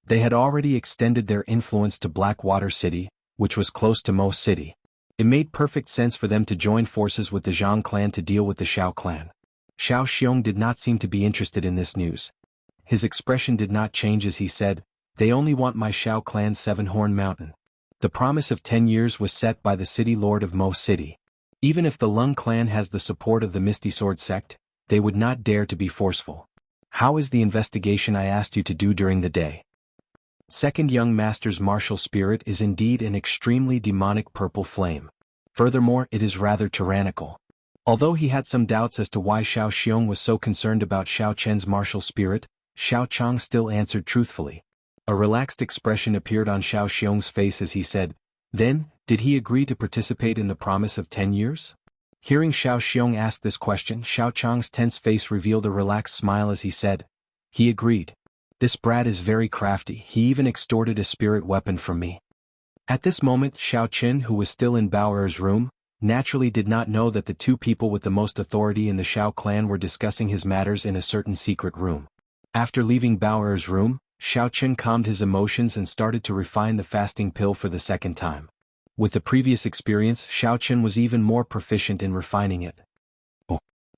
They had already extended their influence to Blackwater City, which was close to Mo City. It made perfect sense for them to join forces with the Zhang clan to deal with the Xiao clan. Xiao Xiong did not seem to be interested in this news. His expression did not change as he said, "They only want my Xiao clan's Seven-Horn Mountain." The promise of 10 years was set by the city lord of Mo City. Even if the Lung clan has the support of the Misty Sword sect, they would not dare to be forceful. How is the investigation I asked you to do during the day? Second young master's martial spirit is indeed an extremely demonic purple flame. Furthermore, it is rather tyrannical. Although he had some doubts as to why Xiao Xiong was so concerned about Xiao Chen's martial spirit, Xiao Chang still answered truthfully. A relaxed expression appeared on Xiao Xiong's face as he said, "Then, did he agree to participate in the promise of 10 years? Hearing Xiao Xiong ask this question, Xiao Chang's tense face revealed a relaxed smile as he said, "He agreed. This brat is very crafty, he even extorted a spirit weapon from me." At this moment, Xiao Qin, who was still in Bao Er's room, naturally did not know that the two people with the most authority in the Xiao clan were discussing his matters in a certain secret room. After leaving Bao Er's room, Xiao Qin calmed his emotions and started to refine the fasting pill for the second time. With the previous experience, Xiao Qin was even more proficient in refining it.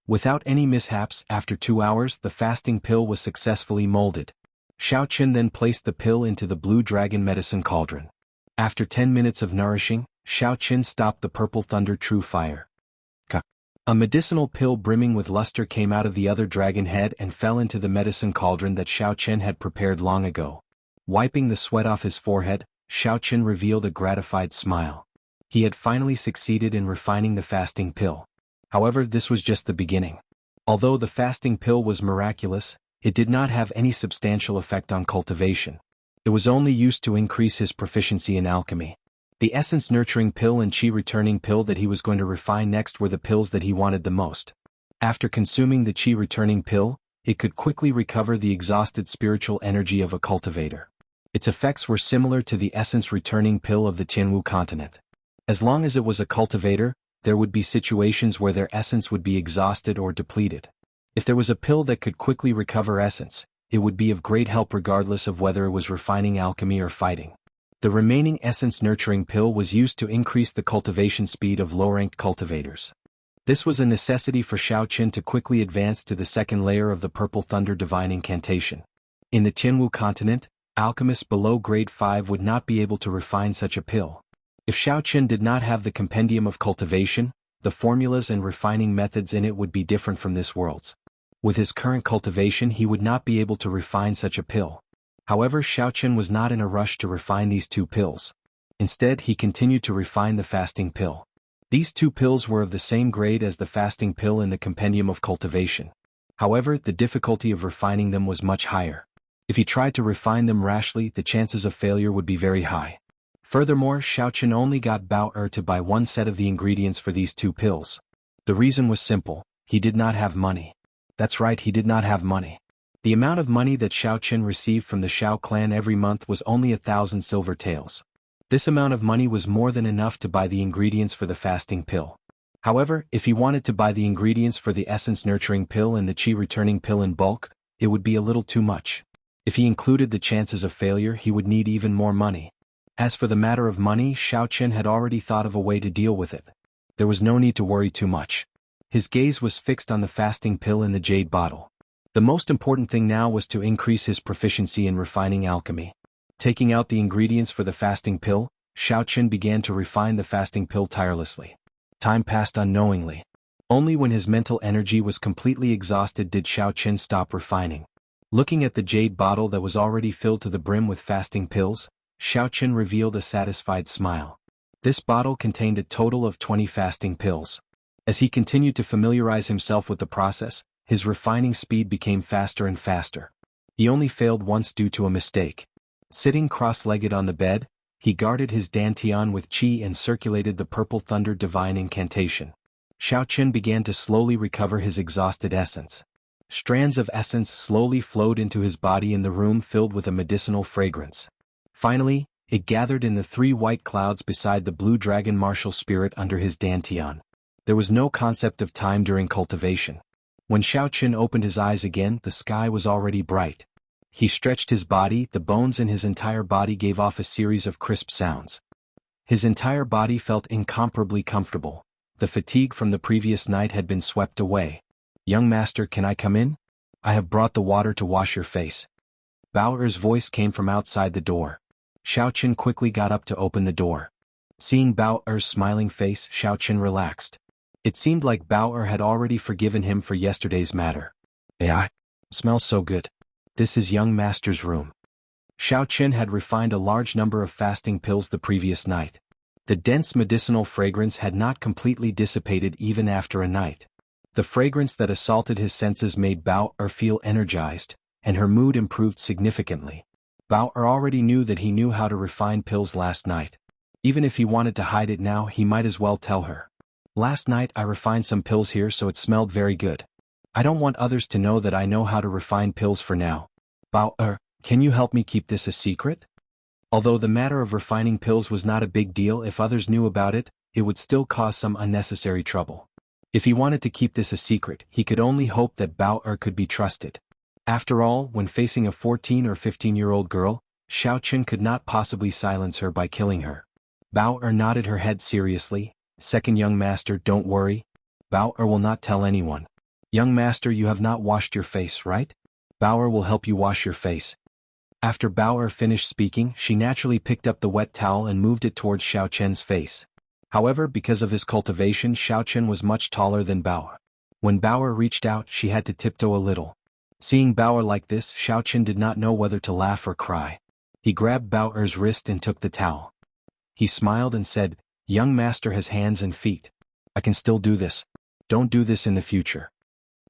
Without any mishaps, after 2 hours, the fasting pill was successfully molded. Xiao Qin then placed the pill into the Blue Dragon medicine cauldron. After 10 minutes of nourishing, Xiao Qin stopped the Purple Thunder True Fire. A medicinal pill brimming with luster came out of the other dragon head and fell into the medicine cauldron that Xiao Qin had prepared long ago. Wiping the sweat off his forehead, Xiao Qin revealed a gratified smile. He had finally succeeded in refining the fasting pill. However, this was just the beginning. Although the fasting pill was miraculous, it did not have any substantial effect on cultivation. It was only used to increase his proficiency in alchemy. The essence nurturing pill and chi returning pill that he was going to refine next were the pills that he wanted the most. After consuming the chi returning pill, it could quickly recover the exhausted spiritual energy of a cultivator. Its effects were similar to the essence returning pill of the Tianwu continent. As long as it was a cultivator, there would be situations where their essence would be exhausted or depleted. If there was a pill that could quickly recover essence, it would be of great help regardless of whether it was refining alchemy or fighting. The remaining essence nurturing pill was used to increase the cultivation speed of low-ranked cultivators. This was a necessity for Xiao Qin to quickly advance to the second layer of the Purple Thunder Divine Incantation. In the Tianwu continent, alchemists below grade 5 would not be able to refine such a pill. If Xiao Qin did not have the compendium of cultivation, the formulas and refining methods in it would be different from this world's. With his current cultivation, he would not be able to refine such a pill. However, Xiao Qin was not in a rush to refine these two pills. Instead, he continued to refine the fasting pill. These two pills were of the same grade as the fasting pill in the compendium of cultivation. However, the difficulty of refining them was much higher. If he tried to refine them rashly, the chances of failure would be very high. Furthermore, Xiao Qin only got Bao Er to buy one set of the ingredients for these two pills. The reason was simple: he did not have money. That's right, he did not have money. The amount of money that Xiao Qin received from the Xiao clan every month was only 1,000 silver taels. This amount of money was more than enough to buy the ingredients for the fasting pill. However, if he wanted to buy the ingredients for the essence nurturing pill and the chi returning pill in bulk, it would be a little too much. If he included the chances of failure, he would need even more money. As for the matter of money, Xiao Qin had already thought of a way to deal with it. There was no need to worry too much. His gaze was fixed on the fasting pill in the jade bottle. The most important thing now was to increase his proficiency in refining alchemy. Taking out the ingredients for the fasting pill, Xiao Qin began to refine the fasting pill tirelessly. Time passed unknowingly. Only when his mental energy was completely exhausted did Xiao Qin stop refining. Looking at the jade bottle that was already filled to the brim with fasting pills, Xiaochen revealed a satisfied smile. This bottle contained a total of 20 fasting pills. As he continued to familiarize himself with the process, his refining speed became faster and faster. He only failed once due to a mistake. Sitting cross-legged on the bed, he guarded his dantian with qi and circulated the purple thunder divine incantation. Xiaochen began to slowly recover his exhausted essence. Strands of essence slowly flowed into his body in the room filled with a medicinal fragrance. Finally, it gathered in the 3 white clouds beside the blue dragon martial spirit under his dantian. There was no concept of time during cultivation. When Xiaochen opened his eyes again, the sky was already bright. He stretched his body, the bones in his entire body gave off a series of crisp sounds. His entire body felt incomparably comfortable. The fatigue from the previous night had been swept away. "Young master, can I come in? I have brought the water to wash your face." Bao Er's voice came from outside the door. Xiaochen quickly got up to open the door. Seeing Bao Er's smiling face, Xiaochen relaxed. It seemed like Bao Er had already forgiven him for yesterday's matter. "AI, smells so good. This is young master's room." Xiaochen had refined a large number of fasting pills the previous night. The dense medicinal fragrance had not completely dissipated even after a night. The fragrance that assaulted his senses made Bao Er feel energized, and her mood improved significantly. Bao Er already knew that he knew how to refine pills last night. Even if he wanted to hide it now, he might as well tell her. "Last night I refined some pills here so it smelled very good. I don't want others to know that I know how to refine pills for now. Bao Er, can you help me keep this a secret?" Although the matter of refining pills was not a big deal, if others knew about it, it would still cause some unnecessary trouble. If he wanted to keep this a secret, he could only hope that Bao Er could be trusted. After all, when facing a 14 or 15-year-old girl, Xiaochen could not possibly silence her by killing her. Bao Er nodded her head seriously. "Second young master, don't worry. Bao Er will not tell anyone. Young master, you have not washed your face, right? Bao Er will help you wash your face." After Bao Er finished speaking, she naturally picked up the wet towel and moved it towards Xiaochen's face. However, because of his cultivation, Xiaochen was much taller than Bao Er. When Bao Er reached out, she had to tiptoe a little. Seeing Bao Er like this, Xiaochen did not know whether to laugh or cry. He grabbed Bao Er's wrist and took the towel. He smiled and said, "Young master has hands and feet. I can still do this. Don't do this in the future."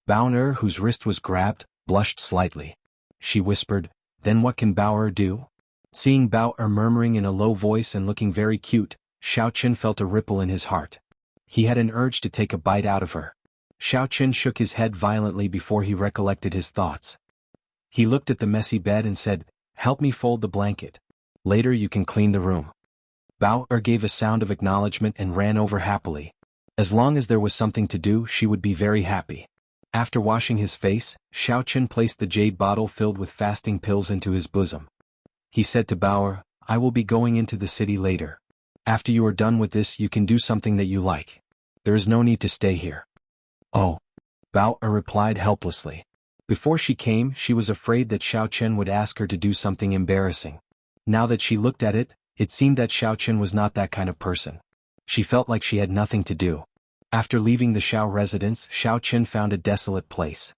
Bao Er, whose wrist was grabbed, blushed slightly. She whispered, "Then what can Bao Er do?" Seeing Bao Er murmuring in a low voice and looking very cute, Xiaochen felt a ripple in his heart. He had an urge to take a bite out of her. Xiaochen shook his head violently before he recollected his thoughts. He looked at the messy bed and said, "Help me fold the blanket. Later you can clean the room." Bao Er gave a sound of acknowledgement and ran over happily. As long as there was something to do, she would be very happy. After washing his face, Xiaochen placed the jade bottle filled with fasting pills into his bosom. He said to Bao Er, "I will be going into the city later. After you are done with this, you can do something that you like. There is no need to stay here." "Oh," Bao Er replied helplessly. Before she came, she was afraid that Xiaochen would ask her to do something embarrassing. Now that she looked at it, it seemed that Xiaochen was not that kind of person. She felt like she had nothing to do. After leaving the Xiao residence, Xiaochen found a desolate place.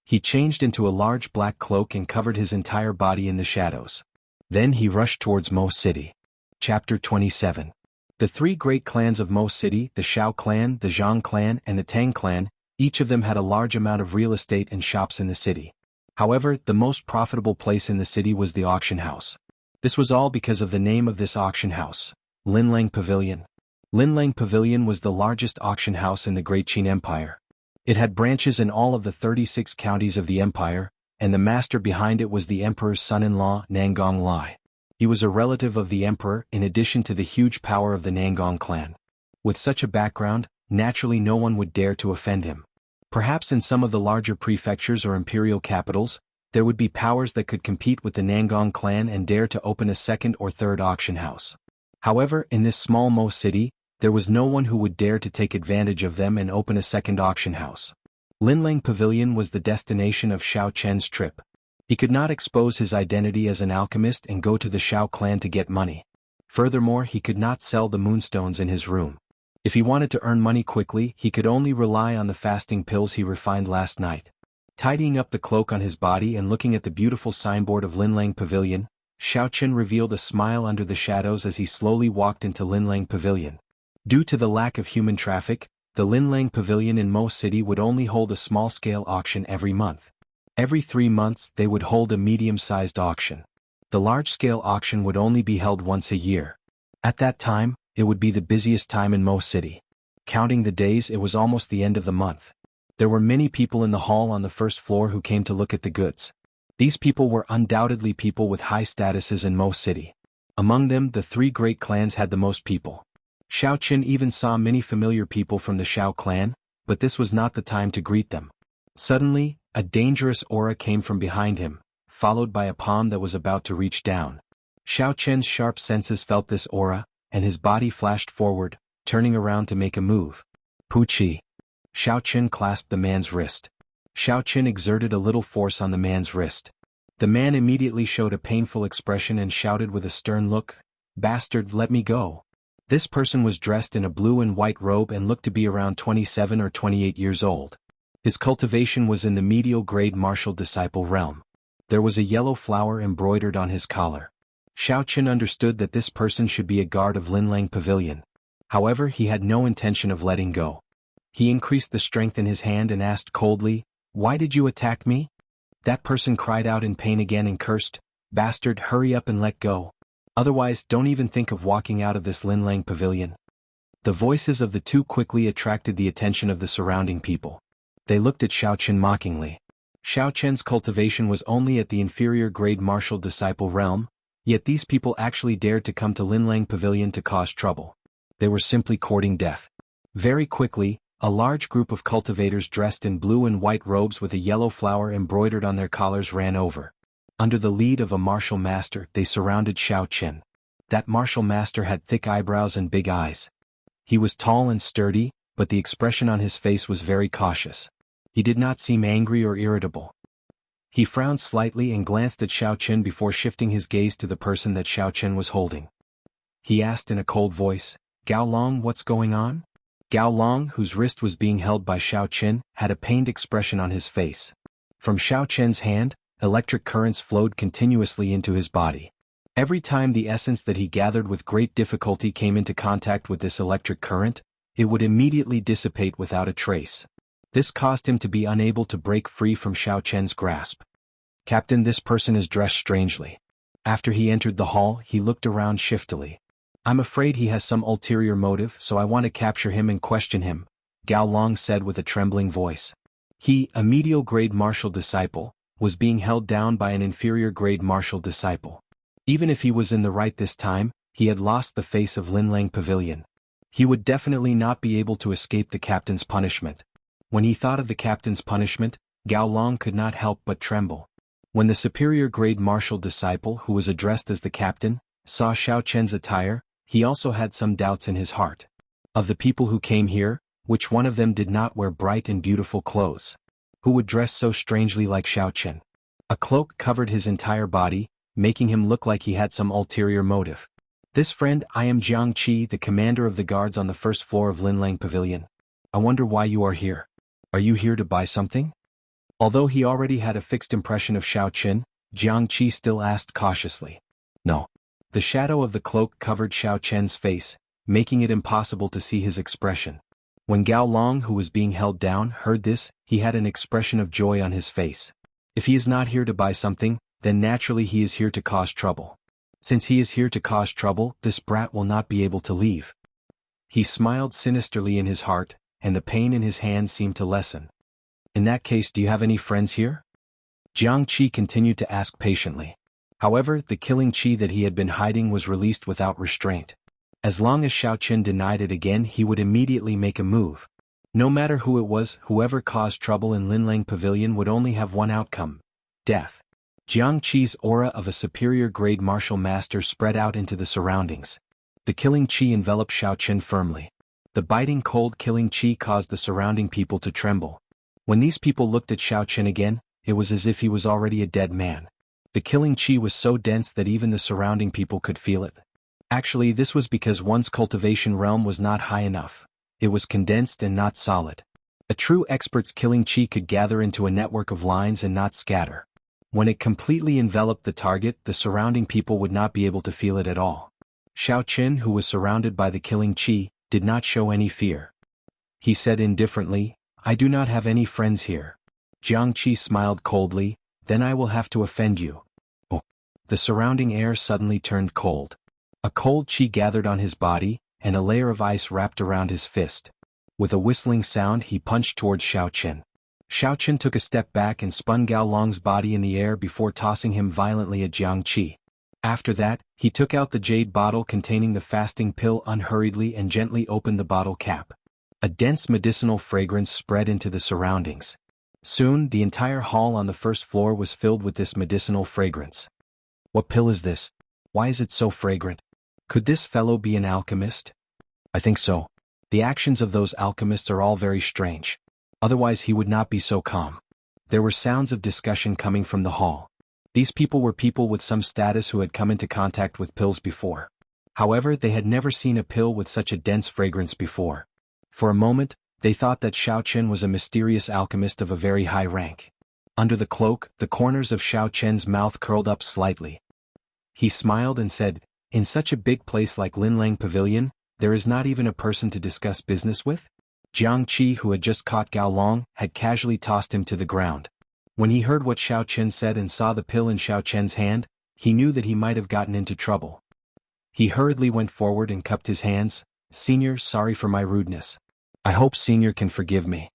He changed into a large black cloak and covered his entire body in the shadows. Then he rushed towards Mo City. Chapter 27. The 3 great clans of Mo City, the Xiao clan, the Zhang clan, and the Tang clan, each of them had a large amount of real estate and shops in the city. However, the most profitable place in the city was the auction house. This was all because of the name of this auction house, Linlang Pavilion. Linlang Pavilion was the largest auction house in the Great Qin Empire. It had branches in all of the 36 counties of the empire, and the master behind it was the emperor's son-in-law, Nangong Lai. He was a relative of the emperor in addition to the huge power of the Nangong clan. With such a background, naturally no one would dare to offend him. Perhaps in some of the larger prefectures or imperial capitals, there would be powers that could compete with the Nangong clan and dare to open a second or third auction house. However, in this small Mo city, there was no one who would dare to take advantage of them and open a second auction house. Linlang Pavilion was the destination of Xiao Chen's trip. He could not expose his identity as an alchemist and go to the Xiao clan to get money. Furthermore, he could not sell the moonstones in his room. If he wanted to earn money quickly, he could only rely on the fasting pills he refined last night. Tidying up the cloak on his body and looking at the beautiful signboard of Linlang Pavilion, Xiao Chen revealed a smile under the shadows as he slowly walked into Linlang Pavilion. Due to the lack of human traffic, the Linlang Pavilion in Mo City would only hold a small-scale auction every month. Every 3 months they would hold a medium-sized auction. The large-scale auction would only be held once a year. At that time, it would be the busiest time in Mo City. Counting the days, it was almost the end of the month. There were many people in the hall on the first floor who came to look at the goods. These people were undoubtedly people with high statuses in Mo City. Among them, the 3 great clans had the most people. Xiao Chen even saw many familiar people from the Xiao clan, but this was not the time to greet them. Suddenly, a dangerous aura came from behind him, followed by a palm that was about to reach down. Xiao Chen's sharp senses felt this aura, and his body flashed forward, turning around to make a move. Puchi. Xiao Chen clasped the man's wrist. Xiao Chen exerted a little force on the man's wrist. The man immediately showed a painful expression and shouted with a stern look, "Bastard, let me go." This person was dressed in a blue and white robe and looked to be around 27 or 28 years old. His cultivation was in the medial grade martial disciple realm. There was a yellow flower embroidered on his collar. Xiao Chen understood that this person should be a guard of Linlang Pavilion. However, he had no intention of letting go. He increased the strength in his hand and asked coldly, "Why did you attack me?" That person cried out in pain again and cursed, "Bastard, hurry up and let go. Otherwise, don't even think of walking out of this Linlang Pavilion." The voices of the 2 quickly attracted the attention of the surrounding people. They looked at Xiao Chen mockingly. Xiao Chen's cultivation was only at the inferior grade martial disciple realm, yet these people actually dared to come to Linlang Pavilion to cause trouble. They were simply courting death. Very quickly, a large group of cultivators dressed in blue and white robes with a yellow flower embroidered on their collars ran over. Under the lead of a martial master, they surrounded Xiao Chen. That martial master had thick eyebrows and big eyes. He was tall and sturdy, but the expression on his face was very cautious. He did not seem angry or irritable. He frowned slightly and glanced at Xiao Chen before shifting his gaze to the person that Xiao Chen was holding. He asked in a cold voice, "Gao Long, what's going on?" Gao Long, whose wrist was being held by Xiao Chen, had a pained expression on his face. From Xiao Chen's hand, electric currents flowed continuously into his body. Every time the essence that he gathered with great difficulty came into contact with this electric current, it would immediately dissipate without a trace. This caused him to be unable to break free from Xiao Chen's grasp. "Captain, this person is dressed strangely." After he entered the hall, he looked around shiftily. "I'm afraid he has some ulterior motive, so I want to capture him and question him," Gao Long said with a trembling voice. He, a medial grade martial disciple, was being held down by an inferior grade martial disciple. Even if he was in the right this time, he had lost the face of Linlang Pavilion. He would definitely not be able to escape the captain's punishment. When he thought of the captain's punishment, Gao Long could not help but tremble. When the superior grade martial disciple who was addressed as the captain, saw Xiao Chen's attire, he also had some doubts in his heart. Of the people who came here, which one of them did not wear bright and beautiful clothes? Who would dress so strangely like Xiao Chen? A cloak covered his entire body, making him look like he had some ulterior motive. "This friend, I am Jiang Qi, the commander of the guards on the first floor of Linlang Pavilion. I wonder why you are here. Are you here to buy something?" Although he already had a fixed impression of Xiao Chen, Jiang Qi still asked cautiously. "No." The shadow of the cloak covered Xiao Chen's face, making it impossible to see his expression. When Gao Long, who was being held down, heard this, he had an expression of joy on his face. If he is not here to buy something, then naturally he is here to cause trouble. Since he is here to cause trouble, this brat will not be able to leave. He smiled sinisterly in his heart, and the pain in his hand seemed to lessen. "In that case, do you have any friends here?" Jiang Qi continued to ask patiently. However, the killing Qi that he had been hiding was released without restraint. As long as Xiao Chen denied it again, he would immediately make a move. No matter who it was, whoever caused trouble in Linlang Pavilion would only have one outcome: death. Jiang Qi's aura of a superior grade martial master spread out into the surroundings. The killing Qi enveloped Xiao Chen firmly. The biting cold killing Qi caused the surrounding people to tremble. When these people looked at Xiao Chen again, it was as if he was already a dead man. The killing Qi was so dense that even the surrounding people could feel it. Actually, this was because one's cultivation realm was not high enough. It was condensed and not solid. A true expert's killing Qi could gather into a network of lines and not scatter. When it completely enveloped the target, the surrounding people would not be able to feel it at all. Xiao Qin, who was surrounded by the killing qi, did not show any fear. He said indifferently, "I do not have any friends here." Jiang Qi smiled coldly, "Then I will have to offend you." Oh! The surrounding air suddenly turned cold. A cold qi gathered on his body, and a layer of ice wrapped around his fist. With a whistling sound, he punched towards Xiao Qin. Xiao Qin took a step back and spun Gao Long's body in the air before tossing him violently at Jiang Qi. After that, he took out the jade bottle containing the fasting pill unhurriedly and gently opened the bottle cap. A dense medicinal fragrance spread into the surroundings. Soon, the entire hall on the first floor was filled with this medicinal fragrance. What pill is this? Why is it so fragrant? Could this fellow be an alchemist? I think so. The actions of those alchemists are all very strange. Otherwise he would not be so calm. There were sounds of discussion coming from the hall. These people were people with some status who had come into contact with pills before. However, they had never seen a pill with such a dense fragrance before. For a moment, they thought that Xiao Qin was a mysterious alchemist of a very high rank. Under the cloak, the corners of Xiao Qin's mouth curled up slightly. He smiled and said, "In such a big place like Linlang Pavilion, there is not even a person to discuss business with?" Jiang Qi, who had just caught Gao Long, had casually tossed him to the ground. When he heard what Xiao Qin said and saw the pill in Xiao Qin's hand, he knew that he might have gotten into trouble. He hurriedly went forward and cupped his hands. "Senior, sorry for my rudeness. I hope Senior can forgive me."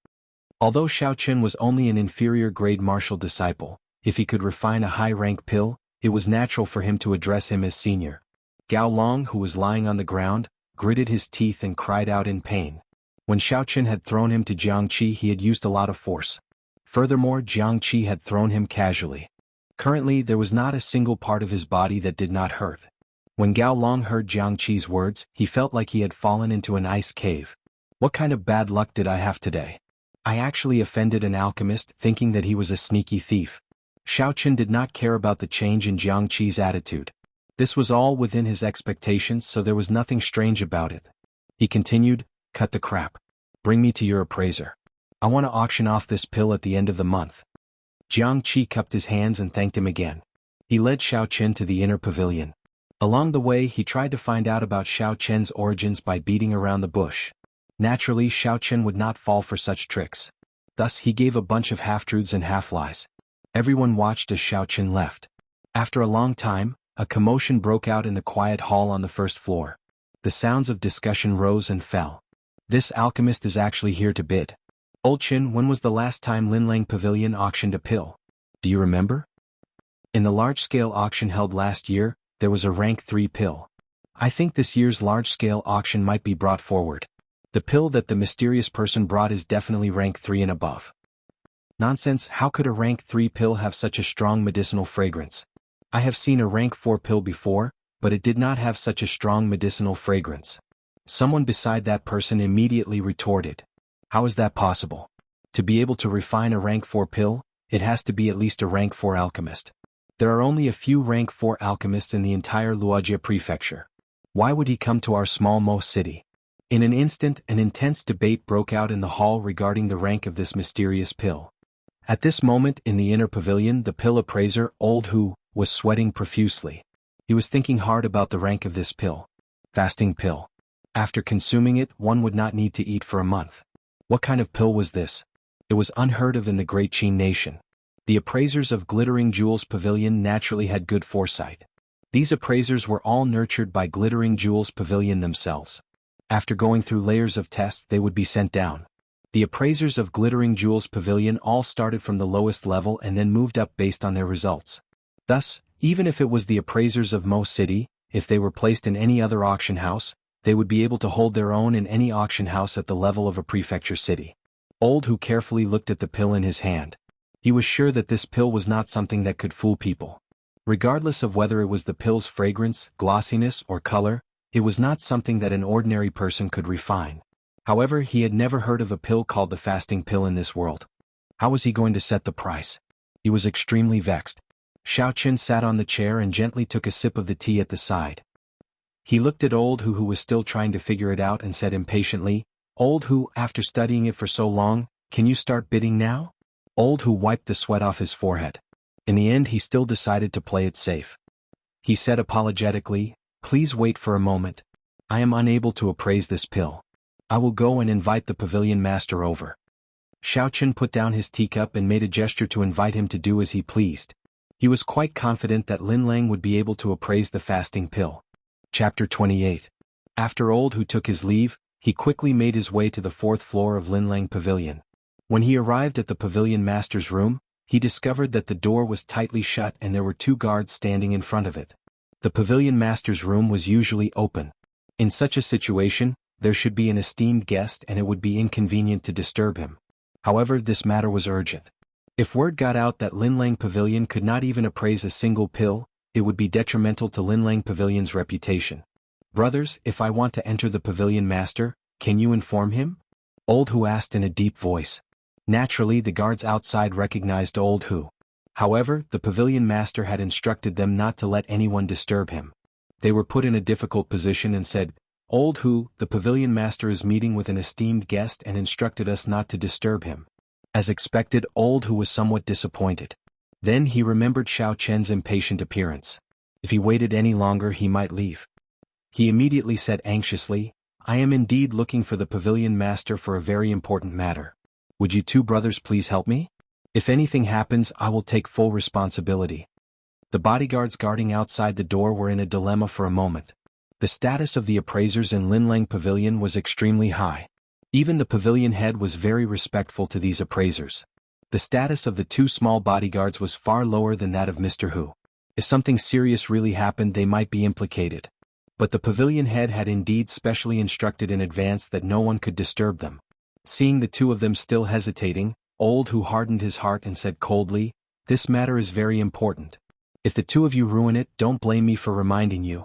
Although Xiao Qin was only an inferior grade martial disciple, if he could refine a high-rank pill, it was natural for him to address him as Senior. Gao Long, who was lying on the ground, gritted his teeth and cried out in pain. When Xiao Qin had thrown him to Jiang Qi, he had used a lot of force. Furthermore, Jiang Qi had thrown him casually. Currently, there was not a single part of his body that did not hurt. When Gao Long heard Jiang Qi's words, he felt like he had fallen into an ice cave. What kind of bad luck did I have today? I actually offended an alchemist, thinking that he was a sneaky thief. Xiao Qin did not care about the change in Jiang Qi's attitude. This was all within his expectations, so there was nothing strange about it. He continued, "Cut the crap. Bring me to your appraiser. I want to auction off this pill at the end of the month." Jiang Qi cupped his hands and thanked him again. He led Xiao Qin to the inner pavilion. Along the way, he tried to find out about Xiao Qin's origins by beating around the bush. Naturally, Xiao Qin would not fall for such tricks. Thus, he gave a bunch of half-truths and half-lies. Everyone watched as Xiao Qin left. After a long time, a commotion broke out in the quiet hall on the first floor. The sounds of discussion rose and fell. "This alchemist is actually here to bid. Old Qin, when was the last time Linlang Pavilion auctioned a pill? Do you remember? In the large-scale auction held last year, there was a rank 3 pill. I think this year's large-scale auction might be brought forward. The pill that the mysterious person brought is definitely rank 3 and above." Nonsense, how could a rank 3 pill have such a strong medicinal fragrance? I have seen a rank 4 pill before, but it did not have such a strong medicinal fragrance. Someone beside that person immediately retorted. How is that possible? To be able to refine a rank 4 pill, it has to be at least a rank 4 alchemist. There are only a few rank 4 alchemists in the entire Luojia prefecture. Why would he come to our small Mo city? In an instant, an intense debate broke out in the hall regarding the rank of this mysterious pill. At this moment, in the inner pavilion, the pill appraiser, Old Hu, was sweating profusely. He was thinking hard about the rank of this pill. Fasting pill. After consuming it, one would not need to eat for a month. What kind of pill was this? It was unheard of in the Great Qin nation. The appraisers of Glittering Jewels Pavilion naturally had good foresight. These appraisers were all nurtured by Glittering Jewels Pavilion themselves. After going through layers of tests, they would be sent down. The appraisers of Glittering Jewels Pavilion all started from the lowest level and then moved up based on their results. Thus, even if it was the appraisers of Mo City, if they were placed in any other auction house, they would be able to hold their own in any auction house at the level of a prefecture city. Old Hu carefully looked at the pill in his hand. He was sure that this pill was not something that could fool people. Regardless of whether it was the pill's fragrance, glossiness, or color, it was not something that an ordinary person could refine. However, he had never heard of a pill called the fasting pill in this world. How was he going to set the price? He was extremely vexed. Xiao Qin sat on the chair and gently took a sip of the tea at the side. He looked at Old Hu, who was still trying to figure it out, and said impatiently, "Old Hu, after studying it for so long, can you start bidding now?" Old Hu wiped the sweat off his forehead. In the end he still decided to play it safe. He said apologetically, "Please wait for a moment. I am unable to appraise this pill. I will go and invite the pavilion master over." Xiaochen put down his teacup and made a gesture to invite him to do as he pleased. He was quite confident that Lin Lang would be able to appraise the fasting pill. Chapter 28. After Old Hu took his leave, he quickly made his way to the 4th floor of Lin Lang Pavilion. When he arrived at the pavilion master's room, he discovered that the door was tightly shut and there were 2 guards standing in front of it. The pavilion master's room was usually open. In such a situation, there should be an esteemed guest and it would be inconvenient to disturb him. However, this matter was urgent. If word got out that Lin Lang Pavilion could not even appraise a single pill, it would be detrimental to Lin Lang Pavilion's reputation. "Brothers, if I want to enter the pavilion master, can you inform him?" Old Hu asked in a deep voice. Naturally, the guards outside recognized Old Hu. However, the pavilion master had instructed them not to let anyone disturb him. They were put in a difficult position and said, "Old Hu, the pavilion master is meeting with an esteemed guest and instructed us not to disturb him." As expected, Old Hu was somewhat disappointed. Then he remembered Xiao Chen's impatient appearance. If he waited any longer he might leave. He immediately said anxiously, "I am indeed looking for the pavilion master for a very important matter. Would you 2 brothers please help me? If anything happens I will take full responsibility." The bodyguards guarding outside the door were in a dilemma for a moment. The status of the appraisers in Lin Lang Pavilion was extremely high. Even the pavilion head was very respectful to these appraisers. The status of the 2 small bodyguards was far lower than that of Mr. Hu. If something serious really happened they might be implicated. But the pavilion head had indeed specially instructed in advance that no one could disturb them. Seeing the 2 of them still hesitating, Old Hu hardened his heart and said coldly, "This matter is very important. If the 2 of you ruin it, don't blame me for reminding you."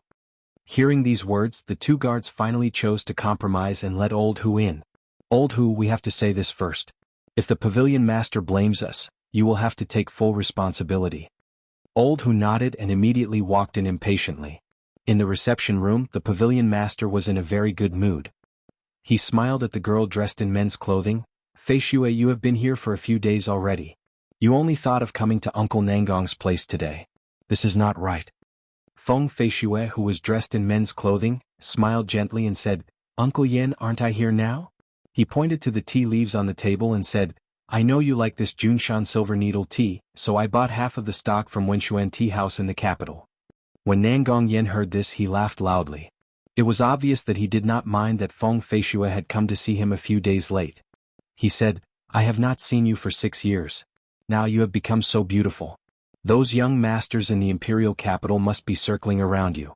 Hearing these words, the 2 guards finally chose to compromise and let Old Hu in. "Old Hu, we have to say this first. If the pavilion master blames us, you will have to take full responsibility." Old Hu nodded and immediately walked in impatiently. In the reception room, the pavilion master was in a very good mood. He smiled at the girl dressed in men's clothing. "Fei Xue, you have been here for a few days already. You only thought of coming to Uncle Nangong's place today. This is not right." Feng Fei Xue, who was dressed in men's clothing, smiled gently and said, "Uncle Yen, aren't I here now?" He pointed to the tea leaves on the table and said, "I know you like this Junshan silver needle tea, so I bought half of the stock from Wenshuan Tea House in the capital." When Nangong Yen heard this he laughed loudly. It was obvious that he did not mind that Feng Fei Xue had come to see him a few days late. He said, "I have not seen you for 6 years. Now you have become so beautiful. Those young masters in the imperial capital must be circling around you."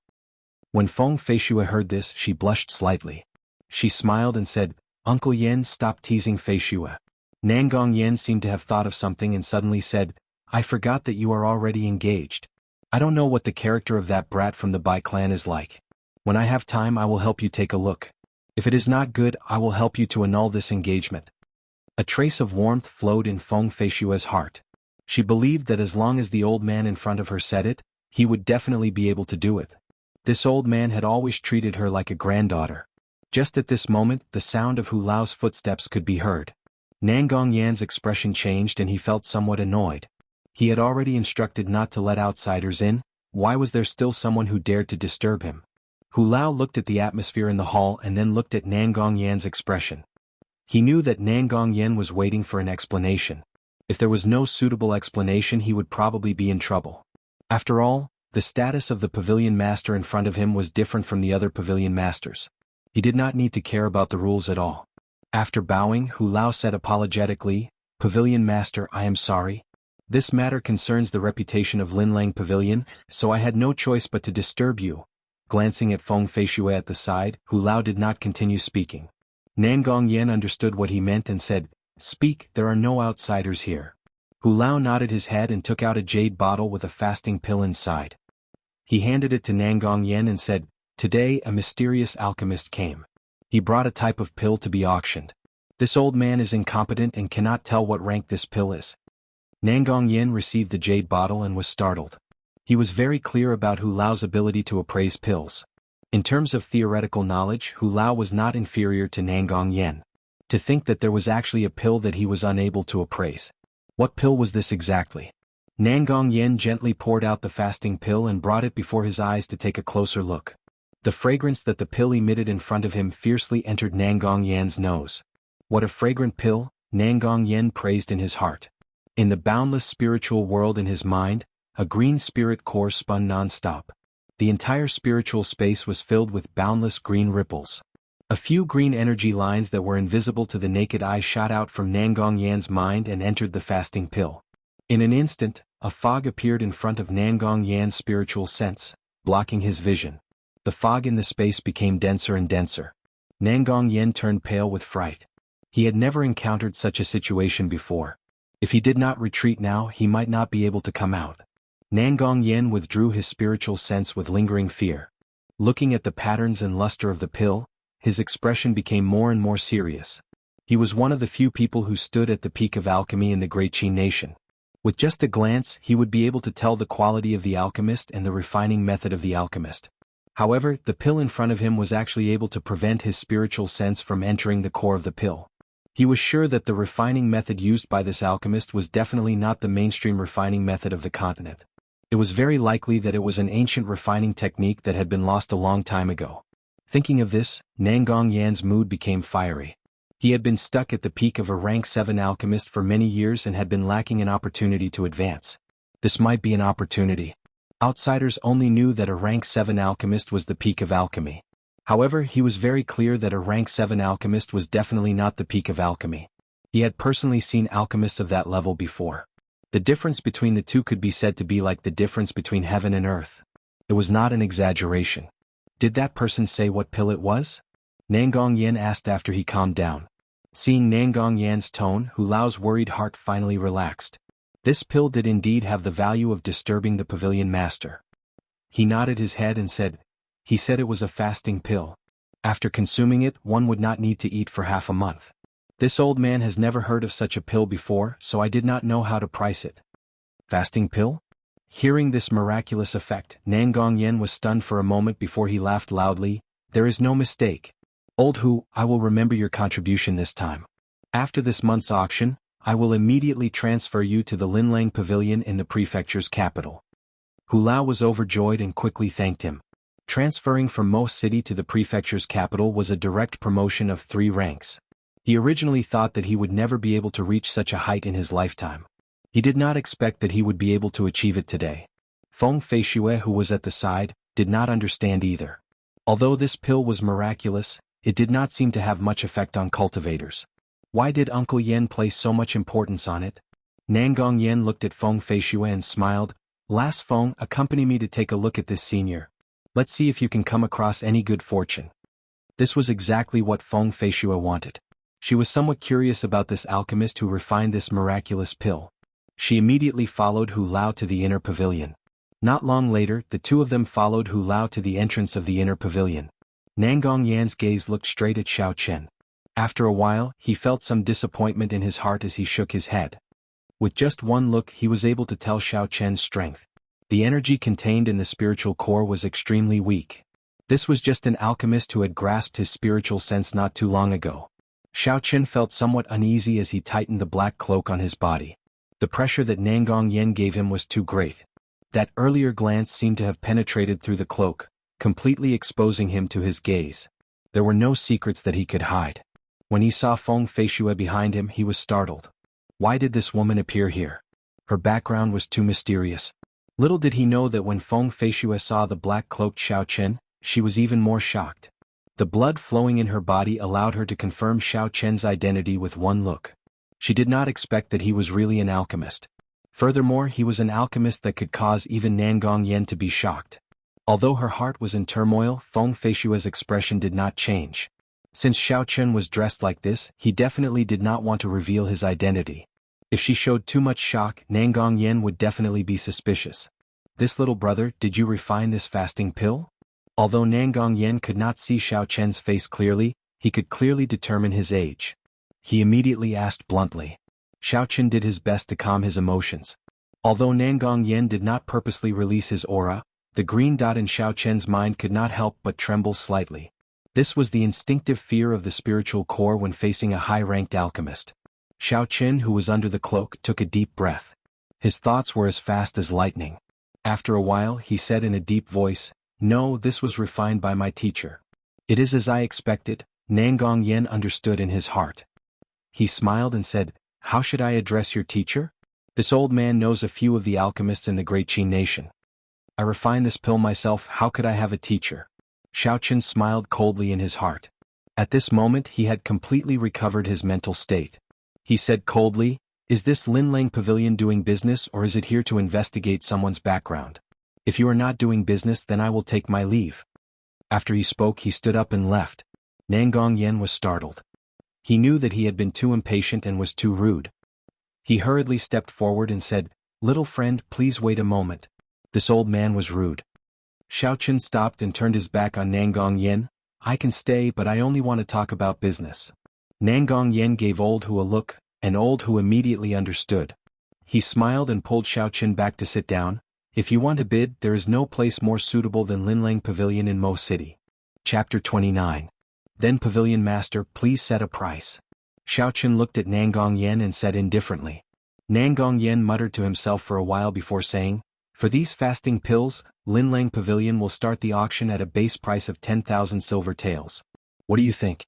When Feng Fei Xue heard this she blushed slightly. She smiled and said, "Uncle Yen, stop teasing Fei Xue." Nangong Yen seemed to have thought of something and suddenly said, "I forgot that you are already engaged. I don't know what the character of that brat from the Bai clan is like. When I have time I will help you take a look. If it is not good I will help you to annul this engagement." A trace of warmth flowed in Feng Fei Xue's heart. She believed that as long as the old man in front of her said it, he would definitely be able to do it. This old man had always treated her like a granddaughter. Just at this moment the sound of Hu Lao's footsteps could be heard. Nangong Yan's expression changed and he felt somewhat annoyed. He had already instructed not to let outsiders in. Why was there still someone who dared to disturb him? Hu Lao looked at the atmosphere in the hall and then looked at Nangong Yan's expression. He knew that Nangong Yan was waiting for an explanation. If there was no suitable explanation he would probably be in trouble. After all, the status of the pavilion master in front of him was different from the other pavilion masters. He did not need to care about the rules at all. After bowing, Hu Lao said apologetically, "Pavilion master, I am sorry. This matter concerns the reputation of Lin Lang Pavilion, so I had no choice but to disturb you." Glancing at Feng Fei Xue at the side, Hu Lao did not continue speaking. Nangong Yan understood what he meant and said, "Speak, there are no outsiders here." Hu Lao nodded his head and took out a jade bottle with a fasting pill inside. He handed it to Nangong Yan and said, "Today a mysterious alchemist came. He brought a type of pill to be auctioned. This old man is incompetent and cannot tell what rank this pill is." Nangong Yan received the jade bottle and was startled. He was very clear about Hu Lao's ability to appraise pills. In terms of theoretical knowledge, Hu Lao was not inferior to Nangong Yan. To think that there was actually a pill that he was unable to appraise. What pill was this exactly? Nangong Yen gently poured out the fasting pill and brought it before his eyes to take a closer look. The fragrance that the pill emitted in front of him fiercely entered Nangong Yen's nose. What a fragrant pill, Nangong Yen praised in his heart. In the boundless spiritual world in his mind, a green spirit core spun non-stop. The entire spiritual space was filled with boundless green ripples. A few green energy lines that were invisible to the naked eye shot out from Nangong Yan's mind and entered the fasting pill. In an instant, a fog appeared in front of Nangong Yan's spiritual sense, blocking his vision. The fog in the space became denser and denser. Nangong Yen turned pale with fright. He had never encountered such a situation before. If he did not retreat now, he might not be able to come out. Nangong Yen withdrew his spiritual sense with lingering fear. Looking at the patterns and luster of the pill, his expression became more and more serious. He was one of the few people who stood at the peak of alchemy in the Great Qin nation. With just a glance, he would be able to tell the quality of the alchemist and the refining method of the alchemist. However, the pill in front of him was actually able to prevent his spiritual sense from entering the core of the pill. He was sure that the refining method used by this alchemist was definitely not the mainstream refining method of the continent. It was very likely that it was an ancient refining technique that had been lost a long time ago. Thinking of this, Nangong Yan's mood became fiery. He had been stuck at the peak of a rank 7 alchemist for many years and had been lacking an opportunity to advance. This might be an opportunity. Outsiders only knew that a rank 7 alchemist was the peak of alchemy. However, he was very clear that a rank 7 alchemist was definitely not the peak of alchemy. He had personally seen alchemists of that level before. The difference between the two could be said to be like the difference between heaven and earth. It was not an exaggeration. Did that person say what pill it was? Nangong Yen asked after he calmed down. Seeing Nangong Yan's tone, Hu Lao's worried heart finally relaxed. This pill did indeed have the value of disturbing the pavilion master. He nodded his head and said, he said it was a fasting pill. After consuming it, one would not need to eat for half a month. This old man has never heard of such a pill before, so I did not know how to price it. Fasting pill? Hearing this miraculous effect, Nangong Yen was stunned for a moment before he laughed loudly. There is no mistake. Old Hu, I will remember your contribution this time. After this month's auction, I will immediately transfer you to the Linlang Pavilion in the prefecture's capital. Hu Lao was overjoyed and quickly thanked him. Transferring from Mo City to the prefecture's capital was a direct promotion of 3 ranks. He originally thought that he would never be able to reach such a height in his lifetime. He did not expect that he would be able to achieve it today. Feng Feishue, who was at the side, did not understand either. Although this pill was miraculous, it did not seem to have much effect on cultivators. Why did Uncle Yen place so much importance on it? Nangong Yen looked at Feng Feishue and smiled. Last Feng, accompany me to take a look at this senior. Let's see if you can come across any good fortune. This was exactly what Feng Feishue wanted. She was somewhat curious about this alchemist who refined this miraculous pill. She immediately followed Hu Lao to the inner pavilion. Not long later, the two of them followed Hu Lao to the entrance of the inner pavilion. Nangong Yan's gaze looked straight at Xiao Chen. After a while, he felt some disappointment in his heart as he shook his head. With just one look, he was able to tell Xiao Chen's strength. The energy contained in the spiritual core was extremely weak. This was just an alchemist who had grasped his spiritual sense not too long ago. Xiao Chen felt somewhat uneasy as he tightened the black cloak on his body. The pressure that Nangong Yen gave him was too great. That earlier glance seemed to have penetrated through the cloak, completely exposing him to his gaze. There were no secrets that he could hide. When he saw Feng Feishue behind him, he was startled. Why did this woman appear here? Her background was too mysterious. Little did he know that when Feng Feishue saw the black-cloaked Xiao Chen, she was even more shocked. The blood flowing in her body allowed her to confirm Xiao Chen's identity with one look. She did not expect that he was really an alchemist. Furthermore, he was an alchemist that could cause even Nangong Yen to be shocked. Although her heart was in turmoil, Feng Feishue's expression did not change. Since Xiao Chen was dressed like this, he definitely did not want to reveal his identity. If she showed too much shock, Nangong Yen would definitely be suspicious. This little brother, did you refine this fasting pill? Although Nangong Yen could not see Xiao Chen's face clearly, he could clearly determine his age. He immediately asked bluntly. Xiao Chen did his best to calm his emotions. Although Nangong Yen did not purposely release his aura, the green dot in Xiao Chen's mind could not help but tremble slightly. This was the instinctive fear of the spiritual core when facing a high-ranked alchemist. Xiao Chen, who was under the cloak, took a deep breath. His thoughts were as fast as lightning. After a while he said in a deep voice, "No, this was refined by my teacher. It is as I expected." Nangong Yen understood in his heart. He smiled and said, "How should I address your teacher? This old man knows a few of the alchemists in the Great Qin nation. I refine this pill myself, how could I have a teacher?" Xiaoqun smiled coldly in his heart. At this moment he had completely recovered his mental state. He said coldly, "Is this Linlang Pavilion doing business or is it here to investigate someone's background? If you are not doing business then I will take my leave." After he spoke he stood up and left. Nangong Yen was startled. He knew that he had been too impatient and was too rude. He hurriedly stepped forward and said, "Little friend, please wait a moment." This old man was rude. Xiaoqun stopped and turned his back on Nangong Yen. "I can stay but I only want to talk about business." Nangong Yen gave Old Hu a look, and Old Hu immediately understood. He smiled and pulled Xiaoqun back to sit down. "If you want to bid, there is no place more suitable than Linlang Pavilion in Mo City." Chapter 29. "Then Pavilion Master, please set a price." Xiaoqun looked at Nangong Yen and said indifferently. Nangong Yen muttered to himself for a while before saying, "For these fasting pills, Linlang Pavilion will start the auction at a base price of 10,000 silver taels. What do you think?"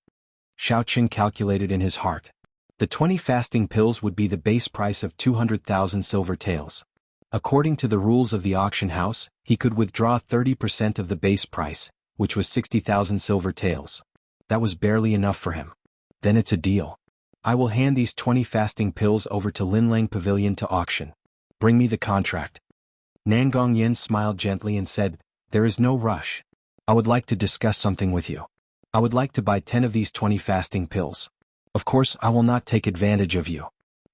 Xiaoqun calculated in his heart. The 20 fasting pills would be the base price of 200,000 silver taels. According to the rules of the auction house, he could withdraw 30% of the base price, which was 60,000 silver taels. That was barely enough for him. "Then it's a deal. I will hand these 20 fasting pills over to Linlang Pavilion to auction. Bring me the contract." Nangong Yen smiled gently and said, "There is no rush. I would like to discuss something with you. I would like to buy 10 of these 20 fasting pills. Of course I will not take advantage of you.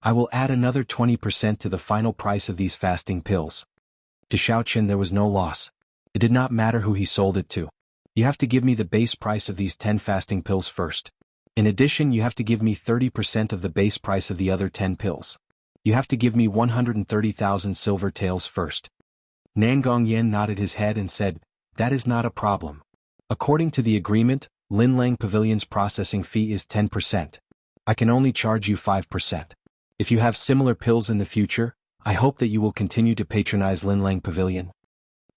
I will add another 20% to the final price of these fasting pills." To Xiaoqun there was no loss. It did not matter who he sold it to. "You have to give me the base price of these 10 fasting pills first. In addition you have to give me 30% of the base price of the other 10 pills. You have to give me 130,000 silver taels first." Nangong Yen nodded his head and said, "That is not a problem. According to the agreement, Linlang Pavilion's processing fee is 10%. I can only charge you 5%. If you have similar pills in the future, I hope that you will continue to patronize Linlang Pavilion."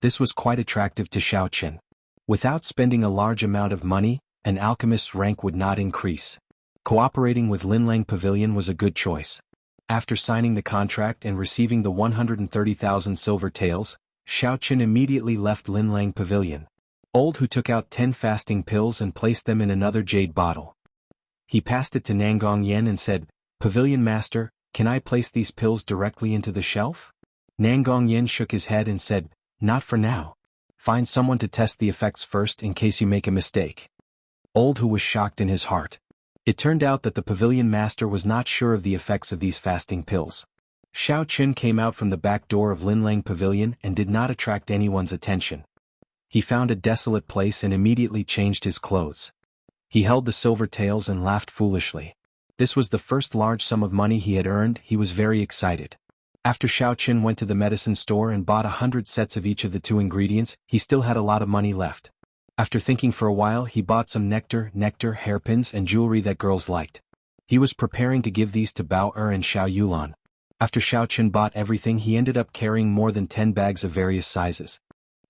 This was quite attractive to Xiaoqun. Without spending a large amount of money, an alchemist's rank would not increase. Cooperating with Linlang Pavilion was a good choice. After signing the contract and receiving the 130,000 silver taels, Xiaoqun immediately left Linlang Pavilion. Old Hu took out 10 fasting pills and placed them in another jade bottle. He passed it to Nangong Yen and said, "Pavilion Master, can I place these pills directly into the shelf?" Nangong Yen shook his head and said, "Not for now. Find someone to test the effects first in case you make a mistake." Old Hu was shocked in his heart. It turned out that the Pavilion Master was not sure of the effects of these fasting pills. Xiaoqun came out from the back door of Linlang Pavilion and did not attract anyone's attention. He found a desolate place and immediately changed his clothes. He held the silver taels and laughed foolishly. This was the first large sum of money he had earned. He was very excited. After Xiaoqun went to the medicine store and bought 100 sets of each of the 2 ingredients, he still had a lot of money left. After thinking for a while he bought some nectar, hairpins and jewelry that girls liked. He was preparing to give these to Bao and Xiao Yulan. After Xiaoqun bought everything he ended up carrying more than 10 bags of various sizes.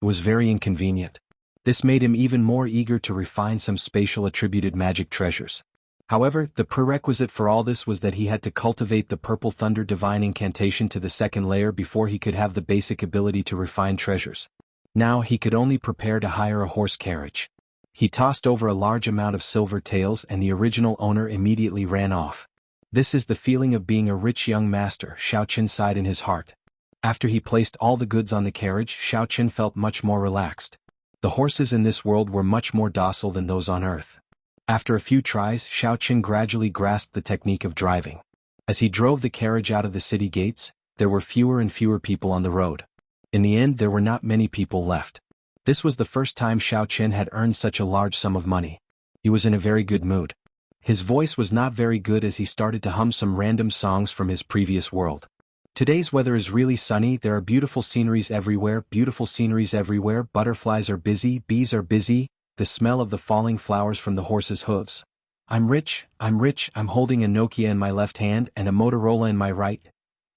It was very inconvenient. This made him even more eager to refine some spatial attributed magic treasures. However, the prerequisite for all this was that he had to cultivate the Purple Thunder Divine Incantation to the 2nd layer before he could have the basic ability to refine treasures. Now he could only prepare to hire a horse carriage. He tossed over a large amount of silver taels and the original owner immediately ran off. "This is the feeling of being a rich young master," Xiaoqun sighed in his heart. After he placed all the goods on the carriage, Xiaoqun felt much more relaxed. The horses in this world were much more docile than those on Earth. After a few tries, Xiaoqun gradually grasped the technique of driving. As he drove the carriage out of the city gates, there were fewer and fewer people on the road. In the end there were not many people left. This was the first time Xiaoqun had earned such a large sum of money. He was in a very good mood. His voice was not very good as he started to hum some random songs from his previous world. "Today's weather is really sunny, there are beautiful sceneries everywhere, butterflies are busy, bees are busy, the smell of the falling flowers from the horse's hooves. I'm rich, I'm holding a Nokia in my left hand and a Motorola in my right.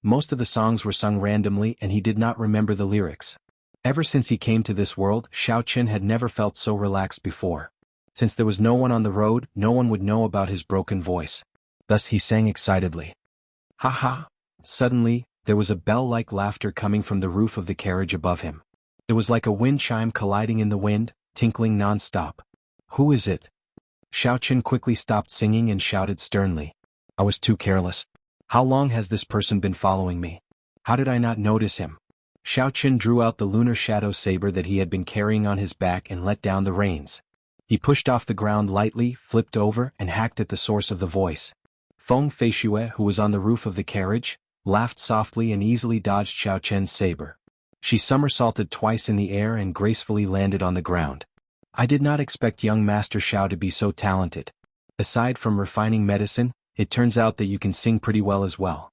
most of the songs were sung randomly and he did not remember the lyrics. Ever since he came to this world, Xiao Qin had never felt so relaxed before. Since there was no one on the road, no one would know about his broken voice. Thus he sang excitedly. Ha ha! Suddenly, there was a bell-like laughter coming from the roof of the carriage above him. It was like a wind chime colliding in the wind, tinkling non-stop. Who is it? Xiao Qin quickly stopped singing and shouted sternly. I was too careless. How long has this person been following me? How did I not notice him? Xiao Qin drew out the lunar shadow saber that he had been carrying on his back and let down the reins. He pushed off the ground lightly, flipped over, and hacked at the source of the voice. Feng Feishue, who was on the roof of the carriage, laughed softly and easily dodged Xiao Qian's saber. She somersaulted twice in the air and gracefully landed on the ground. I did not expect young Master Xiao to be so talented. Aside from refining medicine, it turns out that you can sing pretty well as well.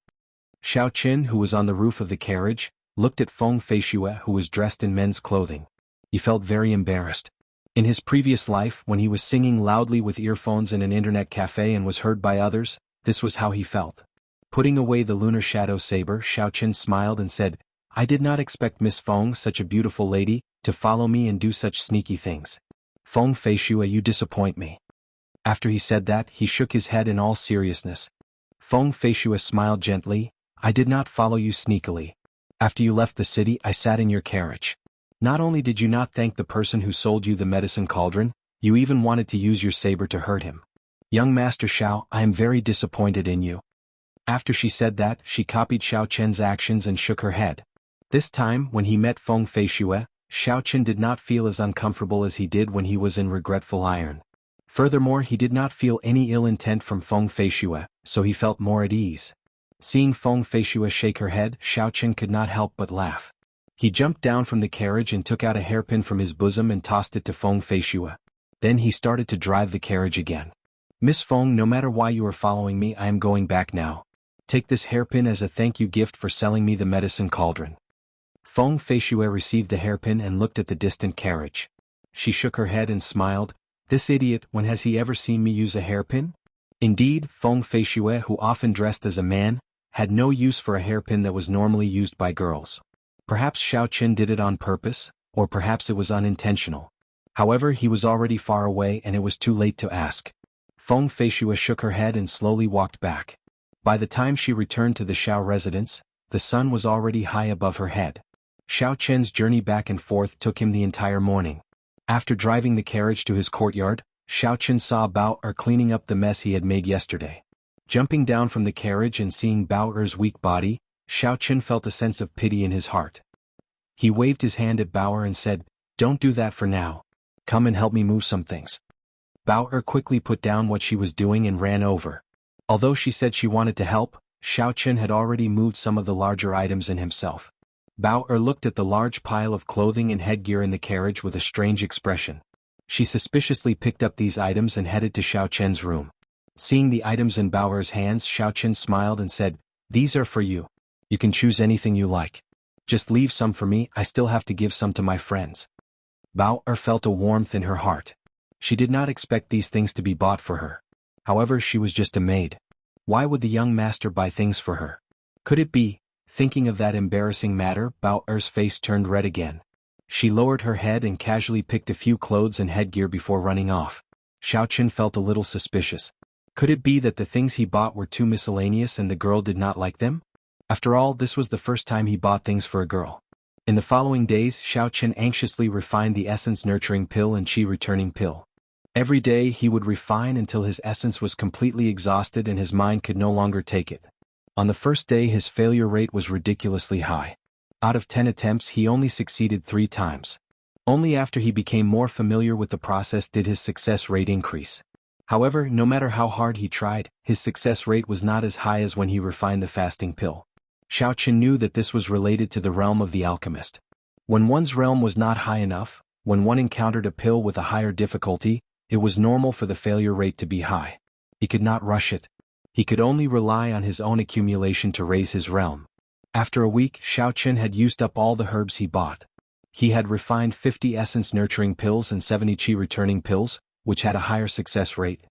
Xiao Qin, who was on the roof of the carriage, looked at Feng Feishue, who was dressed in men's clothing. He felt very embarrassed. In his previous life, when he was singing loudly with earphones in an internet cafe and was heard by others, this was how he felt. Putting away the lunar shadow saber, Xiao Qin smiled and said, I did not expect Miss Feng, such a beautiful lady, to follow me and do such sneaky things. Feng Feishue, you disappoint me. After he said that, he shook his head in all seriousness. Feng Feishue smiled gently, I did not follow you sneakily. After you left the city, I sat in your carriage. Not only did you not thank the person who sold you the medicine cauldron, you even wanted to use your saber to hurt him. Young Master Xiao, I am very disappointed in you. After she said that, she copied Xiao Qian's actions and shook her head. This time, when he met Feng Feishue, Xiao Qin did not feel as uncomfortable as he did when he was in Regretful Iron. Furthermore, he did not feel any ill intent from Feng Feishue, so he felt more at ease. Seeing Feng Feishue shake her head, Xiao Qin could not help but laugh. He jumped down from the carriage and took out a hairpin from his bosom and tossed it to Feng Feishue. Then he started to drive the carriage again. Miss Feng, no matter why you are following me, I am going back now. Take this hairpin as a thank you gift for selling me the medicine cauldron. Feng Feishue received the hairpin and looked at the distant carriage. She shook her head and smiled. This idiot, when has he ever seen me use a hairpin? Indeed, Feng Feishue, who often dressed as a man, had no use for a hairpin that was normally used by girls. Perhaps Xiao Qin did it on purpose, or perhaps it was unintentional. However, he was already far away and it was too late to ask. Feng Feishue shook her head and slowly walked back. By the time she returned to the Xiao residence, the sun was already high above her head. Xiao Qian's journey back and forth took him the entire morning. After driving the carriage to his courtyard, Xiao Qin saw Bao Er cleaning up the mess he had made yesterday. Jumping down from the carriage and seeing Bao Er's weak body, Xiao Qin felt a sense of pity in his heart. He waved his hand at Bao Er and said, Don't do that for now. Come and help me move some things. Bao Er quickly put down what she was doing and ran over. Although she said she wanted to help, Xiao Qin had already moved some of the larger items in himself. Bao Er looked at the large pile of clothing and headgear in the carriage with a strange expression. She suspiciously picked up these items and headed to Xiao Qian's room. Seeing the items in Bao Er's hands, Xiao Qin smiled and said, These are for you. You can choose anything you like. Just leave some for me, I still have to give some to my friends. Bao Er felt a warmth in her heart. She did not expect these things to be bought for her. However, she was just a maid. Why would the young master buy things for her? Could it be? Thinking of that embarrassing matter, Bao Er's face turned red again. She lowered her head and casually picked a few clothes and headgear before running off. Xiao Qin felt a little suspicious. Could it be that the things he bought were too miscellaneous and the girl did not like them? After all, this was the first time he bought things for a girl. In the following days, Xiao Qin anxiously refined the essence nurturing pill and qi returning pill. Every day he would refine until his essence was completely exhausted and his mind could no longer take it. On the first day his failure rate was ridiculously high. Out of 10 attempts he only succeeded 3 times. Only after he became more familiar with the process did his success rate increase. However, no matter how hard he tried, his success rate was not as high as when he refined the fasting pill. Xiao Qin knew that this was related to the realm of the alchemist. When one's realm was not high enough, when one encountered a pill with a higher difficulty, it was normal for the failure rate to be high. He could not rush it. He could only rely on his own accumulation to raise his realm. After a week, Xiao Qin had used up all the herbs he bought. He had refined 50 essence-nurturing pills and 70 qi-returning pills, which had a higher success rate.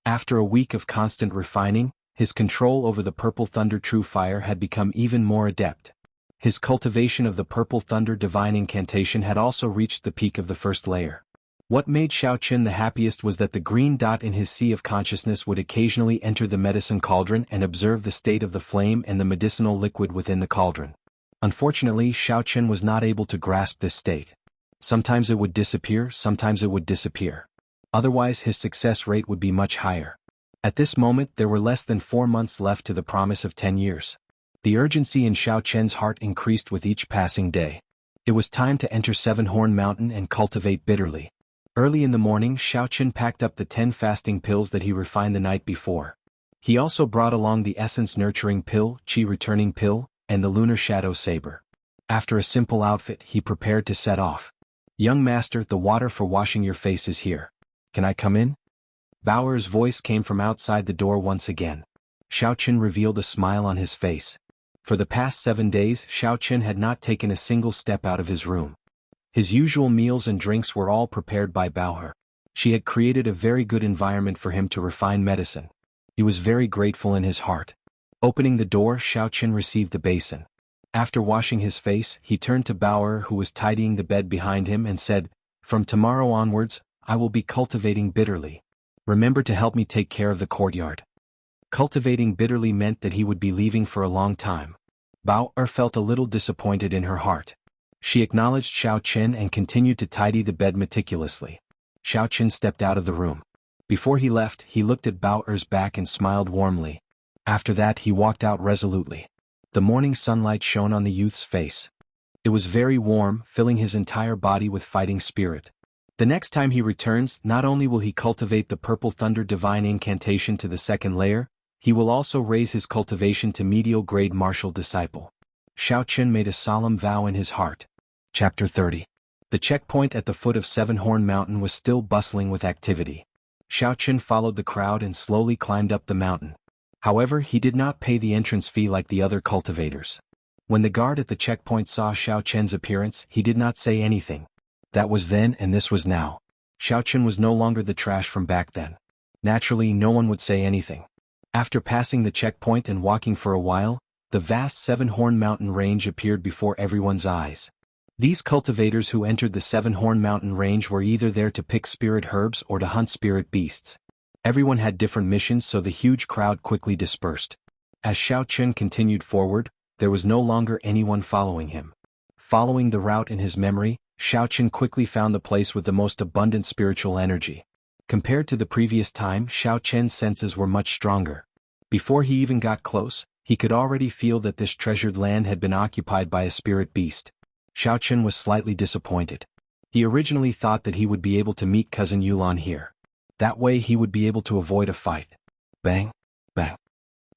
After a week of constant refining, His control over the Purple Thunder True Fire had become even more adept. His cultivation of the Purple Thunder Divine Incantation had also reached the peak of the first layer. What made Xiaoqun the happiest was that the green dot in his sea of consciousness would occasionally enter the medicine cauldron and observe the state of the flame and the medicinal liquid within the cauldron. Unfortunately, Xiaoqun was not able to grasp this state. Sometimes it would disappear, sometimes it would disappear. Otherwise his success rate would be much higher. At this moment there were less than 4 months left to the promise of 10 years. The urgency in Xiaoqun's heart increased with each passing day. It was time to enter Seven-Horn Mountain and cultivate bitterly. Early in the morning, Xiaoqun packed up the 10 fasting pills that he refined the night before. He also brought along the essence nurturing pill, chi returning pill, and the lunar shadow saber. After a simple outfit, he prepared to set off. "Young master, the water for washing your face is here. Can I come in?" Bauer's voice came from outside the door once again. Xiaoqun revealed a smile on his face. For the past 7 days, Xiaoqun had not taken a single step out of his room. His usual meals and drinks were all prepared by Bauer. She had created a very good environment for him to refine medicine. He was very grateful in his heart. Opening the door, Xiaoqun received the basin. After washing his face, he turned to Bauer, who was tidying the bed behind him, and said, "From tomorrow onwards, I will be cultivating bitterly. Remember to help me take care of the courtyard." Cultivating bitterly meant that he would be leaving for a long time. Bauer felt a little disappointed in her heart. She acknowledged Xiaoqun and continued to tidy the bed meticulously. Xiaoqun stepped out of the room. Before he left, he looked at Bauer's back and smiled warmly. After that he walked out resolutely. The morning sunlight shone on the youth's face. It was very warm, filling his entire body with fighting spirit. The next time he returns, not only will he cultivate the Purple Thunder Divine Incantation to the 2nd layer, he will also raise his cultivation to medial grade martial disciple. Xiaoqun made a solemn vow in his heart. Chapter 30. The checkpoint at the foot of Seven-Horn Mountain was still bustling with activity. Xiaoqun followed the crowd and slowly climbed up the mountain. However, he did not pay the entrance fee like the other cultivators. When the guard at the checkpoint saw Xiaoqun's appearance, he did not say anything. That was then and this was now. Xiaoqun was no longer the trash from back then. Naturally, no one would say anything. After passing the checkpoint and walking for a while, the vast Seven-Horn Mountain range appeared before everyone's eyes. These cultivators who entered the Seven-Horn Mountain range were either there to pick spirit herbs or to hunt spirit beasts. Everyone had different missions, so the huge crowd quickly dispersed. As Xiaoqun continued forward, there was no longer anyone following him. Following the route in his memory, Xiaoqun quickly found the place with the most abundant spiritual energy. Compared to the previous time, Xiaoqun's senses were much stronger. Before he even got close, he could already feel that this treasured land had been occupied by a spirit beast. Xiaoqun was slightly disappointed. He originally thought that he would be able to meet Cousin Yulan here. That way he would be able to avoid a fight. Bang! Bang!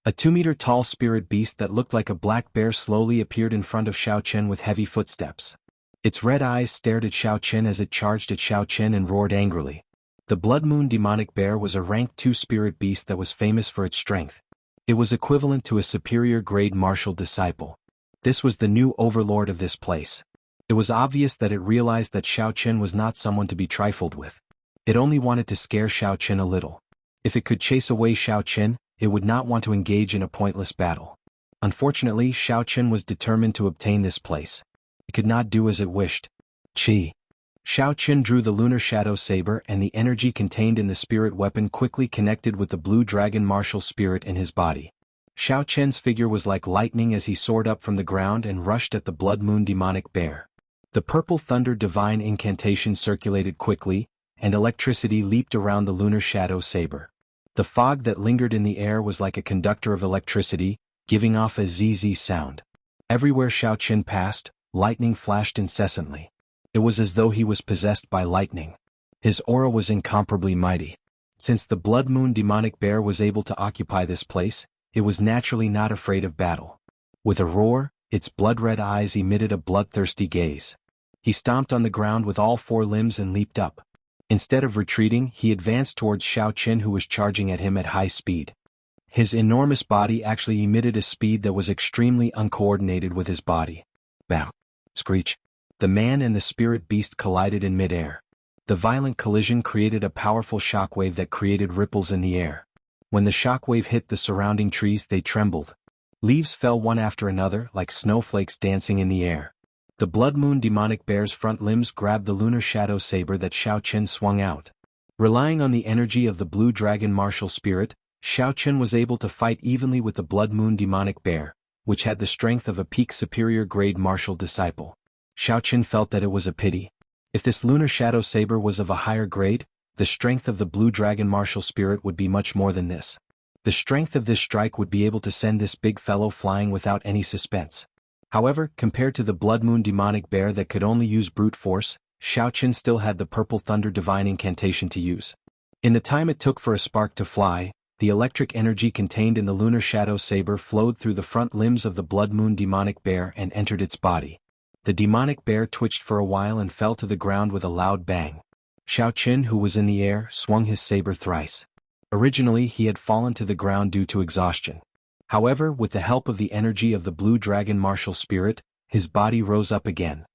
A 2-meter-tall spirit beast that looked like a black bear slowly appeared in front of Xiaoqun with heavy footsteps. Its red eyes stared at Xiaoqun as it charged at Xiaoqun and roared angrily. The Blood Moon demonic bear was a rank 2 spirit beast that was famous for its strength. It was equivalent to a superior grade martial disciple. This was the new overlord of this place. It was obvious that it realized that Xiaoqun was not someone to be trifled with. It only wanted to scare Xiaoqun a little. If it could chase away Xiaoqun, it would not want to engage in a pointless battle. Unfortunately, Xiaoqun was determined to obtain this place. It could not do as it wished. Chi. Xiaoqun drew the lunar shadow saber, and the energy contained in the spirit weapon quickly connected with the blue dragon martial spirit in his body. Xiaoqun's figure was like lightning as he soared up from the ground and rushed at the Blood Moon demonic bear. The Purple Thunder Divine Incantation circulated quickly, and electricity leaped around the lunar shadow saber. The fog that lingered in the air was like a conductor of electricity, giving off a zzz sound. Everywhere Xiaoqun passed, lightning flashed incessantly. It was as though he was possessed by lightning. His aura was incomparably mighty. Since the Blood Moon demonic bear was able to occupy this place, it was naturally not afraid of battle. With a roar, its blood-red eyes emitted a bloodthirsty gaze. He stomped on the ground with all 4 limbs and leaped up. Instead of retreating, he advanced towards Xiaoqun, who was charging at him at high speed. His enormous body actually emitted a speed that was extremely uncoordinated with his body. Bam! Screech! The man and the spirit beast collided in midair. The violent collision created a powerful shockwave that created ripples in the air. When the shockwave hit the surrounding trees, they trembled. Leaves fell one after another like snowflakes dancing in the air. The Blood Moon demonic bear's front limbs grabbed the lunar shadow saber that Xiao Chen swung out. Relying on the energy of the blue dragon martial spirit, Xiao Chen was able to fight evenly with the Blood Moon demonic bear, which had the strength of a peak superior grade martial disciple. Xiao Chen felt that it was a pity. If this lunar shadow saber was of a higher grade, the strength of the blue dragon martial spirit would be much more than this. The strength of this strike would be able to send this big fellow flying without any suspense. However, compared to the Blood Moon demonic bear that could only use brute force, Xiao Chen still had the Purple Thunder divine incantation to use. In the time it took for a spark to fly, the electric energy contained in the lunar shadow saber flowed through the front limbs of the Blood Moon demonic bear and entered its body. The demonic bear twitched for a while and fell to the ground with a loud bang. Xiao Chen, who was in the air, swung his saber thrice. Originally he had fallen to the ground due to exhaustion. However, with the help of the energy of the blue dragon martial spirit, his body rose up again.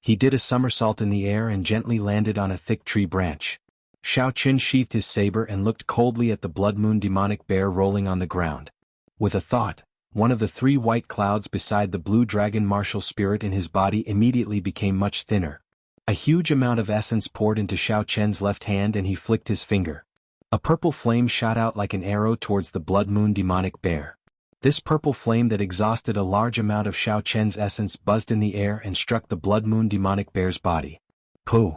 He did a somersault in the air and gently landed on a thick tree branch. Xiao Chen sheathed his saber and looked coldly at the Blood Moon demonic bear rolling on the ground. With a thought, one of the three white clouds beside the blue dragon martial spirit in his body immediately became much thinner. A huge amount of essence poured into Xiao Chen's left hand and he flicked his finger. A purple flame shot out like an arrow towards the Blood Moon demonic bear. This purple flame that exhausted a large amount of Xiao Chen's essence buzzed in the air and struck the Blood Moon demonic bear's body. Pooh!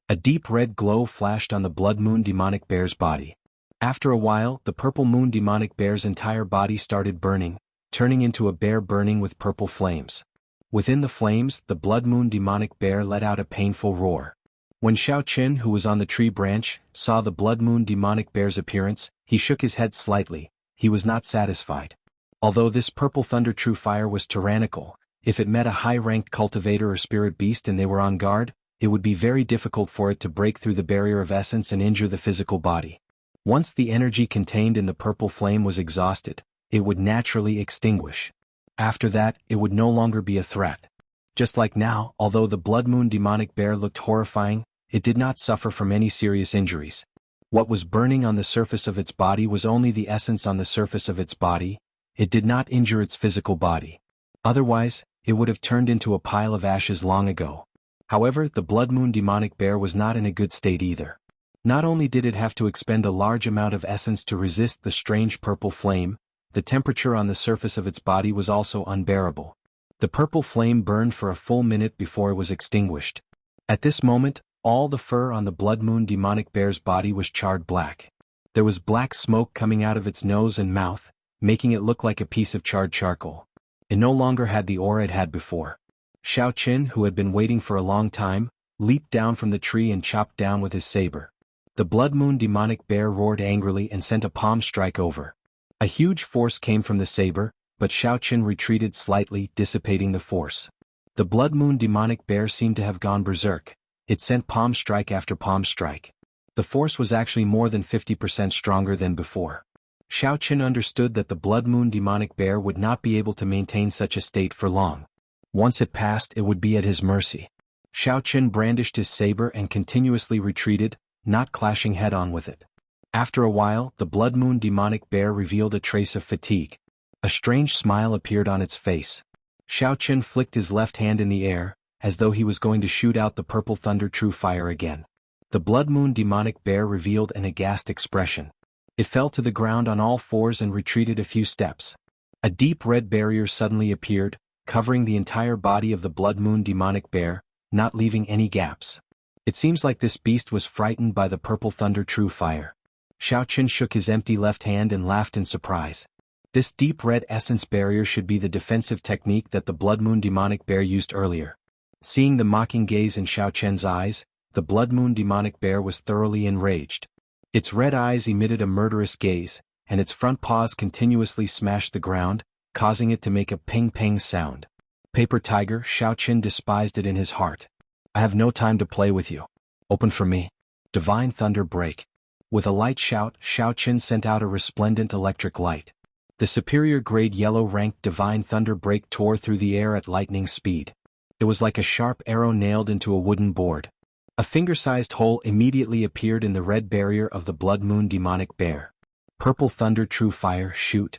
A deep red glow flashed on the Blood Moon demonic bear's body. After a while, the Purple Moon demonic bear's entire body started burning, turning into a bear burning with purple flames. Within the flames, the Blood Moon demonic bear let out a painful roar. When Xiao Chen, who was on the tree branch, saw the Blood Moon demonic bear's appearance, he shook his head slightly. He was not satisfied. Although this Purple Thunder True Fire was tyrannical, if it met a high-ranked cultivator or spirit beast and they were on guard, it would be very difficult for it to break through the barrier of essence and injure the physical body. Once the energy contained in the purple flame was exhausted, it would naturally extinguish. After that, it would no longer be a threat. Just like now, although the Blood Moon demonic bear looked horrifying, it did not suffer from any serious injuries. What was burning on the surface of its body was only the essence on the surface of its body. It did not injure its physical body. Otherwise, it would have turned into a pile of ashes long ago. However, the Blood Moon demonic bear was not in a good state either. Not only did it have to expend a large amount of essence to resist the strange purple flame, the temperature on the surface of its body was also unbearable. The purple flame burned for a full minute before it was extinguished. At this moment, all the fur on the Blood Moon demonic bear's body was charred black. There was black smoke coming out of its nose and mouth, making it look like a piece of charred charcoal. It no longer had the aura it had before. Xiao Chen, who had been waiting for a long time, leaped down from the tree and chopped down with his saber. The Blood Moon demonic bear roared angrily and sent a palm strike over. A huge force came from the saber, but Xiao Chen retreated slightly, dissipating the force. The Blood Moon demonic bear seemed to have gone berserk. It sent palm strike after palm strike. The force was actually more than 50% stronger than before. Xiao Chen understood that the Blood Moon demonic bear would not be able to maintain such a state for long. Once it passed, it would be at his mercy. Xiao Chen brandished his saber and continuously retreated, not clashing head-on with it. After a while, the Blood Moon demonic bear revealed a trace of fatigue. A strange smile appeared on its face. Xiao Chen flicked his left hand in the air, as though he was going to shoot out the Purple Thunder True Fire again. The Blood Moon demonic bear revealed an aghast expression. It fell to the ground on all fours and retreated a few steps. A deep red barrier suddenly appeared, covering the entire body of the Blood Moon demonic bear, not leaving any gaps. It seems like this beast was frightened by the Purple Thunder True Fire. Xiao Chen shook his empty left hand and laughed in surprise. This deep red essence barrier should be the defensive technique that the Blood Moon demonic bear used earlier. Seeing the mocking gaze in Xiao Chen's eyes, the Blood Moon demonic bear was thoroughly enraged. Its red eyes emitted a murderous gaze, and its front paws continuously smashed the ground, causing it to make a ping-ping sound. Paper Tiger, Xiao Chen despised it in his heart. I have no time to play with you. Open for me. Divine Thunder Break. With a light shout, Xiao Chen sent out a resplendent electric light. The superior grade yellow-ranked Divine Thunder Break tore through the air at lightning speed. It was like a sharp arrow nailed into a wooden board. A finger-sized hole immediately appeared in the red barrier of the Blood Moon demonic bear. Purple thunder, true fire, shoot.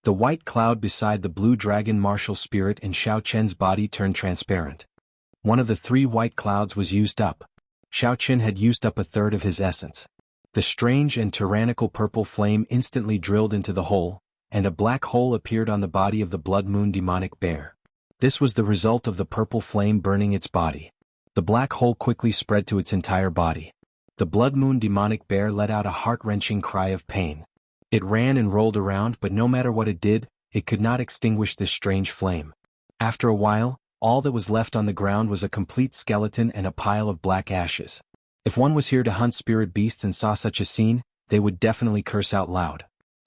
The white cloud beside the blue dragon martial spirit in Xiao Chen's body turned transparent. One of the 3 white clouds was used up. Xiao Chen had used up a third of his essence. The strange and tyrannical purple flame instantly drilled into the hole, and a black hole appeared on the body of the blood moon demonic bear. This was the result of the purple flame burning its body. The black hole quickly spread to its entire body. The blood moon demonic bear let out a heart-wrenching cry of pain. It ran and rolled around, but no matter what it did, it could not extinguish this strange flame. After a while, all that was left on the ground was a complete skeleton and a pile of black ashes. If one was here to hunt spirit beasts and saw such a scene, they would definitely curse out loud.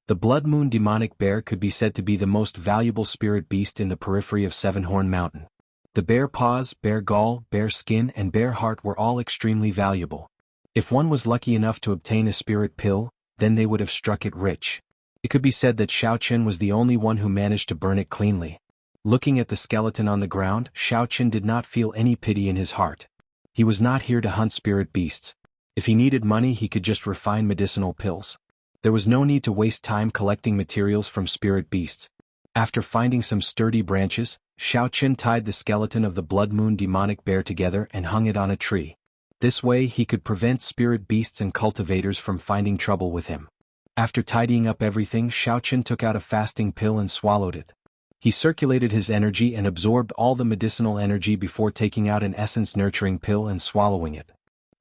The blood moon demonic bear could be said to be the most valuable spirit beast in the periphery of Seven-Horn Mountain. The bear paws, bear gall, bear skin, and bear heart were all extremely valuable. If one was lucky enough to obtain a spirit pill, then they would have struck it rich. It could be said that Xiao Chen was the only one who managed to burn it cleanly. Looking at the skeleton on the ground, Xiao Chen did not feel any pity in his heart. He was not here to hunt spirit beasts. If he needed money, he could just refine medicinal pills. There was no need to waste time collecting materials from spirit beasts. After finding some sturdy branches, Xiao Chen tied the skeleton of the blood moon demonic bear together and hung it on a tree. This way he could prevent spirit beasts and cultivators from finding trouble with him. After tidying up everything, Xiao Chen took out a fasting pill and swallowed it. He circulated his energy and absorbed all the medicinal energy before taking out an essence-nurturing pill and swallowing it.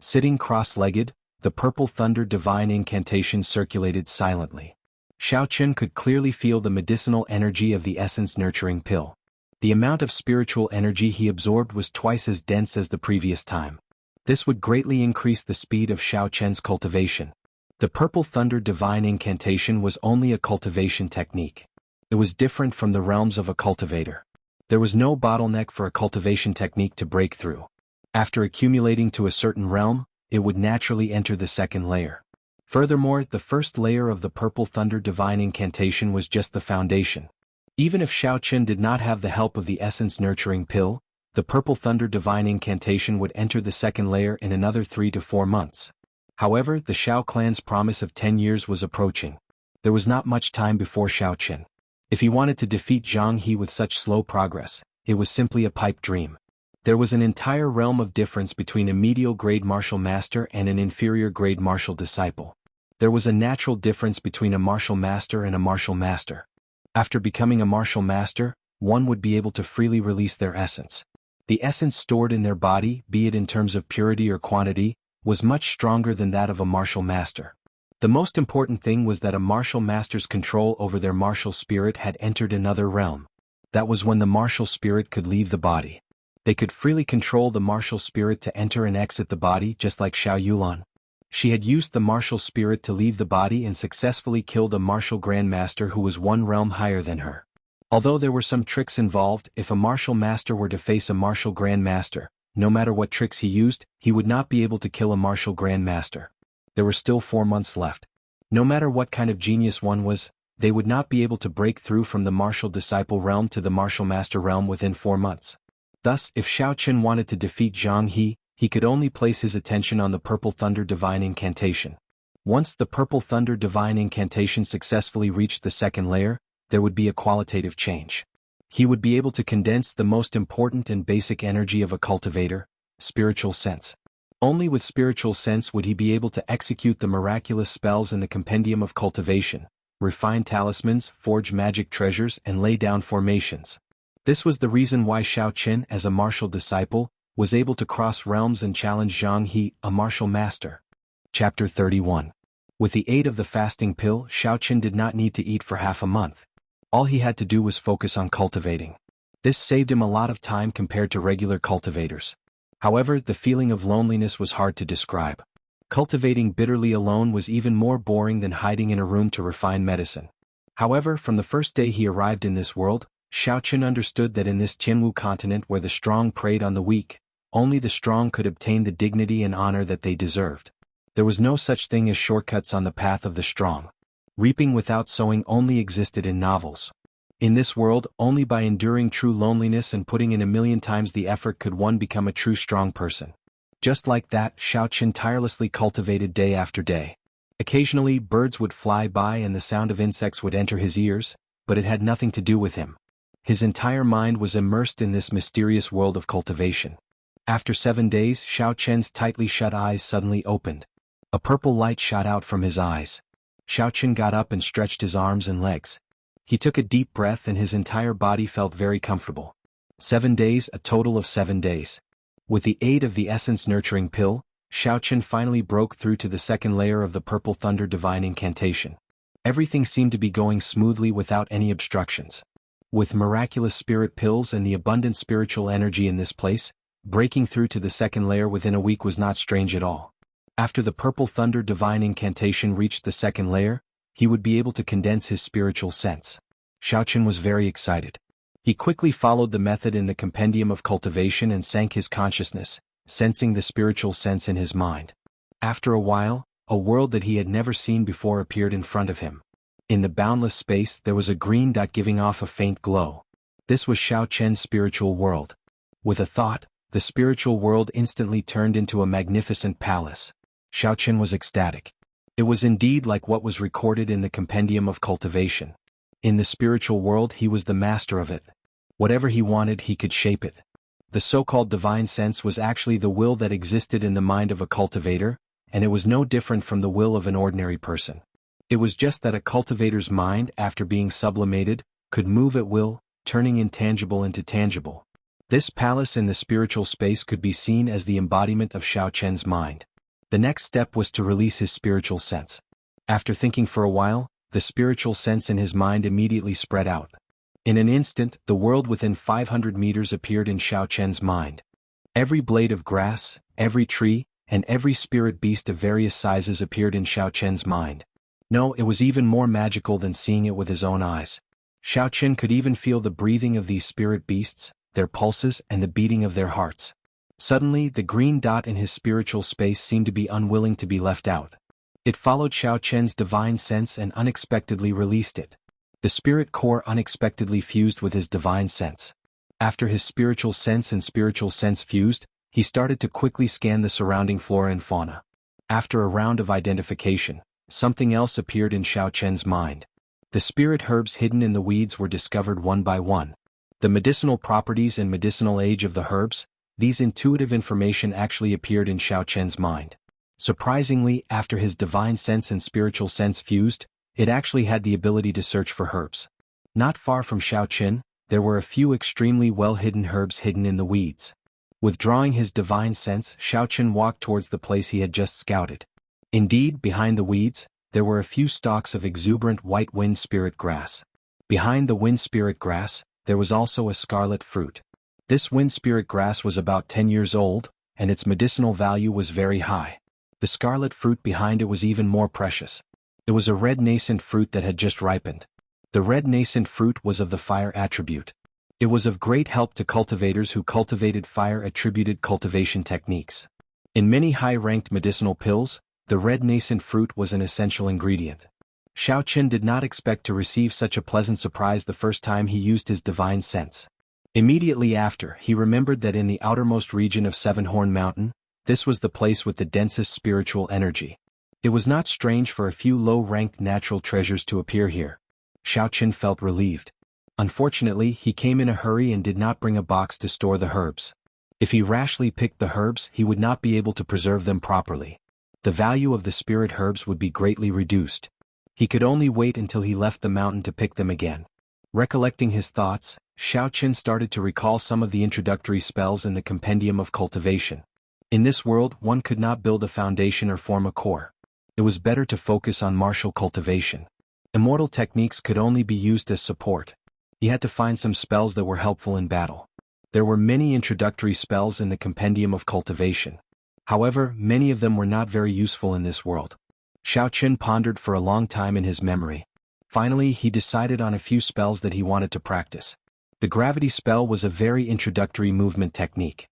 Sitting cross-legged, the purple thunder divine incantation circulated silently. Xiao Chen could clearly feel the medicinal energy of the essence-nurturing pill. The amount of spiritual energy he absorbed was twice as dense as the previous time. This would greatly increase the speed of Xiao Chen's cultivation. The purple thunder divine incantation was only a cultivation technique. It was different from the realms of a cultivator. There was no bottleneck for a cultivation technique to break through. After accumulating to a certain realm, it would naturally enter the second layer. Furthermore, the first layer of the purple thunder divine incantation was just the foundation. Even if Xiao Chen did not have the help of the essence nurturing pill, the purple thunder divine incantation would enter the second layer in another 3 to 4 months. However, the Xiao clan's promise of 10 years was approaching. There was not much time before Xiao Chen. If he wanted to defeat Zhang He with such slow progress, it was simply a pipe dream. There was an entire realm of difference between a medial grade martial master and an inferior grade martial disciple. There was a natural difference between a martial master and a martial master. After becoming a martial master, one would be able to freely release their essence. The essence stored in their body, be it in terms of purity or quantity, was much stronger than that of a martial master. The most important thing was that a martial master's control over their martial spirit had entered another realm. That was when the martial spirit could leave the body. They could freely control the martial spirit to enter and exit the body, just like Xiao Yulan. She had used the martial spirit to leave the body and successfully killed a martial grandmaster who was one realm higher than her. Although there were some tricks involved, if a martial master were to face a martial grandmaster, no matter what tricks he used, he would not be able to kill a martial grandmaster. There were still 4 months left. No matter what kind of genius one was, they would not be able to break through from the martial disciple realm to the martial master realm within 4 months. Thus, if Xiao Chen wanted to defeat Zhang he could only place his attention on the Purple Thunder Divine Incantation. Once the Purple Thunder Divine Incantation successfully reached the second layer, there would be a qualitative change. He would be able to condense the most important and basic energy of a cultivator, spiritual sense. Only with spiritual sense would he be able to execute the miraculous spells in the compendium of cultivation, refine talismans, forge magic treasures, and lay down formations. This was the reason why Xiao Chen, as a martial disciple, was able to cross realms and challenge Zhang He, a martial master. Chapter 31. With the aid of the fasting pill, Xiao Chen did not need to eat for half a month. All he had to do was focus on cultivating. This saved him a lot of time compared to regular cultivators. However, the feeling of loneliness was hard to describe. Cultivating bitterly alone was even more boring than hiding in a room to refine medicine. However, from the first day he arrived in this world, Xiao Chen understood that in this Tianwu continent where the strong preyed on the weak, only the strong could obtain the dignity and honor that they deserved. There was no such thing as shortcuts on the path of the strong. Reaping without sowing only existed in novels. In this world, only by enduring true loneliness and putting in 1,000,000 times the effort could one become a true strong person. Just like that, Xiao Chen tirelessly cultivated day after day. Occasionally birds would fly by and the sound of insects would enter his ears, but it had nothing to do with him. His entire mind was immersed in this mysterious world of cultivation. After 7 days, Xiao Chen's tightly shut eyes suddenly opened. A purple light shot out from his eyes. Xiao Chen got up and stretched his arms and legs. He took a deep breath and his entire body felt very comfortable. 7 days, a total of 7 days. With the aid of the essence nurturing pill, Xiao Chen finally broke through to the second layer of the purple thunder divine incantation. Everything seemed to be going smoothly without any obstructions. With miraculous spirit pills and the abundant spiritual energy in this place, breaking through to the second layer within a week was not strange at all. After the purple thunder divine incantation reached the second layer, he would be able to condense his spiritual sense. Xiao Chen was very excited. He quickly followed the method in the compendium of cultivation and sank his consciousness, sensing the spiritual sense in his mind. After a while, a world that he had never seen before appeared in front of him. In the boundless space there was a green dot giving off a faint glow. This was Xiao Chen's spiritual world. With a thought, the spiritual world instantly turned into a magnificent palace. Xiao Chen was ecstatic. It was indeed like what was recorded in the compendium of cultivation. In the spiritual world he was the master of it. Whatever he wanted he could shape it. The so-called divine sense was actually the will that existed in the mind of a cultivator, and it was no different from the will of an ordinary person. It was just that a cultivator's mind, after being sublimated, could move at will, turning intangible into tangible. This palace in the spiritual space could be seen as the embodiment of Xiao Chen's mind. The next step was to release his spiritual sense. After thinking for a while, the spiritual sense in his mind immediately spread out. In an instant, the world within 500 meters appeared in Xiao Chen's mind. Every blade of grass, every tree, and every spirit beast of various sizes appeared in Xiao Chen's mind. No, it was even more magical than seeing it with his own eyes. Xiao Chen could even feel the breathing of these spirit beasts, their pulses and the beating of their hearts. Suddenly, the green dot in his spiritual space seemed to be unwilling to be left out. It followed Xiao Chen's divine sense and unexpectedly released it. The spirit core unexpectedly fused with his divine sense. After his spiritual sense and spiritual sense fused, he started to quickly scan the surrounding flora and fauna. After a round of identification, something else appeared in Xiao Chen's mind. The spirit herbs hidden in the weeds were discovered one by one. The medicinal properties and medicinal age of the herbs, these intuitive information actually appeared in Xiao Chen's mind. Surprisingly, after his divine sense and spiritual sense fused, it actually had the ability to search for herbs. Not far from Xiao Chen, there were a few extremely well-hidden herbs hidden in the weeds. Withdrawing his divine sense, Xiao Chen walked towards the place he had just scouted. Indeed, behind the weeds, there were a few stalks of exuberant white wind spirit grass. Behind the wind spirit grass, there was also a scarlet fruit. This wind spirit grass was about 10 years old, and its medicinal value was very high. The scarlet fruit behind it was even more precious. It was a red nascent fruit that had just ripened. The red nascent fruit was of the fire attribute. It was of great help to cultivators who cultivated fire-attributed cultivation techniques. In many high-ranked medicinal pills, the red nascent fruit was an essential ingredient. Xiao Chen did not expect to receive such a pleasant surprise the first time he used his divine sense. Immediately after, he remembered that in the outermost region of Seven-Horn Mountain, this was the place with the densest spiritual energy. It was not strange for a few low-ranked natural treasures to appear here. Xiao Chen felt relieved. Unfortunately, he came in a hurry and did not bring a box to store the herbs. If he rashly picked the herbs, he would not be able to preserve them properly. The value of the spirit herbs would be greatly reduced. He could only wait until he left the mountain to pick them again. Recollecting his thoughts, Xiao Chen started to recall some of the introductory spells in the compendium of cultivation. In this world, one could not build a foundation or form a core. It was better to focus on martial cultivation. Immortal techniques could only be used as support. He had to find some spells that were helpful in battle. There were many introductory spells in the compendium of cultivation. However, many of them were not very useful in this world. Xiao Chen pondered for a long time in his memory. Finally, he decided on a few spells that he wanted to practice. The gravity spell was a very introductory movement technique.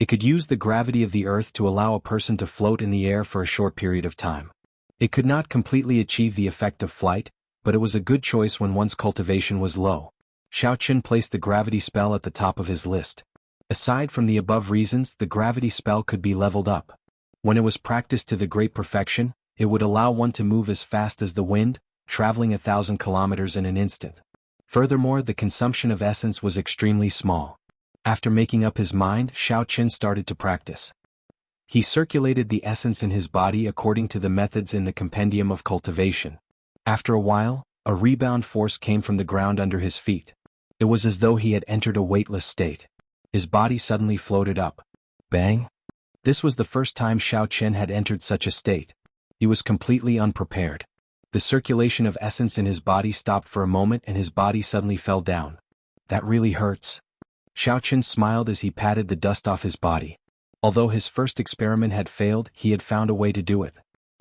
It could use the gravity of the earth to allow a person to float in the air for a short period of time. It could not completely achieve the effect of flight, but it was a good choice when one's cultivation was low. Xiao Chen placed the gravity spell at the top of his list. Aside from the above reasons, the gravity spell could be leveled up. When it was practiced to the great perfection, it would allow one to move as fast as the wind, traveling 1,000 kilometers in an instant. Furthermore, the consumption of essence was extremely small. After making up his mind, Xiaoqin started to practice. He circulated the essence in his body according to the methods in the Compendium of Cultivation. After a while, a rebound force came from the ground under his feet. It was as though he had entered a weightless state. His body suddenly floated up. Bang! This was the first time Xiaoqin had entered such a state. He was completely unprepared. The circulation of essence in his body stopped for a moment and his body suddenly fell down. That really hurts. Xiaoqin smiled as he patted the dust off his body. Although his first experiment had failed, he had found a way to do it.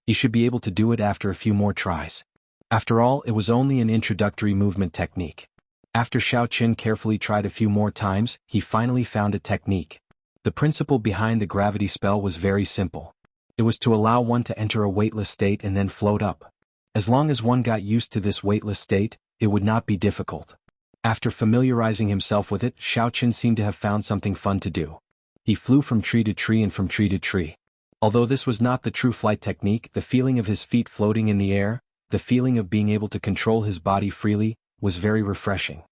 He should be able to do it after a few more tries. After all, it was only an introductory movement technique. After Xiaoqin carefully tried a few more times, he finally found a technique. The principle behind the gravity spell was very simple. It was to allow one to enter a weightless state and then float up. As long as one got used to this weightless state, it would not be difficult. After familiarizing himself with it, Xiaoqin seemed to have found something fun to do. He flew from tree to tree and from tree to tree. Although this was not the true flight technique, the feeling of his feet floating in the air, the feeling of being able to control his body freely, was very refreshing.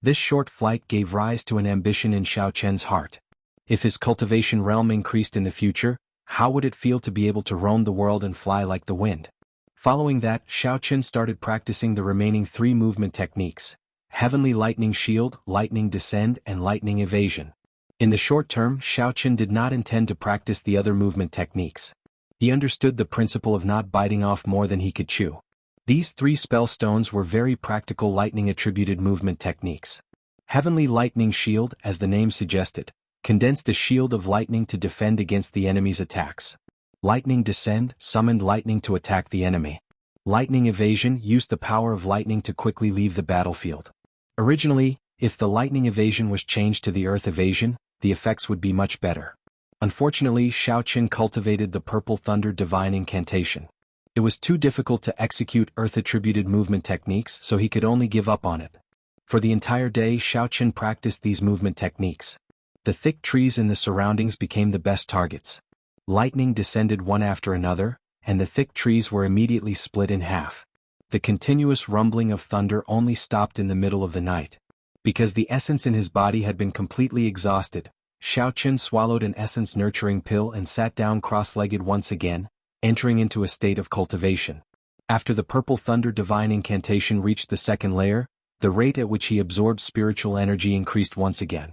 This short flight gave rise to an ambition in Xiaoqin's heart. If his cultivation realm increased in the future, how would it feel to be able to roam the world and fly like the wind? Following that, Xiaoqin started practicing the remaining 3 movement techniques: Heavenly Lightning Shield, Lightning Descend, and Lightning Evasion. In the short term, Xiaoqin did not intend to practice the other movement techniques. He understood the principle of not biting off more than he could chew. These 3 spell stones were very practical lightning-attributed movement techniques. Heavenly Lightning Shield, as the name suggested, condensed a shield of lightning to defend against the enemy's attacks. Lightning Descend summoned lightning to attack the enemy. Lightning Evasion used the power of lightning to quickly leave the battlefield. Originally, if the lightning evasion was changed to the earth evasion, the effects would be much better. Unfortunately, Xiaoqin cultivated the Purple Thunder Divine Incantation. It was too difficult to execute earth-attributed movement techniques, so he could only give up on it. For the entire day, Xiaoqin practiced these movement techniques. The thick trees in the surroundings became the best targets. Lightning descended one after another, and the thick trees were immediately split in half. The continuous rumbling of thunder only stopped in the middle of the night. Because the essence in his body had been completely exhausted, Xiaoqin swallowed an essence-nurturing pill and sat down cross-legged once again, entering into a state of cultivation. After the Purple Thunder Divine Incantation reached the second layer, the rate at which he absorbed spiritual energy increased once again.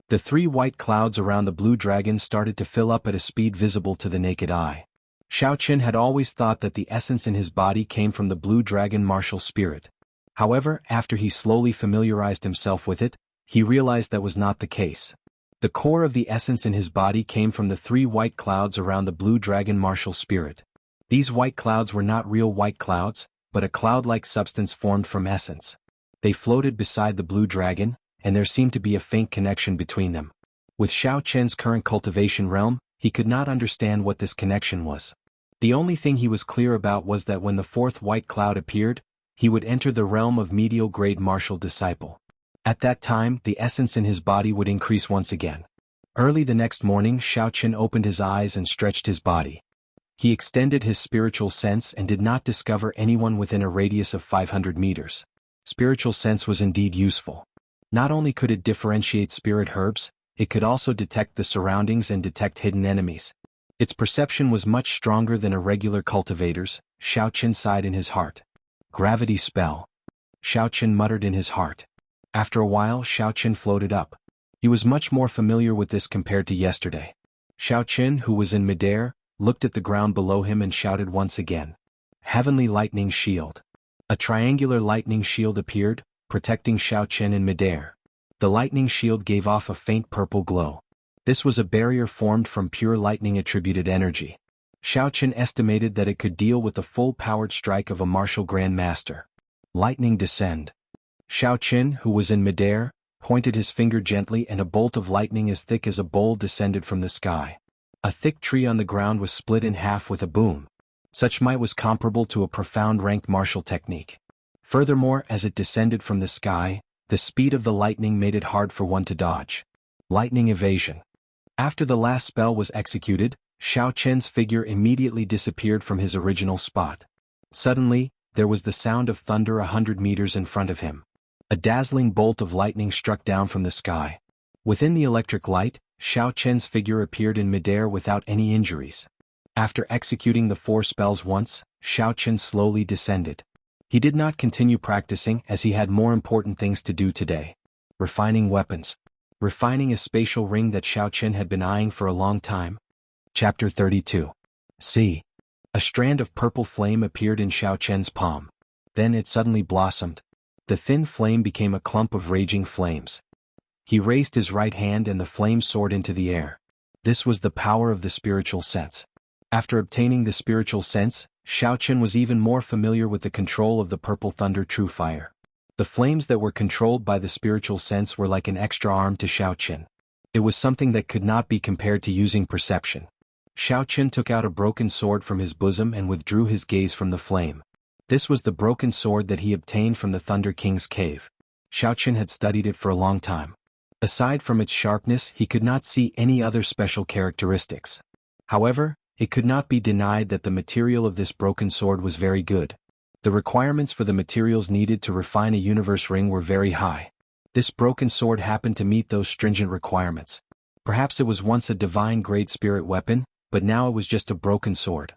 The 3 white clouds around the blue dragon started to fill up at a speed visible to the naked eye. Xiaoqin had always thought that the essence in his body came from the blue dragon martial spirit. However, after he slowly familiarized himself with it, he realized that was not the case. The core of the essence in his body came from the 3 white clouds around the blue dragon martial spirit. These white clouds were not real white clouds, but a cloud-like substance formed from essence. They floated beside the blue dragon, and there seemed to be a faint connection between them. With Xiaoqin's current cultivation realm, he could not understand what this connection was. The only thing he was clear about was that when the 4th white cloud appeared, he would enter the realm of medial grade martial disciple. At that time, the essence in his body would increase once again. Early the next morning, Xiaoqin opened his eyes and stretched his body. He extended his spiritual sense and did not discover anyone within a radius of 500 meters. Spiritual sense was indeed useful. Not only could it differentiate spirit herbs, it could also detect the surroundings and detect hidden enemies. Its perception was much stronger than a regular cultivator's. Xiaoqin sighed in his heart. Gravity spell. Xiaoqin muttered in his heart. After a while, Xiaoqin floated up. He was much more familiar with this compared to yesterday. Xiaoqin, who was in midair, looked at the ground below him and shouted once again. Heavenly Lightning Shield. A triangular lightning shield appeared, protecting Xiaoqin in midair. The lightning shield gave off a faint purple glow. This was a barrier formed from pure lightning-attributed energy. Xiaoqin estimated that it could deal with the full-powered strike of a martial Grand Master. Lightning Descend. Xiaoqin, who was in midair, pointed his finger gently and a bolt of lightning as thick as a bowl descended from the sky. A thick tree on the ground was split in half with a boom. Such might was comparable to a profound ranked martial technique. Furthermore, as it descended from the sky, the speed of the lightning made it hard for one to dodge. Lightning Evasion. After the last spell was executed, Xiao Chen's figure immediately disappeared from his original spot. Suddenly, there was the sound of thunder 100 meters in front of him. A dazzling bolt of lightning struck down from the sky. Within the electric light, Xiao Chen's figure appeared in midair without any injuries. After executing the 4 spells once, Xiao Chen slowly descended. He did not continue practicing as he had more important things to do today. Refining weapons. Refining a spatial ring that Xiao Chen had been eyeing for a long time. Chapter 32. See. A strand of purple flame appeared in Xiao Chen's palm. Then it suddenly blossomed. The thin flame became a clump of raging flames. He raised his right hand and the flame soared into the air. This was the power of the spiritual sense. After obtaining the spiritual sense, Xiao Chen was even more familiar with the control of the purple thunder true fire. The flames that were controlled by the spiritual sense were like an extra arm to Xiao Chen. It was something that could not be compared to using perception. Xiao Chen took out a broken sword from his bosom and withdrew his gaze from the flame. This was the broken sword that he obtained from the Thunder King's cave. Xiao Chen had studied it for a long time. Aside from its sharpness, he could not see any other special characteristics. However, it could not be denied that the material of this broken sword was very good. The requirements for the materials needed to refine a universe ring were very high. This broken sword happened to meet those stringent requirements. Perhaps it was once a divine-grade spirit weapon, but now it was just a broken sword.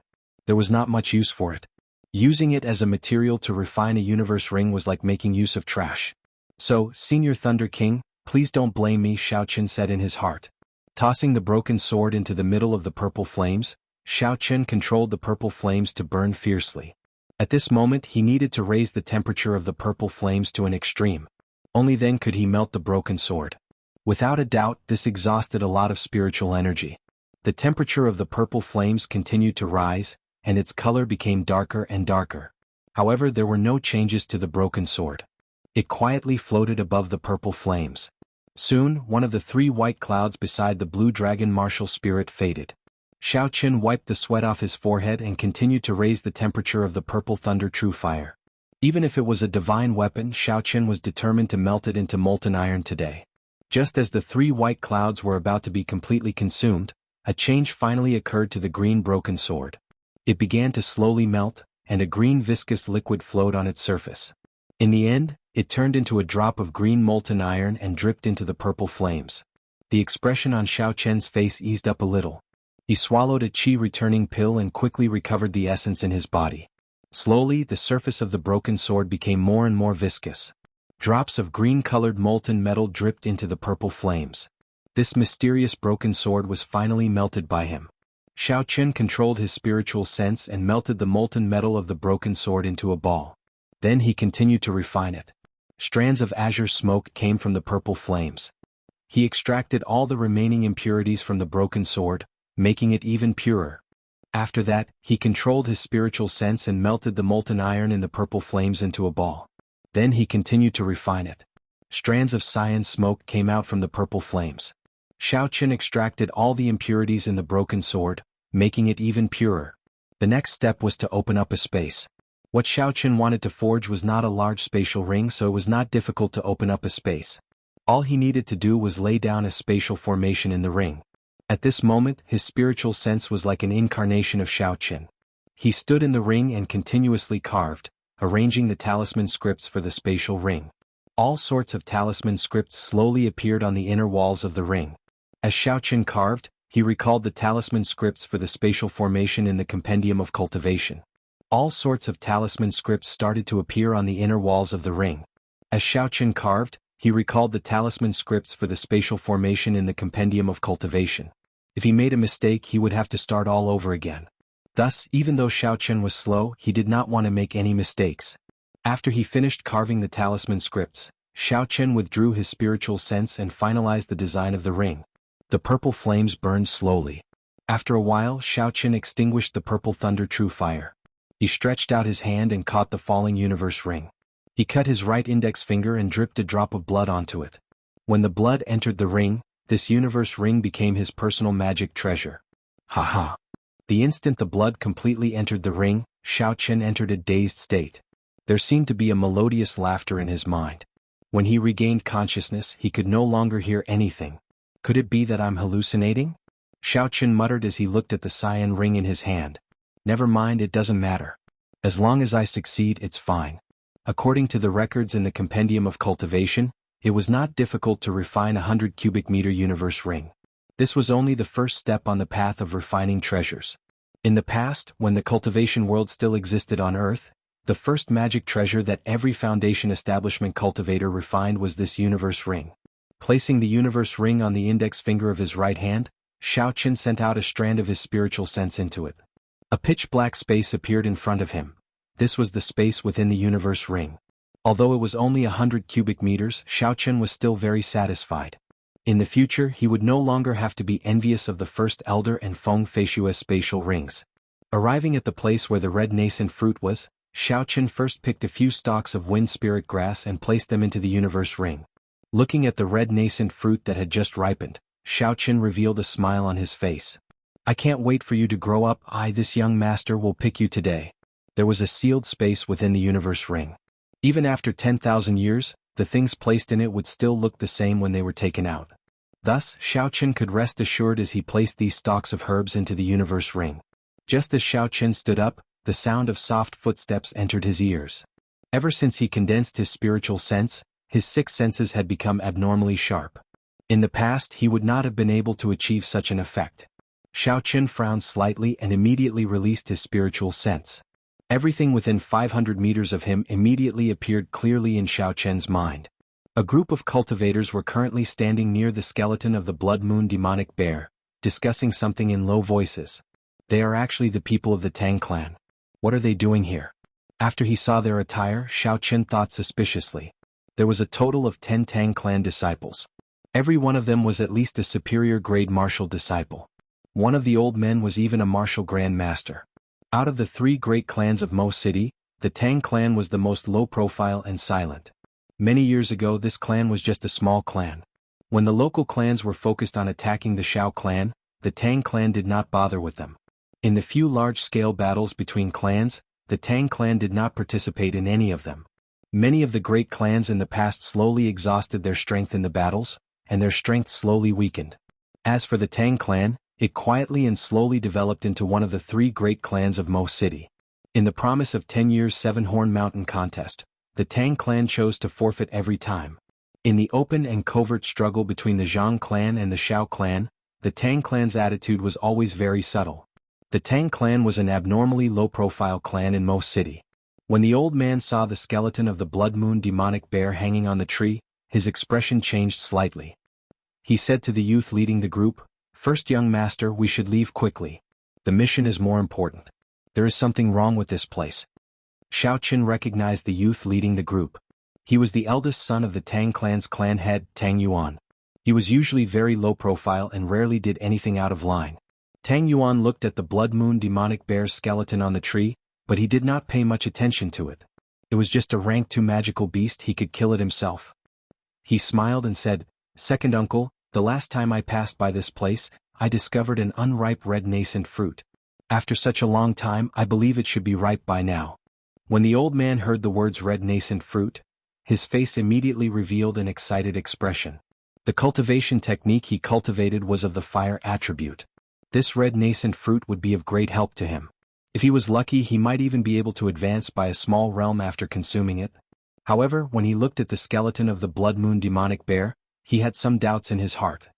There was not much use for it. Using it as a material to refine a universe ring was like making use of trash. So, Senior Thunder King, please don't blame me, Xiao Chen said in his heart. Tossing the broken sword into the middle of the purple flames, Xiao Chen controlled the purple flames to burn fiercely. At this moment he needed to raise the temperature of the purple flames to an extreme. Only then could he melt the broken sword. Without a doubt, this exhausted a lot of spiritual energy. The temperature of the purple flames continued to rise, and its color became darker and darker. However, there were no changes to the broken sword. It quietly floated above the purple flames. Soon, one of the 3 white clouds beside the blue dragon martial spirit faded. Xiao Chen wiped the sweat off his forehead and continued to raise the temperature of the purple thunder true fire. Even if it was a divine weapon, Xiao Chen was determined to melt it into molten iron today. Just as the 3 white clouds were about to be completely consumed, a change finally occurred to the green broken sword. It began to slowly melt, and a green viscous liquid flowed on its surface. In the end, it turned into a drop of green molten iron and dripped into the purple flames. The expression on Xiao Chen's face eased up a little. He swallowed a qi-returning pill and quickly recovered the essence in his body. Slowly, the surface of the broken sword became more and more viscous. Drops of green-colored molten metal dripped into the purple flames. This mysterious broken sword was finally melted by him. Xiao Chen controlled his spiritual sense and melted the molten metal of the broken sword into a ball. Then he continued to refine it. Strands of azure smoke came from the purple flames. He extracted all the remaining impurities from the broken sword, making it even purer. After that, he controlled his spiritual sense and melted the molten iron in the purple flames into a ball. Then he continued to refine it. Strands of cyan smoke came out from the purple flames. Xiao Chen extracted all the impurities in the broken sword, making it even purer. The next step was to open up a space. What Xiao Chen wanted to forge was not a large spatial ring, so it was not difficult to open up a space. All he needed to do was lay down a spatial formation in the ring. At this moment, his spiritual sense was like an incarnation of Xiao Chen. He stood in the ring and continuously carved, arranging the talisman scripts for the spatial ring. All sorts of talisman scripts slowly appeared on the inner walls of the ring. As Xiao Chen carved, he recalled the talisman scripts for the spatial formation in the Compendium of Cultivation. All sorts of talisman scripts started to appear on the inner walls of the ring. As Xiao Chen carved, he recalled the talisman scripts for the spatial formation in the Compendium of Cultivation. If he made a mistake, he would have to start all over again. Thus, even though Xiao Chen was slow, he did not want to make any mistakes. After he finished carving the talisman scripts, Xiao Chen withdrew his spiritual sense and finalized the design of the ring. The purple flames burned slowly. After a while, Xiao Chen extinguished the purple thunder true fire. He stretched out his hand and caught the falling universe ring. He cut his right index finger and dripped a drop of blood onto it. When the blood entered the ring, this universe ring became his personal magic treasure. Ha! The instant the blood completely entered the ring, Xiao Chen entered a dazed state. There seemed to be a melodious laughter in his mind. When he regained consciousness, he could no longer hear anything. Could it be that I'm hallucinating? Xiao Chen muttered as he looked at the cyan ring in his hand. Never mind, it doesn't matter. As long as I succeed, it's fine. According to the records in the Compendium of Cultivation, it was not difficult to refine a 100 cubic meter universe ring. This was only the first step on the path of refining treasures. In the past, when the cultivation world still existed on Earth, the first magic treasure that every Foundation establishment cultivator refined was this universe ring. Placing the universe ring on the index finger of his right hand, Xiao Chen sent out a strand of his spiritual sense into it. A pitch-black space appeared in front of him. This was the space within the universe ring. Although it was only 100 cubic meters, Xiao Chen was still very satisfied. In the future, he would no longer have to be envious of the First Elder and Feng Feishua's spatial rings. Arriving at the place where the red nascent fruit was, Xiao Chen first picked a few stalks of wind spirit grass and placed them into the universe ring. Looking at the red nascent fruit that had just ripened, Xiao Chen revealed a smile on his face. I can't wait for you to grow up. This young master will pick you today. There was a sealed space within the universe ring. Even after 10,000 years, the things placed in it would still look the same when they were taken out. Thus, Xiao Chen could rest assured as he placed these stalks of herbs into the universe ring. Just as Xiao Chen stood up, the sound of soft footsteps entered his ears. Ever since he condensed his spiritual sense, his six senses had become abnormally sharp. In the past, he would not have been able to achieve such an effect. Xiao Chen frowned slightly and immediately released his spiritual sense. Everything within 500 meters of him immediately appeared clearly in Xiao Chen's mind. A group of cultivators were currently standing near the skeleton of the Blood Moon demonic bear, discussing something in low voices. They are actually the people of the Tang clan. What are they doing here? After he saw their attire, Xiao Chen thought suspiciously. There was a total of 10 Tang clan disciples. Every one of them was at least a superior grade martial disciple. One of the old men was even a martial grand master. Out of the 3 great clans of Mo City, the Tang clan was the most low-profile and silent. Many years ago, this clan was just a small clan. When the local clans were focused on attacking the Shao clan, the Tang clan did not bother with them. In the few large-scale battles between clans, the Tang clan did not participate in any of them. Many of the great clans in the past slowly exhausted their strength in the battles, and their strength slowly weakened. As for the Tang clan, it quietly and slowly developed into one of the 3 great clans of Mo City. In the promise of 10 years' 7-Horn Mountain contest, the Tang clan chose to forfeit every time. In the open and covert struggle between the Zhang clan and the Shao clan, the Tang clan's attitude was always very subtle. The Tang clan was an abnormally low-profile clan in Mo City. When the old man saw the skeleton of the Blood Moon demonic bear hanging on the tree, his expression changed slightly. He said to the youth leading the group, "First, young master, we should leave quickly. The mission is more important. There is something wrong with this place." Xiao Chen recognized the youth leading the group. He was the eldest son of the Tang clan's clan head, Tang Yuan. He was usually very low profile and rarely did anything out of line. Tang Yuan looked at the Blood Moon demonic bear's skeleton on the tree, but he did not pay much attention to it. It was just a rank 2 magical beast, he could kill it himself. He smiled and said, "Second uncle, the last time I passed by this place, I discovered an unripe red nascent fruit. After such a long time, I believe it should be ripe by now." When the old man heard the words red nascent fruit, his face immediately revealed an excited expression. The cultivation technique he cultivated was of the fire attribute. This red nascent fruit would be of great help to him. If he was lucky, he might even be able to advance by a small realm after consuming it. However, when he looked at the skeleton of the Blood Moon demonic bear, he had some doubts in his heart.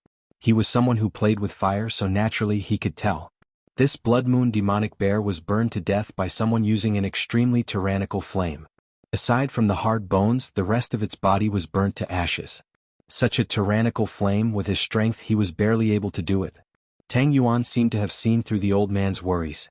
He was someone who played with fire, so naturally he could tell. This Blood Moon demonic bear was burned to death by someone using an extremely tyrannical flame. Aside from the hard bones, the rest of its body was burnt to ashes. Such a tyrannical flame, with his strength he was barely able to do it. Tang Yuan seemed to have seen through the old man's worries.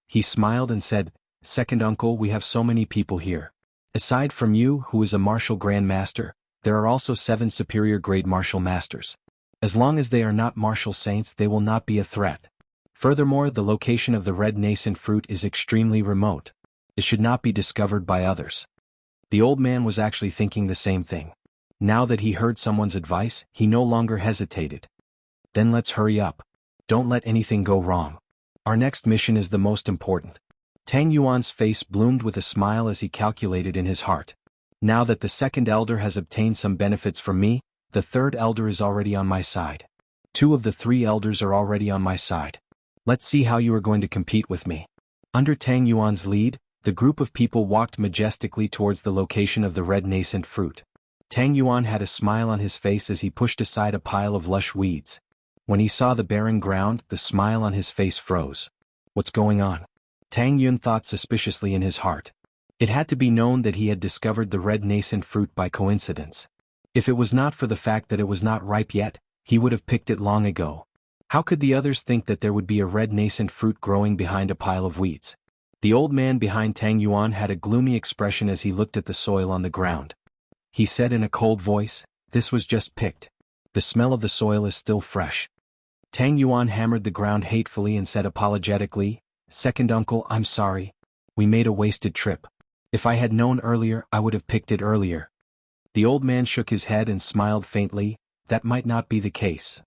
He smiled and said, "Second uncle, we have so many people here. Aside from you, who is a martial grand master, there are also 7 superior grade martial masters. As long as they are not martial saints, they will not be a threat. Furthermore, the location of the red nascent fruit is extremely remote. It should not be discovered by others." The old man was actually thinking the same thing. Now that he heard someone's advice, he no longer hesitated. "Then let's hurry up. Don't let anything go wrong. Our next mission is the most important." Tang Yuan's face bloomed with a smile as he calculated in his heart. "Now that the second elder has obtained some benefits from me, the third elder is already on my side. 2 of the 3 elders are already on my side. Let's see how you are going to compete with me. Under Tang Yuan's lead, the group of people walked majestically towards the location of the red nascent fruit. Tang Yuan had a smile on his face as he pushed aside a pile of lush weeds. When he saw the barren ground, the smile on his face froze. What's going on? Tang Yun thought suspiciously in his heart. It had to be known that he had discovered the red nascent fruit by coincidence. If it was not for the fact that it was not ripe yet, he would have picked it long ago. How could the others think that there would be a red nascent fruit growing behind a pile of weeds? The old man behind Tang Yuan had a gloomy expression as he looked at the soil on the ground. He said in a cold voice, "This was just picked. The smell of the soil is still fresh." Tang Yuan hammered the ground hatefully and said apologetically, "Second uncle, I'm sorry. We made a wasted trip. If I had known earlier, I would have picked it earlier." The old man shook his head and smiled faintly. That might not be the case.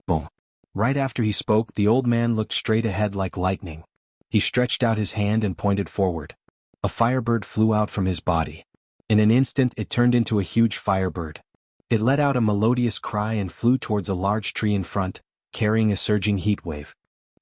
Boom. Right after he spoke, the old man looked straight ahead like lightning. He stretched out his hand and pointed forward. A firebird flew out from his body. In an instant it turned into a huge firebird. It let out a melodious cry and flew towards a large tree in front, carrying a surging heat wave.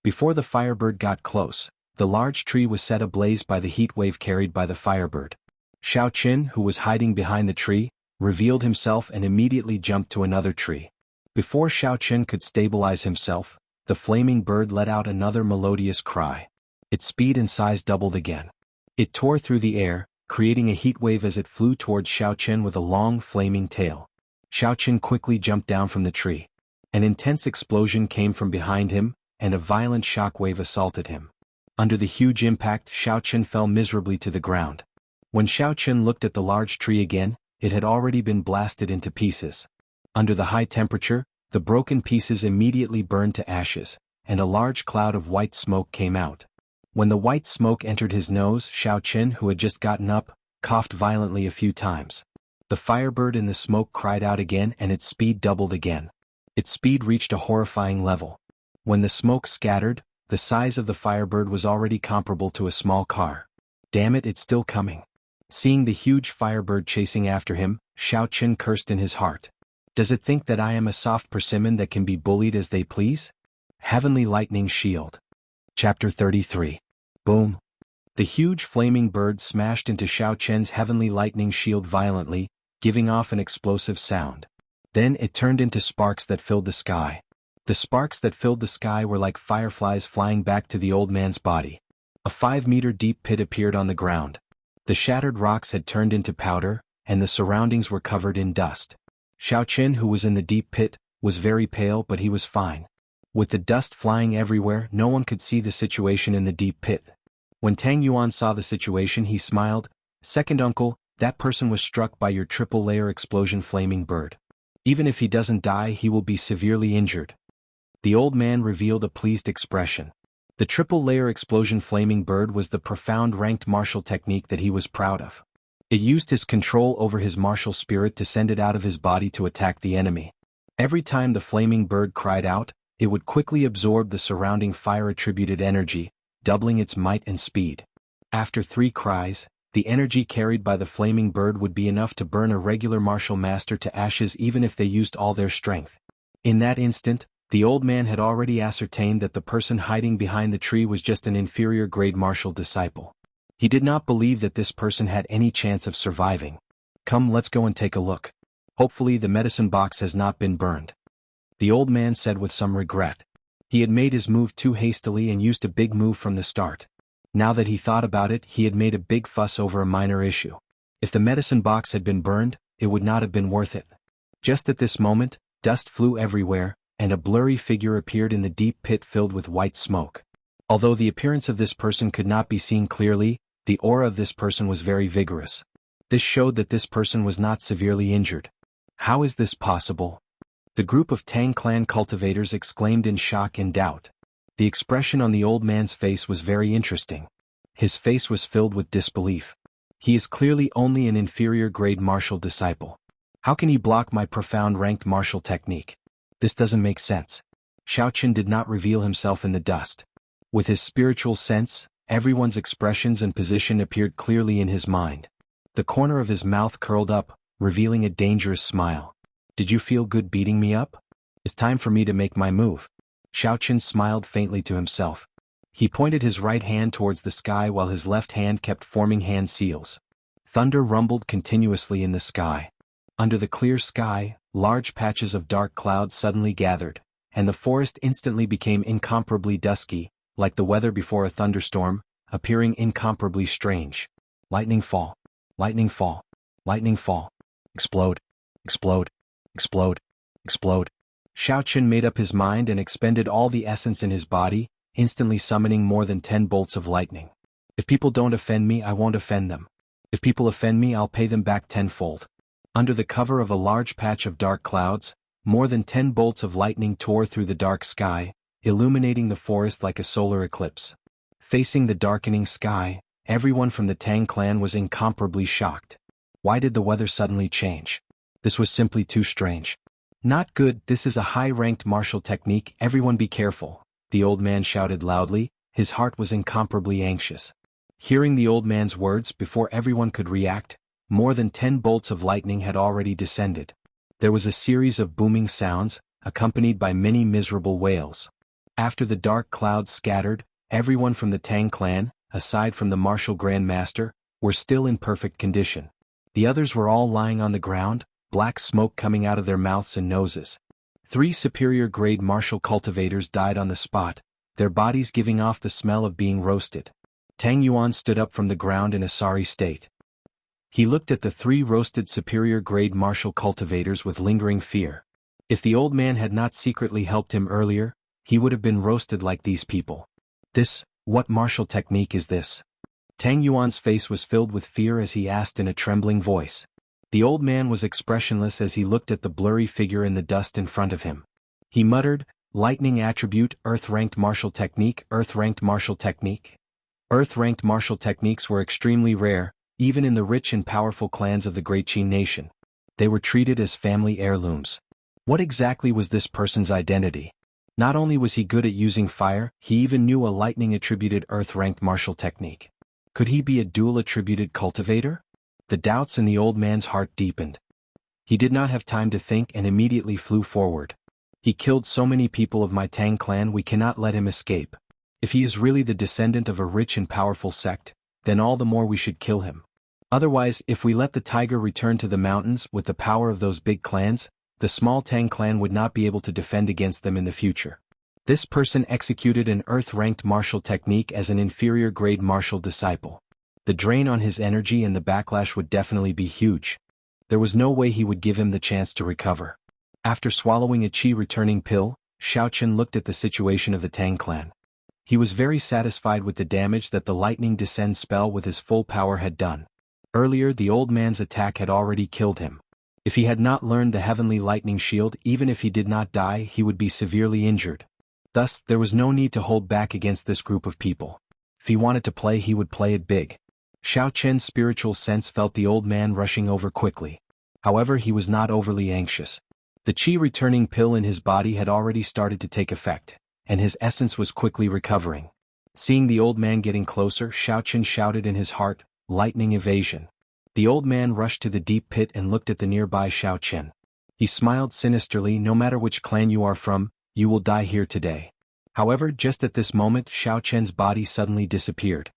Before the firebird got close, the large tree was set ablaze by the heat wave carried by the firebird. Xiao Qin, who was hiding behind the tree, revealed himself and immediately jumped to another tree. Before Xiao Qin could stabilize himself, the flaming bird let out another melodious cry. Its speed and size doubled again. It tore through the air, creating a heat wave as it flew towards Xiao Qin with a long flaming tail. Xiao Qin quickly jumped down from the tree. An intense explosion came from behind him, and a violent shock wave assaulted him. Under the huge impact, Xiao Qin fell miserably to the ground. When Xiao Qin looked at the large tree again, it had already been blasted into pieces. Under the high temperature, the broken pieces immediately burned to ashes, and a large cloud of white smoke came out. When the white smoke entered his nose, Xiao Qin, who had just gotten up, coughed violently a few times. The firebird in the smoke cried out again and its speed doubled again. Its speed reached a horrifying level. When the smoke scattered, the size of the firebird was already comparable to a small car. Damn it, it's still coming. Seeing the huge firebird chasing after him, Xiao Qin cursed in his heart. Does it think that I am a soft persimmon that can be bullied as they please? Heavenly Lightning Shield. Chapter 33. Boom. The huge flaming bird smashed into Xiao Qin's heavenly lightning shield violently, giving off an explosive sound. Then it turned into sparks that filled the sky. The sparks that filled the sky were like fireflies flying back to the old man's body. A 5-meter deep pit appeared on the ground. The shattered rocks had turned into powder, and the surroundings were covered in dust. Xiao Qin, who was in the deep pit, was very pale, but he was fine. With the dust flying everywhere, no one could see the situation in the deep pit. When Tang Yuan saw the situation, he smiled. "Second uncle, that person was struck by your triple-layer explosion flaming bird. Even if he doesn't die, he will be severely injured." The old man revealed a pleased expression. The triple-layer explosion flaming bird was the profound ranked martial technique that he was proud of. It used his control over his martial spirit to send it out of his body to attack the enemy. Every time the flaming bird cried out, it would quickly absorb the surrounding fire-attributed energy, doubling its might and speed. After 3 cries, the energy carried by the flaming bird would be enough to burn a regular martial master to ashes even if they used all their strength. In that instant, the old man had already ascertained that the person hiding behind the tree was just an inferior-grade martial disciple. He did not believe that this person had any chance of surviving. "Come, let's go and take a look. Hopefully the medicine box has not been burned," the old man said with some regret. He had made his move too hastily and used a big move from the start. Now that he thought about it, he had made a big fuss over a minor issue. If the medicine box had been burned, it would not have been worth it. Just at this moment, dust flew everywhere, and a blurry figure appeared in the deep pit filled with white smoke. Although the appearance of this person could not be seen clearly, the aura of this person was very vigorous. This showed that this person was not severely injured. How is this possible? The group of Tang clan cultivators exclaimed in shock and doubt. The expression on the old man's face was very interesting. His face was filled with disbelief. He is clearly only an inferior-grade martial disciple. How can he block my profound ranked martial technique? This doesn't make sense. Xiao Qin did not reveal himself in the dust. With his spiritual sense, everyone's expressions and position appeared clearly in his mind. The corner of his mouth curled up, revealing a dangerous smile. "Did you feel good beating me up?" It's time for me to make my move. Xiaoqin smiled faintly to himself. He pointed his right hand towards the sky while his left hand kept forming hand seals. Thunder rumbled continuously in the sky. Under the clear sky, large patches of dark clouds suddenly gathered, and the forest instantly became incomparably dusky, like the weather before a thunderstorm, appearing incomparably strange. Lightning fall. Lightning fall. Lightning fall. Explode. Explode. Explode. Explode. Xiaoqin made up his mind and expended all the essence in his body, instantly summoning more than 10 bolts of lightning. If people don't offend me, I won't offend them. If people offend me, I'll pay them back tenfold. Under the cover of a large patch of dark clouds, more than 10 bolts of lightning tore through the dark sky, illuminating the forest like a solar eclipse. Facing the darkening sky, everyone from the Tang clan was incomparably shocked. Why did the weather suddenly change? This was simply too strange. Not good, this is a high-ranked martial technique, everyone be careful, the old man shouted loudly, his heart was incomparably anxious. Hearing the old man's words before everyone could react, more than 10 bolts of lightning had already descended. There was a series of booming sounds, accompanied by many miserable wails. After the dark clouds scattered, everyone from the Tang clan, aside from the martial Grand Master, were still in perfect condition. The others were all lying on the ground, black smoke coming out of their mouths and noses. 3 superior-grade martial cultivators died on the spot, their bodies giving off the smell of being roasted. Tang Yuan stood up from the ground in a sorry state. He looked at the 3 roasted superior-grade martial cultivators with lingering fear. If the old man had not secretly helped him earlier, he would have been roasted like these people. What martial technique is this? Tang Yuan's face was filled with fear as he asked in a trembling voice. The old man was expressionless as he looked at the blurry figure in the dust in front of him. He muttered, "Lightning attribute, Earth-ranked martial technique, Earth-ranked martial technique." Earth-ranked martial techniques were extremely rare, even in the rich and powerful clans of the Great Qin nation. They were treated as family heirlooms. What exactly was this person's identity? Not only was he good at using fire, he even knew a lightning-attributed Earth-ranked martial technique. Could he be a dual-attributed cultivator? The doubts in the old man's heart deepened. He did not have time to think and immediately flew forward. He killed so many people of my Tang clan, we cannot let him escape. If he is really the descendant of a rich and powerful sect, then all the more we should kill him. Otherwise, if we let the tiger return to the mountains with the power of those big clans, the small Tang clan would not be able to defend against them in the future. This person executed an Earth-ranked martial technique as an inferior-grade martial disciple. The drain on his energy and the backlash would definitely be huge. There was no way he would give him the chance to recover. After swallowing a chi-returning pill, Xiaoqin looked at the situation of the Tang clan. He was very satisfied with the damage that the lightning descend spell with his full power had done. Earlier, the old man's attack had already killed him. If he had not learned the heavenly lightning shield, even if he did not die, he would be severely injured. Thus, there was no need to hold back against this group of people. If he wanted to play, he would play it big. Xiaoqin's spiritual sense felt the old man rushing over quickly. However, he was not overly anxious. The chi-returning pill in his body had already started to take effect, and his essence was quickly recovering. Seeing the old man getting closer, Xiaoqin shouted in his heart, "Lightning evasion." The old man rushed to the deep pit and looked at the nearby Xiaoqin. He smiled sinisterly, "No matter which clan you are from, you will die here today." However, just at this moment, Xiaoqin's body suddenly disappeared.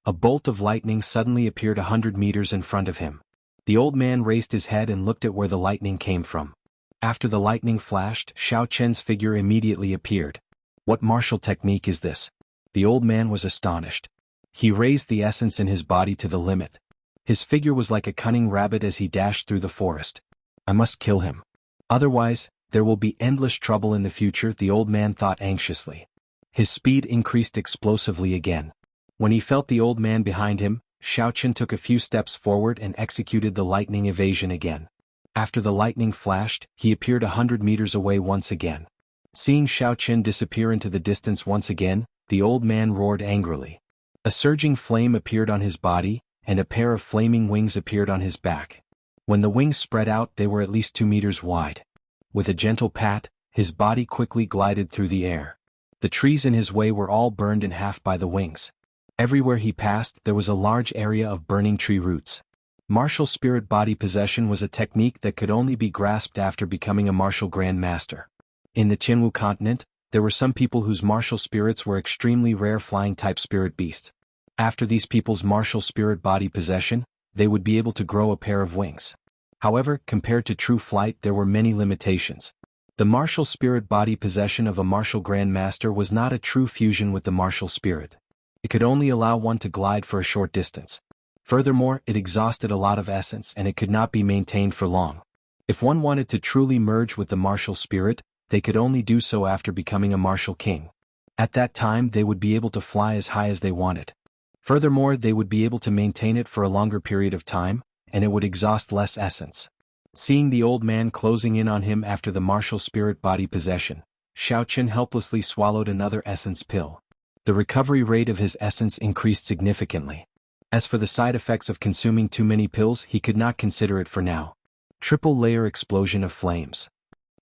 A bolt of lightning suddenly appeared 100 meters in front of him. The old man raised his head and looked at where the lightning came from. After the lightning flashed, Xiaoqin's figure immediately appeared. What martial technique is this? The old man was astonished. He raised the essence in his body to the limit. His figure was like a cunning rabbit as he dashed through the forest. I must kill him. Otherwise, there will be endless trouble in the future, the old man thought anxiously. His speed increased explosively again. When he felt the old man behind him, Xiaoqin took a few steps forward and executed the lightning evasion again. After the lightning flashed, he appeared 100 meters away once again. Seeing Xiaoqin disappear into the distance once again, the old man roared angrily. A surging flame appeared on his body, and a pair of flaming wings appeared on his back. When the wings spread out, they were at least 2 meters wide. With a gentle pat, his body quickly glided through the air. The trees in his way were all burned in half by the wings. Everywhere he passed, there was a large area of burning tree roots. Martial spirit body possession was a technique that could only be grasped after becoming a martial Grand Master. In the Qinwu continent, there were some people whose martial spirits were extremely rare flying-type spirit beasts. After these people's martial spirit body possession, they would be able to grow a pair of wings. However, compared to true flight, there were many limitations. The martial spirit body possession of a martial grandmaster was not a true fusion with the martial spirit. It could only allow one to glide for a short distance. Furthermore, it exhausted a lot of essence and it could not be maintained for long. If one wanted to truly merge with the martial spirit, they could only do so after becoming a martial king. At that time they would be able to fly as high as they wanted. Furthermore, they would be able to maintain it for a longer period of time, and it would exhaust less essence. Seeing the old man closing in on him after the martial spirit body possession, Xiaoqin helplessly swallowed another essence pill. The recovery rate of his essence increased significantly. As for the side effects of consuming too many pills, he could not consider it for now. Triple-layer explosion of flames.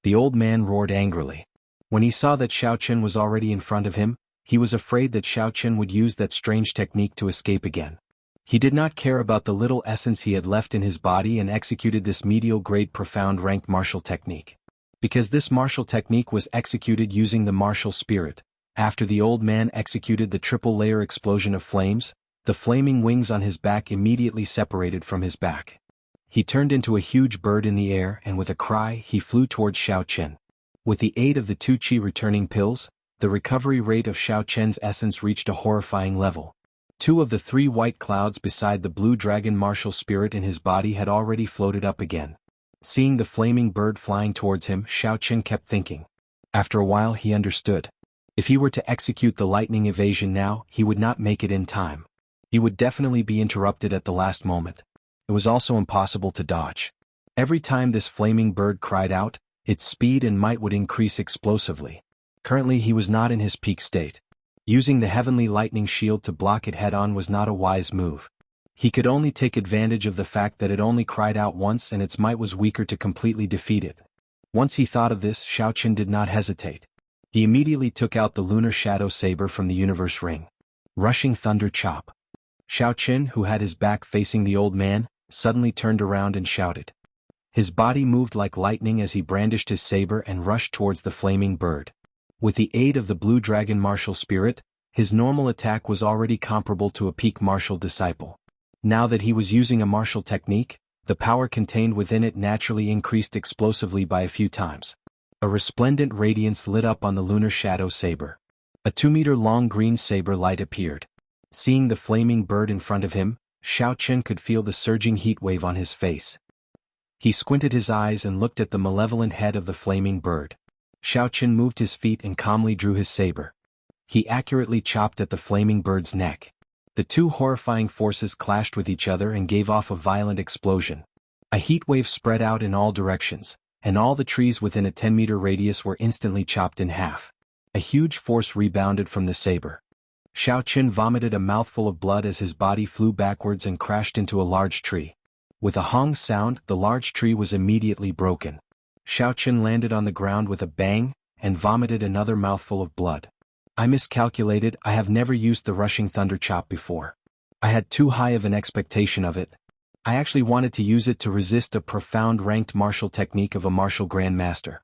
The old man roared angrily. When he saw that Xiaoqin was already in front of him, he was afraid that Xiaoqin would use that strange technique to escape again. He did not care about the little essence he had left in his body and executed this medial-grade profound ranked martial technique. Because this martial technique was executed using the martial spirit, after the old man executed the triple-layer explosion of flames, the flaming wings on his back immediately separated from his back. He turned into a huge bird in the air and with a cry he flew towards Xiaoqin. With the aid of the 2 qi returning pills, the recovery rate of Xiaoqin's essence reached a horrifying level. 2 of the 3 white clouds beside the blue dragon martial spirit in his body had already floated up again. Seeing the flaming bird flying towards him, Xiaoqin kept thinking. After a while he understood. If he were to execute the lightning evasion now, he would not make it in time. He would definitely be interrupted at the last moment. It was also impossible to dodge. Every time this flaming bird cried out, its speed and might would increase explosively. Currently he was not in his peak state. Using the heavenly lightning shield to block it head-on was not a wise move. He could only take advantage of the fact that it only cried out once and its might was weaker to completely defeat it. Once he thought of this, Xiaoqin did not hesitate. He immediately took out the lunar shadow saber from the universe ring. Rushing thunder chop. Xiaoqin, who had his back facing the old man, suddenly turned around and shouted. His body moved like lightning as he brandished his saber and rushed towards the flaming bird. With the aid of the blue dragon martial spirit, his normal attack was already comparable to a peak martial disciple. Now that he was using a martial technique, the power contained within it naturally increased explosively by a few times. A resplendent radiance lit up on the lunar shadow saber. A 2-meter-long green saber light appeared. Seeing the flaming bird in front of him, Xiaoqin could feel the surging heat wave on his face. He squinted his eyes and looked at the malevolent head of the flaming bird. Xiaoqin moved his feet and calmly drew his saber. He accurately chopped at the flaming bird's neck. The 2 horrifying forces clashed with each other and gave off a violent explosion. A heat wave spread out in all directions, and all the trees within a 10-meter radius were instantly chopped in half. A huge force rebounded from the saber. Xiaoqin vomited a mouthful of blood as his body flew backwards and crashed into a large tree. With a hong sound, the large tree was immediately broken. Xiaoqin landed on the ground with a bang, and vomited another mouthful of blood. I miscalculated. I have never used the rushing thunder chop before. I had too high of an expectation of it. I actually wanted to use it to resist a profound ranked martial technique of a martial grandmaster.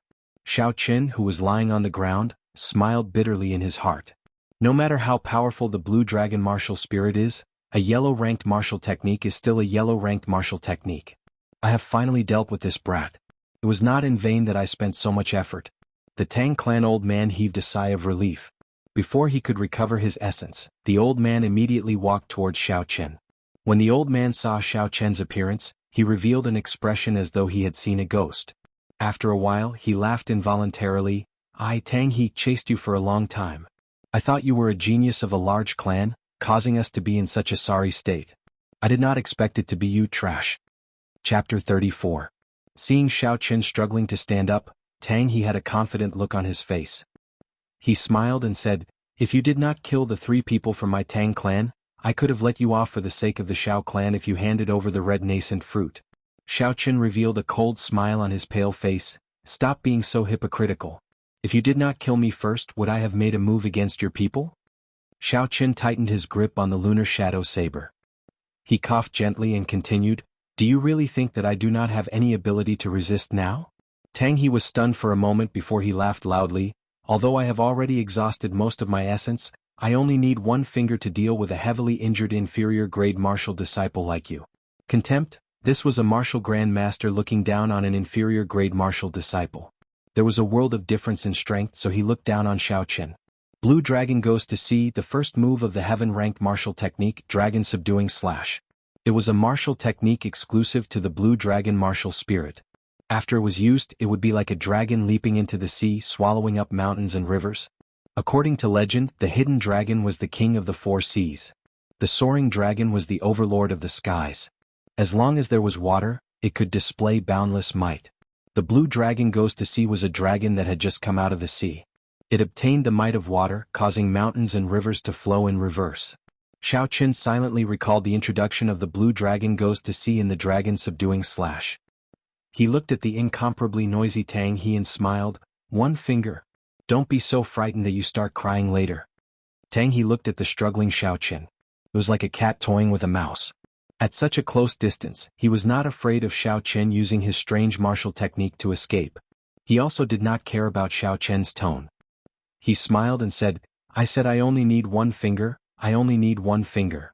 Xiaoqin, who was lying on the ground, smiled bitterly in his heart. No matter how powerful the blue dragon martial spirit is, a yellow ranked martial technique is still a yellow ranked martial technique. I have finally dealt with this brat. It was not in vain that I spent so much effort. The Tang clan old man heaved a sigh of relief. Before he could recover his essence, the old man immediately walked towards Xiaoqin. When the old man saw Xiaoqin's appearance, he revealed an expression as though he had seen a ghost. After a while, he laughed involuntarily. Tang, he chased you for a long time. I thought you were a genius of a large clan, causing us to be in such a sorry state. I did not expect it to be you, trash. Chapter 34. Seeing Xiaoqin struggling to stand up, Tang he had a confident look on his face. He smiled and said, "If you did not kill the 3 people from my Tang clan, I could have let you off for the sake of the Xiao clan if you handed over the red nascent fruit." Xiaoqin revealed a cold smile on his pale face. "Stop being so hypocritical. If you did not kill me first, would I have made a move against your people?" Xiaoqin tightened his grip on the lunar shadow saber. He coughed gently and continued, "Do you really think that I do not have any ability to resist now? Tang He was stunned for a moment before he laughed loudly. Although I have already exhausted most of my essence, I only need one finger to deal with a heavily injured inferior grade martial disciple like you. Contempt? This was a martial Grand Master looking down on an inferior grade martial disciple. There was a world of difference in strength, so he looked down on Xiao Qin. Blue Dragon goes to sea, the first move of the heaven-ranked martial technique, Dragon Subduing Slash. It was a martial technique exclusive to the Blue Dragon martial spirit. After it was used, it would be like a dragon leaping into the sea, swallowing up mountains and rivers. According to legend, the hidden dragon was the king of the four seas. The soaring dragon was the overlord of the skies. As long as there was water, it could display boundless might. The blue dragon goes to sea was a dragon that had just come out of the sea. It obtained the might of water, causing mountains and rivers to flow in reverse. Xiao Qin silently recalled the introduction of the blue dragon goes to sea in the Dragon Subduing Slash. He looked at the incomparably noisy Tang He and smiled. One finger. Don't be so frightened that you start crying later. Tang He looked at the struggling Xiao Qin. It was like a cat toying with a mouse. At such a close distance, he was not afraid of Xiao Qin using his strange martial technique to escape. He also did not care about Xiao Qin's tone. He smiled and said, I said I only need one finger, I only need one finger.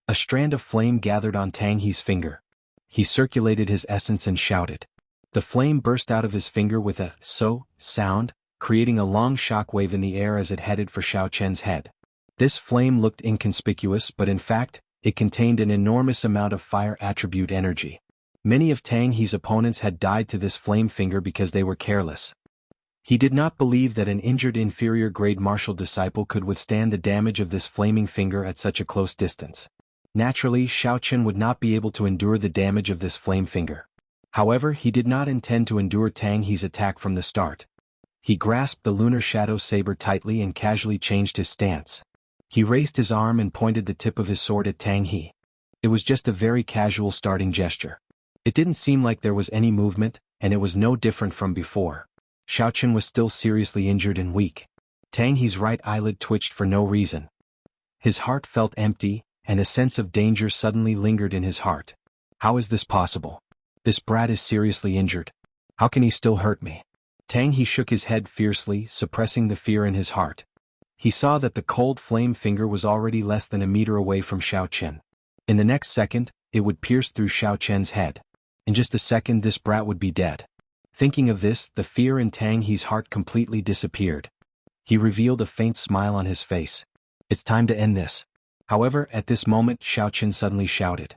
A strand of flame gathered on Tang He's finger. He circulated his essence and shouted. The flame burst out of his finger with a so sound, creating a long shockwave in the air as it headed for Xiao Qin's head. This flame looked inconspicuous, but in fact, it contained an enormous amount of fire attribute energy. Many of Tang He's opponents had died to this flame finger because they were careless. He did not believe that an injured inferior grade martial disciple could withstand the damage of this flaming finger at such a close distance. Naturally, Xiao Qin would not be able to endure the damage of this flame finger. However, he did not intend to endure Tang He's attack from the start. He grasped the lunar shadow saber tightly and casually changed his stance. He raised his arm and pointed the tip of his sword at Tang He. It was just a very casual starting gesture. It didn't seem like there was any movement, and it was no different from before. Xiao Qin was still seriously injured and weak. Tang He's right eyelid twitched for no reason. His heart felt empty, and a sense of danger suddenly lingered in his heart. How is this possible? This brat is seriously injured. How can he still hurt me? Tang He shook his head fiercely, suppressing the fear in his heart. He saw that the cold flame finger was already less than a meter away from Xiao Qin. In the next second, it would pierce through Xiao Qin's head. In just a second this brat would be dead. Thinking of this, the fear in Tang He's heart completely disappeared. He revealed a faint smile on his face. It's time to end this. However, at this moment Xiao Qin suddenly shouted.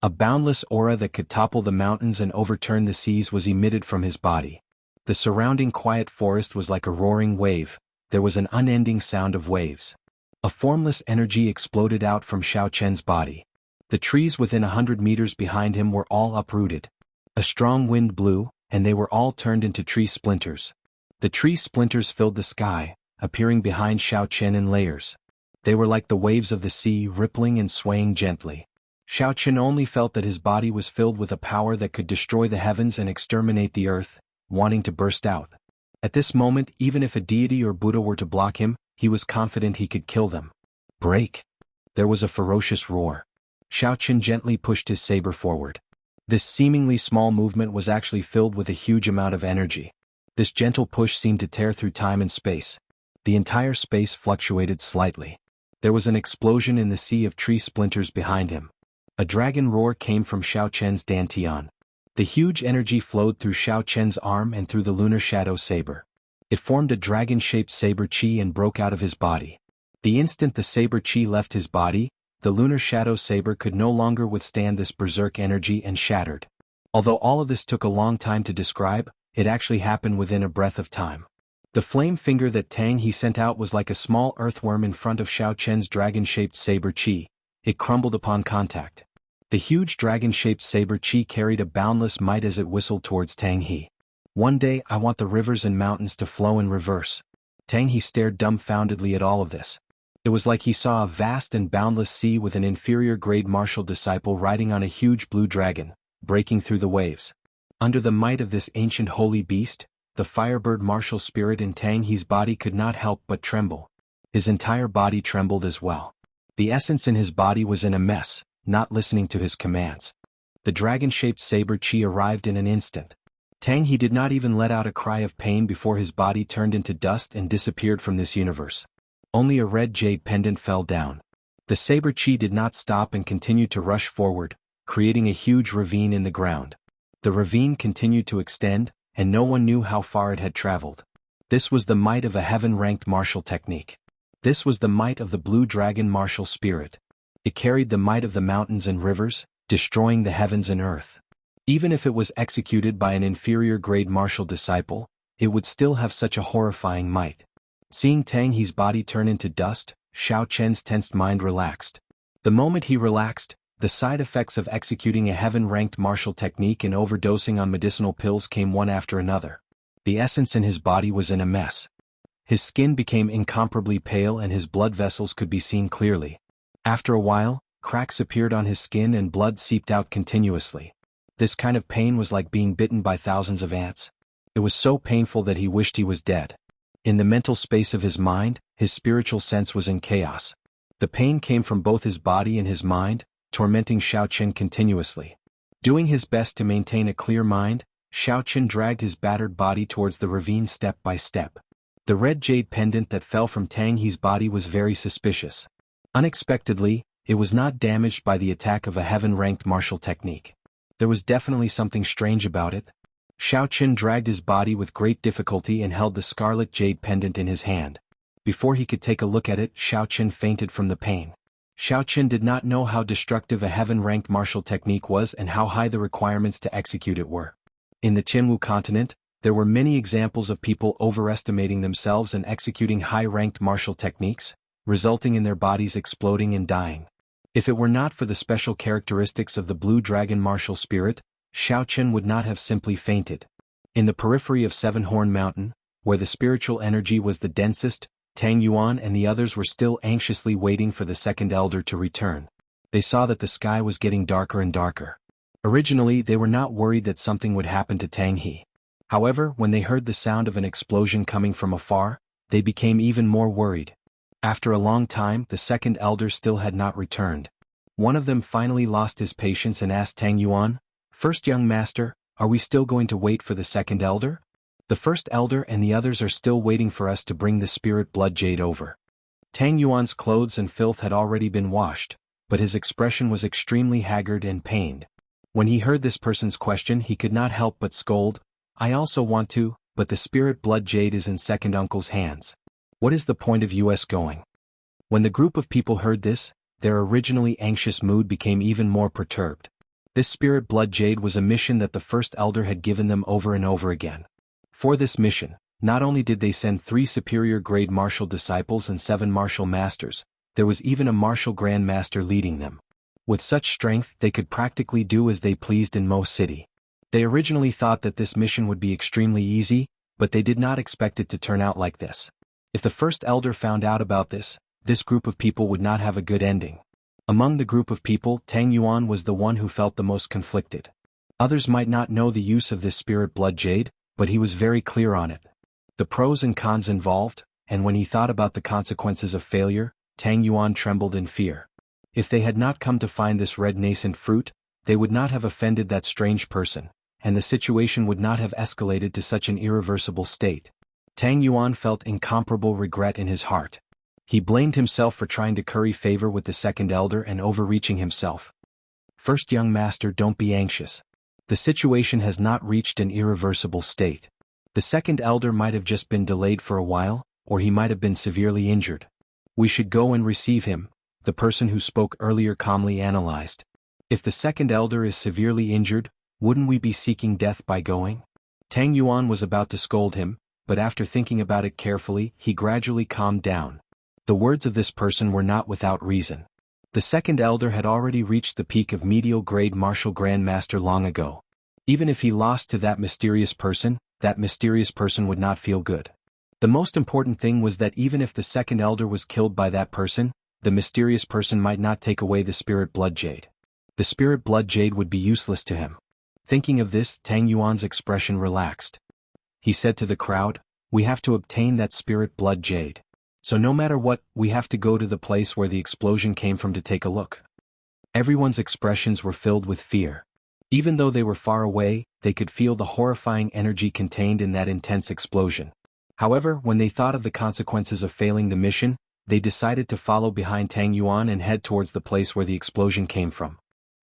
A boundless aura that could topple the mountains and overturn the seas was emitted from his body. The surrounding quiet forest was like a roaring wave. There was an unending sound of waves. A formless energy exploded out from Xiao Qin's body. The trees within 100 meters behind him were all uprooted. A strong wind blew, and they were all turned into tree splinters. The tree splinters filled the sky, appearing behind Xiao Qin in layers. They were like the waves of the sea, rippling and swaying gently. Xiao Qin only felt that his body was filled with a power that could destroy the heavens and exterminate the earth, wanting to burst out. At this moment, even if a deity or Buddha were to block him, he was confident he could kill them. Break! There was a ferocious roar. Xiao Qin gently pushed his saber forward. This seemingly small movement was actually filled with a huge amount of energy. This gentle push seemed to tear through time and space. The entire space fluctuated slightly. There was an explosion in the sea of tree splinters behind him. A dragon roar came from Xiao Qin's dantian. The huge energy flowed through Xiao Qin's arm and through the lunar shadow saber. It formed a dragon-shaped saber chi and broke out of his body. The instant the saber chi left his body, the lunar shadow saber could no longer withstand this berserk energy and shattered. Although all of this took a long time to describe, it actually happened within a breath of time. The flame finger that Tang He sent out was like a small earthworm in front of Xiao Qin's dragon-shaped saber chi. It crumbled upon contact. The huge dragon-shaped saber chi carried a boundless might as it whistled towards Tang He. One day I want the rivers and mountains to flow in reverse. Tang He stared dumbfoundedly at all of this. It was like he saw a vast and boundless sea with an inferior grade martial disciple riding on a huge blue dragon, breaking through the waves. Under the might of this ancient holy beast, the firebird martial spirit in Tang He's body could not help but tremble. His entire body trembled as well. The essence in his body was in a mess, not listening to his commands. The dragon-shaped saber chi arrived in an instant. Tang He did not even let out a cry of pain before his body turned into dust and disappeared from this universe. Only a red jade pendant fell down. The saber chi did not stop and continued to rush forward, creating a huge ravine in the ground. The ravine continued to extend, and no one knew how far it had traveled. This was the might of a heaven-ranked martial technique. This was the might of the blue dragon martial spirit. It carried the might of the mountains and rivers, destroying the heavens and earth. Even if it was executed by an inferior-grade martial disciple, it would still have such a horrifying might. Seeing Tang He's body turn into dust, Xiao Chen's tensed mind relaxed. The moment he relaxed, the side effects of executing a heaven-ranked martial technique and overdosing on medicinal pills came one after another. The essence in his body was in a mess. His skin became incomparably pale and his blood vessels could be seen clearly. After a while, cracks appeared on his skin and blood seeped out continuously. This kind of pain was like being bitten by thousands of ants. It was so painful that he wished he was dead. In the mental space of his mind, his spiritual sense was in chaos. The pain came from both his body and his mind, tormenting Xiao Chen continuously. Doing his best to maintain a clear mind, Xiao Chen dragged his battered body towards the ravine step by step. The red jade pendant that fell from Tang He's body was very suspicious. Unexpectedly, it was not damaged by the attack of a heaven-ranked martial technique. There was definitely something strange about it. Xiao Chen dragged his body with great difficulty and held the scarlet jade pendant in his hand. Before he could take a look at it, Xiao Chen fainted from the pain. Xiao Chen did not know how destructive a heaven-ranked martial technique was and how high the requirements to execute it were. In the Qianwu continent, there were many examples of people overestimating themselves and executing high-ranked martial techniques, resulting in their bodies exploding and dying. If it were not for the special characteristics of the blue dragon martial spirit, Xiao Chen would not have simply fainted. In the periphery of Seven Horn Mountain, where the spiritual energy was the densest, Tang Yuan and the others were still anxiously waiting for the second elder to return. They saw that the sky was getting darker and darker. Originally they were not worried that something would happen to Tang He. However, when they heard the sound of an explosion coming from afar, they became even more worried. After a long time, the second elder still had not returned. One of them finally lost his patience and asked Tang Yuan, "First young master, are we still going to wait for the second elder? The first elder and the others are still waiting for us to bring the spirit blood jade over." Tang Yuan's clothes and filth had already been washed, but his expression was extremely haggard and pained. When he heard this person's question, he could not help but scold, "I also want to, but the spirit blood jade is in second uncle's hands. What is the point of us going?" When the group of people heard this, their originally anxious mood became even more perturbed. This spirit blood jade was a mission that the first elder had given them over and over again. For this mission, not only did they send 3 superior-grade martial disciples and 7 martial masters, there was even a martial grand master leading them. With such strength, they could practically do as they pleased in Mo City. They originally thought that this mission would be extremely easy, but they did not expect it to turn out like this. If the first elder found out about this group of people would not have a good ending. Among the group of people, Tang Yuan was the one who felt the most conflicted. Others might not know the use of this spirit blood jade, but he was very clear on it. The pros and cons involved, and when he thought about the consequences of failure, Tang Yuan trembled in fear. If they had not come to find this red nascent fruit, they would not have offended that strange person, and the situation would not have escalated to such an irreversible state. Tang Yuan felt incomparable regret in his heart. He blamed himself for trying to curry favor with the second elder and overreaching himself. "First young master, don't be anxious. The situation has not reached an irreversible state. The second elder might have just been delayed for a while, or he might have been severely injured. We should go and receive him," the person who spoke earlier calmly analyzed. "If the second elder is severely injured, wouldn't we be seeking death by going?" Tang Yuan was about to scold him, but after thinking about it carefully, he gradually calmed down. The words of this person were not without reason. The second elder had already reached the peak of medial grade martial grand master long ago. Even if he lost to that mysterious person would not feel good. The most important thing was that even if the second elder was killed by that person, the mysterious person might not take away the spirit blood jade. The spirit blood jade would be useless to him. Thinking of this, Tang Yuan's expression relaxed. He said to the crowd, "We have to obtain that spirit blood jade. So no matter what, we have to go to the place where the explosion came from to take a look." Everyone's expressions were filled with fear. Even though they were far away, they could feel the horrifying energy contained in that intense explosion. However, when they thought of the consequences of failing the mission, they decided to follow behind Tang Yuan and head towards the place where the explosion came from.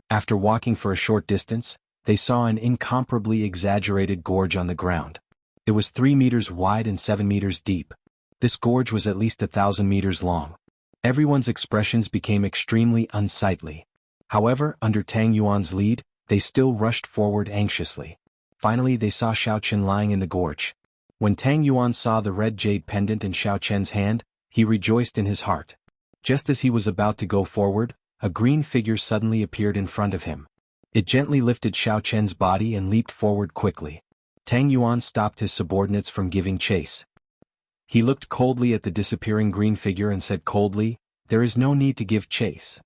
After walking for a short distance, they saw an incomparably exaggerated gorge on the ground. It was 3 meters wide and 7 meters deep. This gorge was at least 1,000 meters long. Everyone's expressions became extremely unsightly. However, under Tang Yuan's lead, they still rushed forward anxiously. Finally, they saw Xiao Chen lying in the gorge. When Tang Yuan saw the red jade pendant in Xiao Chen's hand, he rejoiced in his heart. Just as he was about to go forward, a green figure suddenly appeared in front of him. It gently lifted Xiao Chen's body and leaped forward quickly. Tang Yuan stopped his subordinates from giving chase. He looked coldly at the disappearing green figure and said coldly, "There is no need to give chase."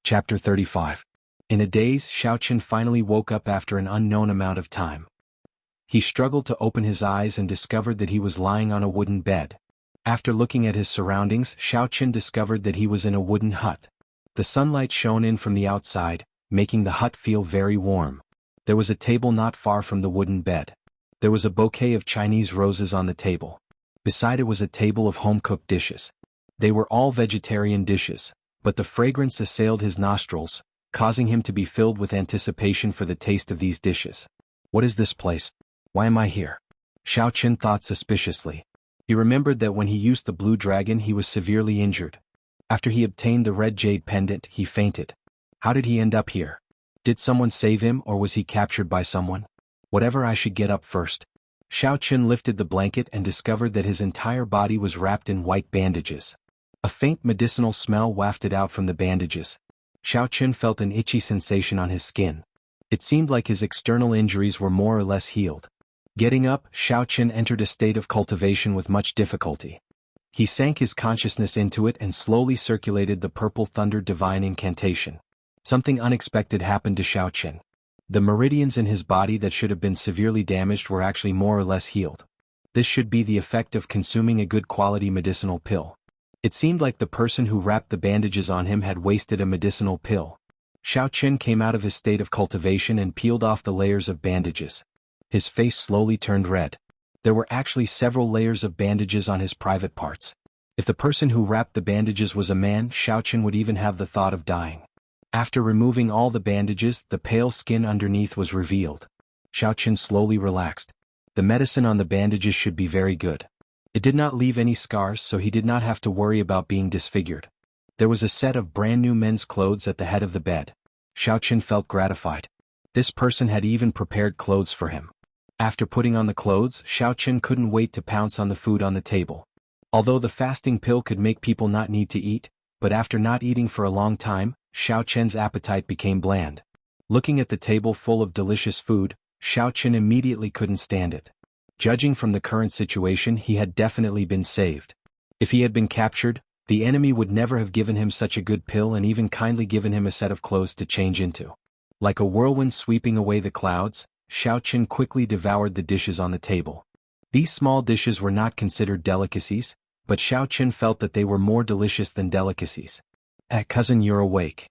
Chapter 35. In a daze, Xiao Chen finally woke up after an unknown amount of time. He struggled to open his eyes and discovered that he was lying on a wooden bed. After looking at his surroundings, Xiao Chen discovered that he was in a wooden hut. The sunlight shone in from the outside, making the hut feel very warm. There was a table not far from the wooden bed. There was a bouquet of Chinese roses on the table. Beside it was a table of home-cooked dishes. They were all vegetarian dishes, but the fragrance assailed his nostrils, causing him to be filled with anticipation for the taste of these dishes. What is this place? Why am I here? Xiao Chen thought suspiciously. He remembered that when he used the blue dragon he was severely injured. After he obtained the red jade pendant, he fainted. How did he end up here? Did someone save him or was he captured by someone? Whatever, I should get up first. Xiao Chen lifted the blanket and discovered that his entire body was wrapped in white bandages. A faint medicinal smell wafted out from the bandages. Xiao Chen felt an itchy sensation on his skin. It seemed like his external injuries were more or less healed. Getting up, Xiao Chen entered a state of cultivation with much difficulty. He sank his consciousness into it and slowly circulated the purple thunder divine incantation. Something unexpected happened to Xiao Chen. The meridians in his body that should have been severely damaged were actually more or less healed. This should be the effect of consuming a good quality medicinal pill. It seemed like the person who wrapped the bandages on him had wasted a medicinal pill. Xiao Chen came out of his state of cultivation and peeled off the layers of bandages. His face slowly turned red. There were actually several layers of bandages on his private parts. If the person who wrapped the bandages was a man, Xiao Chen would even have the thought of dying. After removing all the bandages, the pale skin underneath was revealed. Xiao Chen slowly relaxed. The medicine on the bandages should be very good. It did not leave any scars, so he did not have to worry about being disfigured. There was a set of brand new men's clothes at the head of the bed. Xiao Chen felt gratified. This person had even prepared clothes for him. After putting on the clothes, Xiao Chen couldn't wait to pounce on the food on the table. Although the fasting pill could make people not need to eat, but after not eating for a long time, Xiao Chen's appetite became bland. Looking at the table full of delicious food, Xiao Chen immediately couldn't stand it. Judging from the current situation, he had definitely been saved. If he had been captured, the enemy would never have given him such a good pill and even kindly given him a set of clothes to change into. Like a whirlwind sweeping away the clouds, Xiao Chen quickly devoured the dishes on the table. These small dishes were not considered delicacies, but Xiao Chen felt that they were more delicious than delicacies. Cousin, you're awake."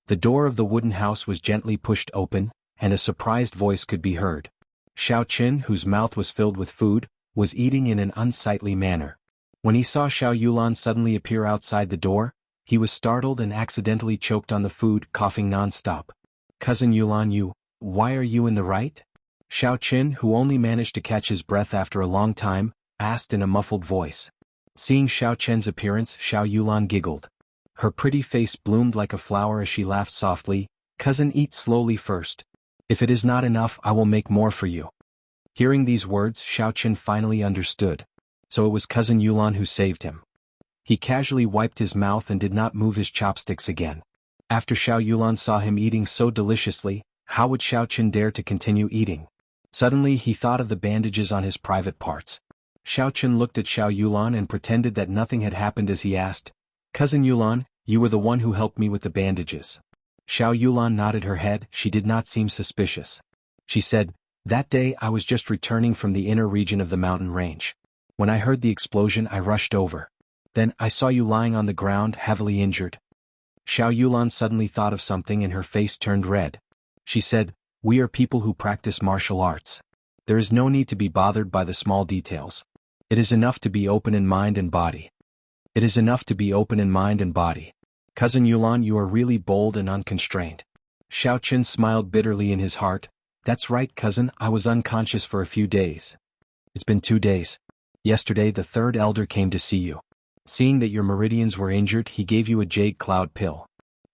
The door of the wooden house was gently pushed open, and a surprised voice could be heard. Xiao Chen, whose mouth was filled with food, was eating in an unsightly manner. When he saw Xiao Yulan suddenly appear outside the door, he was startled and accidentally choked on the food, coughing non-stop. "Cousin Yulan, why are you in the right?" Xiao Chen, who only managed to catch his breath after a long time, asked in a muffled voice. Seeing Xiao Chen's appearance, Xiao Yulan giggled. Her pretty face bloomed like a flower as she laughed softly. "Cousin, eat slowly first. If it is not enough, I will make more for you." Hearing these words, Xiao Chen finally understood. So it was Cousin Yulan who saved him. He casually wiped his mouth and did not move his chopsticks again. After Xiao Yulan saw him eating so deliciously, how would Xiao Chen dare to continue eating? Suddenly he thought of the bandages on his private parts. Xiao Chen looked at Xiao Yulan and pretended that nothing had happened as he asked, "Cousin Yulan, you were the one who helped me with the bandages." Xiao Yulan nodded her head. She did not seem suspicious. She said, "That day I was just returning from the inner region of the mountain range. When I heard the explosion, I rushed over. Then I saw you lying on the ground, heavily injured." Xiao Yulan suddenly thought of something and her face turned red. She said, We are people who practice martial arts. There is no need to be bothered by the small details. It is enough to be open in mind and body. It is enough to be open in mind and body. Cousin Yulan, you are really bold and unconstrained. Xiao Qin smiled bitterly in his heart. That's right, cousin, I was unconscious for a few days. It's been 2 days. Yesterday the third elder came to see you. Seeing that your meridians were injured, he gave you a jade cloud pill.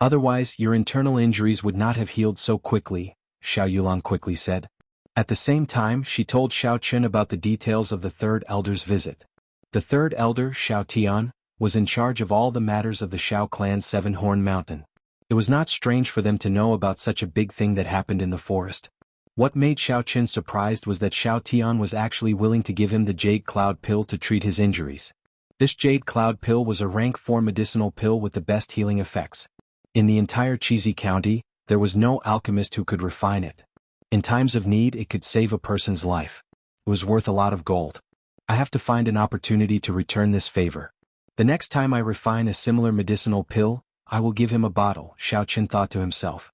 Otherwise, your internal injuries would not have healed so quickly, Xiao Yulan quickly said. At the same time, she told Xiao Qin about the details of the third elder's visit. The third elder, Xiao Tian, was in charge of all the matters of the Xiao clan's Seven-Horn Mountain. It was not strange for them to know about such a big thing that happened in the forest. What made Xiao Qin surprised was that Xiao Tian was actually willing to give him the jade cloud pill to treat his injuries. This jade cloud pill was a rank 4 medicinal pill with the best healing effects. In the entire Chizi County, there was no alchemist who could refine it. In times of need, it could save a person's life. It was worth a lot of gold. I have to find an opportunity to return this favor. The next time I refine a similar medicinal pill, I will give him a bottle, Xiao Qin thought to himself.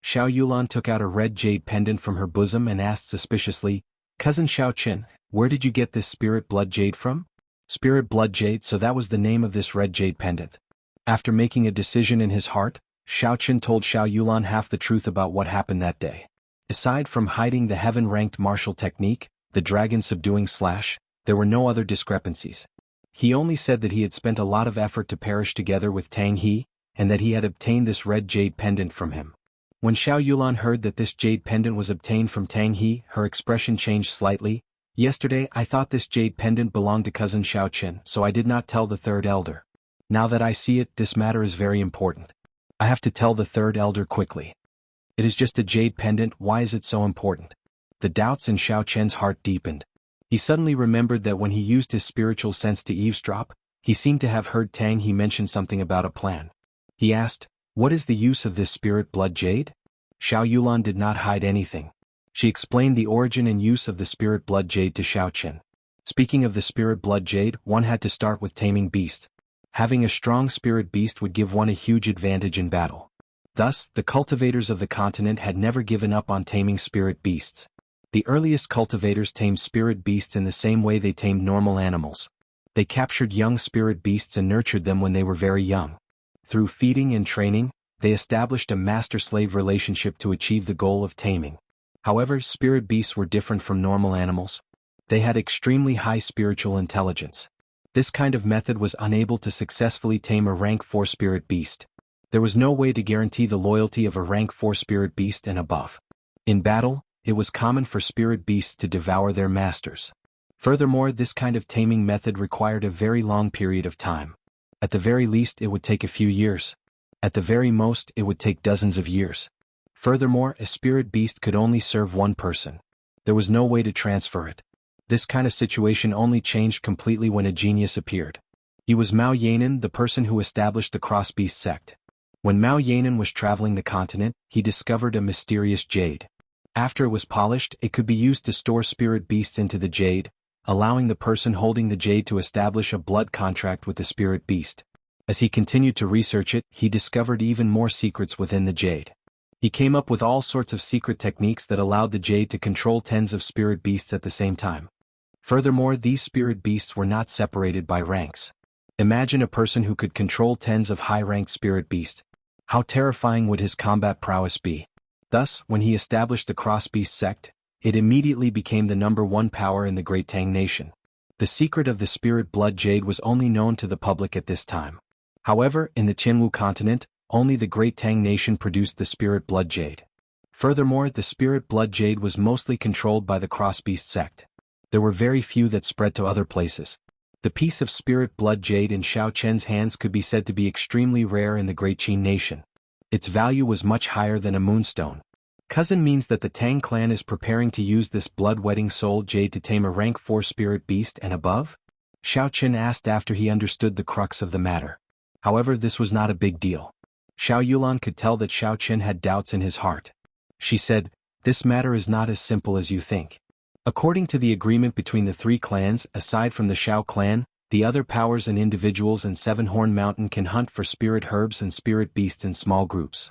Xiao Yulan took out a red jade pendant from her bosom and asked suspiciously, Cousin Xiao Qin, where did you get this spirit blood jade from? Spirit blood jade, so that was the name of this red jade pendant. After making a decision in his heart, Xiao Qin told Xiao Yulan half the truth about what happened that day. Aside from hiding the heaven-ranked martial technique, the dragon subduing slash, there were no other discrepancies. He only said that he had spent a lot of effort to perish together with Tang He, and that he had obtained this red jade pendant from him. When Xiao Yulan heard that this jade pendant was obtained from Tang He, her expression changed slightly. Yesterday I thought this jade pendant belonged to cousin Xiao Qin, so I did not tell the third elder. Now that I see it, this matter is very important. I have to tell the third elder quickly. It is just a jade pendant, why is it so important? The doubts in Xiao Qian's heart deepened. He suddenly remembered that when he used his spiritual sense to eavesdrop, he seemed to have heard Tang He mention something about a plan. He asked, what is the use of this spirit blood jade? Xiao Yulan did not hide anything. She explained the origin and use of the spirit blood jade to Xiao Qin. Speaking of the spirit blood jade, one had to start with taming beast. Having a strong spirit beast would give one a huge advantage in battle. Thus, the cultivators of the continent had never given up on taming spirit beasts. The earliest cultivators tamed spirit beasts in the same way they tamed normal animals. They captured young spirit beasts and nurtured them when they were very young. Through feeding and training, they established a master-slave relationship to achieve the goal of taming. However, spirit beasts were different from normal animals. They had extremely high spiritual intelligence. This kind of method was unable to successfully tame a rank 4 spirit beast. There was no way to guarantee the loyalty of a rank 4 spirit beast and above. In battle, it was common for spirit beasts to devour their masters. Furthermore, this kind of taming method required a very long period of time. At the very least, it would take a few years. At the very most, it would take dozens of years. Furthermore, a spirit beast could only serve one person. There was no way to transfer it. This kind of situation only changed completely when a genius appeared. He was Mao Yanan, the person who established the cross-beast sect. When Mao Yanan was traveling the continent, he discovered a mysterious jade. After it was polished, it could be used to store spirit beasts into the jade, allowing the person holding the jade to establish a blood contract with the spirit beast. As he continued to research it, he discovered even more secrets within the jade. He came up with all sorts of secret techniques that allowed the jade to control tens of spirit beasts at the same time. Furthermore, these spirit beasts were not separated by ranks. Imagine a person who could control tens of high-ranked spirit beasts. How terrifying would his combat prowess be? Thus, when he established the cross-beast sect, it immediately became the #1 power in the Great Tang Nation. The secret of the spirit blood jade was only known to the public at this time. However, in the Qianwu continent, only the Great Tang Nation produced the spirit blood jade. Furthermore, the spirit blood jade was mostly controlled by the cross-beast sect. There were very few that spread to other places. The piece of spirit blood jade in Xiao Qian's hands could be said to be extremely rare in the Great Qin Nation. Its value was much higher than a moonstone. Cousin means that the Tang clan is preparing to use this blood-wetting soul jade to tame a rank 4 spirit beast and above? Xiao Qin asked after he understood the crux of the matter. However, this was not a big deal. Xiao Yulan could tell that Xiao Qin had doubts in his heart. She said, this matter is not as simple as you think. According to the agreement between the 3 clans, aside from the Xiao clan, the other powers and individuals in Seven-Horn Mountain can hunt for spirit herbs and spirit beasts in small groups.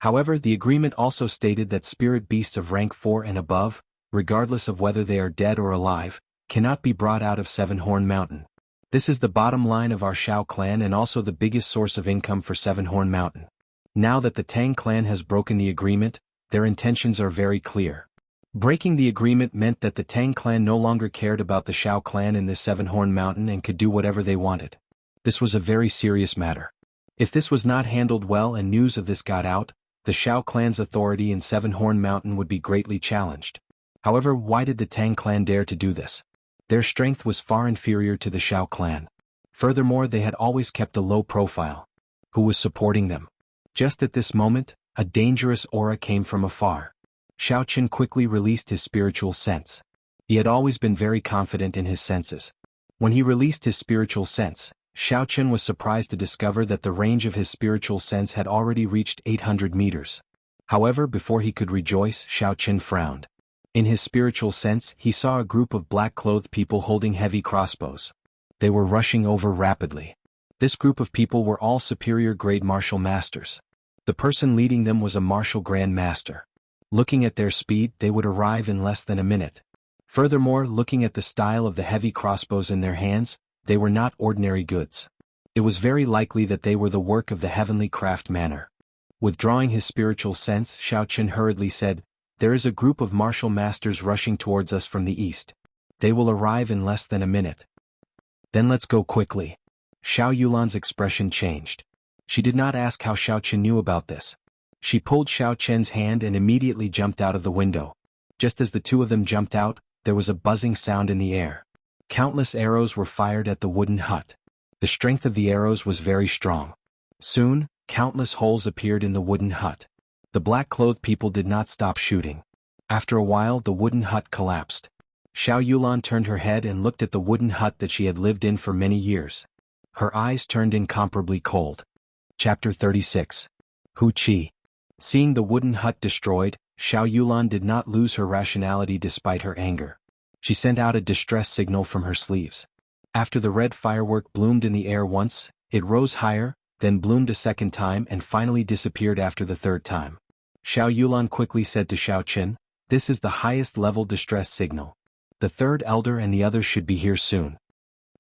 However, the agreement also stated that spirit beasts of rank 4 and above, regardless of whether they are dead or alive, cannot be brought out of Seven Horn Mountain. This is the bottom line of our Shao clan and also the biggest source of income for Seven Horn Mountain. Now that the Tang clan has broken the agreement, their intentions are very clear. Breaking the agreement meant that the Tang clan no longer cared about the Shao clan in this Seven Horn Mountain and could do whatever they wanted. This was a very serious matter. If this was not handled well and news of this got out, the Shao clan's authority in Seven Horn Mountain would be greatly challenged. However, why did the Tang clan dare to do this? Their strength was far inferior to the Shao clan. Furthermore, they had always kept a low profile. Who was supporting them? Just at this moment, a dangerous aura came from afar. Shao Chen quickly released his spiritual sense. He had always been very confident in his senses. When he released his spiritual sense, Shao Chen was surprised to discover that the range of his spiritual sense had already reached 800 meters. However, before he could rejoice, Shao Chen frowned. In his spiritual sense, he saw a group of black-clothed people holding heavy crossbows. They were rushing over rapidly. This group of people were all superior-grade martial masters. The person leading them was a martial grand master. Looking at their speed, they would arrive in less than a minute. Furthermore, looking at the style of the heavy crossbows in their hands, they were not ordinary goods. It was very likely that they were the work of the heavenly craft manner. Withdrawing his spiritual sense, Shao Chen hurriedly said, "There is a group of martial masters rushing towards us from the east. They will arrive in less than a minute. Then let's go quickly." Xiao Yulan's expression changed. She did not ask how Shao Chen knew about this. She pulled Shao Chen's hand and immediately jumped out of the window. Just as the two of them jumped out, there was a buzzing sound in the air. Countless arrows were fired at the wooden hut. The strength of the arrows was very strong. Soon, countless holes appeared in the wooden hut. The black-clothed people did not stop shooting. After a while, the wooden hut collapsed. Xiao Yulan turned her head and looked at the wooden hut that she had lived in for many years. Her eyes turned incomparably cold. Chapter 36. Hu Qi. Seeing the wooden hut destroyed, Xiao Yulan did not lose her rationality despite her anger. She sent out a distress signal from her sleeves. After the red firework bloomed in the air once, it rose higher, then bloomed a second time and finally disappeared after the third time. Xiao Yulan quickly said to Shao Chen, "This is the highest level distress signal. The third elder and the others should be here soon."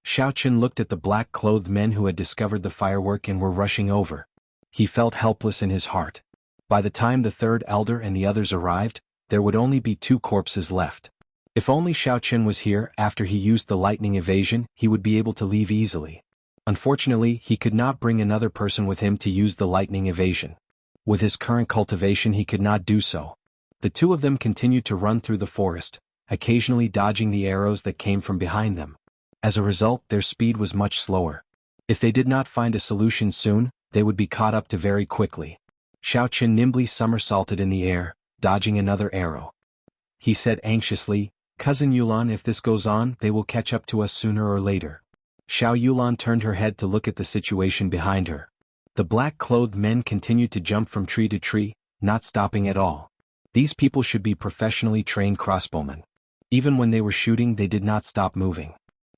Shao Chen looked at the black-clothed men who had discovered the firework and were rushing over. He felt helpless in his heart. By the time the third elder and the others arrived, there would only be 2 corpses left. If only Shao Chen was here after he used the lightning evasion, he would be able to leave easily. Unfortunately, he could not bring another person with him to use the lightning evasion. With his current cultivation, he could not do so. The two of them continued to run through the forest, occasionally dodging the arrows that came from behind them. As a result, their speed was much slower. If they did not find a solution soon, they would be caught up to very quickly. Shao Chen nimbly somersaulted in the air, dodging another arrow. He said anxiously, "Cousin Yulan, if this goes on, they will catch up to us sooner or later." Xiao Yulan turned her head to look at the situation behind her. The black-clothed men continued to jump from tree to tree, not stopping at all. These people should be professionally trained crossbowmen. Even when they were shooting, they did not stop moving.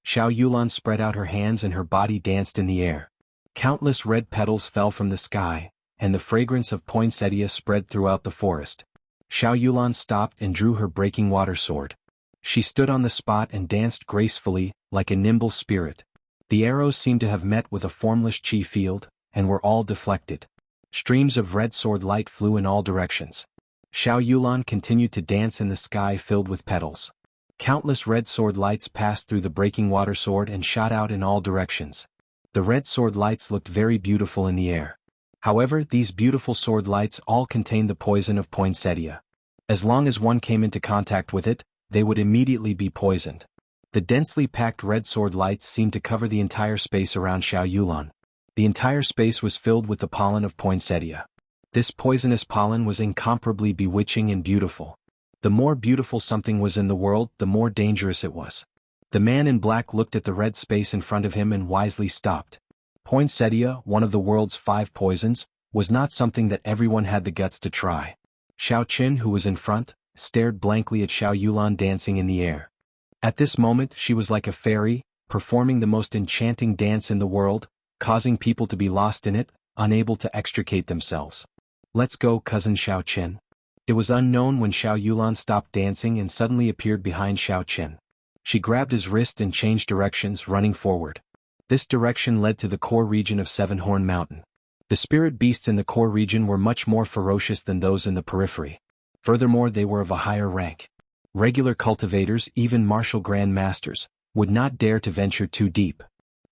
Xiao Yulan spread out her hands and her body danced in the air. Countless red petals fell from the sky, and the fragrance of poinsettia spread throughout the forest. Xiao Yulan stopped and drew her breaking water sword. She stood on the spot and danced gracefully, like a nimble spirit. The arrows seemed to have met with a formless chi field, and were all deflected. Streams of red sword light flew in all directions. Xiao Yulan continued to dance in the sky filled with petals. Countless red sword lights passed through the breaking water sword and shot out in all directions. The red sword lights looked very beautiful in the air. However, these beautiful sword lights all contained the poison of poinsettia. As long as one came into contact with it, they would immediately be poisoned. The densely packed red sword lights seemed to cover the entire space around Xiao Yulan. The entire space was filled with the pollen of poinsettia. This poisonous pollen was incomparably bewitching and beautiful. The more beautiful something was in the world, the more dangerous it was. The man in black looked at the red space in front of him and wisely stopped. Poinsettia, one of the world's 5 poisons, was not something that everyone had the guts to try. Shao Chen, who was in front, stared blankly at Xiao Yulan dancing in the air. At this moment, she was like a fairy, performing the most enchanting dance in the world, causing people to be lost in it, unable to extricate themselves. "Let's go, cousin Xiao Qin." It was unknown when Xiao Yulan stopped dancing and suddenly appeared behind Xiao Qin. She grabbed his wrist and changed directions, running forward. This direction led to the core region of Seven-Horn Mountain. The spirit beasts in the core region were much more ferocious than those in the periphery. Furthermore, they were of a higher rank. Regular cultivators, even martial grand masters, would not dare to venture too deep.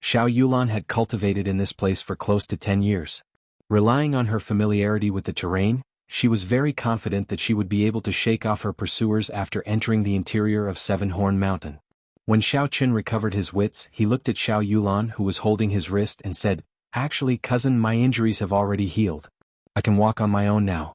Xiao Yulan had cultivated in this place for close to 10 years. Relying on her familiarity with the terrain, she was very confident that she would be able to shake off her pursuers after entering the interior of Seven-Horn Mountain. When Xiao Qin recovered his wits, he looked at Xiao Yulan, who was holding his wrist, and said, "Actually, cousin, my injuries have already healed. I can walk on my own now."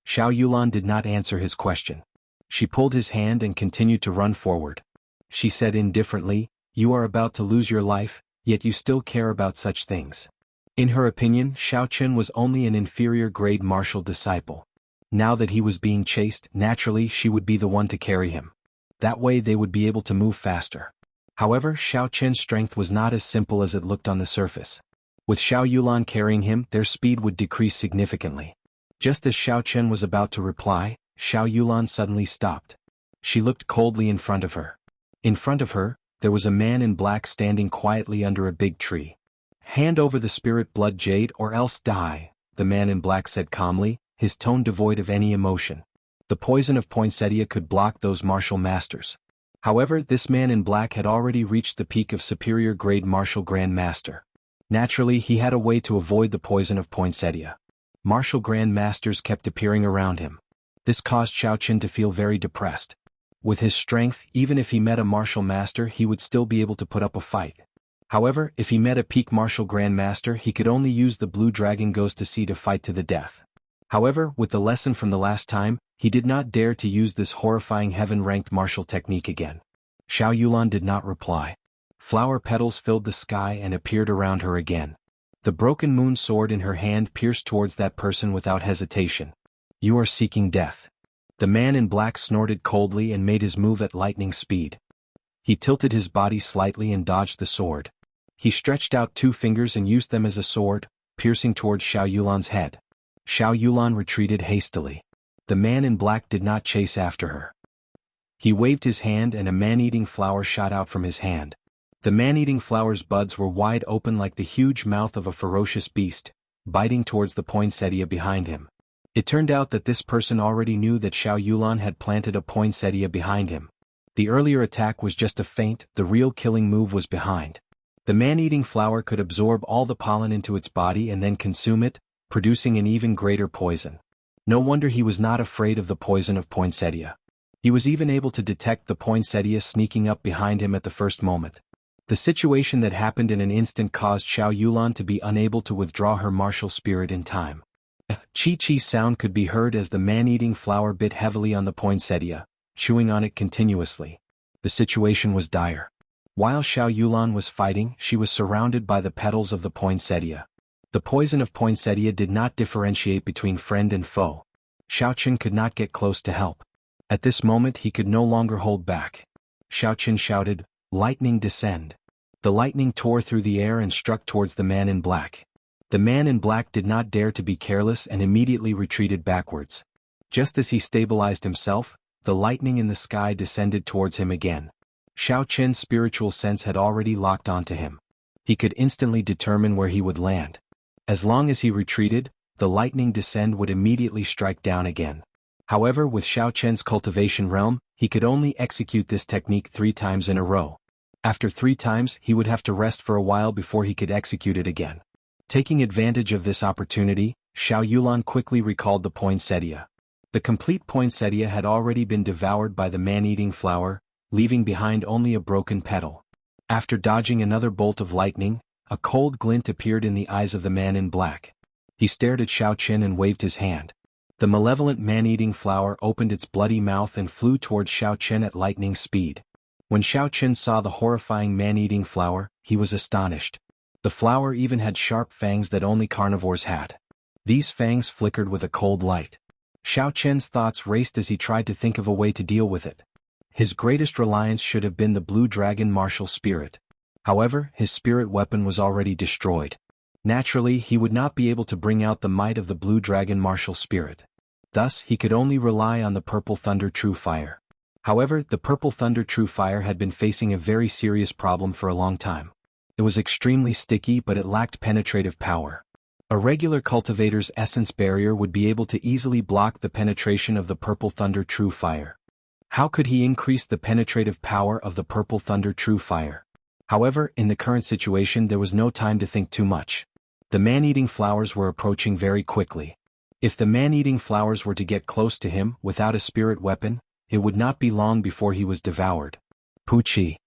Xiao Yulan did not answer his question. She pulled his hand and continued to run forward. She said indifferently, "You are about to lose your life, yet you still care about such things." In her opinion, Xiao Qin was only an inferior grade martial disciple. Now that he was being chased, naturally she would be the one to carry him. That way they would be able to move faster. However, Xiao Qin's strength was not as simple as it looked on the surface. With Xiao Yulan carrying him, their speed would decrease significantly. Just as Xiao Qin was about to reply, Xiao Yulan suddenly stopped. She looked coldly in front of her. In front of her, there was a man in black standing quietly under a big tree. "Hand over the spirit blood jade or else die," the man in black said calmly, his tone devoid of any emotion. The poison of poinsettia could block those martial masters. However, this man in black had already reached the peak of superior grade martial grand master. Naturally, he had a way to avoid the poison of poinsettia. Martial grand masters kept appearing around him. This caused Xiao Qin to feel very depressed. With his strength, even if he met a martial master, he would still be able to put up a fight. However, if he met a peak martial grand master, he could only use the blue dragon goes to sea to fight to the death. However, with the lesson from the last time, he did not dare to use this horrifying heaven-ranked martial technique again. Xiao Yulan did not reply. Flower petals filled the sky and appeared around her again. The broken moon sword in her hand pierced towards that person without hesitation. "You are seeking death." The man in black snorted coldly and made his move at lightning speed. He tilted his body slightly and dodged the sword. He stretched out 2 fingers and used them as a sword, piercing towards Xiao Yulan's head. Xiao Yulan retreated hastily. The man in black did not chase after her. He waved his hand and a man-eating flower shot out from his hand. The man-eating flower's buds were wide open like the huge mouth of a ferocious beast, biting towards the poinsettia behind him. It turned out that this person already knew that Xiao Yulan had planted a poinsettia behind him. The earlier attack was just a feint, the real killing move was behind. The man-eating flower could absorb all the pollen into its body and then consume it, producing an even greater poison. No wonder he was not afraid of the poison of poinsettia. He was even able to detect the poinsettia sneaking up behind him at the first moment. The situation that happened in an instant caused Xiao Yulan to be unable to withdraw her martial spirit in time. A chi-chi sound could be heard as the man-eating flower bit heavily on the poinsettia, chewing on it continuously. The situation was dire. While Xiao Yulan was fighting, she was surrounded by the petals of the poinsettia. The poison of poinsettia did not differentiate between friend and foe. Xiao Qin could not get close to help. At this moment he could no longer hold back. Xiao Qin shouted, "Lightning descend." The lightning tore through the air and struck towards the man in black. The man in black did not dare to be careless and immediately retreated backwards. Just as he stabilized himself, the lightning in the sky descended towards him again. Xiao Qin's spiritual sense had already locked onto him. He could instantly determine where he would land. As long as he retreated, the lightning descend would immediately strike down again. However, with Xiao Qin's cultivation realm, he could only execute this technique 3 times in a row. After 3 times, he would have to rest for a while before he could execute it again. Taking advantage of this opportunity, Xiao Yulan quickly recalled the poinsettia. The complete poinsettia had already been devoured by the man-eating flower, leaving behind only a broken petal. After dodging another bolt of lightning, a cold glint appeared in the eyes of the man in black. He stared at Xiao Qin and waved his hand. The malevolent man-eating flower opened its bloody mouth and flew towards Xiao Qin at lightning speed. When Xiao Qin saw the horrifying man-eating flower, he was astonished. The flower even had sharp fangs that only carnivores had. These fangs flickered with a cold light. Xiao Qin's thoughts raced as he tried to think of a way to deal with it. His greatest reliance should have been the blue dragon martial spirit. However, his spirit weapon was already destroyed. Naturally, he would not be able to bring out the might of the blue dragon martial spirit. Thus, he could only rely on the purple thunder true fire. However, the purple thunder true fire had been facing a very serious problem for a long time. It was extremely sticky, but it lacked penetrative power. A regular cultivator's essence barrier would be able to easily block the penetration of the purple thunder true fire. How could he increase the penetrative power of the purple thunder true fire? However, in the current situation there was no time to think too much. The man-eating flowers were approaching very quickly. If the man-eating flowers were to get close to him without a spirit weapon, it would not be long before he was devoured. Puchi.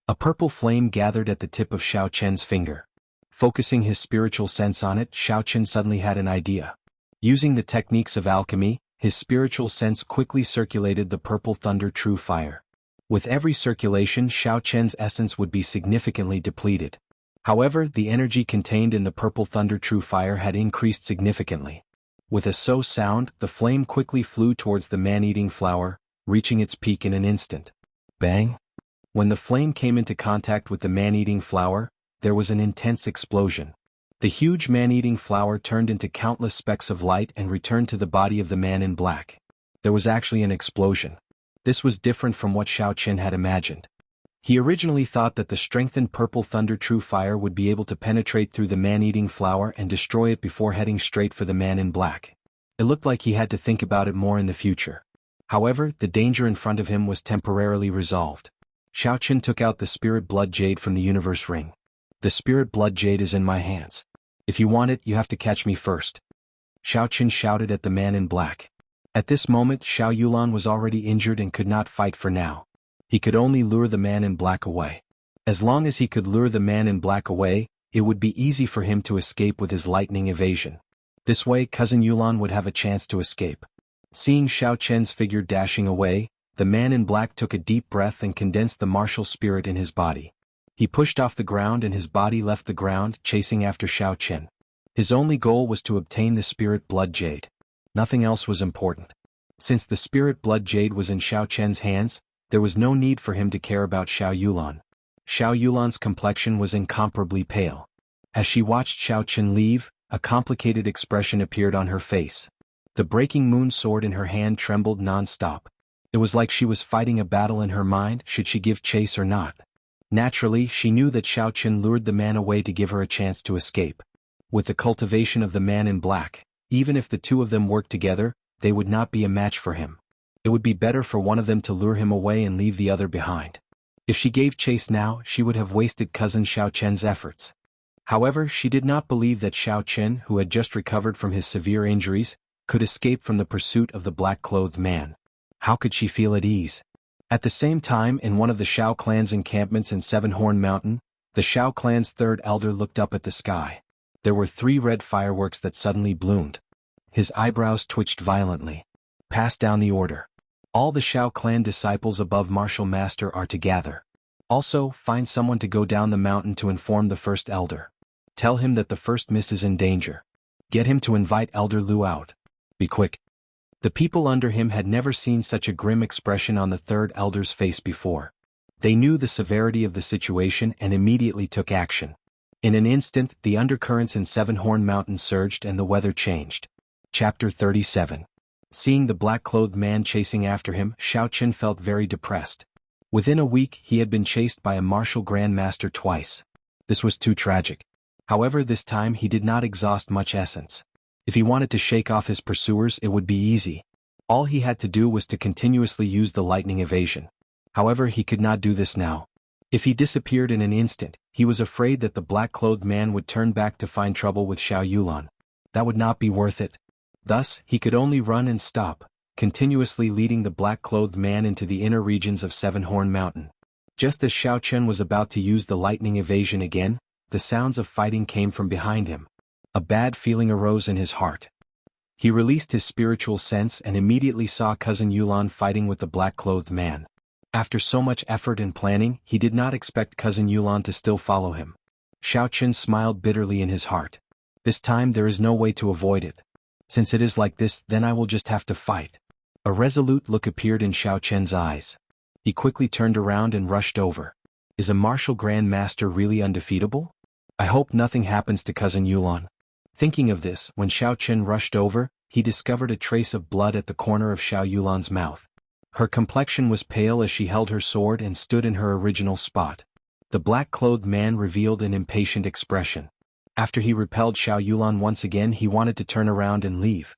A purple flame gathered at the tip of Xiao Chen's finger. Focusing his spiritual sense on it, Xiao Chen suddenly had an idea. Using the techniques of alchemy, his spiritual sense quickly circulated the purple thunder true fire. With every circulation, Xiao Chen's essence would be significantly depleted. However, the energy contained in the purple thunder true fire had increased significantly. With a so sound, the flame quickly flew towards the man-eating flower, reaching its peak in an instant. Bang! When the flame came into contact with the man-eating flower, there was an intense explosion. The huge man-eating flower turned into countless specks of light and returned to the body of the man in black. There was actually an explosion. This was different from what Xiao Chen had imagined. He originally thought that the strengthened purple thunder true fire would be able to penetrate through the man-eating flower and destroy it before heading straight for the man in black. It looked like he had to think about it more in the future. However, the danger in front of him was temporarily resolved. Xiao Chen took out the spirit blood jade from the universe ring. The spirit blood jade is in my hands. If you want it, you have to catch me first. Xiao Chen shouted at the man in black. At this moment, Xiao Yulan was already injured and could not fight for now. He could only lure the man in black away. As long as he could lure the man in black away, it would be easy for him to escape with his lightning evasion. This way, Cousin Yulan would have a chance to escape. Seeing Xiao Chen's figure dashing away, the man in black took a deep breath and condensed the martial spirit in his body. He pushed off the ground and his body left the ground, chasing after Xiao Chen. His only goal was to obtain the spirit blood jade. Nothing else was important. Since the spirit blood jade was in Xiao Chen's hands, there was no need for him to care about Xiao Yulan. Xiao Yulan's complexion was incomparably pale. As she watched Xiao Chen leave, a complicated expression appeared on her face. The breaking moon sword in her hand trembled non-stop. It was like she was fighting a battle in her mind, should she give chase or not. Naturally, she knew that Xiao Chen lured the man away to give her a chance to escape. With the cultivation of the man in black, even if the two of them worked together, they would not be a match for him. It would be better for one of them to lure him away and leave the other behind. If she gave chase now, she would have wasted cousin Xiao Chen's efforts. However, she did not believe that Xiao Chen, who had just recovered from his severe injuries, could escape from the pursuit of the black-clothed man. How could she feel at ease? At the same time, in one of the Shao clan's encampments in Seven-Horn Mountain, the Shao clan's third elder looked up at the sky. There were 3 red fireworks that suddenly bloomed. His eyebrows twitched violently. Pass down the order. All the Shao clan disciples above Martial Master are to gather. Also, find someone to go down the mountain to inform the first elder. Tell him that the first miss is in danger. Get him to invite Elder Lu out. Be quick. The people under him had never seen such a grim expression on the third elder's face before. They knew the severity of the situation and immediately took action. In an instant, the undercurrents in Seven-Horn Mountain surged and the weather changed. Chapter 37. Seeing the black-clothed man chasing after him, Xiao Chen felt very depressed. Within a week, he had been chased by a martial grandmaster twice. This was too tragic. However, this time he did not exhaust much essence. If he wanted to shake off his pursuers, it would be easy. All he had to do was to continuously use the lightning evasion. However, he could not do this now. If he disappeared in an instant, he was afraid that the black-clothed man would turn back to find trouble with Xiao Yulan. That would not be worth it. Thus, he could only run and stop, continuously leading the black-clothed man into the inner regions of Seven-Horn Mountain. Just as Xiao Chen was about to use the lightning evasion again, the sounds of fighting came from behind him. A bad feeling arose in his heart. He released his spiritual sense and immediately saw cousin Yulan fighting with the black-clothed man. After so much effort and planning, he did not expect cousin Yulan to still follow him. Xiao Chen smiled bitterly in his heart. This time there is no way to avoid it. Since it is like this, then I will just have to fight. A resolute look appeared in Xiao Chen's eyes. He quickly turned around and rushed over. Is a martial grand master really undefeatable? I hope nothing happens to Cousin Yulan. Thinking of this, when Xiao Chen rushed over, he discovered a trace of blood at the corner of Xiao Yulan's mouth. Her complexion was pale as she held her sword and stood in her original spot. The black-clothed man revealed an impatient expression. After he repelled Xiao Yulan once again, he wanted to turn around and leave.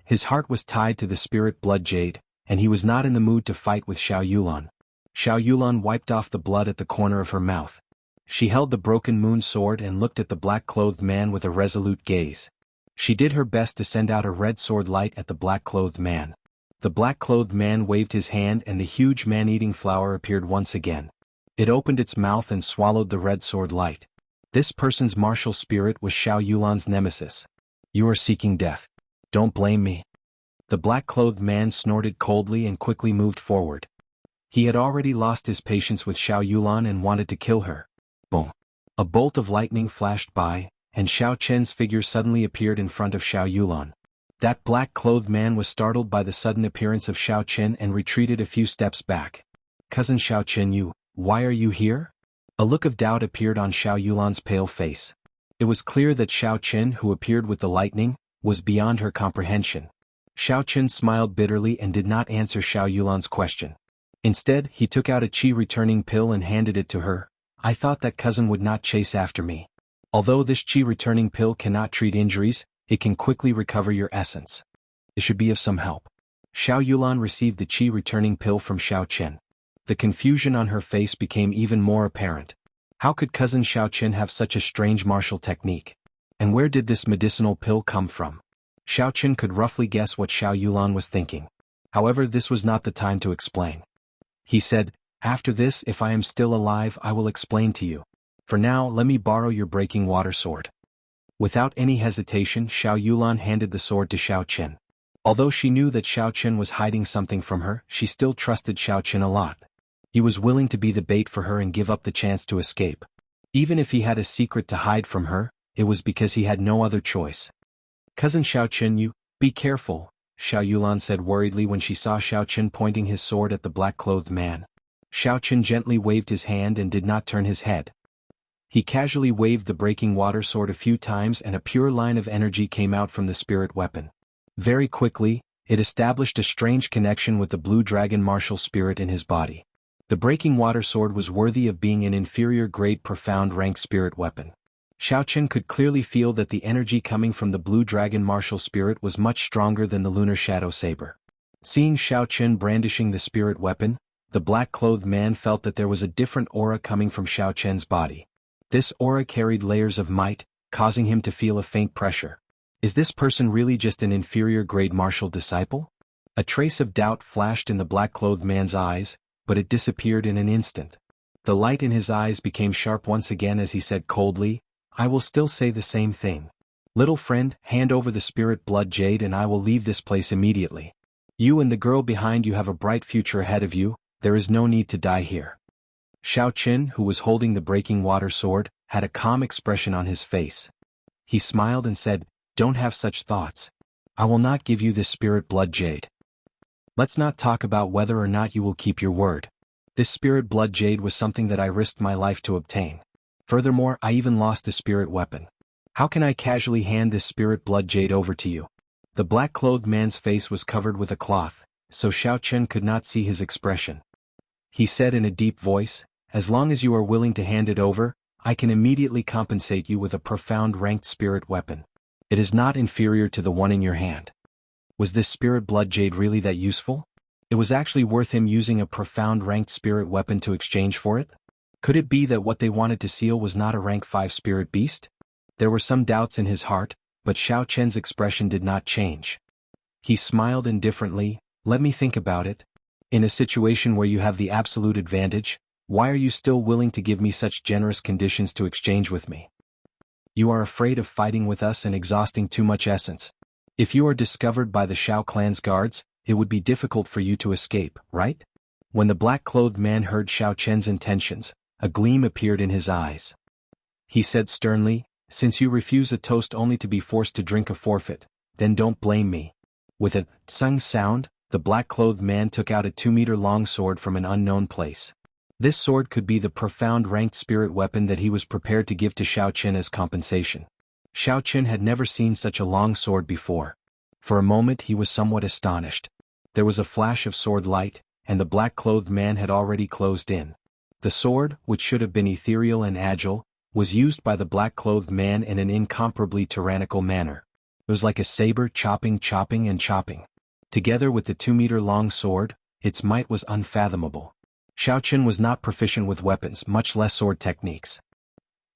His heart was tied to the spirit blood jade, and he was not in the mood to fight with Xiao Yulan. Xiao Yulan wiped off the blood at the corner of her mouth. She held the broken moon sword and looked at the black-clothed man with a resolute gaze. She did her best to send out a red sword light at the black-clothed man. The black-clothed man waved his hand and the huge man-eating flower appeared once again. It opened its mouth and swallowed the red sword light. This person's martial spirit was Xiao Yulan's nemesis. You are seeking death. Don't blame me. The black-clothed man snorted coldly and quickly moved forward. He had already lost his patience with Xiao Yulan and wanted to kill her. Boom. A bolt of lightning flashed by, and Xiao Chen's figure suddenly appeared in front of Xiao Yulan. That black-clothed man was startled by the sudden appearance of Xiao Chen and retreated a few steps back. Cousin Xiao Chen, why are you here? A look of doubt appeared on Xiao Yulan's pale face. It was clear that Xiao Chen, who appeared with the lightning, was beyond her comprehension. Xiao Chen smiled bitterly and did not answer Xiao Yulan's question. Instead, he took out a qi-returning pill and handed it to her. I thought that cousin would not chase after me. Although this qi-returning pill cannot treat injuries, it can quickly recover your essence. It should be of some help. Xiao Yulan received the qi-returning pill from Xiao Chen. The confusion on her face became even more apparent. How could cousin Xiao Chen have such a strange martial technique? And where did this medicinal pill come from? Xiao Chen could roughly guess what Xiao Yulan was thinking. However, this was not the time to explain. He said, after this, if I am still alive, I will explain to you. For now, let me borrow your breaking water sword. Without any hesitation, Xiao Yulan handed the sword to Xiao Chen. Although she knew that Xiao Chen was hiding something from her, she still trusted Xiao Chen a lot. He was willing to be the bait for her and give up the chance to escape. Even if he had a secret to hide from her, it was because he had no other choice. Cousin Xiao Chen, be careful, Xiao Yulan said worriedly when she saw Xiao Chen pointing his sword at the black-clothed man. Xiao Chen gently waved his hand and did not turn his head. He casually waved the breaking water sword a few times and a pure line of energy came out from the spirit weapon. Very quickly, it established a strange connection with the blue dragon martial spirit in his body. The breaking water sword was worthy of being an inferior grade profound rank spirit weapon. Xiao Chen could clearly feel that the energy coming from the blue dragon martial spirit was much stronger than the lunar shadow saber. Seeing Xiao Chen brandishing the spirit weapon, the black-clothed man felt that there was a different aura coming from Xiao Chen's body. This aura carried layers of might, causing him to feel a faint pressure. Is this person really just an inferior grade martial disciple? A trace of doubt flashed in the black-clothed man's eyes, but it disappeared in an instant. The light in his eyes became sharp once again as he said coldly, I will still say the same thing. Little friend, hand over the spirit blood jade and I will leave this place immediately. You and the girl behind you have a bright future ahead of you, there is no need to die here. Xiao Chen, who was holding the breaking water sword, had a calm expression on his face. He smiled and said, don't have such thoughts. I will not give you this spirit blood jade. Let's not talk about whether or not you will keep your word. This spirit blood jade was something that I risked my life to obtain. Furthermore, I even lost a spirit weapon. How can I casually hand this spirit blood jade over to you? The black-clothed man's face was covered with a cloth, so Xiao Chen could not see his expression. He said in a deep voice, as long as you are willing to hand it over, I can immediately compensate you with a profound ranked spirit weapon. It is not inferior to the one in your hand. Was this spirit blood jade really that useful? It was actually worth him using a profound ranked spirit weapon to exchange for it? Could it be that what they wanted to seal was not a rank 5 spirit beast? There were some doubts in his heart, but Xiao Chen's expression did not change. He smiled indifferently, let me think about it. In a situation where you have the absolute advantage, why are you still willing to give me such generous conditions to exchange with me? You are afraid of fighting with us and exhausting too much essence. If you are discovered by the Shao clan's guards, it would be difficult for you to escape, right? When the black-clothed man heard Xiao Chen's intentions, a gleam appeared in his eyes. He said sternly, since you refuse a toast only to be forced to drink a forfeit, then don't blame me. With a tsung sound, the black-clothed man took out a 2-meter-long sword from an unknown place. This sword could be the profound ranked spirit weapon that he was prepared to give to Xiao Qin as compensation. Xiao Qin had never seen such a long sword before. For a moment he was somewhat astonished. There was a flash of sword light, and the black-clothed man had already closed in. The sword, which should have been ethereal and agile, was used by the black-clothed man in an incomparably tyrannical manner. It was like a saber chopping, and chopping. Together with the 2-meter-long sword, its might was unfathomable. Xiao Qin was not proficient with weapons, much less sword techniques.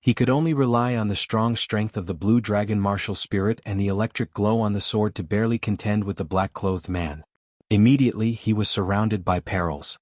He could only rely on the strong strength of the blue dragon martial spirit and the electric glow on the sword to barely contend with the black-clothed man. Immediately he was surrounded by perils.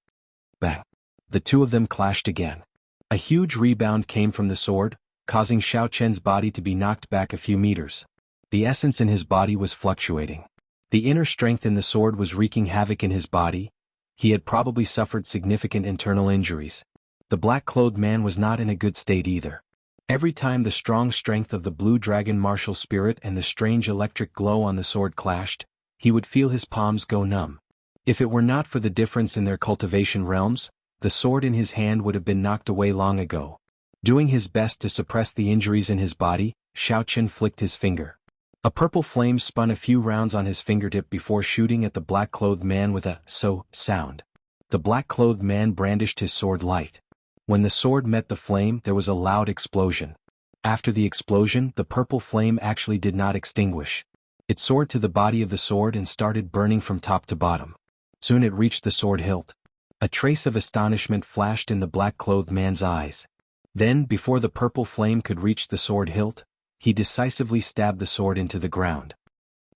Bang! The two of them clashed again. A huge rebound came from the sword, causing Xiao Qin's body to be knocked back a few meters. The essence in his body was fluctuating. The inner strength in the sword was wreaking havoc in his body. He had probably suffered significant internal injuries. The black-clothed man was not in a good state either. Every time the strong strength of the blue dragon martial spirit and the strange electric glow on the sword clashed, he would feel his palms go numb. If it were not for the difference in their cultivation realms, the sword in his hand would have been knocked away long ago. Doing his best to suppress the injuries in his body, Xiao Qin flicked his finger. A purple flame spun a few rounds on his fingertip before shooting at the black-clothed man with a "so" sound. The black-clothed man brandished his sword light. When the sword met the flame, there was a loud explosion. After the explosion, the purple flame actually did not extinguish. It soared to the body of the sword and started burning from top to bottom. Soon it reached the sword hilt. A trace of astonishment flashed in the black-clothed man's eyes. Then, before the purple flame could reach the sword hilt, he decisively stabbed the sword into the ground.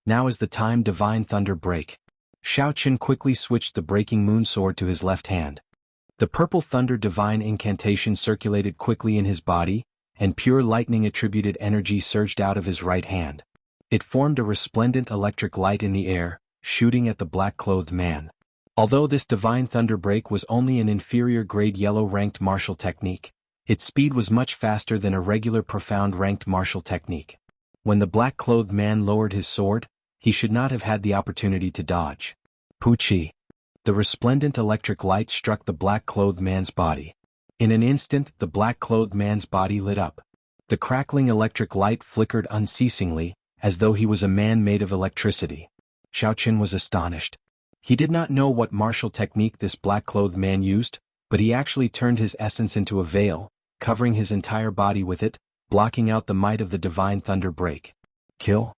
Now is the time, divine thunder break. Xiao Qin quickly switched the breaking moon sword to his left hand. The purple thunder divine incantation circulated quickly in his body, and pure lightning attributed energy surged out of his right hand. It formed a resplendent electric light in the air, shooting at the black-clothed man. Although this divine thunder break was only an inferior grade yellow-ranked martial technique, its speed was much faster than a regular profound ranked martial technique. When the black-clothed man lowered his sword, he should not have had the opportunity to dodge. Puchi! The resplendent electric light struck the black-clothed man's body. In an instant, the black-clothed man's body lit up. The crackling electric light flickered unceasingly, as though he was a man made of electricity. Xiao Qin was astonished. He did not know what martial technique this black-clothed man used, but he actually turned his essence into a veil, covering his entire body with it, blocking out the might of the divine thunder break. Kill!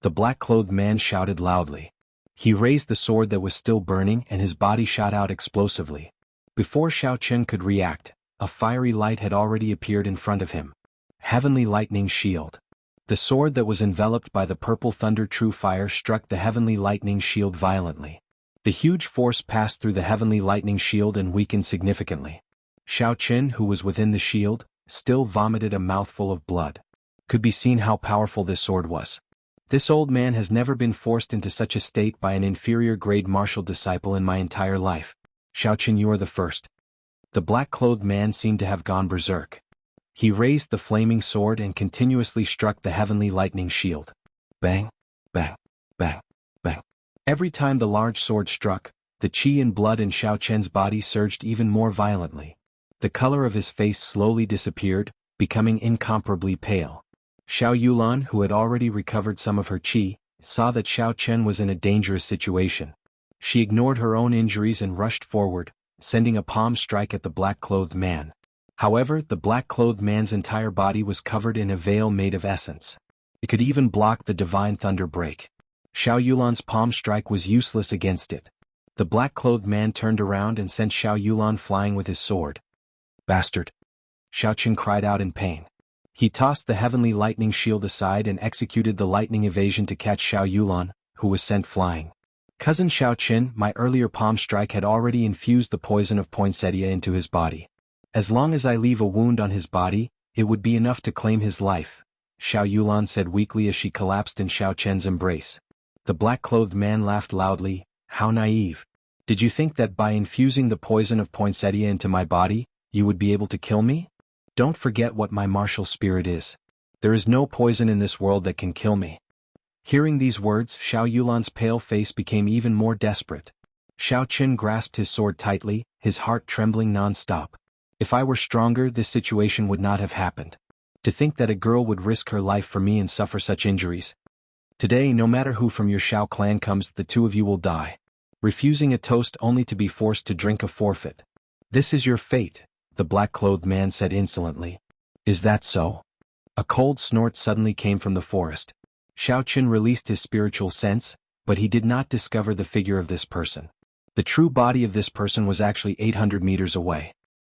The black-clothed man shouted loudly. He raised the sword that was still burning and his body shot out explosively. Before Xiao Qin could react, a fiery light had already appeared in front of him. Heavenly Lightning Shield. The sword that was enveloped by the purple thunder true fire struck the heavenly lightning shield violently. The huge force passed through the heavenly lightning shield and weakened significantly. Xiao Qin, who was within the shield, still vomited a mouthful of blood. Could be seen how powerful this sword was. This old man has never been forced into such a state by an inferior grade martial disciple in my entire life. Xiao Qin, you are the first. The black-clothed man seemed to have gone berserk. He raised the flaming sword and continuously struck the heavenly lightning shield. Bang, bang, bang, bang. Every time the large sword struck, the qi and blood in Xiao Qin's body surged even more violently. The color of his face slowly disappeared, becoming incomparably pale. Xiao Yulan, who had already recovered some of her qi, saw that Xiao Qin was in a dangerous situation. She ignored her own injuries and rushed forward, sending a palm strike at the black-clothed man. However, the black-clothed man's entire body was covered in a veil made of essence. It could even block the divine thunder break. Xiao Yulan's palm strike was useless against it. The black-clothed man turned around and sent Xiao Yulan flying with his sword. Bastard! Xiao Qin cried out in pain. He tossed the heavenly lightning shield aside and executed the lightning evasion to catch Xiao Yulan, who was sent flying. Cousin Xiao Qin, my earlier palm strike had already infused the poison of poinsettia into his body. As long as I leave a wound on his body, it would be enough to claim his life, Xiao Yulan said weakly as she collapsed in Xiao Qin's embrace. The black-clothed man laughed loudly. How naive. Did you think that by infusing the poison of poinsettia into my body, you would be able to kill me? Don't forget what my martial spirit is. There is no poison in this world that can kill me. Hearing these words, Xiao Yulan's pale face became even more desperate. Xiao Qin grasped his sword tightly, his heart trembling non-stop. If I were stronger, this situation would not have happened. To think that a girl would risk her life for me and suffer such injuries. Today, no matter who from your Shao clan comes, the two of you will die. Refusing a toast only to be forced to drink a forfeit. This is your fate, the black-clothed man said insolently. Is that so? A cold snort suddenly came from the forest. Shao Qun released his spiritual sense, but he did not discover the figure of this person. The true body of this person was actually 800 meters away.